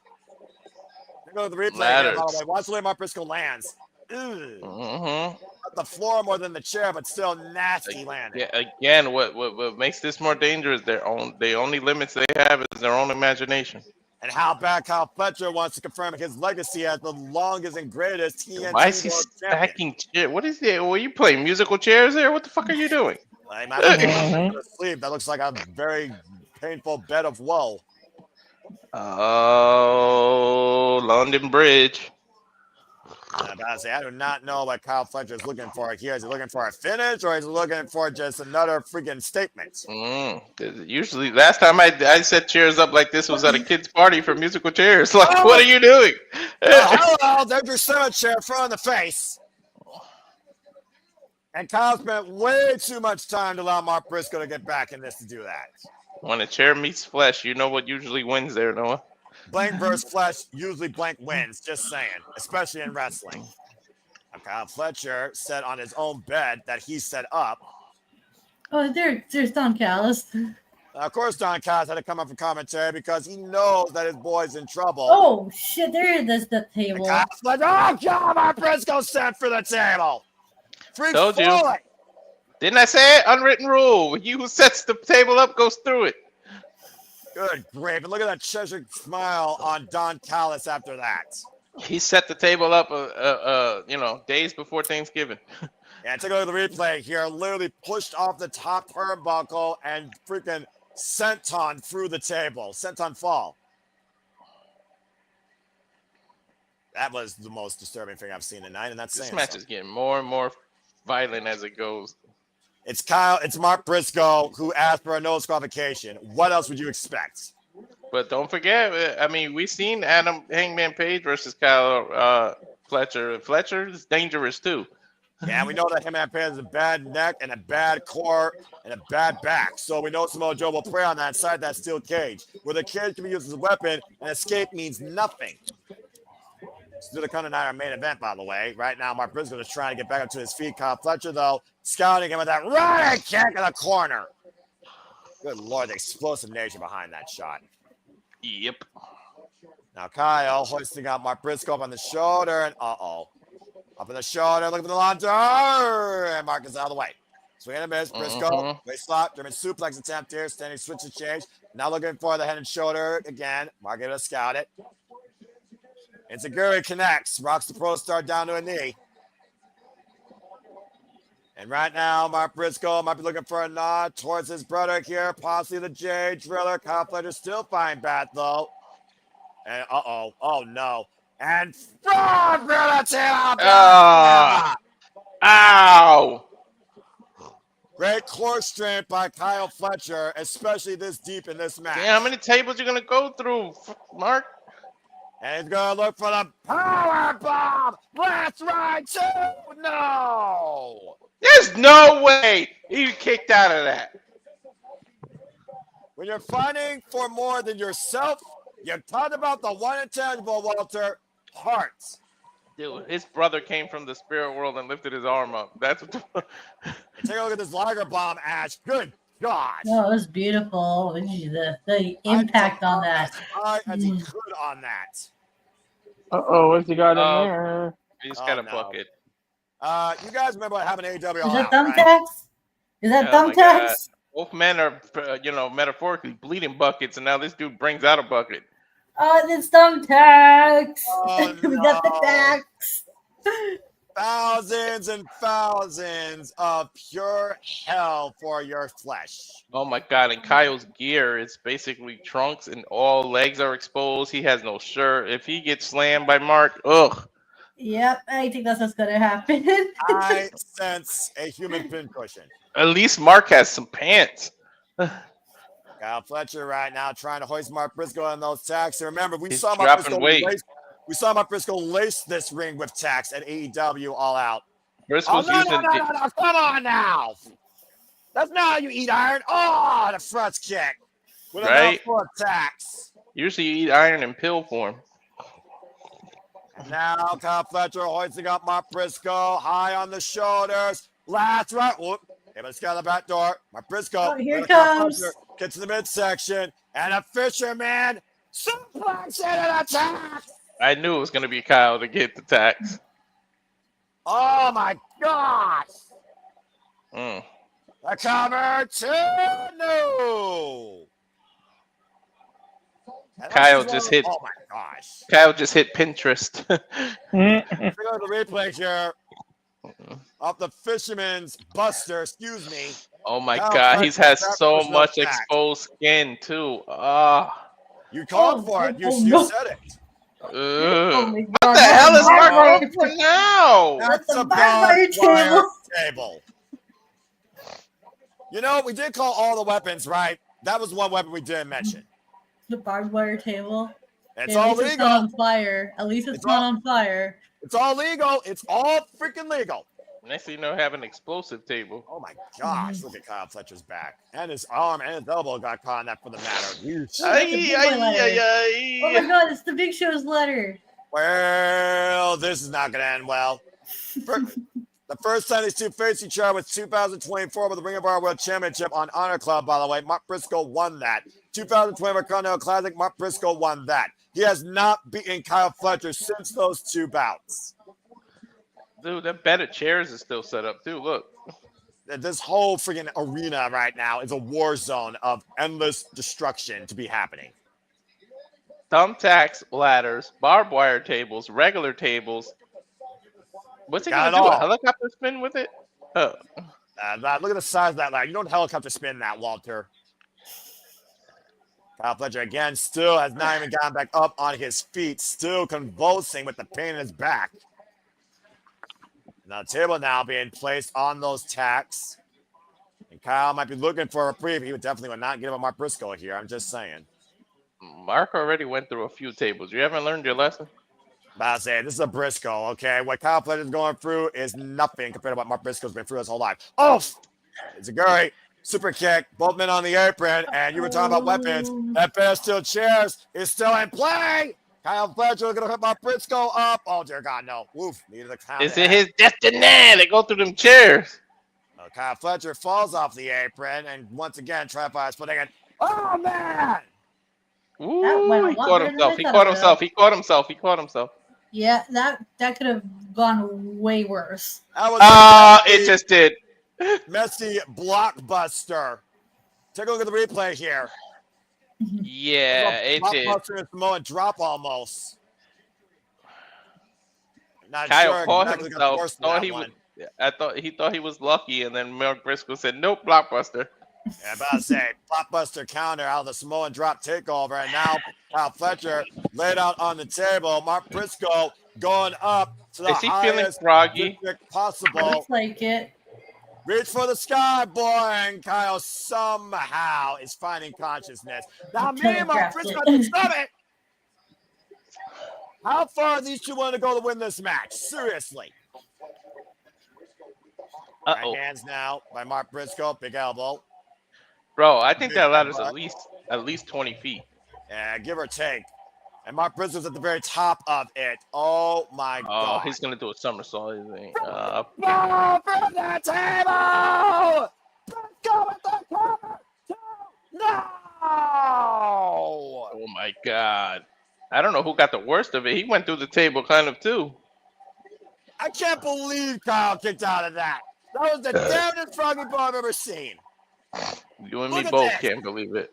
Go to the replay here, by the way. Watch the way Mark Briscoe lands. Mm-hmm. The floor more than the chair, but still nasty landing. Yeah, again, what makes this more dangerous, the only limits they have is their own imagination. And how bad Kyle Fletcher wants to confirm his legacy as the longest and greatest TNT Why is he stacking chairs? What is it? Were you playing musical chairs there? What the fuck are you doing? He might be asleep. That looks like a very painful bed of woe. Oh, London Bridge. I do not know what Kyle Fletcher is looking for here. Is he looking for a finish, or is he looking for just another freaking statement? Usually, last time I set chairs up like this was at a kid's party for musical chairs. Like, what are you doing? Hello, there's your Senate chair thrown in the face. And Kyle spent way too much time to allow Mark Briscoe to get back in this to do that. When a chair meets flesh, you know what usually wins there, Noah. Blank versus flesh, usually blank wins, just saying, especially in wrestling. Kyle Fletcher sat on his own bed that he set up. Oh, there's Don Callis. Of course, Don Callis had to come up for commentary because he knows that his boy's in trouble. Oh, shit, there it is, the table. Kyle Fletcher, oh, God, Mark Briscoe set for the table. Freak Told you. Floyd. Didn't I say it? Unwritten rule. He who sets the table up goes through it. Good grief. And look at that Cheshire smile on Don Callis after that. He set the table up, days before Thanksgiving. Yeah, take a look at the replay here. Literally pushed off the top turnbuckle and freaking senton through the table. Senton fall. That was the most disturbing thing I've seen tonight, and that's this saying match is getting more and more violent as it goes. It's Mark Briscoe who asked for a no disqualification. What else would you expect? But don't forget, I mean, we've seen Adam Hangman Page versus Kyle Fletcher. Fletcher is dangerous too. Yeah, we know that Hangman Page has a bad neck and a bad core and a bad back. So we know Samoa Joe will prey on that side, that steel cage, where the cage can be used as a weapon and escape means nothing. Still to come tonight, our main event, by the way. Right now, Mark Briscoe is trying to get back up to his feet. Kyle Fletcher, though, scouting him with that right kick in the corner. Good Lord, the explosive nature behind that shot. Yep. Now, Kyle hoisting out Mark Briscoe up on the shoulder, and up on the shoulder, looking for the launcher, and Mark is out of the way. Swing and a miss, Briscoe, waist slap, German suplex attempt here, standing switch to change. Now looking for the head and shoulder again. Mark able to scout it. Enziguri connects, rocks the Pro Star down to a knee. And right now, Mark Briscoe might be looking for a nod towards his brother here, possibly the J Driller. Kyle Fletcher still fine bat though. And oh no. And from Ow! Great core strength by Kyle Fletcher, especially this deep in this match. Yeah, how many tables you gonna go through, Mark? And he's gonna look for the power bomb. Last ride too. No. There's no way he kicked out of that. When you're fighting for more than yourself, you talk about the one intangible, Walter, hearts. Dude, his brother came from the spirit world and lifted his arm up. That's what. Take a look at this Liger Bomb, Ash. Good gosh. No, it was beautiful. The impact on that. As high as he could on that. What's he got in there? He's got a bucket. You guys remember what happened to AEW? Is that thumbtacks? Is that thumbtacks? Both men are, metaphorically bleeding buckets, and now this dude brings out a bucket. Oh, it's thumbtacks. Oh, We got the tacks. Thousands and thousands of pure hell for your flesh. Oh my God! And Kyle's gear is basically trunks, and all legs are exposed. He has no shirt. If he gets slammed by Mark, ugh. Yep, I think that's what's gonna happen. I sense a human pincushion. At least Mark has some pants. Kyle Fletcher right now trying to hoist Mark Briscoe on those tacks. And remember, we He's saw Mark dropping weight. Briscoe lace this ring with tacks at AEW All Out. Briscoe's no, using. no, come on now. That's not how you eat iron. Oh, the front kick with a mouthful of tacks. Usually you eat iron in pill form. And now Kyle Fletcher hoisting up Mark Briscoe high on the shoulders. Last right. Whoop. Let's get out the back door. Mark Briscoe. Oh, here comes. Gets to the midsection. And a fisherman suplex and attack. I knew it was going to be Kyle to get the tax. Oh, my gosh. Mm. The cover to no. Kyle just hit. Oh, my gosh. Kyle just hit Pinterest. Go to the replay here. Of the fisherman's buster, excuse me. Oh my God, he has so much exposed skin too. You called for it. You said it. Oh my God. What the hell is Mark going for now? That's a barbed wire table. You know, we did call all the weapons, right? That was one weapon we didn't mention. The barbed wire table. It's all legal. It's not on fire. At least it's not on fire. It's all legal. It's all freaking legal. Next thing you know, have an explosive table. Oh my gosh, look at Kyle Fletcher's back. And his arm and his elbow got caught in that for the matter. Oh my God, it's the Big Show's letter. Well, this is not going to end well. The first time these two faced each other was 2024 with the Ring of Honor World Championship on Honor Club, by the way. Mark Briscoe won that. 2024 Continental Classic, Mark Briscoe won that. He has not beaten Kyle Fletcher since those two bouts. Dude, that bed of chairs is still set up too. Look. This whole freaking arena right now is a war zone of endless destruction to be happening. Thumbtacks, ladders, barbed wire tables, regular tables. What's he going to do? A helicopter spin with it? Oh. Look at the size of that ladder. You don't helicopter spin that, Walter. Kyle Fletcher, again, still has not even gotten back up on his feet, still convulsing with the pain in his back. Now, the table now being placed on those tacks. And Kyle might be looking for a reprieve. He would definitely not give him Mark Briscoe here. I'm just saying. Mark already went through a few tables. You haven't learned your lesson? I say this is a Briscoe, okay? What Kyle Fletcher's going through is nothing compared to what Mark Briscoe's been through his whole life. Oh! It's a great super kick. Both men on the apron. And you were talking about weapons. That pair of steel chairs is still in play. Kyle Fletcher is going to put Mark Briscoe up. Oh, dear God, no. Woof. Needed a count. Is it his destiny to go through them chairs? Kyle Fletcher falls off the apron and once again try to find his footing. Oh, man! Ooh, he caught himself. He caught himself. He caught himself. He caught himself. Yeah, that could have gone way worse. It just did. Messy blockbuster. Take a look at the replay here. Yeah, it did. Blockbuster and Samoan drop almost. Not Kyle sure caught exactly got himself. forced in Thought that he one. he thought he was lucky, and then Mark Briscoe said, "Nope, blockbuster." Yeah, about to say, blockbuster counter out of the Samoan drop takeover, and now Kyle Fletcher laid out on the table. Mark Briscoe going up to the Is he feeling highest froggy? district possible. Looks like it. Reach for the sky, boy, and Kyle somehow is finding consciousness. Now, me and Mark Briscoe at the summit. How far are these two willing to go to win this match? Seriously. Uh-oh. Right hands now by Mark Briscoe, big elbow. Bro, I think that ladder's at least 20 feet. Yeah, give or take. And Mark Briscoe's at the very top of it. Oh my God. Oh, he's gonna do a somersault, isn't he? Go for the table! Briscoe with the cover! No! Oh my God. I don't know who got the worst of it. He went through the table kind of too. I can't believe Kyle kicked out of that. That was the damnedest froggy ball I've ever seen. You and Look me at both this. can't believe it.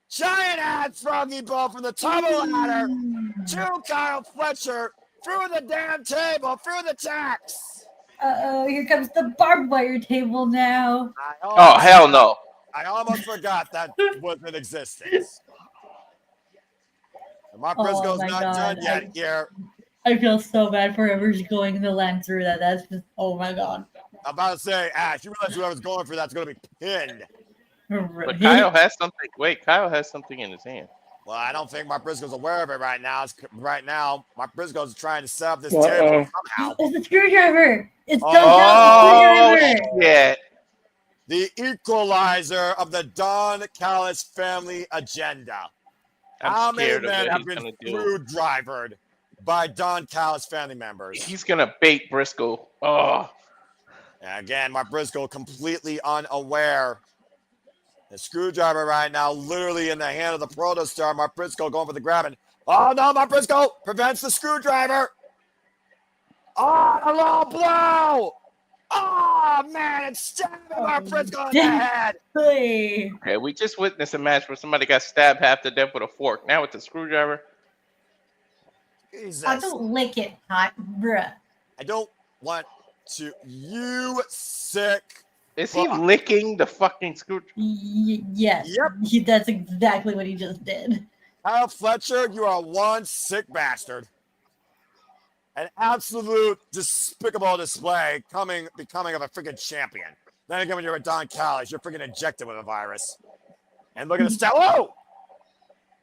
Giant ass froggy ball from the top of the ladder to Kyle Fletcher through the damn table, through the tacks. Uh-oh, here comes the barbed wire table now. Oh, hell no. I almost forgot that was in existence. And Mark Briscoe's my not God. done yet here. I feel so bad for whoever's going to land through that. That's just, oh my God. I'm about to say, Ash, you realize whoever's going for that's going to be pinned. But Kyle has something. Wait, Kyle has something in his hand. Well, I don't think Mark Briscoe's aware of it right now. Right now, Mark Briscoe's trying to set up this table somehow. It's the screwdriver. It's Oh, the screwdriver. shit. The equalizer of the Don Callis family agenda. How many scared of men what have he's been gonna do. screwdrivered by Don Callis family members? He's gonna bait Briscoe. Oh, And again, Mark Briscoe completely unaware. The screwdriver right now, literally in the hand of the protostar. Mark Briscoe going for the grabbing. Oh no, Mark Briscoe prevents the screwdriver. Oh, a low blow. Oh man, it's stabbing Mark Briscoe in the head. Hey. okay. We just witnessed a match where somebody got stabbed half to death with a fork. Now with the screwdriver. Jesus. I don't lick it, hot bruh. I don't want to. You sick. Is he licking the fucking screwdriver? Yes. Yep. That's exactly what he just did. Kyle Fletcher, you are one sick bastard. An absolute despicable display becoming of a freaking champion. Then again, when you're a Don Callis, you're freaking injected with a virus. And look at the stat. Whoa!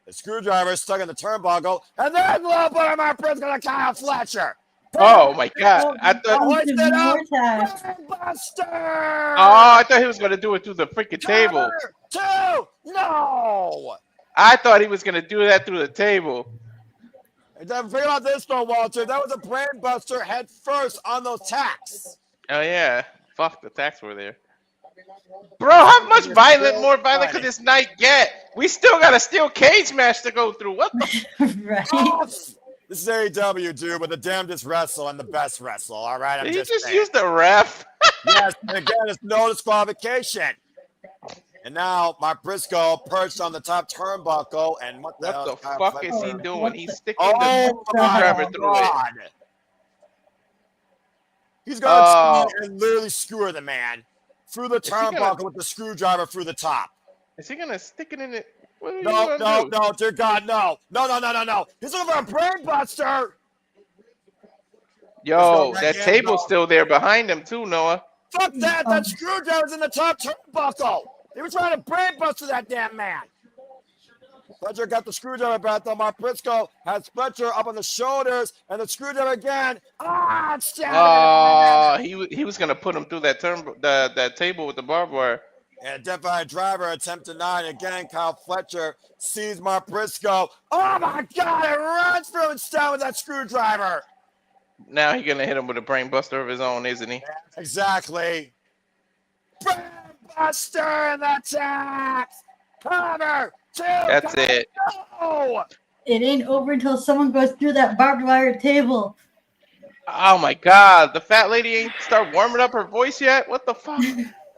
The screwdriver stuck in the turnbuckle, and then low blow Mark Briscoe to Kyle Fletcher. Oh my God! I thought. Hoist it up. Oh, Brainbuster! I thought he was gonna do it through the freaking table. Two! No! I thought he was gonna do that through the table. And then figure out this though, Walter. That was a brainbuster head first on those tacks. Oh yeah, fuck, the tacks were there. Bro, how much more violent could this night get? We still got a steel cage match to go through. What the? Right. Oh, this is AEW, dude, with the damnedest wrestle and the best wrestle. All right, Did he just use the ref? Yes, and again, it's no disqualification. And now Mark Briscoe perched on the top turnbuckle, and what the fuck is he doing? He's sticking the screwdriver through it. He's gonna try and literally skewer the man through the turnbuckle with the screwdriver through the top. Is he gonna stick it in it? No, dear God, no. No. He's looking for a brain buster. Yo, that table's still there behind him too, Noah. Fuck that. That screwdriver's in the top turnbuckle. They were trying to brain buster that damn man. Fletcher got the screwdriver back though. Mark Briscoe has Fletcher up on the shoulders, and the screwdriver again. He was gonna put him through that that table with the barbed wire. And Defiant driver attempt denied again. Kyle Fletcher sees Mark Briscoe. Oh my God! It runs through and down with that screwdriver. Now he's gonna hit him with a brain buster of his own, isn't he? Exactly. Brain buster and the tax. Cover. That's it. No! It ain't over until someone goes through that barbed wire table. Oh my God! The fat lady ain't start warming up her voice yet. What the fuck?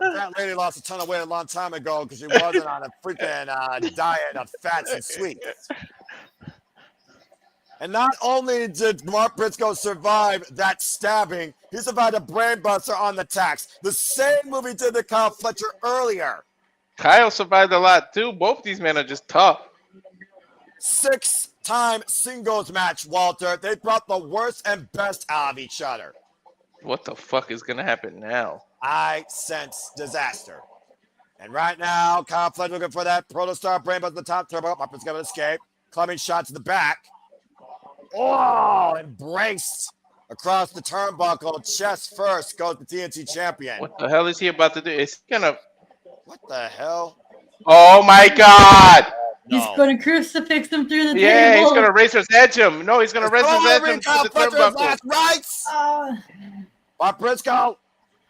That lady lost a ton of weight a long time ago because she wasn't on a freaking diet of fats and sweets. And not only did Mark Briscoe survive that stabbing, he survived a brainbuster on the tax. The same move he did to Kyle Fletcher earlier. Kyle survived a lot too. Both of these men are just tough. 6-time singles match, Walter. They brought the worst and best out of each other. What the fuck is gonna happen now? I sense disaster. And right now, Kyle Fletcher looking for that Protostar brainbuster at the top turbo. Mark Briscoe to escape. Clubbing shot to the back. Oh, embraced across the turnbuckle. Chest first goes the TNT champion. What the hell is he about to do? Is he gonna... What the hell? Oh my god! He's going to crucifix him through the table. Yeah, he's gonna razor's edge him. No, he's gonna razor's edge him Kyle through the Fletcher's turnbuckle. last rights. Mark Briscoe.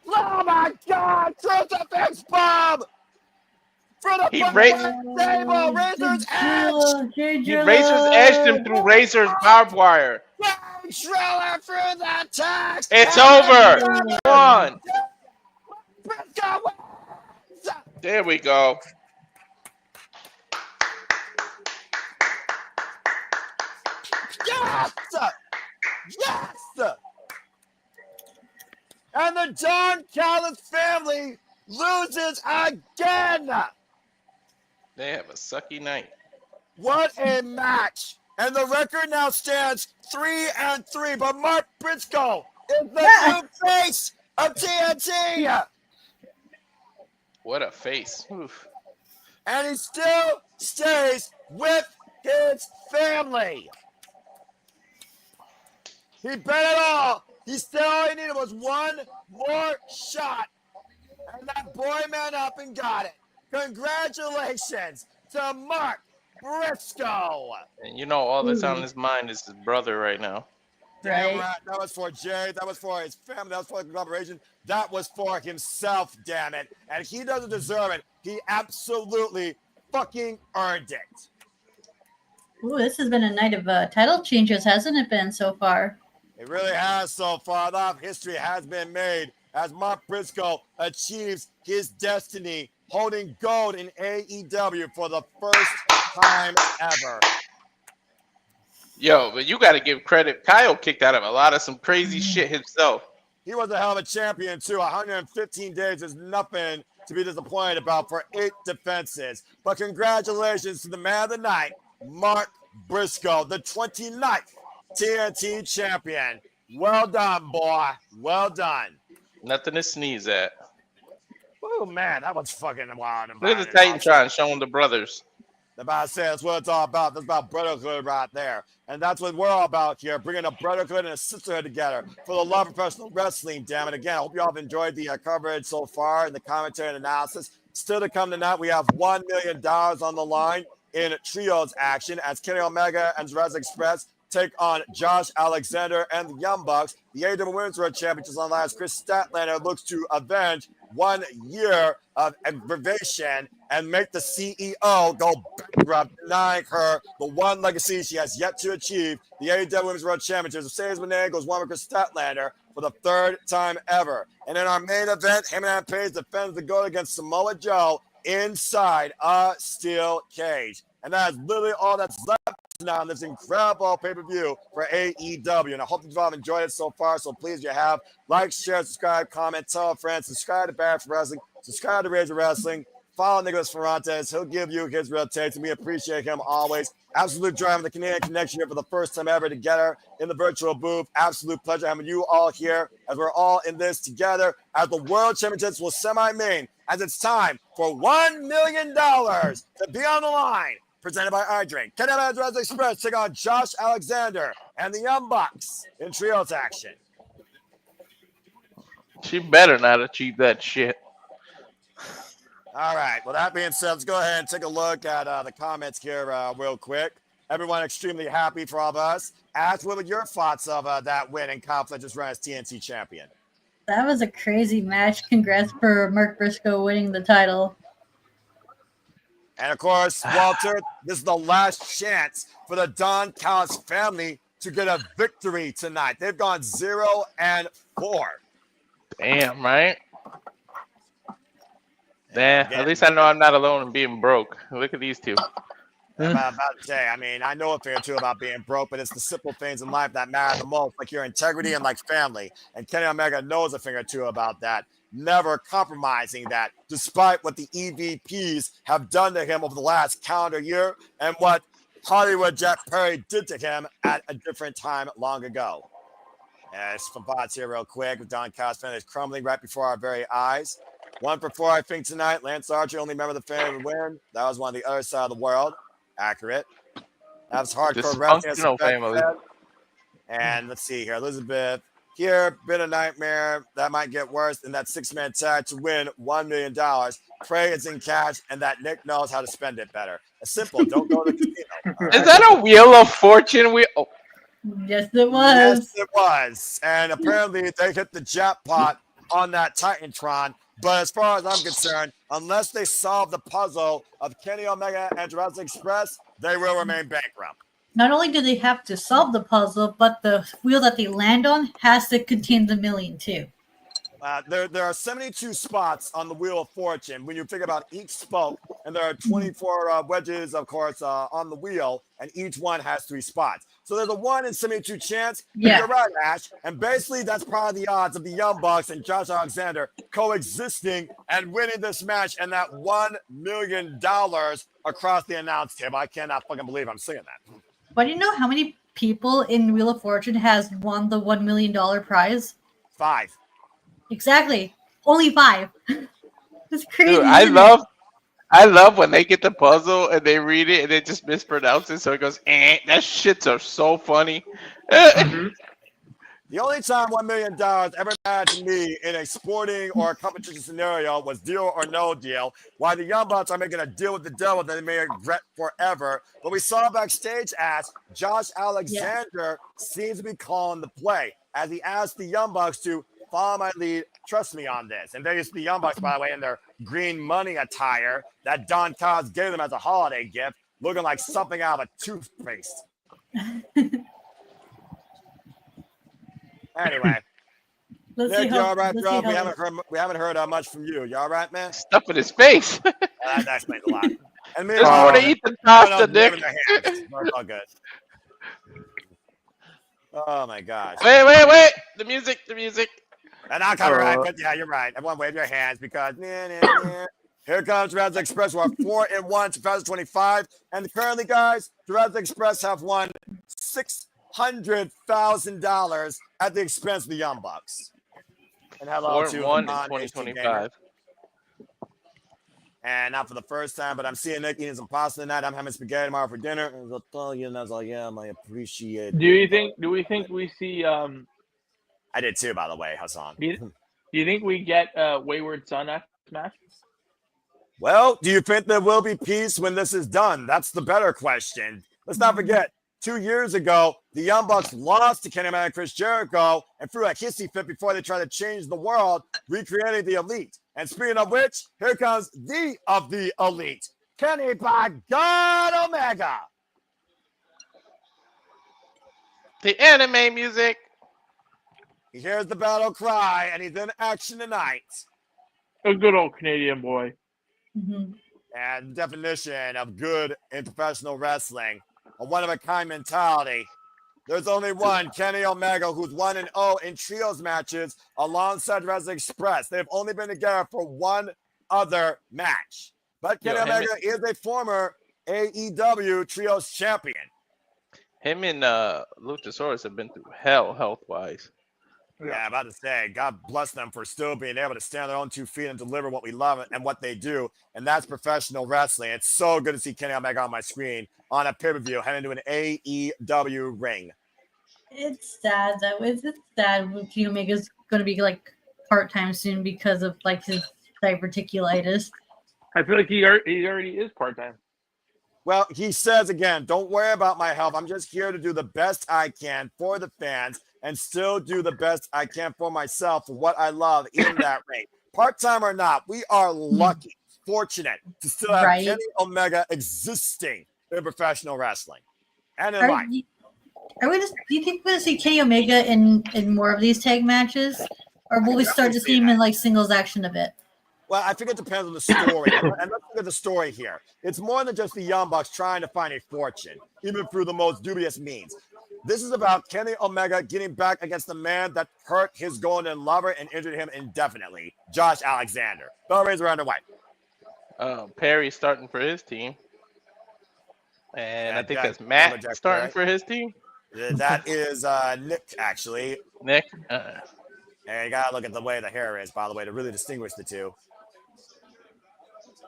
Oh my god! Crucifix bomb! For the He table, razor's edge. He razor's edged him through razor's barbed wire. Trailer through the tax. It's over. Come on. Briscoe wins. There we go. Yes! Yes! And the Don Callis family loses again. They have a sucky night. What a match. And the record now stands 3-3. But Mark Briscoe is the new face of TNT. What a face. Oof. And he still stays with his family. He bet it all. All he needed was one more shot. And that boy man up and got it. Congratulations to Mark Briscoe. And you know, all that's on his mind is his brother right now. Damn right. That was for Jay. That was for his family. That was for the conglomeration. That was for himself, damn it. And he doesn't deserve it. He absolutely fucking earned it. Ooh, this has been a night of title changes, hasn't it been so far? It really has so far. A lot of history has been made as Mark Briscoe achieves his destiny, holding gold in AEW for the first time ever. Yo, but you got to give credit. Kyle kicked out of a lot of some crazy shit himself. He was a hell of a champion, too. 115 days is nothing to be disappointed about for 8 defenses. But congratulations to the man of the night, Mark Briscoe, the 29th TNT champion. Well done, boy. Well done. Nothing to sneeze at. Oh, man, that was fucking wild. Look at the Titantron showing the brothers. About to say, that's what it's all about. That's about brotherhood right there. And that's what we're all about here, bringing a brotherhood and a sisterhood together for the love of professional wrestling, damn it. Again, I hope you all have enjoyed the coverage so far and the commentary and analysis. Still to come tonight, we have $1 million on the line in trios action as Kenny Omega and Jurassic Express take on Josh Alexander and the Young Bucks. The AEW Women's World Championships on last. Chris Statlander looks to avenge 1 year of aggravation and make the CEO go bankrupt, denying her the one legacy she has yet to achieve. The AEW Women's World Championships. Mercedes Moné goes one with Chris Statlander for the 3rd time ever. And in our main event, Heyman Page defends the goal against Samoa Joe inside a steel cage. And that is literally all that's left now on this incredible pay-per-view for AEW. And I hope you've all enjoyed it so far. So please, you have, like, share, subscribe, comment, tell a friend, subscribe to Barrett for Wrestling, subscribe to Razor Wrestling, follow Nicholas Ferrantes. He'll give you his real takes, and we appreciate him always. Absolute joy having the Canadian Connection here for the first time ever together in the virtual booth. Absolute pleasure having you all here as we're all in this together as the World Championships will semi-main as it's time for $1 million to be on the line. Presented by iDrink. Kenny Omega and Jurassic Express take on Josh Alexander and the Young Bucks in trios action. She better not achieve that shit. All right. Well, that being said, let's go ahead and take a look at the comments here real quick. Everyone extremely happy for all of us. Ash, what were your thoughts of that win and Kyle Fletcher's run as TNT champion? That was a crazy match. Congrats for Mark Briscoe winning the title. And, of course, Walter, this is the last chance for the Don Callis family to get a victory tonight. They've gone 0-4. Damn, right? Damn, at least I know I'm not alone in being broke. Look at these two. I'm about to say, I mean, I know a thing or two about being broke, but it's the simple things in life that matter the most, like your integrity and like family. And Kenny Omega knows a thing or two about that, never compromising that, despite what the EVPs have done to him over the last calendar year and what Hollywood Jack Perry did to him at a different time long ago. It's from bots here real quick with Don Cosman is crumbling right before our very eyes. 1 for 4, I think, tonight. Lance Archer, only member of the family to win. That was one on the other side of the world. Accurate. That was hardcore wrestling. Family. And let's see here. Elizabeth here, been a nightmare. That might get worse than that 6-man tag to win $1 million. Pray it's in cash and that Nick knows how to spend it better. It's simple. Don't go to the casino. Right? Is that a Wheel of Fortune? Yes, it was. Yes, it was. And apparently they hit the jackpot on that Titantron. But as far as I'm concerned, unless they solve the puzzle of Kenny Omega and Jurassic Express, they will remain bankrupt. Not only do they have to solve the puzzle, but the wheel that they land on has to contain the million too. There are 72 spots on the Wheel of Fortune when you think about each spoke, and there are 24 wedges, of course, on the wheel, and each one has 3 spots. So there's a 1 in 72 chance. Yeah. You're right, Ash. And basically, that's probably the odds of the Young Bucks and Josh Alexander coexisting and winning this match and that $1 million across the announce table. I cannot fucking believe I'm saying that. But do you know how many people in Wheel of Fortune has won the $1 million prize? 5. Exactly. Only 5. It's crazy. Dude, I love when they get the puzzle and they read it and they just mispronounce it, so it goes, eh. That shits are so funny. The only time $1 million ever mattered to me in a sporting or a competition scenario was deal or no deal. While the Young Bucks are making a deal with the devil that they may regret forever. But we saw backstage as Josh Alexander seems to be calling the play as he asked the Young Bucks to follow my lead, trust me on this. And there's the Young Bucks, by the way, in their green money attire that Don Cos gave them as a holiday gift, looking like something out of a toothpaste. Anyway, Nick, you all right, bro? We haven't heard much from you. You all right, man? Stuff in his face. That explains a lot. And me, Just want to eat the pasta, Nick. We're all good. Oh my gosh! Wait! The music. And I'll cover right, but yeah, you're right. Everyone wave your hands because here comes Jurassic Express. We're 4-1 2025, and currently, guys, Jurassic Express have won $600,000 at the expense of the Young Bucks. And hello to 4-1 in 2025. And not for the first time, but I'm seeing Nick eating some pasta tonight. I'm having spaghetti tomorrow for dinner. And I was like, yeah, I appreciate it. Do we think we see I did too, by the way, Hassan. Do you think we get Wayward Son after this match? Well, do you think there will be peace when this is done? That's the better question. Let's not forget, 2 years ago, the Young Bucks lost to Kenny Omega and Chris Jericho and threw a hissy fit before they tried to change the world, recreating the Elite. And speaking of which, here comes the of the Elite, Kenny by God Omega. The anime music. He hears the battle cry, and he's in action tonight. A good old Canadian boy. Mm-hmm. And definition of good in professional wrestling, a one-of-a-kind mentality. There's only one, Kenny Omega, who's 1-0 in trios matches alongside Jurassic Express. They've only been together for one other match. But Kenny Omega is a former AEW trios champion. Him and Luchasaurus have been through hell health-wise. Yeah, about to say, God bless them for still being able to stand on their own 2 feet and deliver what we love and what they do, and that's professional wrestling. It's so good to see Kenny Omega on my screen on a pay-per-view heading to an AEW ring. It's sad that it's sad. Kenny Omega's going to be like part-time soon because of like his diverticulitis. I feel like he already is part-time. Well, he says again, don't worry about my health. I'm just here to do the best I can for the fans and still do the best I can for myself for what I love in that ring. Part-time or not, we are lucky, fortunate to still have Kenny Omega existing in professional wrestling and in life. Do you think we're going to see Kenny Omega in more of these tag matches? Or will we start to see him in like singles action a bit? Well, I think it depends on the story. And let's look at the story here. It's more than just the Young Bucks trying to find a fortune, even through the most dubious means. This is about Kenny Omega getting back against the man that hurt his golden lover and injured him indefinitely, Josh Alexander. Bell rings are underway. Perry starting for his team. And I think Jack, that's Matt Jack starting Perry. for his team. That is Nick, actually. Nick? And you gotta look at the way the hair is, by the way, to really distinguish the two.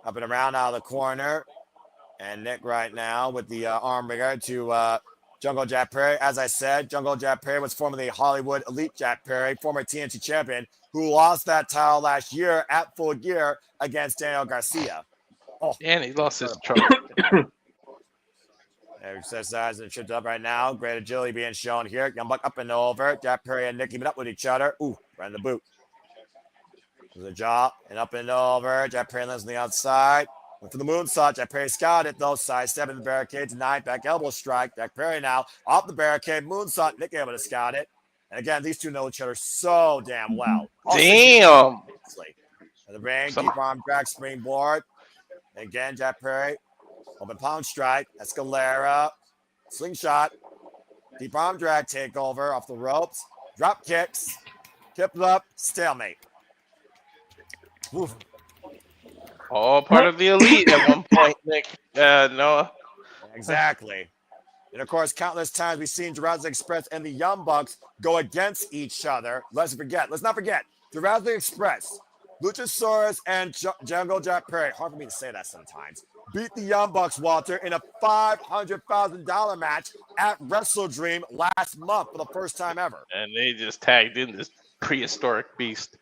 Up and around out of the corner. And Nick right now with the arm wringer to Jungle Jack Perry. As I said, Jungle Jack Perry was formerly Hollywood Elite Jack Perry, former TNT champion, who lost that title last year at Full Gear against Daniel Garcia. Oh, and he lost his trouble. Exercise and tripped up right now. Great agility being shown here. Young Buck up and over. Jack Perry and Nick keeping up with each other. Ooh, right in the boot. There's a jaw and up and over. Jack Perry lands on the outside. Went for the moonsault. Jack Perry scouted it though. Sidestepping the barricade tonight. Back elbow strike. Jack Perry now off the barricade. Moonsault. Nick able to scout it. And again, these two know each other so damn well. Damn. And the ring, deep arm drag, springboard. And again, Jack Perry. Open pound strike. Escalera. Slingshot. Deep arm drag takeover off the ropes. Drop kicks. Tipped up. Stalemate. Woof. All part of the elite at one point, Nick. Noah. Exactly. And of course, countless times we've seen Jurassic Express and the Young Bucks go against each other. Let's not forget, Jurassic Express, Luchasaurus, and Jungle Jack Perry. Hard for me to say that sometimes. Beat the Young Bucks, Walter, in a $500,000 match at Wrestle Dream last month for the first time ever. And they just tagged in this prehistoric beast.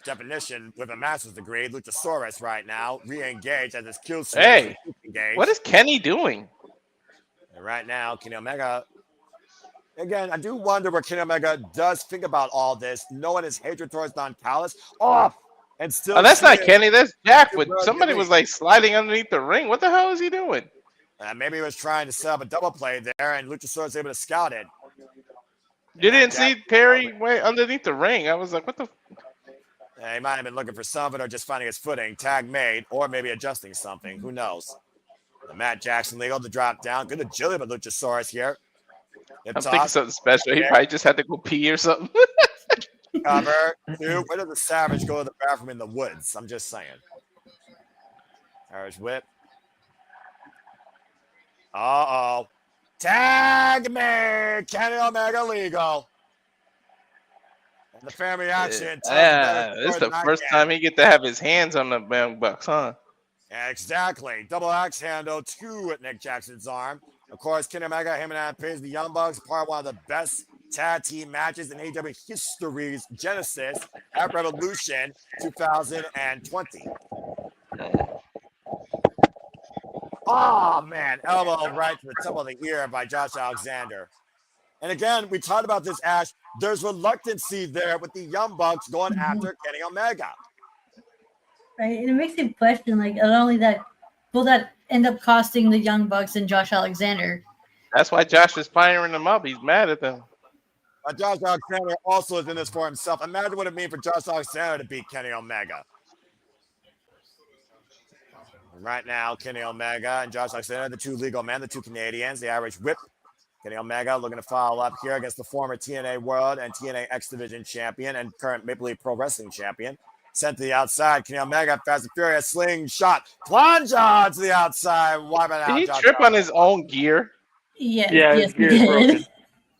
Definition with a master's degree, Luchasaurus right now, re-engaged as his kill switch. Hey, what is Kenny doing? And right now, Kenny Omega, again, I do wonder what Kenny Omega does think about all this, knowing his hatred towards Don Callis. And still. Oh, that's not Kenny, that's Jack. Somebody was like sliding underneath the ring. What the hell is he doing? Maybe he was trying to set up a double play there, and Luchasaurus was able to scout it. You didn't see Perry way underneath the ring. I was like, what the? He might have been looking for something or just finding his footing. Tag made, or maybe adjusting something. Who knows? Matt Jackson legal to drop down. Good agility by Luchasaurus here. I'm thinking something special. He probably just had to go pee or something. Cover. Dude, where does the Savage go to the bathroom in the woods? I'm just saying. Irish whip. Uh-oh. Tag me! Kenny Omega legal. And the family action. This is the first time he get to have his hands on the Young Bucks, huh? Exactly. Double axe handle, 2 at Nick Jackson's arm. Of course, Kenny Omega, him and Adam Page, the Young Bucks, part of one of the best tag team matches in AEW history's Genesis at Revolution 2020. Oh, man. Elbow right to the top of the ear by Josh Alexander. And again, we talked about this, Ash. There's reluctancy there with the Young Bucks going after Kenny Omega. Right, and it makes you question, like, not only that, will that end up costing the Young Bucks and Josh Alexander? That's why Josh is firing them up. He's mad at them. Josh Alexander also is in this for himself. Imagine what it means for Josh Alexander to beat Kenny Omega. Right now, Kenny Omega and Josh Alexander, the two legal men, the two Canadians, the Irish whip. Kenny Omega looking to follow up here against the former TNA World and TNA X Division champion and current Maple Leaf Pro Wrestling champion. Sent to the outside. Kenny Omega, fast and furious, slingshot, plunge on to the outside. Did he trip on his own gear? Yeah, his gear is broken.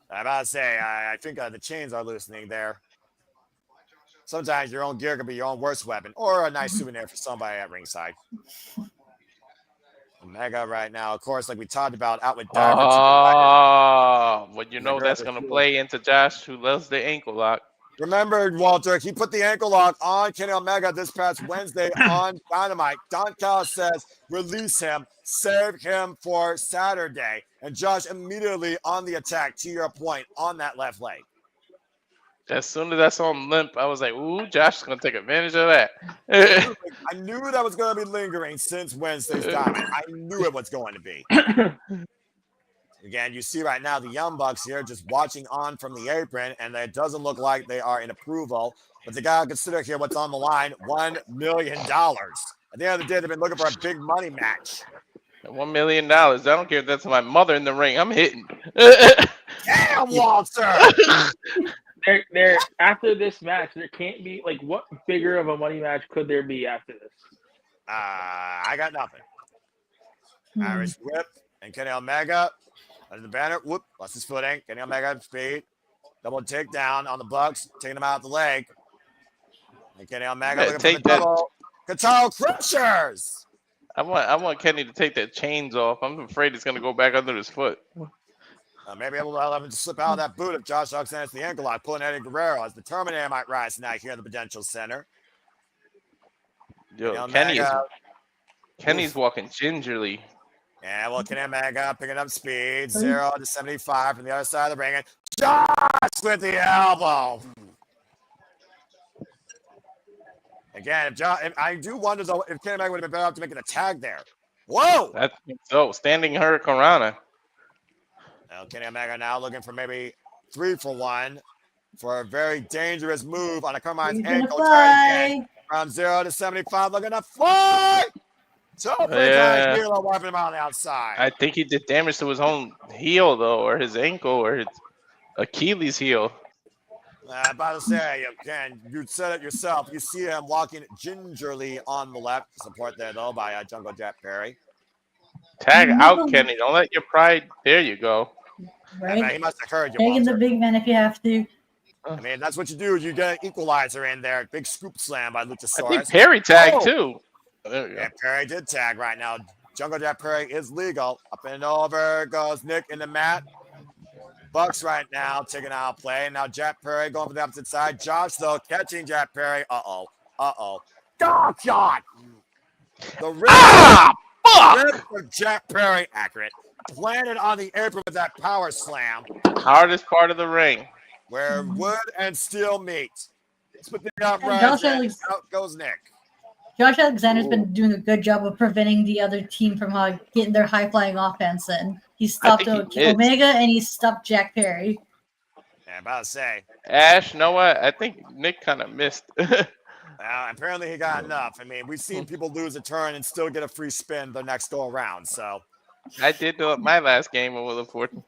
I'm about to say, I think the chains are loosening there. Sometimes your own gear can be your own worst weapon or a nice souvenir for somebody at ringside. Omega right now, of course, like we talked about, out with Darby. Oh, well, you know that's going to play into Josh, who loves the ankle lock. Remember, Walter, he put the ankle lock on Kenny Omega this past Wednesday on Dynamite. Don Callis says, release him, save him for Saturday. And Josh immediately on the attack, to your point, on that left leg. As soon as I saw him limp, I was like, ooh, Josh is going to take advantage of that. I knew that was going to be lingering since Wednesday's Dynamite. I knew it was going to be. Again, you see right now the Young Bucks here just watching on from the apron, and it doesn't look like they are in approval. But they got to consider here what's on the line, $1 million. At the end of the day, they've been looking for a big money match. $1 million. I don't care if that's my mother in the ring. I'm hitting. Damn, Walter! There. After this match, there can't be like what bigger of a money match could there be after this? I got nothing. Irish whip and Kenny Omega under the banner. Whoop, lost his footing. Kenny Omega speed. Double takedown on the Bucks, taking them out the leg. And Kenny Omega looking for the double. Guitar Crushers! I want Kenny to take the chains off. I'm afraid it's gonna go back under his foot. Maybe able to allow him to slip out of that boot if Josh Alexander's the ankle lock, pulling Eddie Guerrero as the Terminator might rise tonight here in the Prudential Center. Yo, Kenny's walking gingerly. Yeah, well, Kenny Omega picking up speed, 0 to 75 from the other side of the ring, and Josh with the elbow. Again, if I do wonder though if Kenny Omega would have been better off to make it a tag there. Whoa! That's so standing Hurricanrana. Now Kenny Omega now looking for maybe 3-for-1 for a very dangerous move on a Carmine's ankle. From 0 to 75, looking to fly. So Hero wiping him on the outside. I think he did damage to his own heel though, or his ankle, or his Achilles heel. About to say, again, you said it yourself. You see him walking gingerly on the left. Support there, though, by Jungle Jack Perry. Tag out, Kenny. Don't let your pride. There you go. Right? He must have heard you. Taking the big man if you have to. I mean, that's what you do. You get an equalizer in there. Big scoop slam by Luchasaurus. I think Perry tagged, too. There you go. Yeah, Perry did tag right now. Jungle Jack Perry is legal. Up and over goes Nick in the mat. Bucks right now taking out play. Now Jack Perry going for the opposite side. Josh, though, catching Jack Perry. Dog shot. The rip of Jack Perry, accurate. Planted on the apron with that power slam. Hardest part of the ring. Where wood and steel meet. Split the upright. Out goes Nick. Josh Alexander's been doing a good job of preventing the other team from getting their high-flying offense in. He stopped Omega and he stopped Jack Perry. Yeah, about to say. Ash, you know what? I think Nick kind of missed. Apparently he got enough. I mean, we've seen people lose a turn and still get a free spin the next go around. So I did do it my last game of Wheel of Fortune.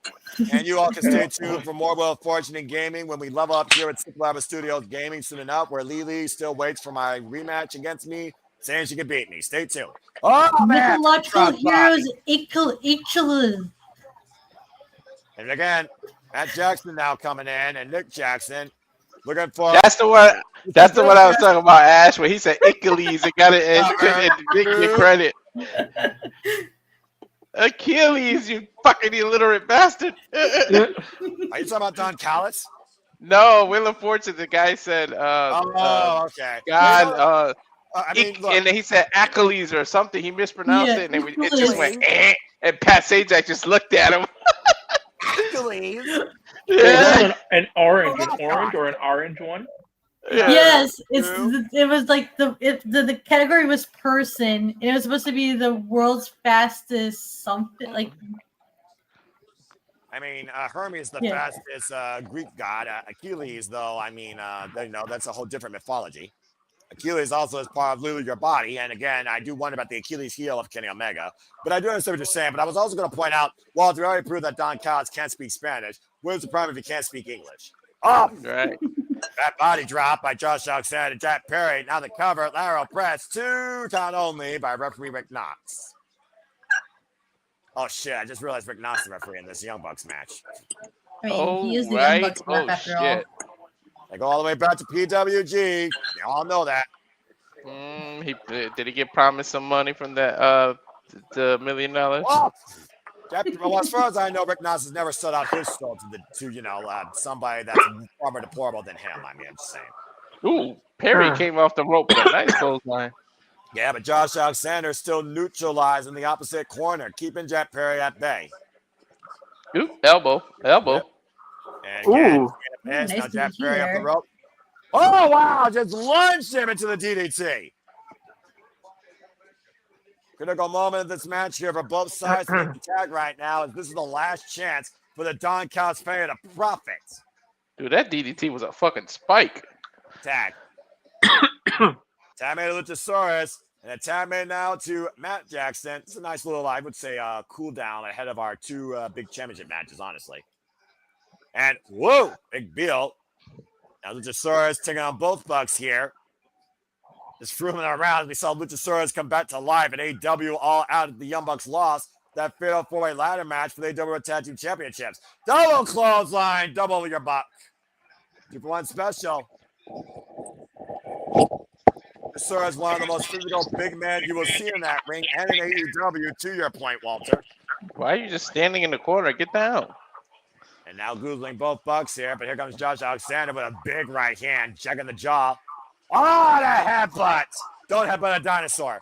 And you all can stay tuned for more Wheel of Fortune and gaming when we level up here at Super Lava Studios Gaming soon enough, where Lily still waits for my rematch against me, saying she can beat me. Stay tuned. Oh, man. Mythological heroes, And again, Matt Jackson now coming in, and Nick Jackson looking for. That's the one. That's the one I was talking about, Ash, where he said Achilles and got it and didn't get credit. Achilles, you fucking illiterate bastard. Are you talking about Don Callis? No, Wheel of Fortune. The guy said, okay. God, I mean, look, and then he said Achilles or something. He mispronounced it, and it just went, and Pat Sajak just looked at him. Achilles? Yeah. An orange or an orange one? Yeah. Yes, it was like the category was person, and it was supposed to be the world's fastest something like. I mean, Hermes the fastest Greek god. Achilles, though, I mean, that's a whole different mythology. Achilles also is part of Lulu Your Body, and again, I do wonder about the Achilles heel of Kenny Omega. But I do understand what you're saying. But I was also going to point out, well, we already proved that Don Callis can't speak Spanish. Where's the problem if he can't speak English? Oh, right. That body drop by Josh Alexander, Jack Perry. Now the cover, lateral press, 2 count only by referee Rick Knox. Oh shit! I just realized Rick Knox is the referee in this Young Bucks match. I mean, he is the Young Bucks ref after all. They go all the way back to PWG. You all know that. Did he get promised some money from that the $1 million? Well, as far as I know, Rick Knox has never set out his soul to somebody that's far more deplorable than him. I mean, I'm just saying. Ooh, Perry came off the rope with a nice clothesline. Yeah, but Josh Alexander still neutralized in the opposite corner, keeping Jack Perry at bay. Ooh, elbow. And again, now Jack Perry up the rope. Oh, wow, just lunged him into the DDT. Critical moment of this match here for both sides to make the tag right now, as this is the last chance for the Don Callis family to profit. Dude, that DDT was a fucking spike. Tag. Tag made to Luchasaurus, and a tag made now to Matt Jackson. It's a nice little, I would say, cool down ahead of our two big championship matches, honestly. And whoa, big deal. Now Luchasaurus taking on both Bucks here. Just frooming around. We saw Luchasaurus come back to life at AEW, all out of the Young Bucks loss. That fatal four-way ladder match for the AEW Tag Team Championships. Double clothesline, double your buck. 2-for-1 special. Luchasaurus is one of the most physical big men you will see in that ring and in AEW, to your point, Walter. Why are you just standing in the corner? Get down. And now googling both Bucks here, but here comes Josh Alexander with a big right hand, checking the jaw. Oh, the headbutt! Don't headbutt a dinosaur.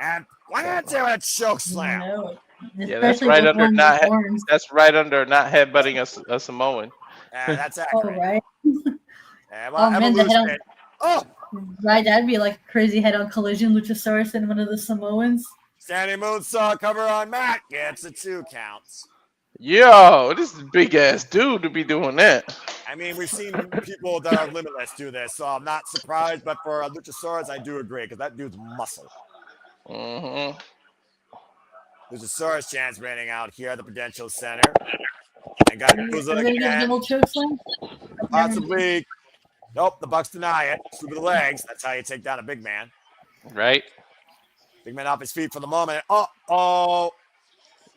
And Valiente with a choke slam. No. Yeah, that's right under not. That's right under not headbutting a Samoan. That's accurate. Oh, right. And Oh, man, the head on, right, that'd be like a crazy head-on collision. Luchasaurus and one of the Samoans. Standing moonsault cover on Matt. Gets a 2 counts. Yo, this is a big ass dude to be doing that. I mean, we've seen people that are limitless do this, so I'm not surprised. But for Luchasaurus, I do agree, because that dude's muscle. Mm-hmm. Luchasaurus chance raining out here at the Prudential Center. And got Cruz again. Possibly. Nope, the Bucks deny it. Through the legs. That's how you take down a big man. Right. Big man off his feet for the moment. Uh-oh.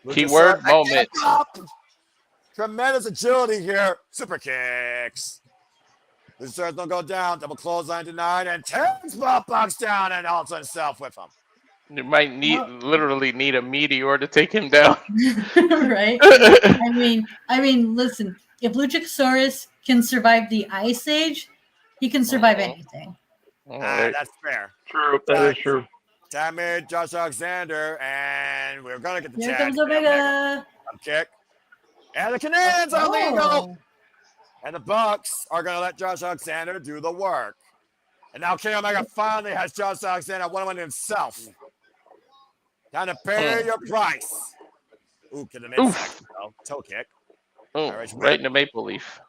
Keyword moment. Tremendous agility here. Super kicks. Luchasaurus don't go down. Double clothesline denied. And takes both Bucks down and also himself with him. You might literally need a meteor to take him down. Right? I mean, listen. If Luchasaurus can survive the Ice Age, he can survive anything. Right. That's fair. True. That is true. Tag made Josh Alexander, and we're going to get the Here tag. comes Omega. Kick. And the Canadians are legal. And the Bucks are going to let Josh Alexander do the work. And now Kenny Omega finally has Josh Alexander one-on-one himself. Time to pay your price. Ooh, get the midsection, though. Toe kick. Oh, right in the maple leaf.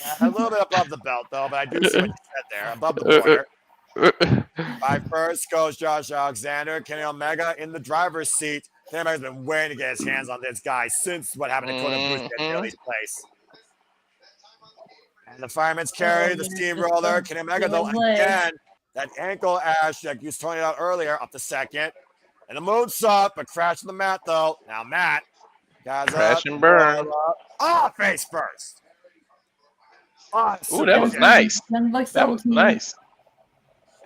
Yeah, a little bit above the belt, though, but I do see what you said there. Above the border. By first goes Josh Alexander. Kenny Omega in the driver's seat. Kenny Omega's been waiting to get his hands on this guy since what happened to Kota Ibushi at Bayley's place. And the fireman's carry, the steamroller. Kenny Omega, though, again, that ankle ash that you was pointing out earlier, up to second. And the moonsault, but crashed the mat, though. Now, Matt. Crash and burn. Oh, face first. Oh, ooh, that was nice. That was nice.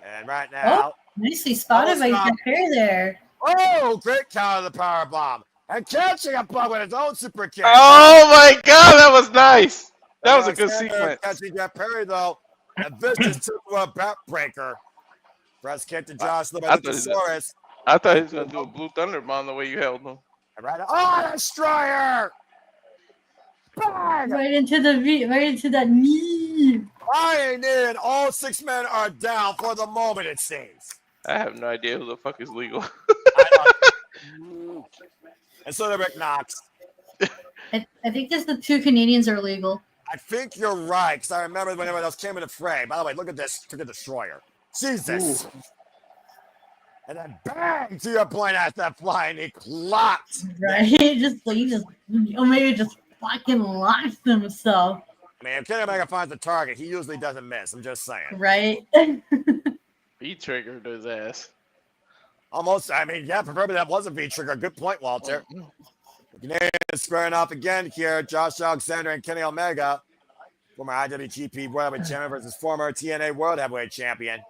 And right now. Nicely spotted by Shafir there. Oh, great count of the power bomb. And catching a bug with his own super kick. Oh, my God. That was nice. That was a good sequence. Catching Jeff Perry, though. And this just took a backbreaker. Press kick to Josh Luchasaurus. I thought he was going to do a Blue Thunder bomb the way you held him. Right now. Oh, Destroyer! Bang! Right into that knee. Lying in. All 6 men are down for the moment, it seems. I have no idea who the fuck is legal. And so did Rick Knox. I think just the 2 Canadians are legal. I think you're right, because I remember when everyone else came in the fray. By the way, look at this. Look at Destroyer. Jesus. Ooh. And then bang, to your point, at that flying, he clocked. Right, Omega just fucking lost himself. I mean, if Kenny Omega finds the target, he usually doesn't miss. I'm just saying. Right. He triggered his ass. Almost. I mean, yeah, preferably that was a V trigger. Good point, Walter. Canadians squaring off again here. Josh Alexander and Kenny Omega, former IWGP World Heavyweight Champion versus former TNA World Heavyweight Champion.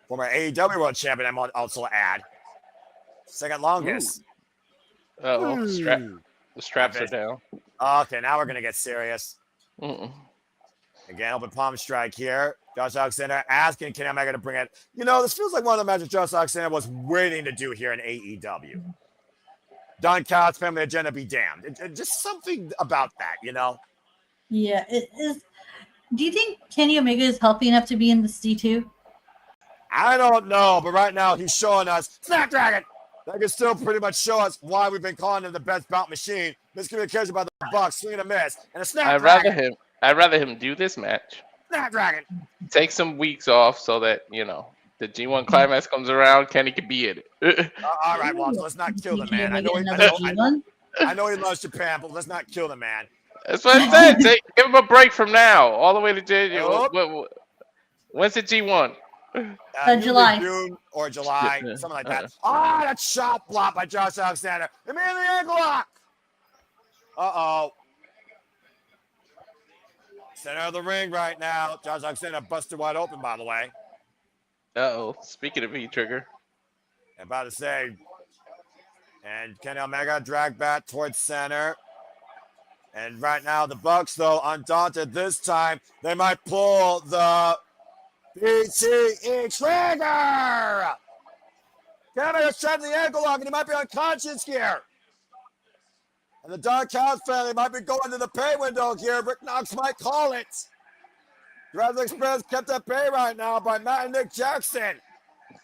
Former AEW World Champion, I might also add. Second longest. Oh, the straps are down. Okay, now we're going to get serious. Again, open palm strike here. Josh Alexander asking Kenny Omega to bring it. You know, this feels like one of the matches Josh Alexander was waiting to do here in AEW. Don Callis, family agenda be damned. Just something about that, you know? Yeah, it is. Do you think Kenny Omega is healthy enough to be in the C2? I don't know, but right now he's showing us Snapdragon. That can still pretty much show us why we've been calling him the best bout machine. Miscommunication by the Bucks, swing and a miss, and a snapdragon. I'd rather him do this match. Snapdragon. Take some weeks off so that the G1 climax comes around. Kenny can be in it. All right, Walter, let's not kill the man. I know he loves Japan, but let's not kill the man. That's what I said. Give him a break from now, all the way to January. When's the G1? July. June or July, something like that. That shot block by Josh Alexander. Immediately ankle lock. Uh-oh. Center of the ring right now. Josh Alexander busted wide open, by the way. Uh-oh. Speaking of E-Trigger. I'm about to say. And Kenny Omega dragged back towards center. And right now, the Bucks, though, undaunted this time, they might pull the PTE trigger. Kenny trying the ankle lock, and he might be unconscious here. And the Dark House family might be going to the pay window here. Rick Knox might call it. Jurassic Express kept at bay right now by Matt and Nick Jackson.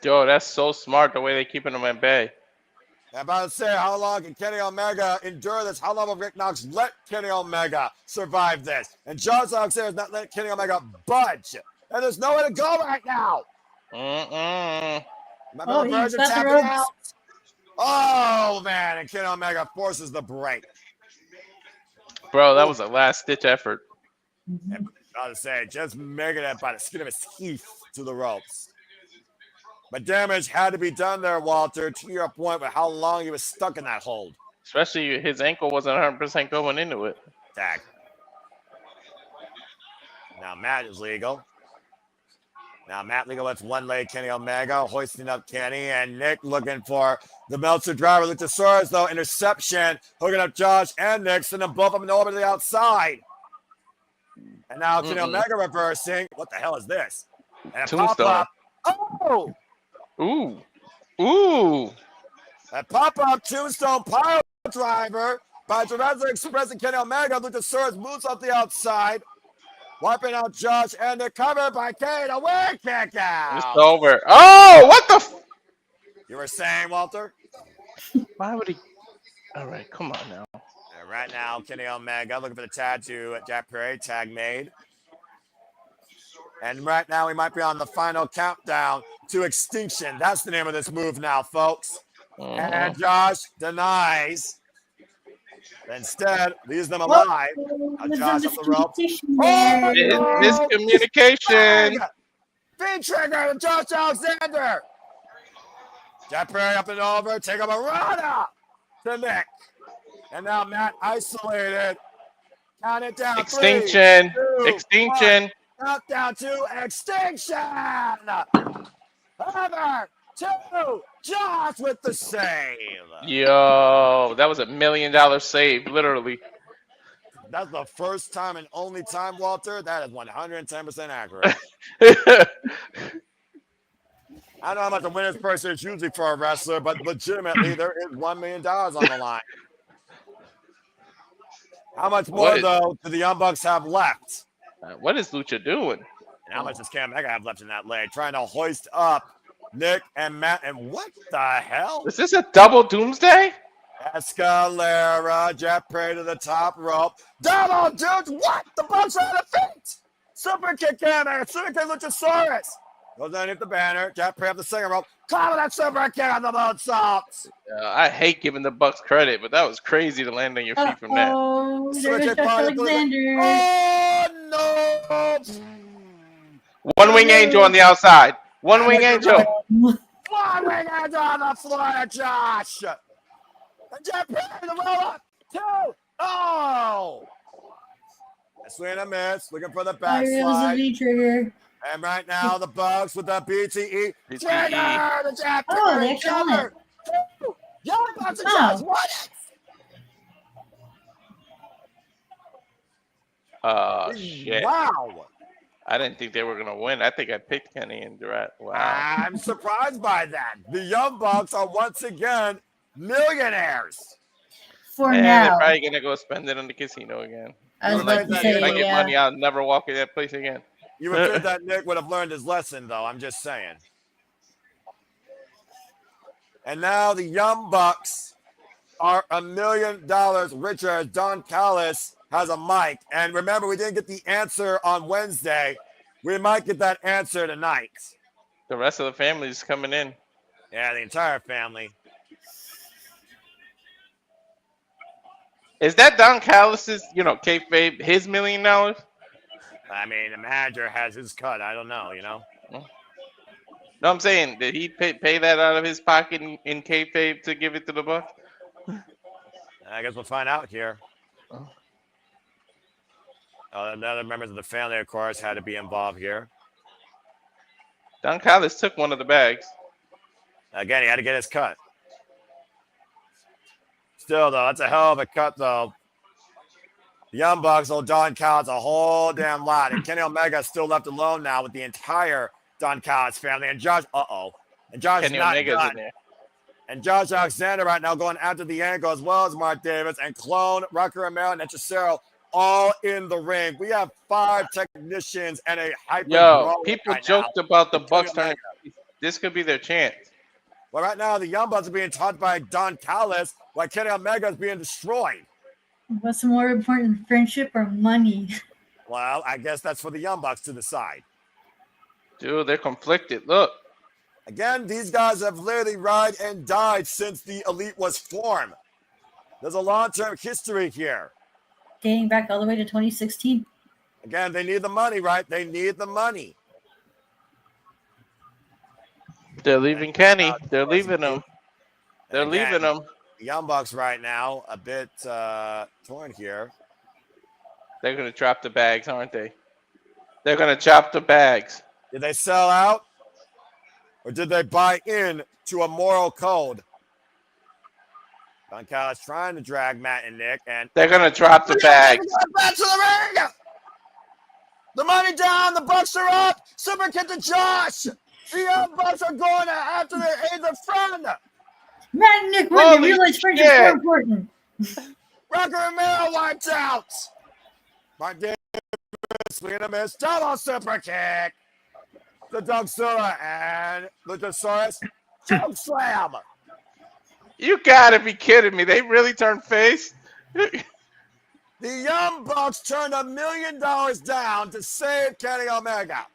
Yo, that's so smart the way they're keeping them at bay. I'm about to say, how long can Kenny Omega endure this? How long will Rick Knox let Kenny Omega survive this? And Josh Alexander is not letting Kenny Omega budge. And there's nowhere to go right now. He's got the ropes. Oh, man. And Kenny Omega forces the break. Bro, that was a last-ditch effort. I'm about to say, just making it by the skin of his teeth to the ropes. But damage had to be done there, Walter, to your point with how long he was stuck in that hold. Especially his ankle wasn't 100% going into it. Tag. Now Matt is legal. Now Matt legal lets one leg Kenny Omega, hoisting up Kenny, and Nick looking for the Meltzer driver. Luchasaurus, though, interception, hooking up Josh and Nick, sending them both up and over to the outside. And now Kenny Omega reversing. What the hell is this? And a pop-up. Oh! Ooh. A pop-up tombstone pile driver by Jurassic Express and Kenny Omega. Luchasaurus moves off the outside. Wiping out Josh and the cover by Kane. A weird kick out. It's over. Oh, what the? You were saying, Walter? Why would he? All right, come on now. And right now, Kenny Omega looking for the tattoo at Jack Perry. Tag made. And right now, we might be on the final countdown to extinction. That's the name of this move now, folks. And Josh denies. Instead, leaves them alive. Josh up the rope. Miscommunication. Big trigger to Josh Alexander. Jack Perry up and over. Take up a run to Nick. And now Matt isolated. Count it down. Extinction. 3, 2, Extinction. 1. Countdown to extinction. Over to Josh with the save. Yo, that was $1 million save, literally. That's the first time and only time, Walter. That is 110% accurate. I don't know how much a winner's purse is usually for a wrestler, but legitimately, there is $1 million on the line. How much more, though, do the Young Bucks have left? What is Lucha doing? And how much does Cam Omega have left in that leg? Trying to hoist up Nick and Matt. And what the hell? Is this a double doomsday? Escalera, Jeff Perry to the top rope. Double dudes. What? The Bucks are on the feet. Super kick Cam Omega. Super kick Luchasaurus. Goes underneath the banner. Jeff Perry up the second rope. Climb that super kick on the moonsaults. I hate giving the Bucks credit, but that was crazy to land on your feet from that. There's Josh Alexander. Oh, no. One wing angel on the outside. One wing angel. One wing angel on the floor, Josh. And Jeff Perry the roll up. 2. Oh. A swing and a miss. Looking for the backslide. Trigger. And right now, the Bucks with the BTE. Trigger. The Jeff Perry. Oh, they actually won it. Young Bucks and Josh won it. Shit. Wow. I didn't think they were going to win. I think I picked Kenny and Durant. Wow. I'm surprised by that. The Young Bucks are once again millionaires. For and now. They're probably going to go spend it on the casino again. I was about to say, if I get money, I'll never walk in that place again. You would think that Nick would have learned his lesson, though. I'm just saying. And now the Young Bucks are $1 million richer as Don Callis has a mic. And remember, we didn't get the answer on Wednesday. We might get that answer tonight. The rest of the family is coming in. Yeah, the entire family. Is that Don Callis's, kayfabe, his $1 million? I mean, the manager has his cut. I don't know, No, I'm saying, did he pay that out of his pocket in kayfabe to give it to the Bucks? I guess we'll find out here. Other members of the family, of course, had to be involved here. Don Callis took one of the bags. Again, he had to get his cut. Still, though, that's a hell of a cut, though. The Young Bucks owe Don Callis a whole damn lot. And Kenny Omega is still left alone now with the entire Don Callis family. And Josh, And Josh Kenny is not Omega's done. in there. And Josh Alexander right now going after the angle, as well as Mark Davis and Clone, Rucker, Romero, and Hechicero all in the ring. We have 5 technicians and a hyper. Yo, people joked about the Bucks turning. This could be their chance. Well, right now, the Young Bucks are being taught by Don Callis while Kenny Omega is being destroyed. What's more important, friendship or money? Well, I guess that's for the Young Bucks to decide. Dude, they're conflicted. Look. Again, these guys have literally ride and died since the Elite was formed. There's a long-term history here. Dating back all the way to 2016. Again, they need the money, right? They need the money. They're leaving Kenny. They're leaving him. They're leaving him. The Young Bucks right now a bit torn here. They're going to drop the bags, aren't they? They're going to chop the bags. Did they sell out? Or did they buy in to a moral code? Don Callis trying to drag Matt and Nick. And they're going to drop the bags. Back to the ring! The money down. The Bucks are up. Super kick to Josh. The Young Bucks are going after their aides friend. Matt and Nick win. They realize friendship's so important. Rucker and Romero wiped out. Mark Davis, swing and a miss. Double super kick. The Dogsula and Luchasaurus choke slam. You gotta be kidding me. They really turned face? The Young Bucks turned $1 million down to save Kenny Omega.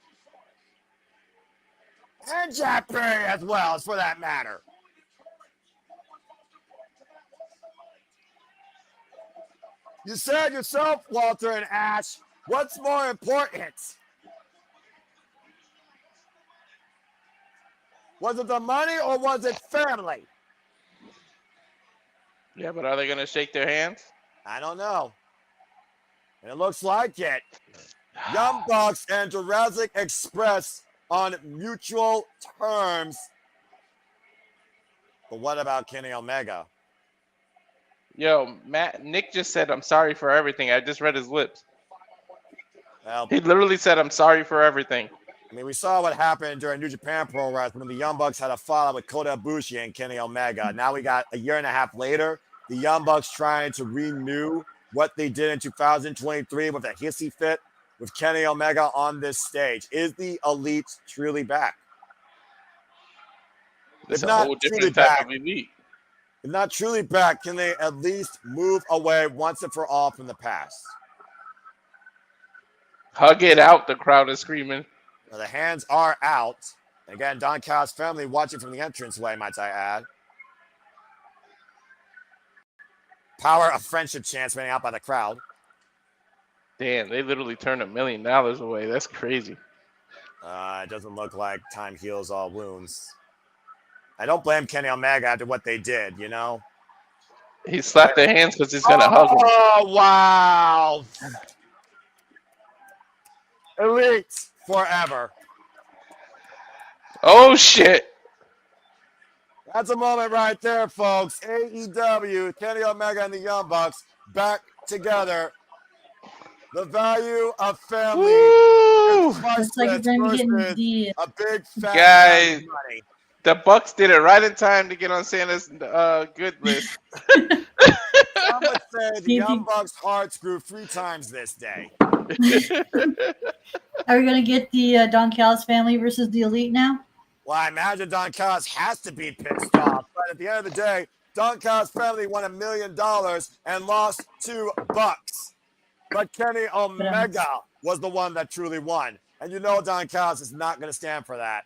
And Jack Perry as well, for that matter. You said yourself, Walter and Ash, what's more important? Was it the money or was it family? Yeah, but are they going to shake their hands? I don't know. And it looks like it. Young Bucks and Jurassic Express on mutual terms. But what about Kenny Omega? Yo, Nick just said, I'm sorry for everything. I just read his lips. Well, he literally said, I'm sorry for everything. I mean, we saw what happened during New Japan Pro Wrestling when the Young Bucks had a fallout with Kota Ibushi and Kenny Omega. Now we got a year and a half later, the Young Bucks trying to renew what they did in 2023 with a hissy fit with Kenny Omega on this stage. Is the Elite truly back? It's a whole different type of Elite. If not truly back, can they at least move away once and for all from the past? Hug it out, the crowd is screaming. Now, the hands are out. Again, Don Callis' family watching from the entranceway, might I add. Power of friendship chants running out by the crowd. Damn, they literally turned $1 million away. That's crazy. It doesn't look like time heals all wounds. I don't blame Kenny Omega after what they did, you know? He slapped their hands because he's going to hug them. Oh, wow. Elite forever. Oh, shit. That's a moment right there, folks. AEW, Kenny Omega and the Young Bucks back together. The value of family is Looks like you're going to be getting the a big fat guys. money. The Bucks did it right in time to get on Santa's good list. Some would say the Young Bucks' hearts grew 3 times this day. Are we going to get the Don Callis family versus the Elite now? Well, I imagine Don Callis has to be pissed off, but at the end of the day, Don Callis' family won $1 million and lost $2. But Kenny Omega was the one that truly won. And you know Don Callis is not going to stand for that.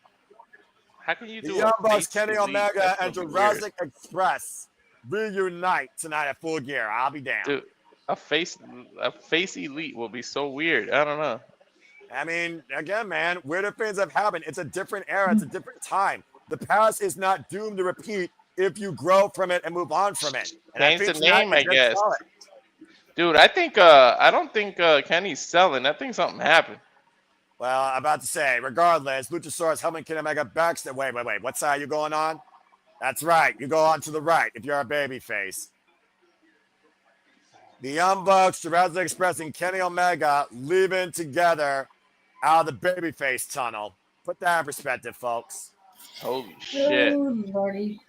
How can you The do Young Bucks, face Kenny elite? Omega, That's and gonna be Jurassic Express reunite tonight at Full Gear. I'll be down. weird. Dude, a face elite will be so weird. I don't know. I mean, again, man, weirder things have happened. It's a different era. It's a different time. The past is not doomed to repeat if you grow from it and move on from it. And Change the name, I guess. Dude, I don't think Kenny's selling. I think something happened. Well, I'm about to say, regardless, Luchasaurus helping Kenny Omega backstage. Wait. What side are you going on? That's right. You go on to the right if you're a babyface. The Young Bucks, Jurassic Express, and Kenny Omega leaving together out of the babyface tunnel. Put that in perspective, folks. Holy shit. Oh, Lordy.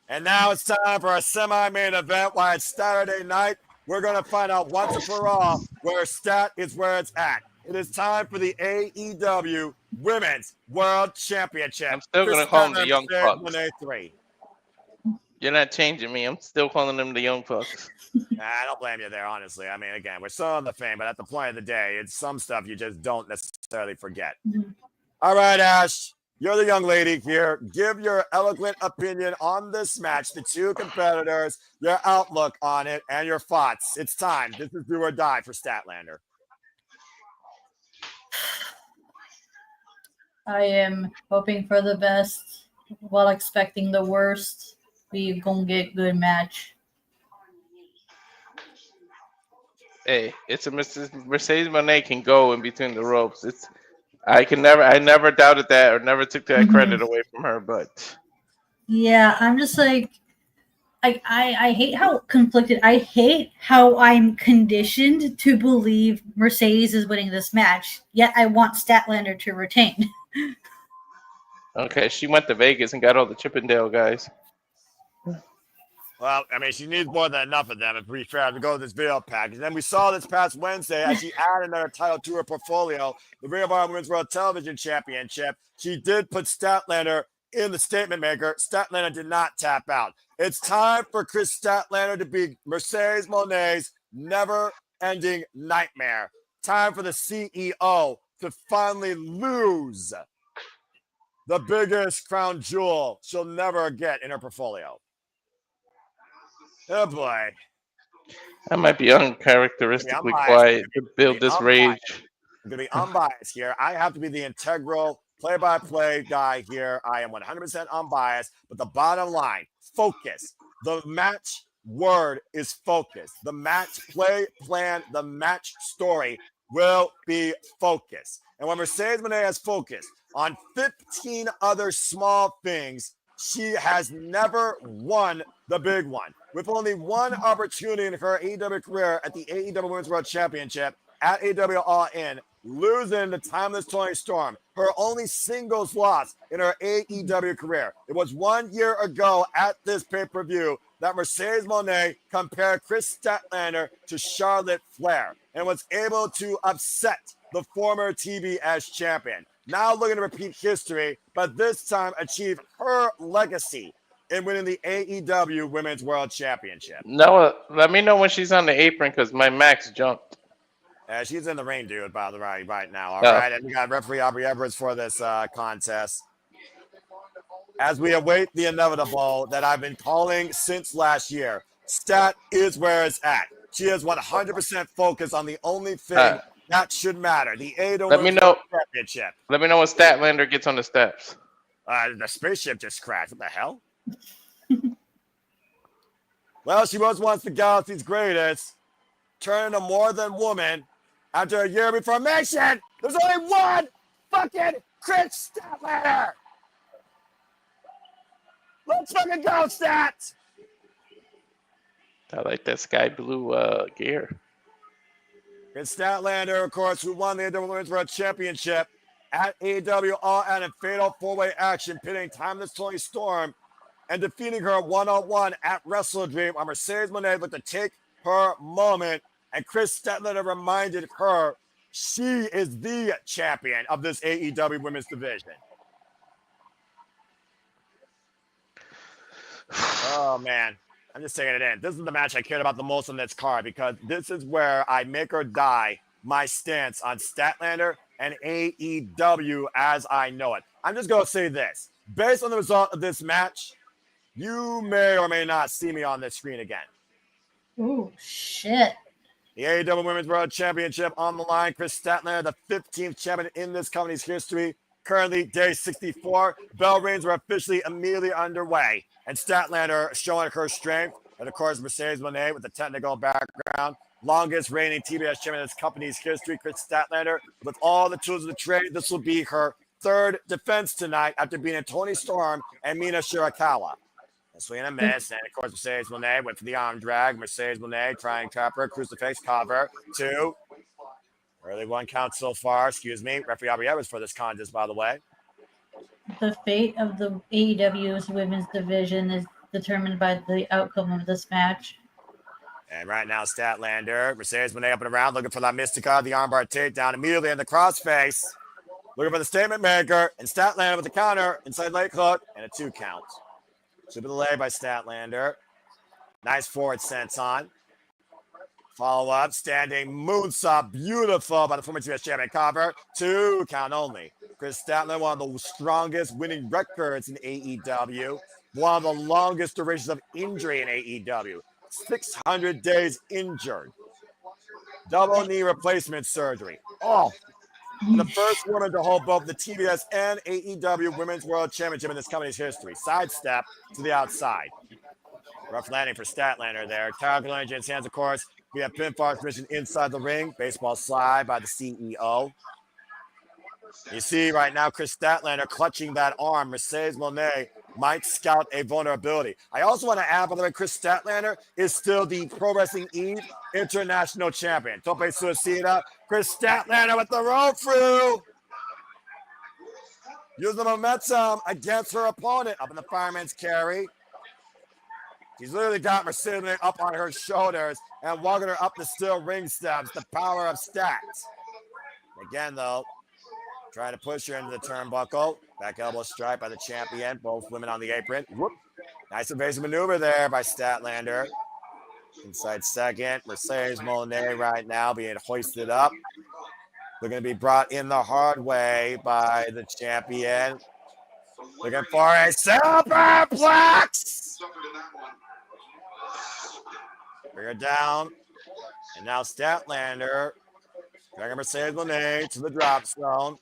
And now it's time for a semi-main event. Why it's Saturday night. We're going to find out once and for all where Stat is where it's at. It is time for the AEW Women's World Championship. I'm still going to call them the Young Bucks. 3. You're not changing me. I'm still calling them the Young Bucks. I don't blame you there, honestly. I mean, again, we're still on the fame, but at the point of the day, it's some stuff you just don't necessarily forget. All right, Ash, you're the young lady here. Give your eloquent opinion on this match, the two competitors, your outlook on it, and your thoughts. It's time. This is do or die for Statlander. I am hoping for the best while expecting the worst. We gonna get good match. Hey, it's a Mercedes Moné can go in between the ropes. I never doubted that or never took that credit away from her, but yeah, I'm just like I hate how conflicted. I hate how I'm conditioned to believe Mercedes is winning this match, yet I want Statlander to retain. okay, she went to Vegas and got all the Chippendale guys. Well, I mean, she needs more than enough of them, to be fair, to go to this video package. And then we saw this past Wednesday as she added another title to her portfolio, the Ring of Honor Women's World Television Championship. She did put Statlander in the statement maker. Statlander did not tap out. It's time for Chris Statlander to be Mercedes Moné's never-ending nightmare. Time for the CEO to finally lose the biggest crown jewel she'll never get in her portfolio. Oh, boy. I might be uncharacteristically quiet to build this rage. I'm going to be unbiased here. I have to be the integral play-by-play guy here. I am 100% unbiased. But the bottom line, focus. The match word is focus. The match play plan, the match story will be focused. And when Mercedes Moné has focused on 15 other small things, she has never won the big one. With only one opportunity in her AEW career at the AEW Women's World Championship at AEW All In, losing the Timeless Toni Storm, her only singles loss in her AEW career. It was 1 year ago at this pay-per-view that Mercedes Moné compared Chris Statlander to Charlotte Flair and was able to upset the former TBS champion. Now looking to repeat history, but this time achieve her legacy in winning the AEW Women's World Championship. Noah, let me know when she's on the apron because my max jumped. She's in the ring, dude, by the way, right now. All right, and we got referee Aubrey Edwards for this contest. As we await the inevitable that I've been calling since last year, Stat is where it's at. She is 100% focused on the only thing that should matter, the AEW Women's World Championship. Let me know when Statlander gets on the steps. The spaceship just crashed. What the hell? Well, she was once the Galaxy's greatest, turning to more than woman after a year before mission. There's only one fucking Chris Statlander. Let's fucking go, Stat. I like that sky blue gear. Chris Statlander, of course, who won the AEW Women's World Championship at AEW All Out in fatal four-way action, pitting Timeless Toni Storm and defeating her one-on-one at Wrestle Dream on Mercedes Moné with to take her moment. And Chris Statlander reminded her she is the champion of this AEW women's division. Oh, man. I'm just taking it in. This is the match I cared about the most on this card because this is where I make or die my stance on Statlander and AEW as I know it. I'm just going to say this. Based on the result of this match, you may or may not see me on this screen again. Ooh, shit. The AEW Women's World Championship on the line. Chris Statlander, the 15th champion in this company's history. Currently, day 64. Bell rings are officially immediately underway. And Statlander showing her strength. And, of course, Mercedes Moné with the technical background. Longest reigning TBS champion in this company's history, Chris Statlander. With all the tools of the trade, this will be her third defense tonight after beating Toni Storm and Mina Shirakawa. A swing and a miss. And, of course, Mercedes Moné went for the arm drag. Mercedes Moné trying trapper, crucifix, cover. 2. Early 1 count so far. Excuse me. Referee Aubrey Evans for this contest, by the way. The fate of the AEW's women's division is determined by the outcome of this match. And right now, Statlander, Mercedes Moné up and around, looking for that Mistico, the armbar takedown immediately in the crossface. Looking for the statement maker, and Statlander with the counter, inside leg hook, and a 2 count. Super delay by Statlander. Nice forward sense on. Follow up, standing moonsault, beautiful by the former TBS champion cover. 2 count only. Chris Statlander, one of the strongest winning records in AEW. One of the longest durations of injury in AEW. 600 days injured. Double knee replacement surgery. Oh, and the first woman to hold both the TBS and AEW Women's World Championship in this company's history. Sidestep to the outside. Rough landing for Statlander there. Calculation in James' hands, of course. We have pinfall submission inside the ring. Baseball slide by the CEO. You see right now Chris Statlander clutching that arm. Mercedes Moné might scout a vulnerability. I also want to add, by the way, Chris Statlander is still the Pro Wrestling Eve International Champion. Tope Suicida. Chris Statlander with the roll through. Use the momentum against her opponent. Up in the fireman's carry. She's literally got Mercedes Moné up on her shoulders and walking her up the steel ring steps. The power of stats. Again, though, trying to push her into the turnbuckle. Back elbow strike by the champion. Both women on the apron. Whoop. Nice evasive maneuver there by Statlander. Inside second. Mercedes Moné right now being hoisted up. They're going to be brought in the hard way by the champion. Looking for a superplex. Bring her down. And now Statlander. Dragging Mercedes Moné to the drop zone.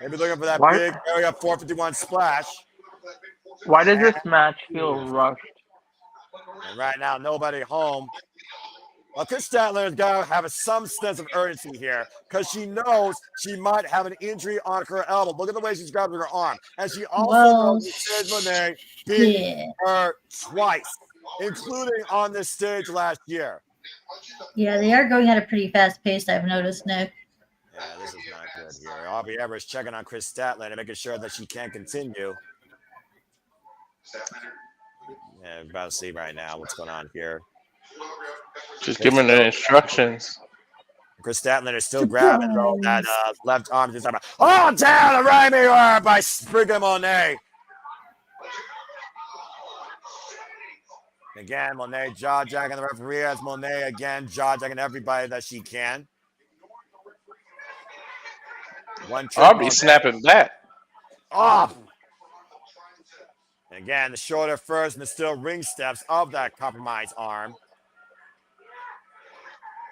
Maybe looking for that big area 451 splash. Why does this match feel rushed? And right now, nobody home. Well, Chris Statlander's got to have some sense of urgency here because she knows she might have an injury on her elbow. Look at the way she's grabbing her arm. And she also knows Mercedes Moné beat her twice, including on this stage last year. Yeah, they are going at a pretty fast pace, I've noticed, Nick. Yeah, this is not good here. Aubrey Evers checking on Chris Statlander, making sure that she can continue. Yeah, we're about to see right now what's going on here. Just giving the instructions. Chris Statlander is still grabbing though, that left arm. Oh, down the right mirror by Spriggan Moné. Again, Moné jaw-jacking the referee as Moné again jaw-jacking everybody that she can. I'll be snapping back. Off. And again, the shoulder first and the still ring steps of that compromised arm.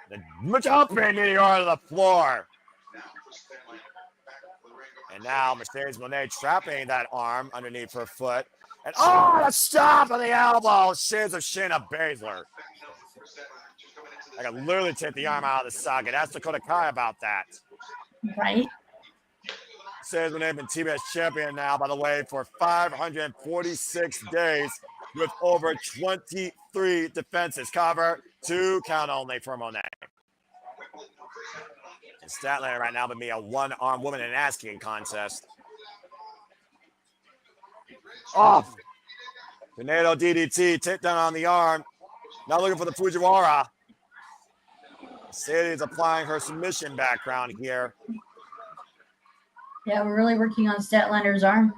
The jumping meteor to the floor. And now Mercedes Moné trapping that arm underneath her foot. And the stop on the elbow. Shades of Shayna Baszler. I can literally take the arm out of the socket. Ask Dakota Kai about that. Right. Mercedes Moné been TBS champion now, by the way, for 546 days with over 23 defenses. Cover, 2 count only for Moné. And Statlander right now would be a one-arm woman in an ass-kicking contest. Off. Tornado DDT, takedown on the arm. Now looking for the Fujiwara. Mercedes applying her submission background here. Yeah, we're really working on Statlander's arm.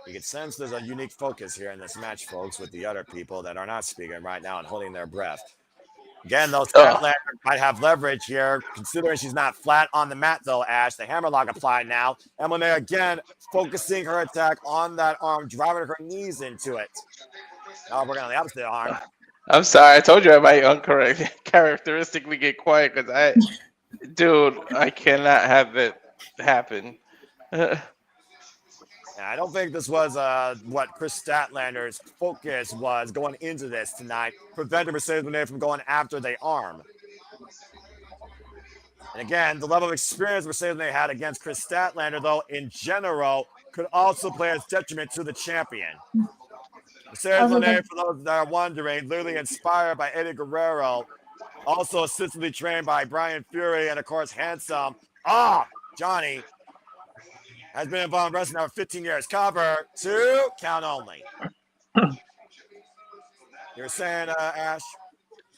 You can sense there's a unique focus here in this match, folks, with the other people that are not speaking right now and holding their breath. Again, though, Statlander might have leverage here, considering she's not flat on the mat, though, Ash. The hammerlock applied now. And Monet, again, focusing her attack on that arm, driving her knees into it. Now we're going on the opposite arm. I'm sorry. I told you I might uncharacteristically get quiet because I cannot have that happen. I don't think this was what Chris Statlander's focus was going into this tonight, preventing Mercedes Moné from going after the arm. And again, the level of experience Mercedes Moné had against Chris Statlander, though, in general, could also play as detriment to the champion. Mercedes Moné, for those that are wondering, literally inspired by Eddie Guerrero, also assistantly trained by Brian Fury, and of course, handsome Johnny. Has been involved in wrestling now for 15 years. Cover 2, count only. You were saying, Ash?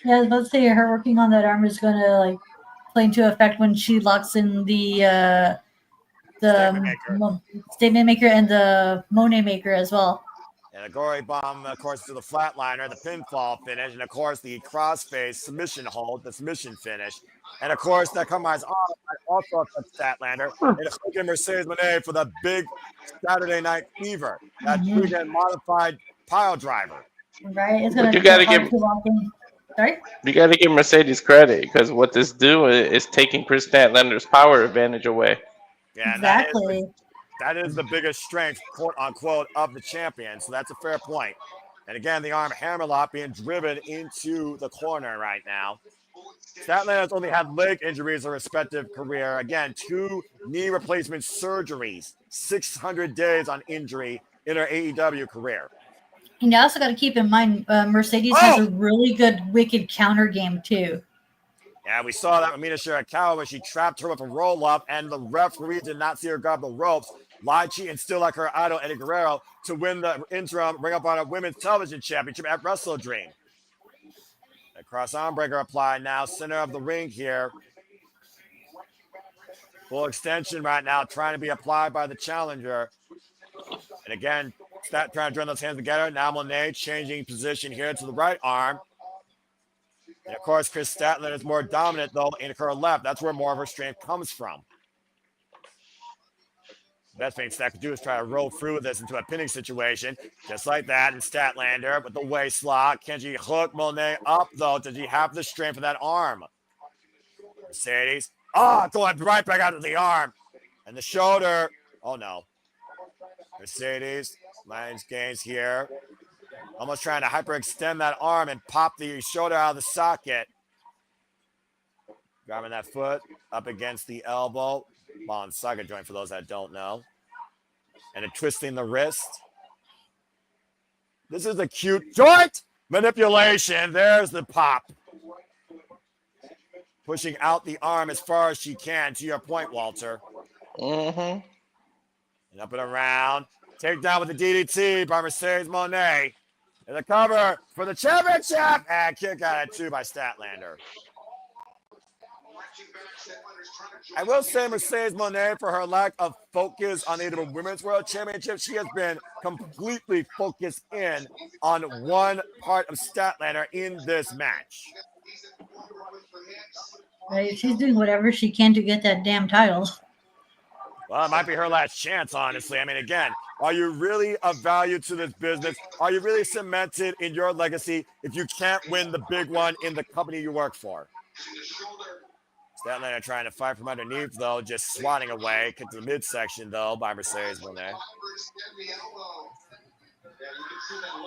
Yeah, I was about to say her working on that arm is going to like play into effect when she locks in the statement maker and the Monet maker as well. And a gory bomb, of course, to the flatliner, the pinfall finish, and of course the crossface submission hold, the submission finish. And of course, that combines also a Statlander and a hook in Mercedes Moné for the big Saturday Night Fever, that weekend modified pile driver. Right, it's gonna you got to give Mercedes credit because what this do is taking Chris Statlander's power advantage away. Yeah, exactly. That is the biggest strength, quote unquote, of the champion. So that's a fair point. And again, the arm hammerlock being driven into the corner right now. Statlander has only had leg injuries in her respective career. Again, 2 knee replacement surgeries, 600 days on injury in her AEW career. And you also got to keep in mind, Mercedes has a really good wicked counter game, too. Yeah, we saw that with Mina Shirakawa when she trapped her with a roll-up, and the referee did not see her grab the ropes. Lied, cheat, and still like her idol, Eddie Guerrero, to win the interim Ring of Honor Women's Television Championship at Wrestle Dream. A cross arm breaker applied now, center of the ring here. Full extension right now, trying to be applied by the challenger. And again, Stat trying to join those hands together. Now Monet changing position here to the right arm. And of course, Chris Statlander is more dominant, though, in her left. That's where more of her strength comes from. The best thing Stat could do is try to roll through this into a pinning situation. Just like that. And Statlander with the waist lock. Can she hook Monet up, though? Does she have the strength for that arm? Mercedes. Going right back out of the arm. And the shoulder. Oh, no. Mercedes. Lions gains here. Almost trying to hyperextend that arm and pop the shoulder out of the socket. Grabbing that foot up against the elbow. Ball and socket joint for those that don't know. And then twisting the wrist. This is a cute joint manipulation. There's the pop. Pushing out the arm as far as she can, to your point, Walter. Mm-hmm. And up and around. Take down with the DDT by Mercedes Moné. And the cover for the championship. And kick out at 2 by Statlander. I will say Mercedes Moné, for her lack of focus on the Women's World Championship, she has been completely focused in on one part of Statlander in this match. Right, she's doing whatever she can to get that damn title. Well, it might be her last chance, honestly. I mean, again, are you really of value to this business? Are you really cemented in your legacy if you can't win the big one in the company you work for? Statlander trying to fight from underneath, though, just swatting away. Kick to the midsection, though, by Mercedes Moné.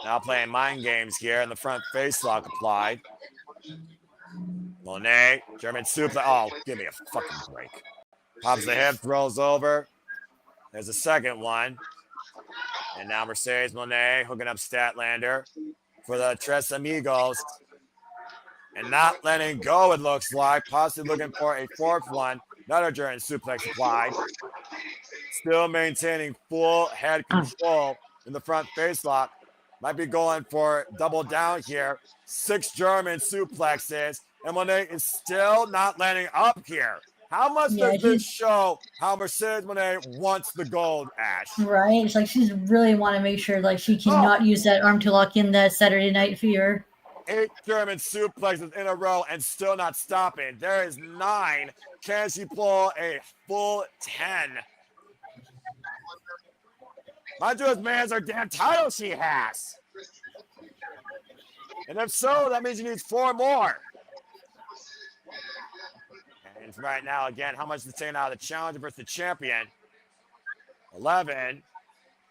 Now playing mind games here, and the front face lock applied. Moné, German suplex. Oh, give me a fucking break. Pops the hip, throws over. There's a second one. And now Mercedes Moné hooking up Statlander for the Tres Amigos. And not letting go, it looks like. Possibly looking for a fourth one. Another German suplex applied. Still maintaining full head control in the front face lock. Might be going for double down here. 6 German suplexes. And Moné is still not letting up here. How much does this show how Mercedes Moné wants the gold, Ash? Right? It's like she's really want to make sure like she cannot use that arm to lock in that Saturday Night Fever. 8 German suplexes in a row and still not stopping. There is 9. Can she pull a full 10? Mind you, his man's her damn title she has. And if so, that means he needs 4 more. And right now, again, how much is it taking out of the challenger versus the champion? 11.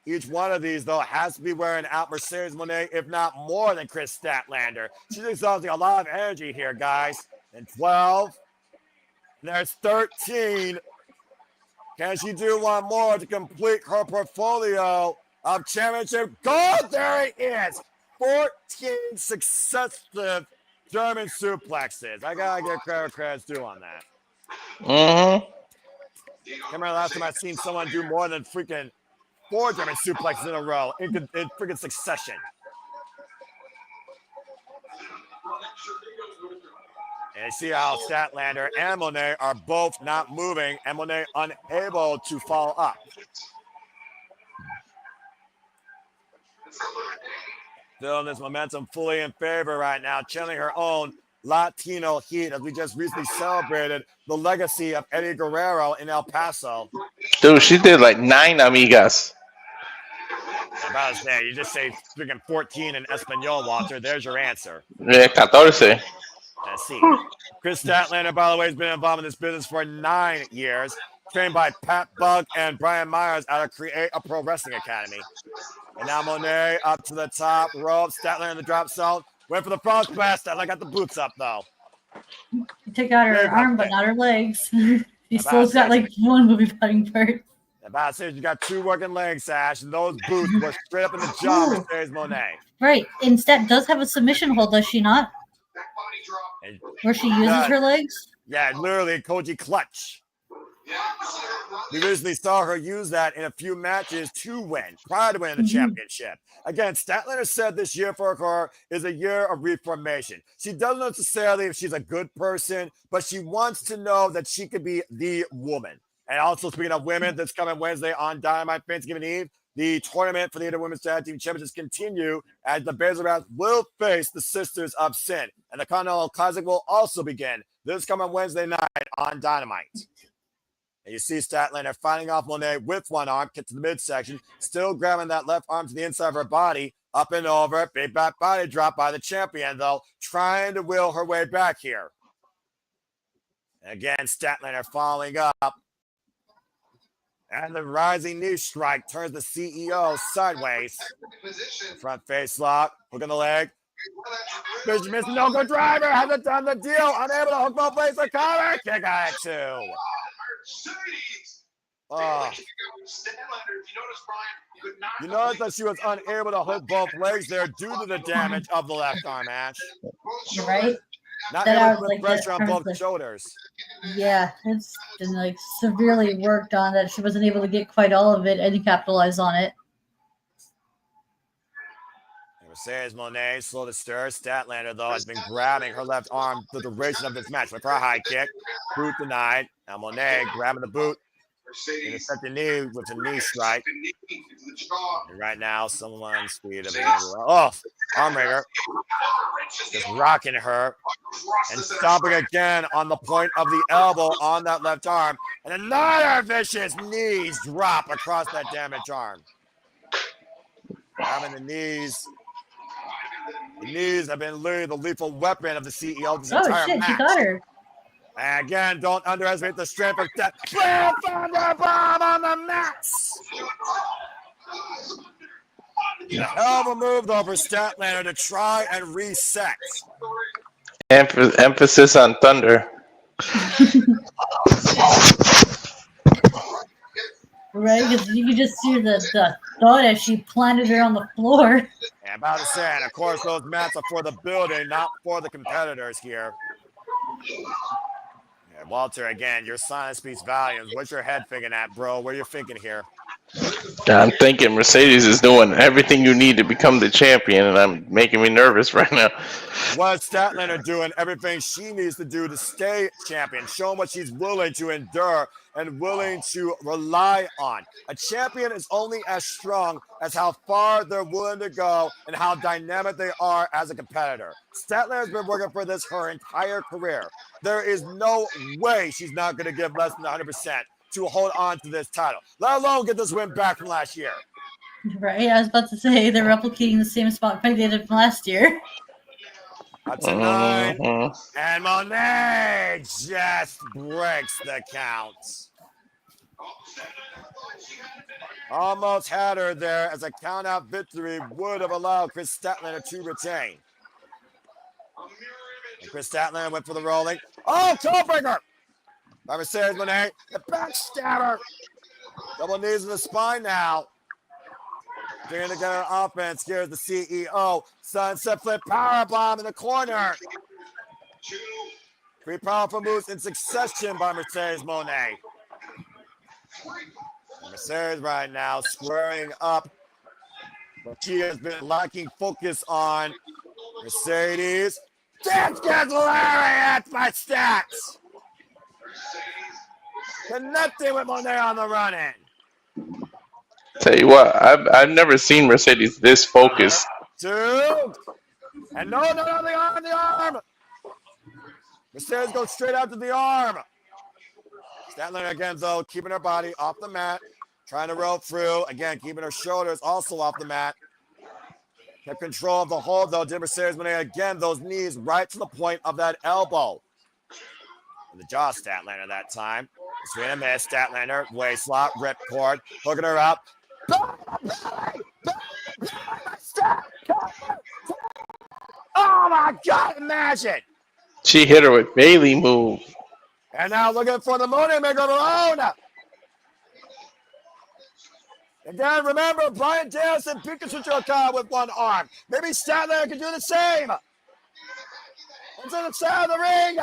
Each one of these, though, has to be wearing out Mercedes Moné, if not more than Chris Statlander. She's exhausting a lot of energy here, guys. And 12. And there's 13. Can she do one more to complete her portfolio of championship gold? There it is. 14 successive German suplexes. I gotta get credit's due on that. Mm-hmm. Can't remember the last time I've seen someone do more than freaking 4 German suplexes in a row in freaking succession. And you see how Statlander and Moné are both not moving, and Moné unable to follow up. Still, this momentum fully in favor right now, channeling her own Latino heat as we just recently celebrated the legacy of Eddie Guerrero in El Paso. Dude, she did like 9 amigas. About to say, you just say freaking 14 in Espanol, Walter. There's your answer. Yeah, 14. Let's see. Chris Statlander, by the way, has been involved in this business for 9 years. Trained by Pat Bug and Brian Myers out of Create a Pro Wrestling Academy. And now Moné up to the top rope. Statlander in the drop zone. Went for the frog splash. Statlander got the boots up, though. He took out her arm, but not her legs. He still's got like one movie putting part. About to say, you got 2 working legs, Sash, and those boots were straight up in the jaw of Mercedes Moné. Right. And Stat does have a submission hold, does she not? Where she uses her legs? Yeah, literally Koji clutch. We recently saw her use that in a few matches to win, prior to winning the championship. Again, Statlander said this year for her is a year of reformation. She doesn't necessarily if she's a good person, but she wants to know that she could be the woman. And also, speaking of women, this coming Wednesday on Dynamite Thanksgiving Eve, the tournament for the AEW Women's Tag Team Championships continue as the Bears will face the Sisters of Sin. And the Continental Classic will also begin this coming Wednesday night on Dynamite. And you see Statlander fighting off Moné with one arm, get to the midsection, still grabbing that left arm to the inside of her body, up and over, big back body drop by the champion, though, trying to will her way back here. And again, Statlander following up. And the rising knee strike turns the CEO sideways. Front face lock, hook on the leg. Fish missing, no good driver, hasn't done the deal, unable to hook both legs, the cover, kick out 2. Oh. You notice that she was unable to hook both legs there due to the damage of the left arm, Ash. Right? Not able to put pressure on both shoulders. Yeah, it's been like severely worked on that she wasn't able to get quite all of it and capitalize on it. Mercedes Moné slow to stir. Statlander, though, has been grabbing her left arm the duration of this match with her high kick. Boot denied. Now Moné grabbing the boot. Intercept the knee with a knee strike. And right now, someone's speed of arm ringer. Just rocking her. And stopping again on the point of the elbow on that left arm. And another vicious knees drop across that damaged arm. Grabbing the knees. The knees have been literally the lethal weapon of the CEO this entire match. She got her. And again, don't underestimate the strength of that thunder bomb on the mats. A hell of a move, though, for Statlander to try and reset. Emphasis on thunder. Right, because you can just see the thud as she planted her on the floor. Yeah, about to say, and of course, those mats are for the building, not for the competitors here. Yeah, Walter, again, your silence speaks volumes. What's your head thinking at, bro? What are you thinking here? I'm thinking Mercedes is doing everything you need to become the champion, and I'm making me nervous right now. What Statlander doing everything she needs to do to stay champion, showing what she's willing to endure and willing to rely on. A champion is only as strong as how far they're willing to go and how dynamic they are as a competitor. Statlander has been working for this her entire career. There is no way she's not going to give less than 100% to hold on to this title, let alone get this win back from last year. Right, I was about to say they're replicating the same spot fight they did from last year. Up to 9, and Monet just breaks the count. Almost had her there as a count-out victory would have allowed Chris Statlander to retain. And Chris Statlander went for the rolling. Oh, codebreaker! By Mercedes Monet, the backstabber. Double knees in the spine now. Doing together offense. Here's the CEO. Sunset flip powerbomb in the corner. 3 powerful moves in succession by Mercedes Monet. Mercedes right now squaring up what she has been lacking focus on. Mercedes. That's lariat by Stats. Connecting with Monet on the run-in. Tell you what, I've never seen Mercedes this focused. 2. And no, the arm. Mercedes goes straight out to the arm. Statlander again, though, keeping her body off the mat, trying to roll through. Again, keeping her shoulders also off the mat. Kept control of the hold, though. Did Mercedes Monet again, those knees right to the point of that elbow. And the jaw Statlander that time. Swing and miss. Statlander, waist lock, rip cord, hooking her up. Oh my God, imagine. She hit her with Bailey move. And now looking for the Monet Maker of her own. Again, remember, Bryan Danielson beat Kazuchika with one arm. Maybe Statlander can do the same. Into the side of the ring.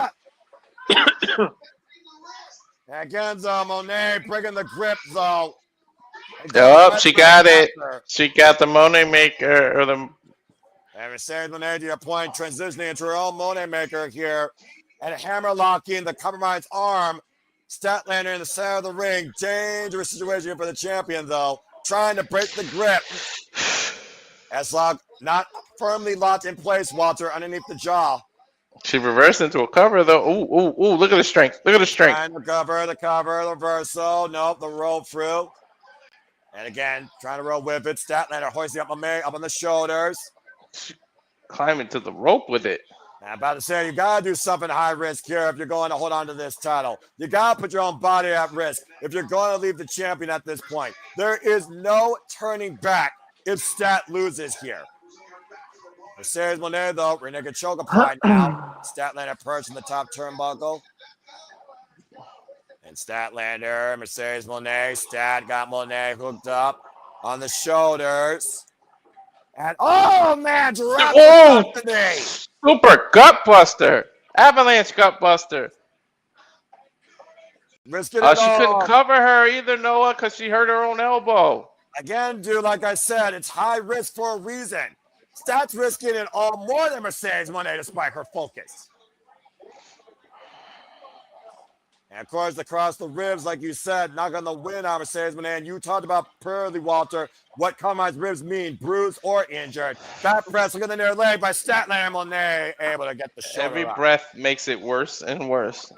Again, though, Monet breaking the grip, though. Yup, she got it. She got the Monet Maker, or the... And Mercedes Monet, to your point, transitioning into her own Monet Maker here. And hammer locking the compromised arm. Statlander in the center of the ring. Dangerous situation for the champion, though. Trying to break the grip. S-lock not firmly locked in place, Walter, underneath the jaw. She reversed into a cover, though. Ooh, look at the strength. Look at the strength. And the cover, the reversal. Nope, the roll through. And again, trying to roll with it. Statlander hoisting up on the shoulders. Climbing to the rope with it. I'm about to say, you got to do something high risk here if you're going to hold on to this title. You got to put your own body at risk if you're going to leave the champion at this point. There is no turning back if Stat loses here. Mercedes Monet, though, Renega choke applied now. Statlander perched in the top turnbuckle. And Statlander, Mercedes Monet, Stat got Monet hooked up on the shoulders. And, oh, man, drop the knee. Super gut buster. Avalanche gut buster. Risking She couldn't cover her either, Noah, because she hurt her own elbow. Again, dude, like I said, it's high risk for a reason. Stat's risking it all more than Mercedes Monet despite her focus. And of course, across the ribs, like you said, not going to win on Mercedes Monet. And you talked about Pearly, Walter, what compromised ribs mean, bruised or injured. Back press, look at the near leg by Statlander. Monet able to get the shoulder Every up. breath makes it worse and worse.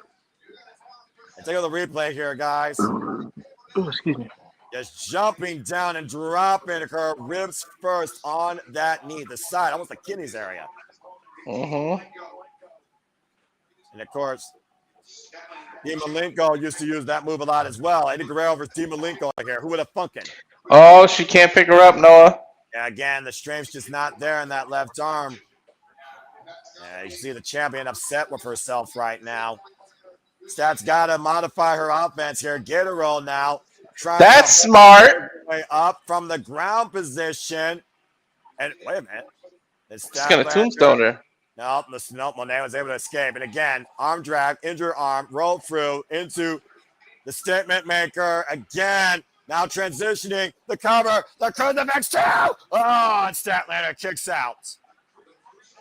And take a look at the replay here, guys. Oh, excuse me. Just jumping down and dropping her ribs first on that knee, the side, almost the kidneys area. Mm-hmm. And of course, Dean Malenko used to use that move a lot as well. Eddie Guerrero versus Dean Malenko here. Who would have funkin'? Oh, she can't pick her up, Noah. Yeah, again, the strength's just not there in that left arm. You see the champion upset with herself right now. Stat's got to modify her offense here. Get a roll now. That's smart. Way up from the ground position. And wait a minute. It's going to tombstone her. Nope, Monet was able to escape. And again, arm drag, injured arm, roll through into the statement maker. Again, Now transitioning, the cover, the crucifix too. Oh, and Statlander kicks out.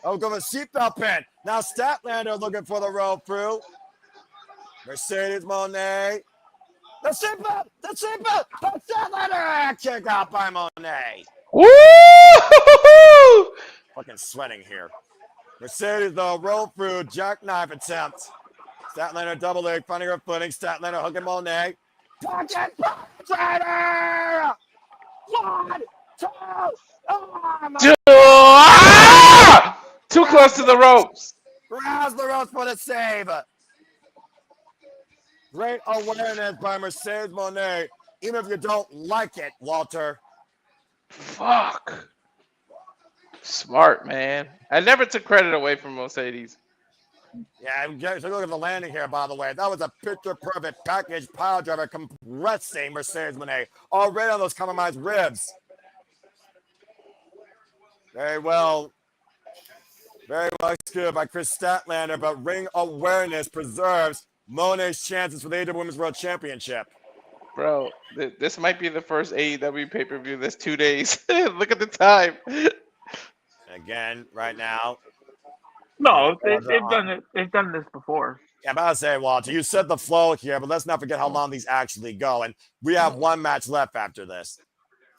Oh, go for seatbelt pin. Now Statlander looking for the roll through. Mercedes Moné. The seatbelt, but Statlander kick out by Moné. Woo! Fucking sweating here. Mercedes though, roll through, jackknife attempt. Statlander double leg, finding her footing. Statlander hooking Moné. Fucking Strider! 1, 2, oh my Ah! Too close to the ropes. Grabs the ropes for the save. Great awareness by Mercedes Moné, even if you don't like it, Walter. Fuck. Smart, man. I never took credit away from Mercedes. Yeah, so look at the landing here, by the way. That was a picture-perfect package pile driver compressing Mercedes Moné already on those compromised ribs. Very well executed by Chris Statlander, but ring awareness preserves Moné's chances for the AEW Women's World Championship. Bro, this might be the first AEW pay-per-view that's 2 days. Look at the time. Again, right now. No, they've done it. They've done this before. Yeah, I'm about to say, Walter, you said the flow here, but let's not forget how long these actually go. And we have one match left after this.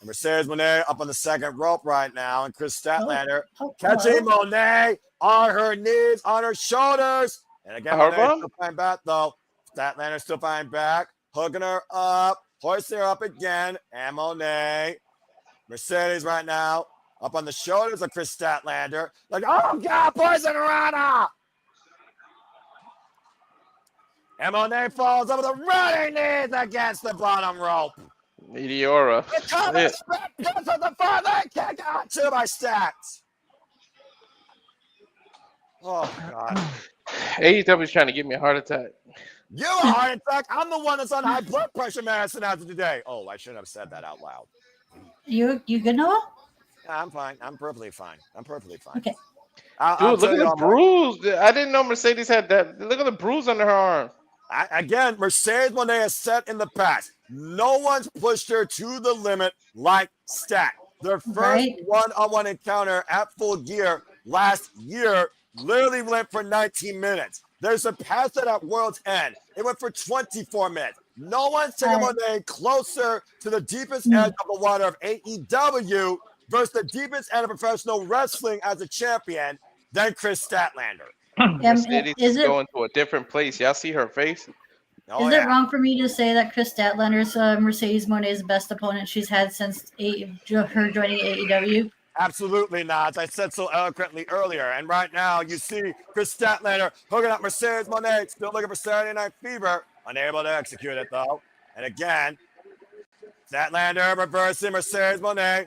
And Mercedes Moné up on the second rope right now, and Chris Statlander catching Moné on her knees, on her shoulders. And again, Moné still fighting back, though. Statlander still fighting back, hooking her up, hoisting her up again, and Moné. Mercedes right now up on the shoulders of Chris Statlander. Like, oh, God, Poison Rana! And Moné falls over the running knees against the bottom rope. Meteora. The cover split goes to the father kick out to my stats. Oh, God. AEW's trying to give me a heart attack. You a heart attack? I'm the one that's on high blood pressure medicine after today. Oh, I shouldn't have said that out loud. You good, Noah? Yeah, I'm fine. I'm perfectly fine. Okay. Dude, look at the bruise. I didn't know Mercedes had that. Look at the bruise under her arm. Again, Mercedes Moné has said in the past, no one's pushed her to the limit like Stat. Their first one-on-one encounter at Full Gear last year literally went for 19 minutes. They surpassed it at World's End. It went for 24 minutes. No one's taken Moné closer to the deepest edge of the water of AEW versus the deepest end of professional wrestling as a champion than Chris Statlander. Mercedes is going to a different place. Y'all see her face? Is it wrong for me to say that Chris Statlander's Mercedes Moné's best opponent she's had since her joining AEW? Absolutely not. I said so eloquently earlier. And right now, you see Chris Statlander hooking up Mercedes Moné, still looking for Saturday Night Fever. Unable to execute it, though. And again, Statlander reversing Mercedes Moné.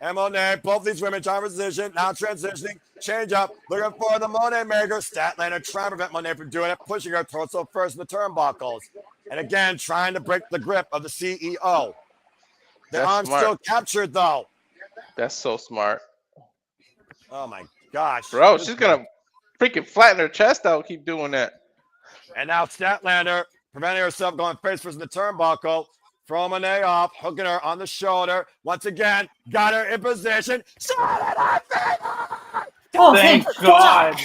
And Moné, both these women trying position, now transitioning, change up, looking for the Moné maker. Statlander trying to prevent Moné from doing it, pushing her torso first in the turnbuckles. And again, trying to break the grip of the CEO. The arm's still captured, though. That's so smart. Oh, my gosh. Bro, she's going to freaking flatten her chest out. Keep doing that. And now Statlander preventing herself going face first in the turnbuckle. Throw Moné off, hooking her on the shoulder. Once again, got her in position. Oh, thank God.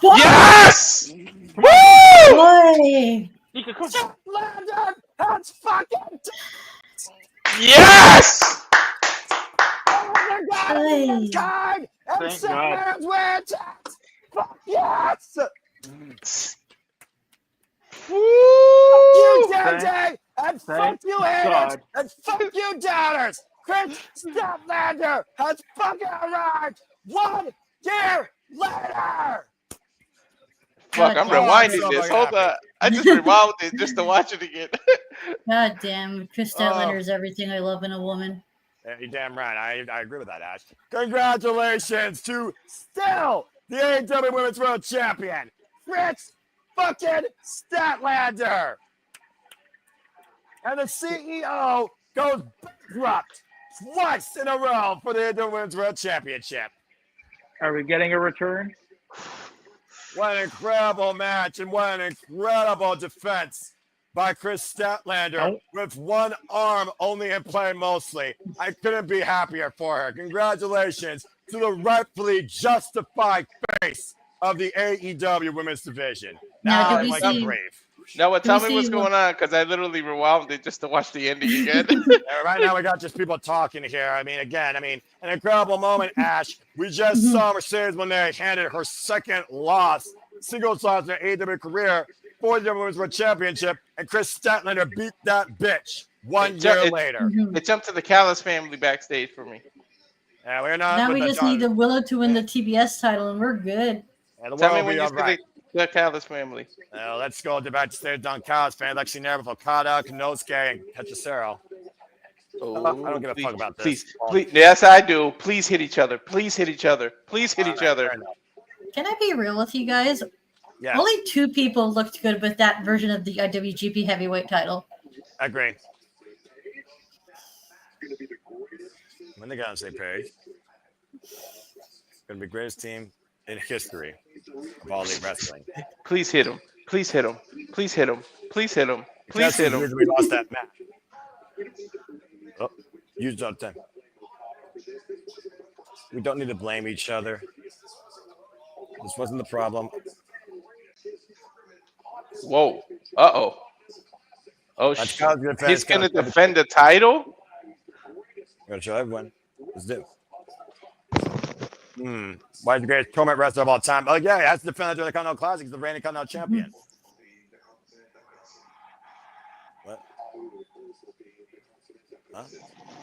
Yes! Woo! Boy. Statlander has fucking yes! Oh my God! Card and Thank God. Statlander's wearing tags. Fuck yes! Woo! You Dante, and fuck you haters, and fuck you doubters. Chris Statlander has fucking arrived 1 year later. Fuck, I'm rewinding this. Hold on. I just rewound it just to watch it again. God damn, Chris Statlander is everything I love in a woman. Yeah, you're damn right. I agree with that, Ash. Congratulations to still the AEW Women's World Champion, Chris fucking Statlander. And the CEO goes bankrupt twice in a row for the AEW Women's World Championship. Are we getting a return? What an incredible match and what an incredible defense by Chris Statlander with one arm only in play mostly. I couldn't be happier for her. Congratulations to the rightfully justified face of the AEW Women's Division. Now, I'm like a brave. No, tell me what's going on, because I literally rewound it just to watch the ending again. Right now, we got just people talking here. I mean, an incredible moment, Ash. We just saw Mercedes Moné handed her second singles loss in her AEW career for the Women's World Championship, and Chris Statlander beat that bitch 1 year later. It jumped to the Callis family backstage for me. Yeah, we're not. Now we just need the Willow to win the TBS title, and we're good. Tell me when you see the Callis family. Let's go to backstage on Callis fans. Like seen there with Okada, Konosuke, and Hechicero. I don't give a fuck about this. Please, yes, I do. Please hit each other. Please hit each other. Please hit each other. Can I be real with you guys? Yeah. Only 2 people looked good with that version of the IWGP Heavyweight title. I agree. When they got on the same page, it's going to be the greatest team in history of all elite wrestling. Please hit him. Please hit him. Please hit him. Please hit him. Please hit him. We lost that match. Oh, used up 10. We don't need to blame each other. This wasn't the problem. Whoa. Uh-oh. Oh, shit. He's going to defend the title? I'm going to show everyone. Let's do. Why is the greatest tournament wrestler of all time? Oh, yeah, he has to defend the Continental Classic. He's the reigning Continental champion. What? Huh?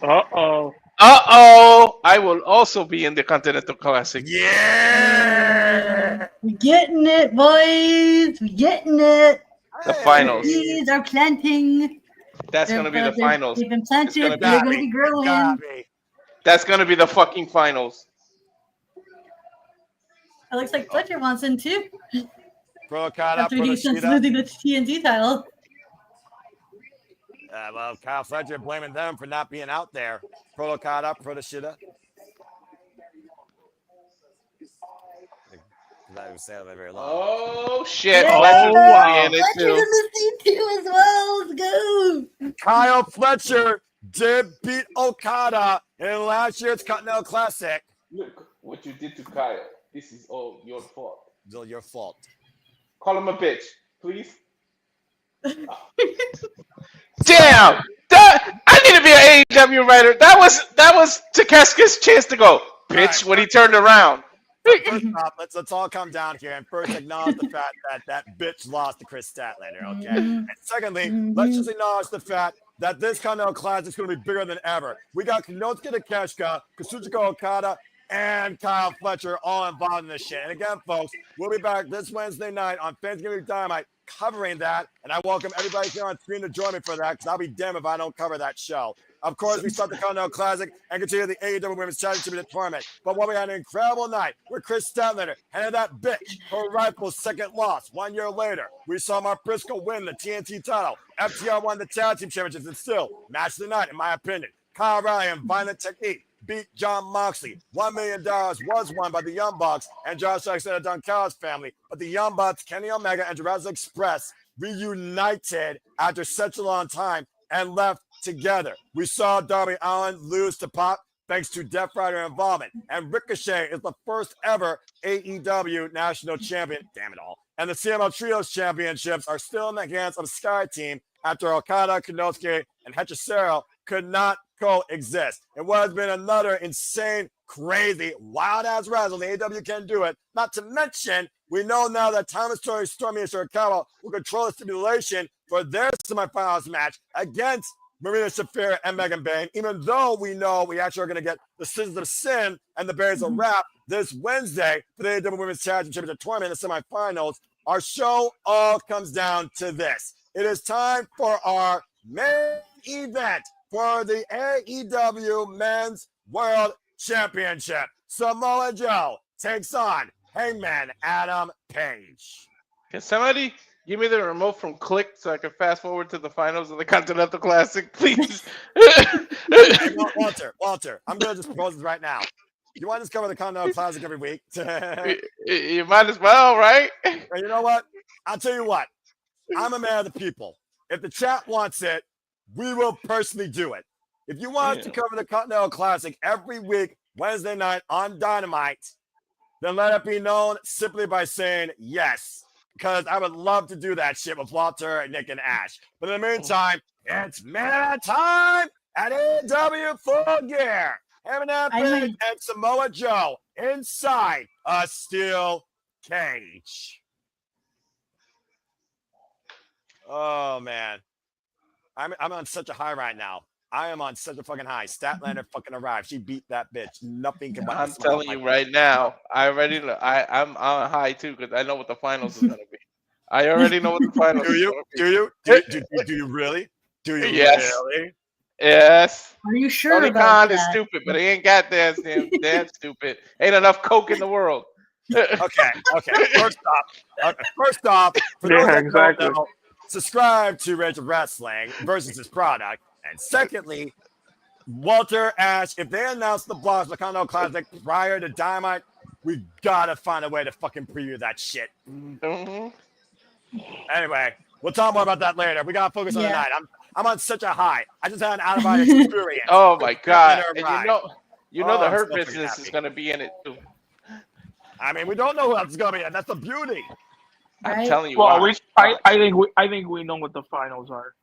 Uh-oh. Uh-oh. I will also be in the Continental Classic. Yeah! We're getting it, boys. We're getting it. The finals. These are planting. That's going to be the finals. They've been planted. They're going to be growing. That's going to be the fucking finals. It looks like Fletcher wants in too. Pro Okada, after he since losing the TNT title. Well, Kyle Fletcher blaming them for not being out there. Pro Okada, Pro Shida. Not even saying that very long. Oh shit! Yeah. Wow. Fletcher's in the C2 as well. Let's go. Kyle Fletcher did beat Okada in last year's Continental Classic. Look what you did to Kyle. This is all your fault. It's all your fault. Call him a bitch, please. Damn! I need to be an AEW writer. That was Takeshita's chance to go, bitch, when he turned around. First off, let's all come down here and first acknowledge the fact that bitch lost to Chris Statlander, okay? And secondly, let's just acknowledge the fact that this Continental Classic is going to be bigger than ever. We got Konosuke Takeshita, Kazuchika Okada, and Kyle Fletcher all involved in this shit. And again, folks, we'll be back this Wednesday night on Thanksgiving Dynamite covering that. And I welcome everybody here on screen to join me for that because I'll be damned if I don't cover that show. Of course, we start the Continental Classic and continue the AEW Women's Championship tournament. But what we had an incredible night with Chris Statlander handed that bitch her rightful second loss 1 year later. We saw Mark Briscoe win the TNT title. FTR won the Tag Team Championships and still, match of the night, in my opinion. Kyle O'Reilly and Violent Technique beat John Moxley. $1 million was won by the Young Bucks and Josh Alexander Don Callis family. But the Young Bucks, Kenny Omega, and Jurassic Express reunited after such a long time and left together. We saw Darby Allin lose to Pop thanks to Death Rider involvement. And Ricochet is the first ever AEW national champion. Damn it all. And the CML Trios championships are still in the hands of Sky Team after Okada, Konosuke, and Hechicero could not coexist. It would have been another insane, crazy, wild-ass wrestle. The AEW can do it. Not to mention, we know now that Thomas Tori, Stormy, and Shirakawa will control the stipulation for their semifinals match against Marina, Shafir, and Megan Bayne, even though we know we actually are going to get the Scissors of Sin and the Berries of Rap this Wednesday for the AEW Women's Tag Team Championship tournament in the semifinals. Our show all comes down to this. It is time for our main event for the AEW Men's World Championship. Samoa Joe takes on Hangman Adam Page. Can somebody give me the remote from Click so I can fast forward to the finals of the Continental Classic, please? Hey, Walter, I'm going to just propose this right now. You want to just cover the Continental Classic every week? You might as well, right? And you know what? I'll tell you what. I'm a man of the people. if the chat wants it, we will personally do it. If you want us to cover the Continental Classic every week, Wednesday night on Dynamite, then let it be known simply by saying yes. Because I would love to do that shit with Walter, Nick, and Ash. But in the meantime, it's Mina time at AEW Full Gear. Eminem Page and Samoa Joe inside a steel cage. Oh, man. I'm on such a high right now. I am on such a fucking high. Statlander fucking arrived. She beat that bitch. Nothing can. I'm telling you right now. I already know. I'm on high too because I know what the finals is gonna be. I already know what the finals. Do you? Do you really? Do you really? Yes. Are you sure Tony about Khan is stupid, but he ain't got damn stupid. Ain't enough coke in the world. Okay. First off, for those that don't know, subscribe to Rage of Wrestling versus his product. And secondly, Walter, Ash, if they announce the blocks for the Continental Classic prior to Dynamite, we gotta find a way to fucking preview that shit. Mm-hmm. Anyway, we'll talk more about that later. We gotta focus on the night. I'm on such a high. I just had an out-of-body experience. Oh my god! And you know the Hurt Business is gonna be in it too. I mean, we don't know who else is gonna be in it. That's the beauty. Right? I'm telling you. Well, I think we know what the finals are.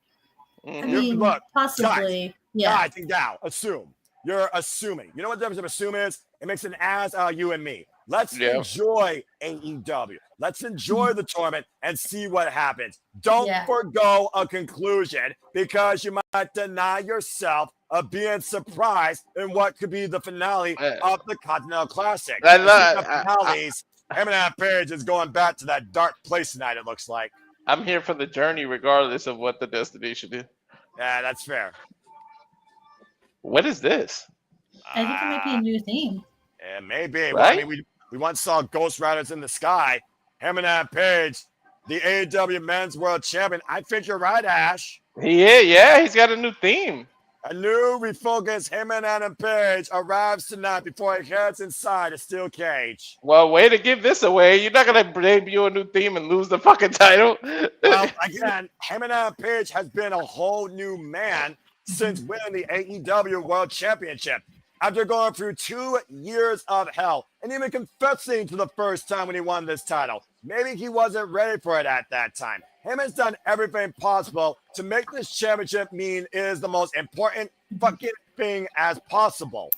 I mean, look, possibly. I think now, assume. You're assuming. You know what the difference of assume is? It makes an ass out of you and me. Let's enjoy AEW. Let's enjoy the tournament and see what happens. Don't forgo a conclusion because you might deny yourself of being surprised in what could be the finale of the Continental Classic. The finales. Eminem Page is going back to that dark place tonight, it looks like. I'm here for the journey regardless of what the destination is. Yeah, that's fair. What is this? I think it might be a new theme. Yeah, maybe. Right? Well, I mean, we once saw Ghost Riders in the Sky. Eminem Page, the AEW Men's World Champion. I think you're right, Ash. Yeah, he's got a new theme. A new refocused Eminem Page arrives tonight before he heads inside a steel cage. Well, way to give this away. You're not going to debut a new theme and lose the fucking title. Well, again, Eminem Page has been a whole new man since winning the AEW World Championship. After going through 2 years of hell and even confessing to the first time when he won this title. Maybe he wasn't ready for it at that time. Him has done everything possible to make this championship mean it is the most important fucking thing as possible.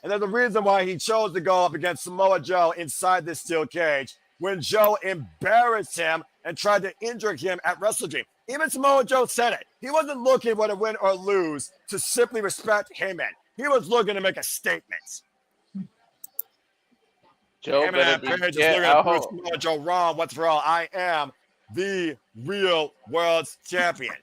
And there's a reason why he chose to go up against Samoa Joe inside this steel cage when Joe embarrassed him and tried to injure him at Wrestle Dream. Even Samoa Joe said it. He wasn't looking for to win or lose to simply respect Heyman. He was looking to make a statement. Joe better be Samoa Joe wrong. What's wrong? I am the real world's champion.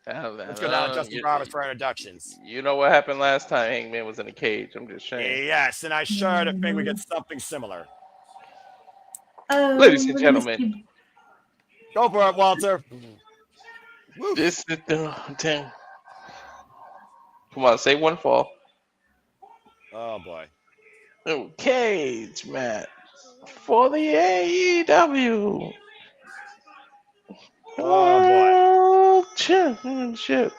Let's go down to Justin Roberts for introductions. You know what happened last time Hangman was in a cage. I'm just saying. Yes, and I sure to think we get something similar. Ladies and gentlemen. Go for it, Walter. This is the thing. Come on, say one fall. Oh, boy. Oh, cage match for the AEW. Oh, boy. Championship.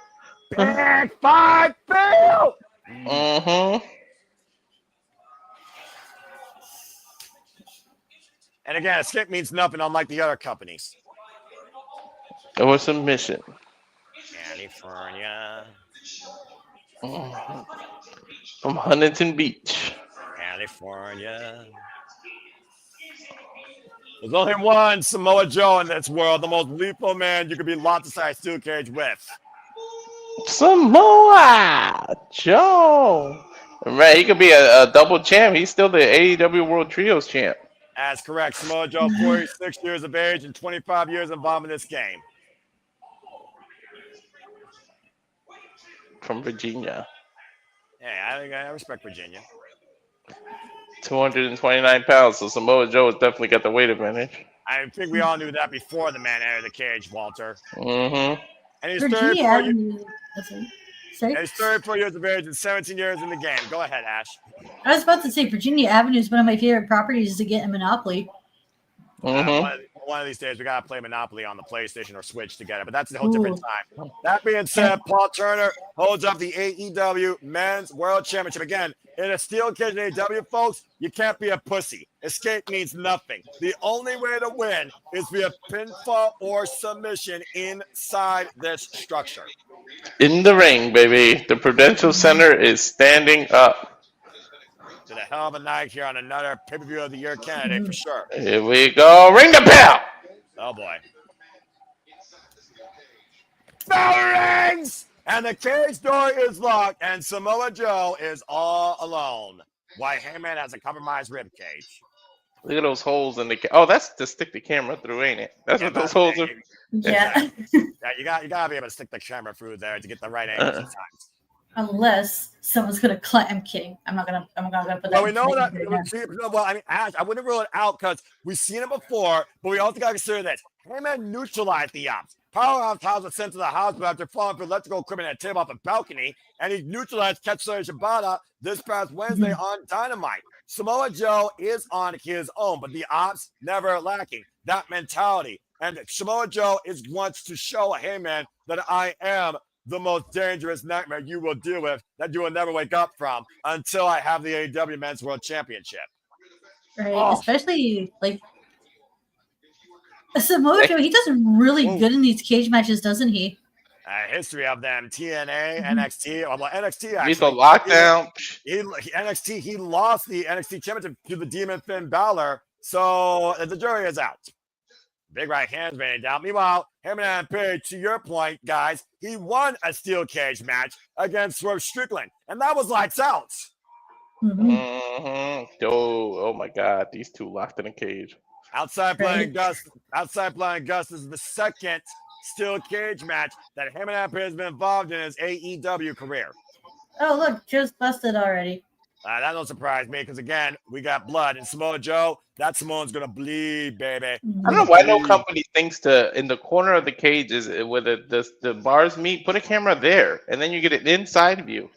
Big 5 Bill! Mm-hmm. And again, escape means nothing unlike the other companies. It was a mission. California. From Huntington Beach. California. There's only one Samoa Joe in this world, the most lethal man you could be locked inside a steel cage with. Samoa Joe. Right, he could be a double champ. He's still the AEW World Trios champ. That's correct. Samoa Joe, 46 years of age and 25 years involved in this game. From Virginia. Yeah, I respect Virginia. 229 pounds, so Samoa Joe has definitely got the weight advantage. I think we all knew that before the man entered the cage, Walter. Mm-hmm. And he's Virginia 34 years of age and 17 years in the game. Go ahead, Ash. I was about to say Virginia Avenue is one of my favorite properties to get in Monopoly. Mm-hmm. one of these days we gotta play Monopoly on the PlayStation or Switch together, but that's a whole different time. That being said, Paul Turner holds up the AEW Men's World Championship again in a steel cage. In AEW, folks, you can't be a pussy. Escape means nothing. The only way to win is via pinfall or submission inside this structure. In the ring, baby. The Prudential Center is standing up. Did a hell of a night here on another pay-per-view of the year candidate for sure. Here we go. Ring the bell. Oh boy. Bell rings! And the cage door is locked, and Samoa Joe is all alone. Why Heyman has a compromised rib cage. Look at those holes in the Oh, that's to stick the camera through, ain't it? That's what those holes are. Yeah. Yeah, you gotta be able to stick the camera through there to get the right angle sometimes. Unless someone's gonna climb. I'm kidding. I'm not gonna put that. Well, we know that. Well, I mean, I wouldn't rule it out because we've seen it before, but we also gotta consider this. Heyman neutralized the ops. Powerhouse House was sent to the hospital after falling for electrical equipment at a table off a balcony, and he neutralized Kazuchika Shibata this past Wednesday on Dynamite. Samoa Joe is on his own, but the ops never lacking that mentality. And Samoa Joe wants to show Heyman that I am the most dangerous nightmare you will deal with that you will never wake up from until I have the AEW Men's World Championship. Right, especially like Samoa Joe, he does really good in these cage matches, doesn't he? History of them: TNA, NXT. Well, NXT actually. He's a lockdown. NXT. He lost the NXT Championship to the Demon Finn Balor, so the jury is out. Big right hand's raining down. Meanwhile, Heyman Page, to your point, guys, he won a steel cage match against Swerve Strickland, and that was lights out. Oh my God, these two locked in a cage. Outside playing Gus is the second steel cage match that Heyman Page has been involved in his AEW career. Oh, look, Joe's busted already. That don't surprise me because, again, we got blood. And Samoa Joe, that Samoan's going to bleed, baby. I don't know why no company thinks to, in the corner of the cage, is where the bars meet, put a camera there, and then you get an inside view.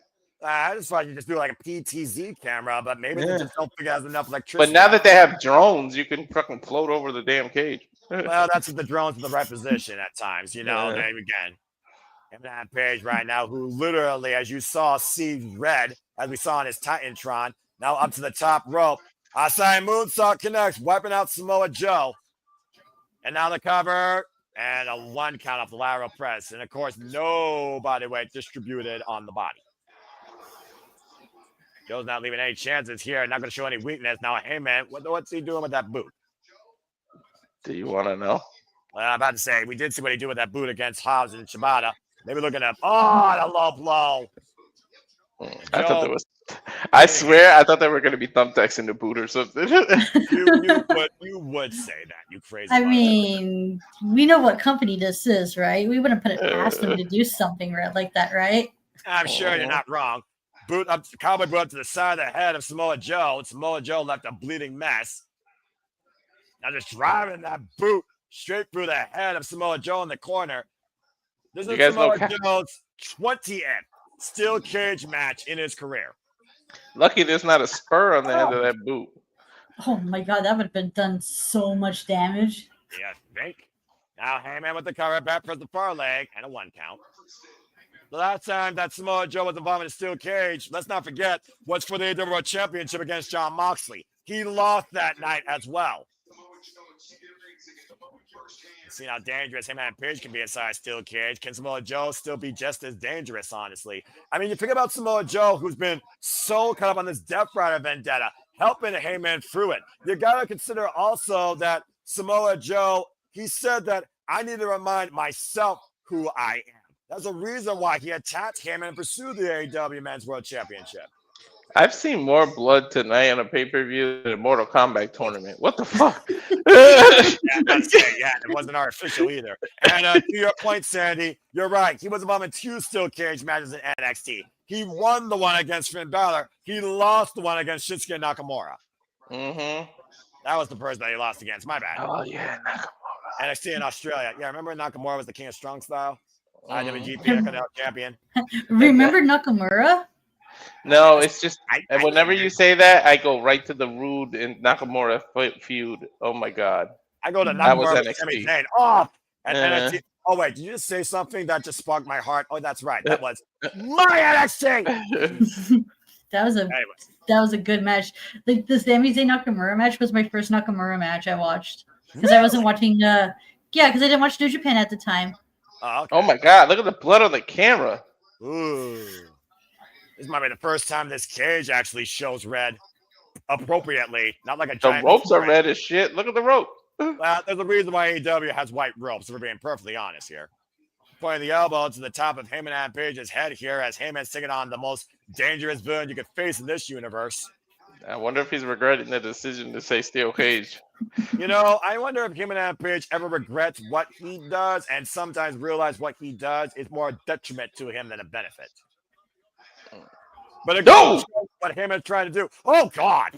I just thought you just do like a PTZ camera, but maybe they just don't think it has enough electricity. But now that they have drones, you can fucking float over the damn cage. Well, that's the drones in the right position at times, you know. And again, Heyman Page right now, who literally, as you saw, sees red, as we saw in his Titantron, now up to the top rope. Asai Moonsault connects, wiping out Samoa Joe. And now the cover and a 1 count off the lateral press. And, of course, no body weight distributed on the body. Joe's not leaving any chances here. Not going to show any weakness. Now, hey, man, what's he doing with that boot? Do you want to know? Well, I'm about to say, we did see what he did with that boot against Hobbs and Shibata. Maybe looking at, the low blow. I swear, I thought there were going to be thumbtacks in the boot or something. you would say that, you crazy. I mean, we know what company this is, right? We wouldn't put it past them to do something like that, right? I'm sure you're not wrong. Boot up, cowboy boot up to the side of the head of Samoa Joe. Samoa Joe left a bleeding mess. Now just driving that boot straight through the head of Samoa Joe in the corner. This is Samoa Joe's 20th steel cage match in his career. Lucky there's not a spur on the end of that boot. Oh my God, that would have been done so much damage. Yeah, I think. Now Heyman with the cover, back press the far leg, and a 1 count. The last time that Samoa Joe was involved in a steel cage, let's not forget, was for the AEW World Championship against Jon Moxley. He lost that night as well. See how dangerous Heyman Page can be inside a steel cage. Can Samoa Joe still be just as dangerous, honestly? I mean, you think about Samoa Joe, who's been so caught up on this Death Rider vendetta, helping Heyman through it. You got to consider also that Samoa Joe, he said that I need to remind myself who I am. That's the reason why he attacked Heyman and pursued the AEW Men's World Championship. I've seen more blood tonight on a pay-per-view than a Mortal Kombat tournament. What the fuck? It wasn't artificial either. And to your point, Sandy, you're right. He was involved in 2 steel cage matches in NXT. He won the one against Finn Balor. He lost the one against Shinsuke Nakamura. That was the person that he lost against. My bad. Oh, yeah, Nakamura. NXT in Australia. Yeah, remember Nakamura was the King of Strong Style? IWGP champion. Remember Nakamura? No, it's just whenever you say that, I go right to the Rude and Nakamura feud. Oh my God! I go to That was Nakamura with Sami NXT. Zayn. Oh, and NXT. Oh wait, did you just say something that just sparked my heart? Oh, that's right. That was my NXT. That was a good match. Like the Sami Zayn Nakamura match was my first Nakamura match I watched because I wasn't watching. Because I didn't watch New Japan at the time. Oh, okay. Oh my God! Look at the blood on the camera. Ooh. This might be the first time this cage actually shows red appropriately, not like a The giant. ropes are red as shit. Look at the rope. Well, there's a reason why AEW has white ropes, if we're being perfectly honest here. Pointing the elbow to the top of Heyman and Page's head here as Heyman's taking on the most dangerous villain you could face in this universe. I wonder if he's regretting the decision to say steel cage. You know, I wonder if Heyman and Page ever regrets what he does and sometimes realize what he does is more a detriment to him than a benefit. But it goes to show what Heyman's trying to do. Oh, God.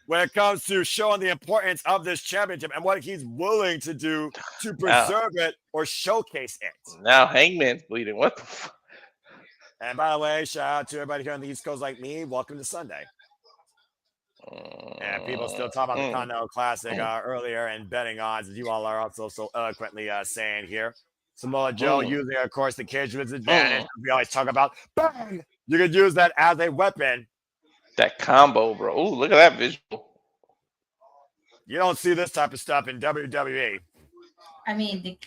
When it comes to showing the importance of this championship and what he's willing to do to preserve it or showcase it. Now Hangman's bleeding. What the fuck? And by the way, shout out to everybody here on the East Coast like me. Welcome to Sunday. And people still talk about the Continental Classic earlier and betting odds, as you all are also so eloquently saying here. Samoa Joe using, of course, the cage with his advantage. We always talk about, bang! You could use that as a weapon. That combo, bro. Ooh, look at that visual. You don't see this type of stuff in WWE. I mean,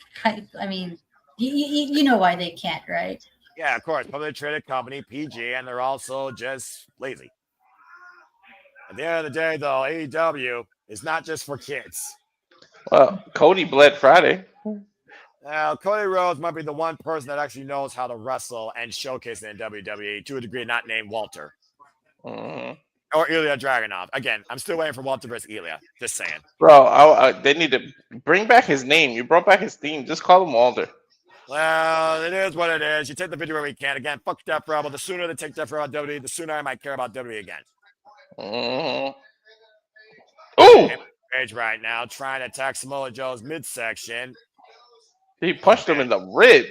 you know why they can't, right? Yeah, of course. Publicly traded company, PG, and they're also just lazy. At the end of the day, though, AEW is not just for kids. Well, Cody bled Friday. Now, Cody Rhodes might be the one person that actually knows how to wrestle and showcase it in WWE to a degree not named Walter. Or Ilya Dragunov. Again, I'm still waiting for Walter versus Ilya. Just saying. Bro, they need to bring back his name. You brought back his theme. Just call him Walter. Well, it is what it is. You take the video where we can. Again, fuck Death Row, but the sooner they take Death Row out of WWE, the sooner I might care about WWE again. Ooh! Page right now, trying to attack Samoa Joe's midsection. He punched him in the rib.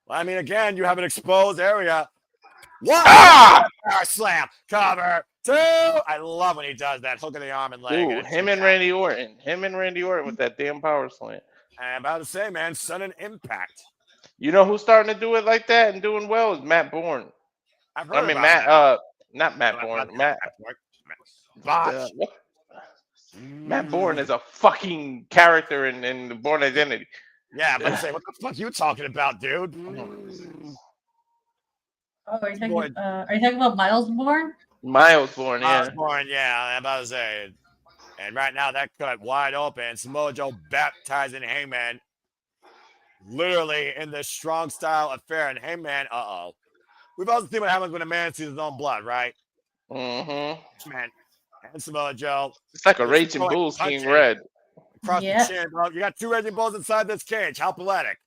Well, I mean, again, you have an exposed area. One! Power slam! Cover! Two! I love when he does that. Hook of the arm and leg. Ooh, him and Randy Orton. Him and Randy Orton with that damn power slam. I'm about to say, man, sudden impact. You know who's starting to do it like that and doing well is Matt Bourne. I've heard not Matt Bourne. Matt Bourne is a fucking character in the Bourne Identity. Yeah, but say, what the fuck are you talking about, dude? Oh, are you talking about Miles Bourne? Miles Bourne, yeah. Miles Bourne, yeah, I'm about to say. And right now, that cut wide open. Samoa Joe baptizing Heyman. Literally in this strong style affair. And Heyman, we've also seen what happens when a man sees his own blood, right? Man, and Samoa Joe. It's like a raging bull seeing red. Across the chin, bro. You got two raging bulls inside this cage. How poetic.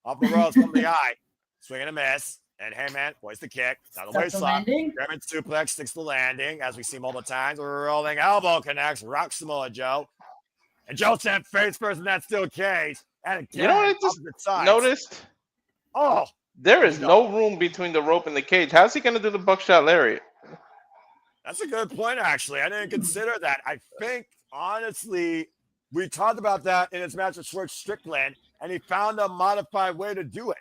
Off the ropes from the eye. Swing and a miss. And Heyman voice the kick. Down the waistline. German suplex sticks the landing, as we see multiple times. Rolling elbow connects. Rock Samoa Joe. And Joe sent face first in that steel cage. And again, you know what I just noticed? Oh. There is no room between the rope and the cage. How's he going to do the buckshot lariat? That's a good point, actually. I didn't consider that. I think, honestly, we talked about that in his match with Swerve Strickland, and he found a modified way to do it.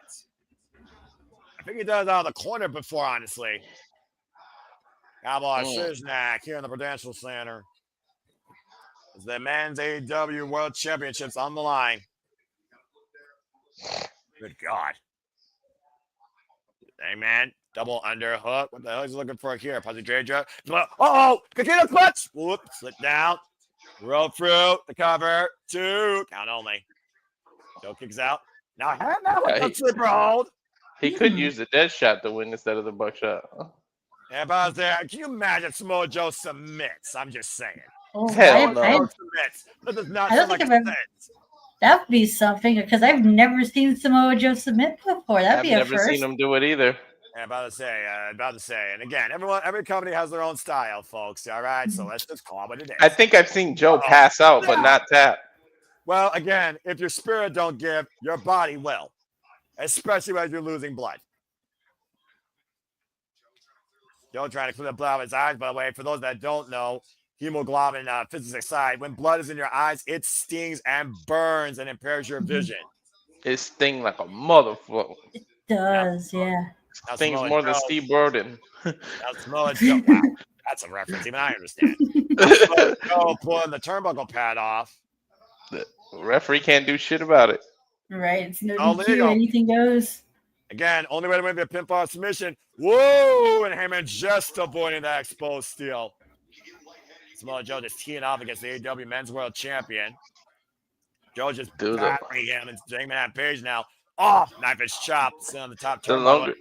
I think he does it out of the corner before, honestly. Cowboy Shiznak here in the Prudential Center. It's the men's AEW World Championships on the line. Good God. Hey, man. Double underhook. What the hell is he looking for here? Positradra. Kakita clutch. Whoop. Slip down. Roll through. The cover. 2. Count only. Joe kicks out. Now, hand that with the slipper hold. He could use the dead shot to win instead of the buckshot. Yeah, but I was there. Can you imagine Samoa Joe submits? I'm just saying. Hell no. Submits. That does not sound like a sentence. That would be something, because I've never seen Samoa Joe submit before. That'd be a first. I've never seen him do it either. Yeah, about to say. And again, every company has their own style, folks. All right, so let's just call it what it is. I think I've seen Joe pass out, but not tap. Well, again, if your spirit don't give, your body will, especially when you're losing blood. Joe trying to clear the blood out of his eyes, by the way. For those that don't know, hemoglobin physics aside, when blood is in your eyes, it stings and burns and impairs your vision. It sting like a motherfucker. It does, yeah. Stings more than Steve Burden. That's Samoa Joe. Wow, that's a reference. Even I understand. Joe pulling the turnbuckle pad off. The referee can't do shit about it. Right, it's no All DQ, legal. anything goes. Again, only way to win be a pinfall submission. Whoa! And Heyman just avoiding that exposed steel. Samoa Joe just teeing off against the AEW Men's World Champion. Joe just battering him and Hangman Page now. Oh, knife is chopped on the top turnbuckle.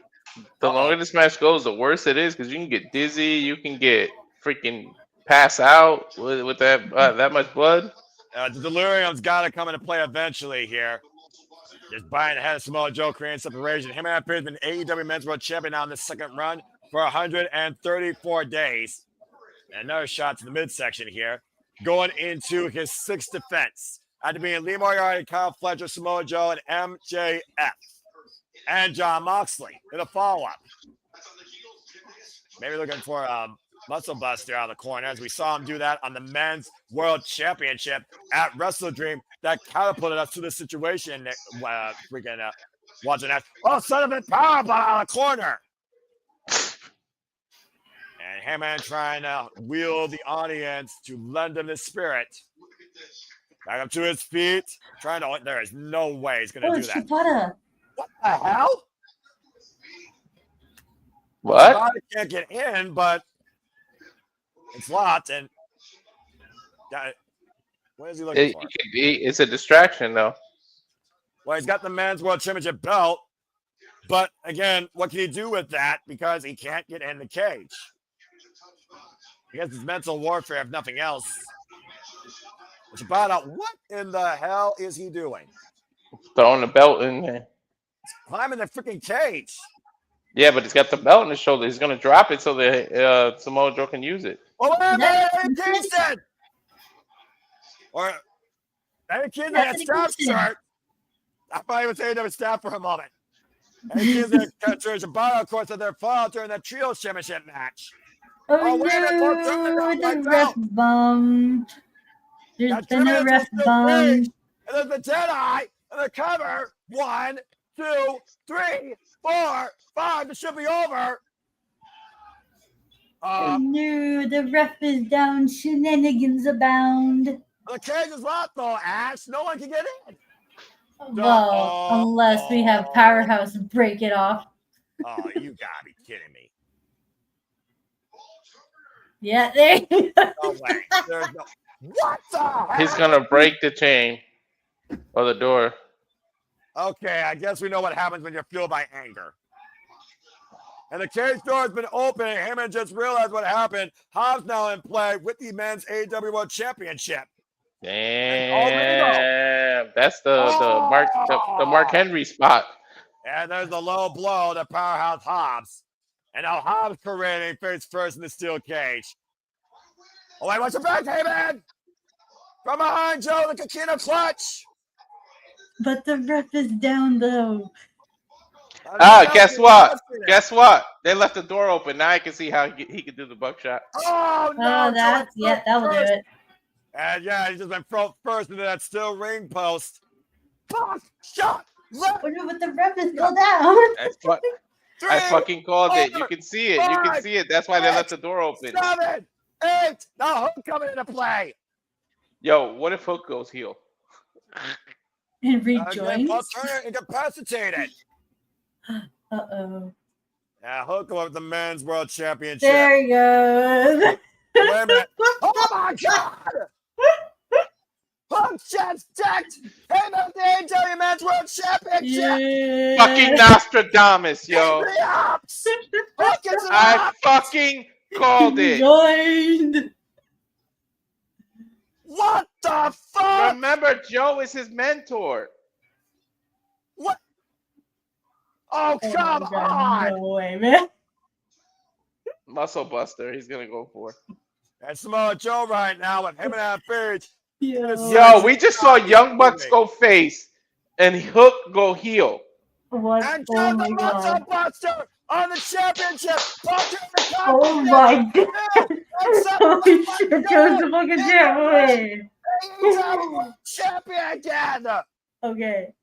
The longer this match goes, the worse it is because you can get dizzy. You can get freaking pass out with that much blood. The delirium's got to come into play eventually here. Just Bryan ahead of Samoa Joe, creating separation. Hangman Page has been AEW Men's World Champion now in the second run for 134 days. And another shot to the midsection here, going into his sixth defense. After being Lee Moriarty, Kyle Fletcher, Samoa Joe, and MJF. And John Moxley in a follow-up. Maybe looking for a muscle buster out of the corner, as we saw him do that on the Men's World Championship at Wrestle Dream. That catapulted us to this situation. Watching that. Oh, son of a powerbomb out of the corner. And Heyman trying to wheel the audience to lend him his spirit. Back up to his feet. There is no way he's going to do that. Shibata. What the hell? What? Shibata can't get in, but it's locked. And what is he looking for? It's a distraction, though. Well, he's got the Men's World Championship belt. But again, what can he do with that? Because he can't get in the cage. I guess it's mental warfare, if nothing else. Shibata, what in the hell is he doing? Throwing the belt in there. Climbing the freaking cage. Yeah, but he's got the belt on his shoulder. He's going to drop it so that Samoa Joe can use it. Oh, Eddie Kingston! Or Eddie Kingston had staff shirt. I thought he was saying that was staff for a moment. Eddie Kingston and Shibata, of course, had their fall during the Trios Championship match. Oh, no, the ref bum. There's been a ref bum. And there's the Jedi and the cover. 1, 2, 3, 4, 5. It should be over. Oh, no, the ref is down. Shenanigans abound. The cage is locked, though, Ash. No one can get in. Well, unless we have Powerhouse break it off. Oh, you gotta be kidding me. Yeah, there you go. No way. There's no... What the hell? He's going to break the chain or the door. Okay, I guess we know what happens when you're fueled by anger. And the cage door has been open. Heyman just realized what happened. Hobbs now in play with the men's AEW World Championship. Damn. That's the Mark Henry spot. And there's the low blow to Powerhouse Hobbs. And now Hobbs parading face first in the steel cage. Oh, wait, what's the back, Heyman? From behind Joe, the Kakina clutch. But the ref is down, though. Guess what? Guess what? They left the door open. Now I can see how he could do the buckshot. Oh, no. That will do it. And yeah, he just went first into that steel ring post. Buckshot. Oh, no, but the ref is still down. I fucking called it. You can see it. You can see it. That's why they left the door open. 7, 8. Now Hook coming into play. Yo, what if Hook goes heel? And rejoins. Incapacitated. Uh-oh. Now Hook with the men's world championship. There he goes. Wait a minute. Oh my God! Hook just decked him of the AEW Men's World Championship. Yeah. Fucking Nostradamus, yo. I fucking called it. Joined. What the fuck? Remember, Joe is his mentor. What? Oh, come on. No way, man. Muscle Buster, he's gonna go for. And Samoa Joe right now with him and that Page. Yo, we just saw Young Bucks go face and Hook go heel. What? And Oh John my the Muscle God. Buster on the championship. Oh my God. Holy shit, Joe's the fucking champ. Champion again. Okay.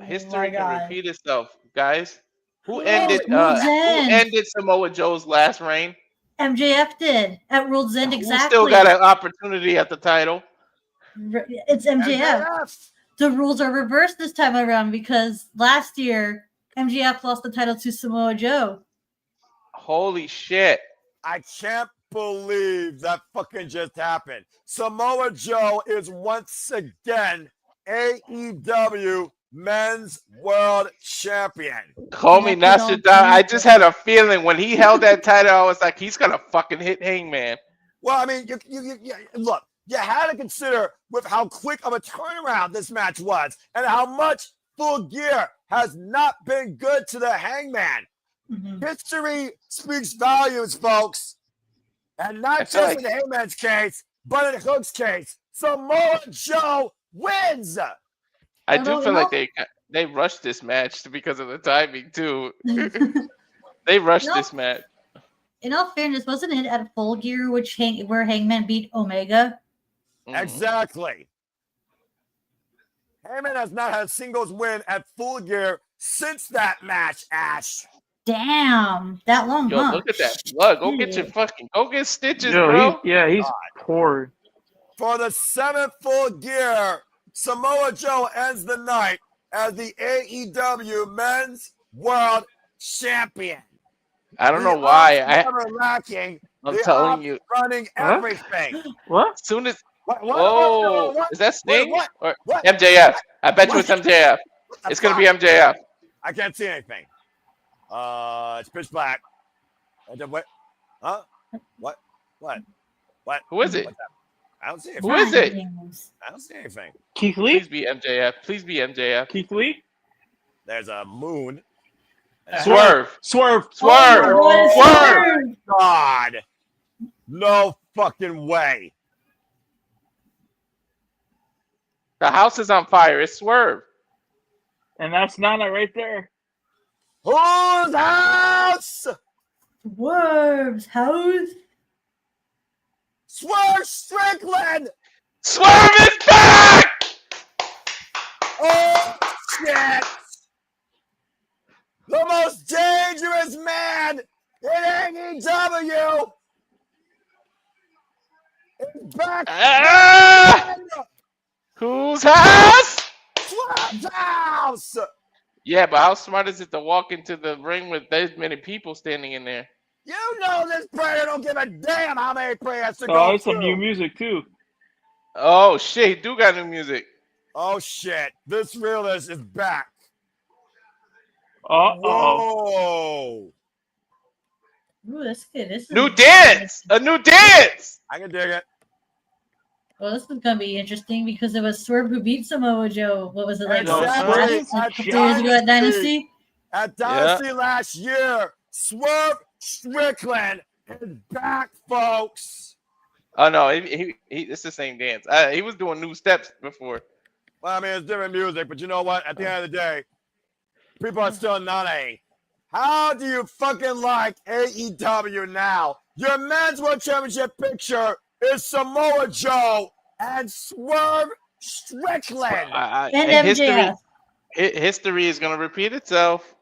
History my can God. repeat itself, guys. Who ended World's End. Samoa Joe's last reign? MJF did at World's End, Who exactly. still got an opportunity at the title? It's MJF. The rules are reversed this time around because last year MJF lost the title to Samoa Joe. Holy shit. I can't believe that fucking just happened. Samoa Joe is once again AEW Men's World Champion. Call me Nostradamus. I just had a feeling when he held that title, I was like, he's gonna fucking hit Hangman. Well, I mean, you look, you had to consider with how quick of a turnaround this match was and how much Full Gear has not been good to the Hangman. Mm-hmm. History speaks volumes, folks. And not just in Hangman's case, but in Hook's case. Samoa Joe wins. I do feel like they rushed this match because of the timing, too. They rushed this match. In all fairness, wasn't it at Full Gear where Hangman beat Omega? Exactly. Hangman has not had a singles win at Full Gear since that match, Ash. Damn, that long. Yo, look at that blood. Go get go get stitches, Yo, bro. He's poor. For the 7th Full Gear, Samoa Joe ends the night as the AEW Men's World Champion. I don't know why. I'm telling you, running everything. What? Soon as what? Is that Sting or What? MJF? I bet you it's MJF. It's gonna be MJF. I can't see anything. It's pitch black. What? Huh? What? Who is it? I don't see it. Who is it? I don't see anything. Keith Lee? Please be MJF. Please be MJF. Keith Lee? There's a moon. Swerve. God. No fucking way. The house is on fire. It's Swerve. And that's Nana right there. Whose house? Swerve's house. Swerve Strickland. Swerve is back. Oh shit. The most dangerous man in AEW is back. Whose house? Swerve's house. Yeah, but how smart is it to walk into the ring with that many people standing in there? You know this player don't give a damn how many players to go Oh, it's through. some new music too. Oh shit, he do got new music. Oh shit, this realist is back. Uh-oh. Whoa. Ooh, that's good. This is New dance! A new dance! I can dig it. Well, this is gonna be interesting because it was Swerve who beat Samoa Joe. What was it like? Exactly. A couple years ago at Dynasty. At Dynasty last year, Swerve Strickland is back, folks. Oh no, it's the same dance. He was doing new steps before. Well, I mean, it's different music, but you know what? At the end of the day, people are still not A. How do you fucking like AEW now? Your Men's World Championship picture is Samoa Joe and Swerve Strickland. And MJF. History is going to repeat itself.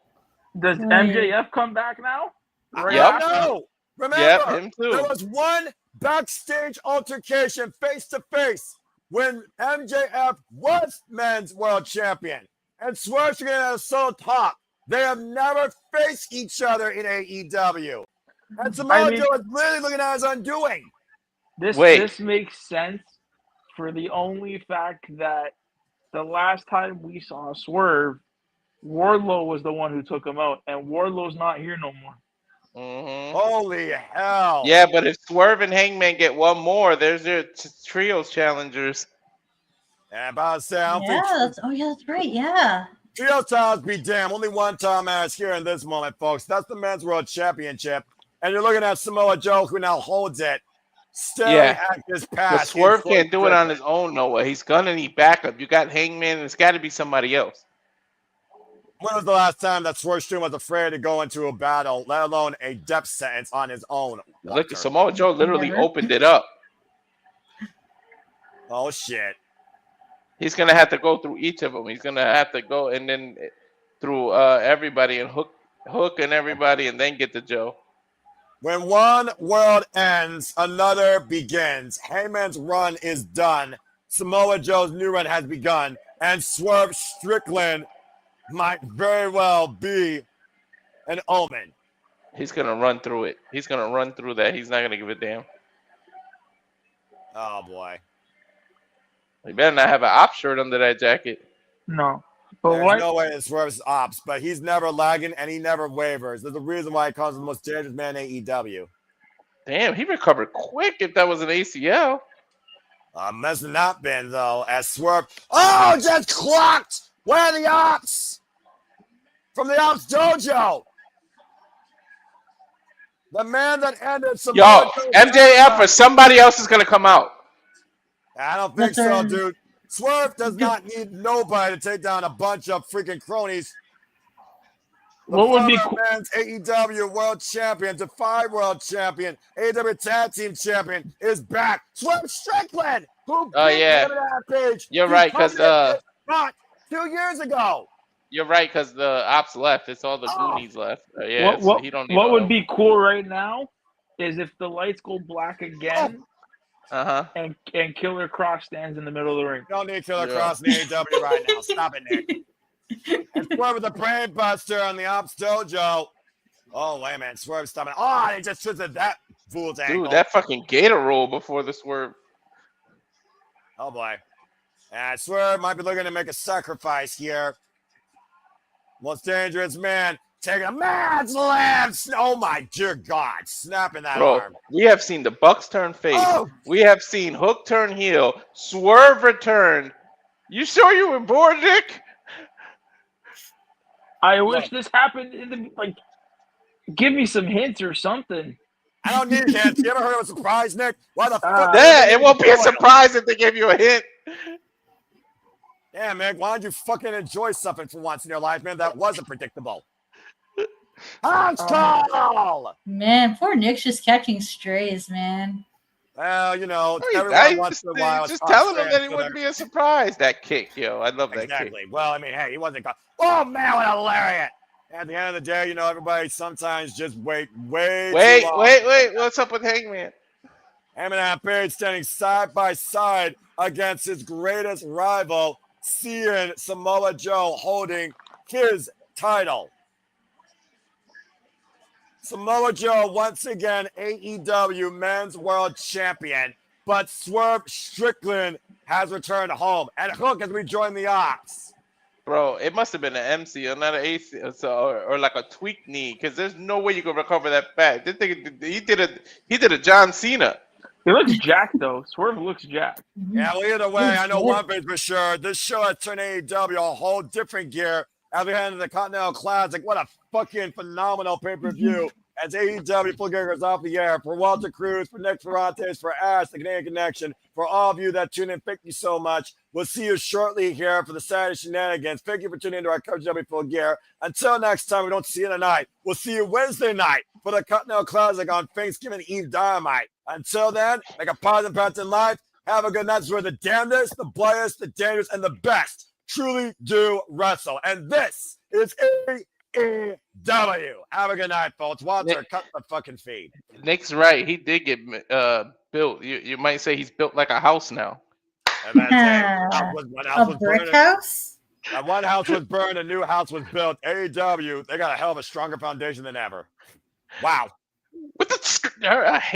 Does MJF come back now? I don't know. Remember, him too. there was one backstage altercation face-to-face when MJF was Men's World Champion. And Swerve Strickland had a solo talk. They have never faced each other in AEW. And Samoa Joe is literally looking at his undoing. This makes sense for the only fact that the last time we saw Swerve, Wardlow was the one who took him out, and Wardlow's not here no more. Mm-hmm. Holy hell. Yeah, but if Swerve and Hangman get one more, there's their trios challengers. Yeah, about to say, I don't think that's right. Yeah. Trio titles be damn. Only one time match here in this moment, folks. That's the Men's World Championship. And you're looking at Samoa Joe, who now holds it. Staring at his past. But Swerve can't do it on his own, Noah. He's gonna need backup. You got Hangman, and it's got to be somebody else. When was the last time that Swerve Strickland was afraid to go into a battle, let alone a death sentence on his own? Look, Samoa Joe literally opened it up. Oh, shit. He's going to have to go through each of them. He's going to have to go and then through everybody and hook and everybody and then get to Joe. When one world ends, another begins. Heyman's run is done. Samoa Joe's new run has begun. And Swerve Strickland might very well be an omen. He's going to run through it. He's going to run through that. He's not going to give a damn. Oh, boy. He better not have an op shirt under that jacket. No. But There's no way it Swerve's ops, but he's never lagging and he never wavers. There's a reason why he calls him the most dangerous man in AEW. Damn, he recovered quick if that was an ACL. Must have not been, though, as Swerve. Oh, just clocked! Where are the ops? From the ops dojo. The man that ended some. Yo, MJF or somebody else is going to come out. I don't think so, dude. Swerve does not need nobody to take down a bunch of freaking cronies. What would be cool? Men's AEW World Champion, Defy World Champion, AEW Tag Team Champion is back. Swerve Strickland, who yeah, page. You're right, because 2 years ago. You're right, because the ops left. It's all the Goonies left. Yeah, what, so he don't need what would be cool right now is if the lights go black again. And Killer Cross stands in the middle of the ring. You don't need Killer Cross in AEW right now. Stop it, Nick. And Swerve with the brain buster on the Ops Dojo. Oh, wait a minute. Swerve stopping. Oh, he just twisted that fool's ankle. Dude, that fucking gator roll before the swerve. Oh, boy. And Swerve might be looking to make a sacrifice here. Most dangerous man. Taking a mad slam. Oh, my dear God. Snapping that arm. We have seen the Bucks turn face. Oh. We have seen Hook turn heel. Swerve return. You sure you were bored, Nick? I wish this happened in the give me some hints or something. I don't need hints. You ever heard of a surprise, Nick? Why the fuck? Yeah, it won't be a surprise if they give you a hint. Yeah, man. Why don't you fucking enjoy something for once in your life, man? That wasn't predictable. House call! Man, poor Nick's just catching strays, man. Well, you know, everyone once in a while. Just telling him that it wouldn't be a surprise. That kick, yo. I love that kick. Exactly. Well, I mean, hey, he wasn't caught. Oh, man, what a lariat. At the end of the day, you know, everybody sometimes just wait. Wait. What's up with Hangman? Hangman and Page standing side by side against his greatest rival, seeing Samoa Joe holding his title. Samoa Joe, once again, AEW Men's World Champion, but Swerve Strickland has returned home. And Hook as we join the Ops. Bro, it must have been an MC or not an AC or like a tweaked knee, because there's no way you can recover that back. This thing, he did a John Cena. He looks jacked though. Swerve looks jacked. Yeah, well, either way, I know one thing for sure. This show has turned AEW a whole different gear as we head into the Continental Classic. What a fucking phenomenal pay-per-view. As AEW Full Gear goes off the air. For Walter Cruz, for Nick Ferrantes, for Ash, the Canadian Connection, for all of you that tune in, thank you so much. We'll see you shortly here for the Saturday Shenanigans. Thank you for tuning into our coverage of AEW Full Gear. Until next time, we don't see you tonight. We'll see you Wednesday night for the Continental Classic on Thanksgiving Eve Dynamite. Until then, make a positive impact in life. Have a good night. This is where the damnedest, the bloodiest, the dangerous, and the best truly do wrestle. And this is AEW. Have a good night, folks. Walter, cut the fucking feed. Nick's right. He did get built. You might say he's built like a house now. A brick house? One house was burned, a new house was built. AEW, they got a hell of a stronger foundation than ever. Wow. What the?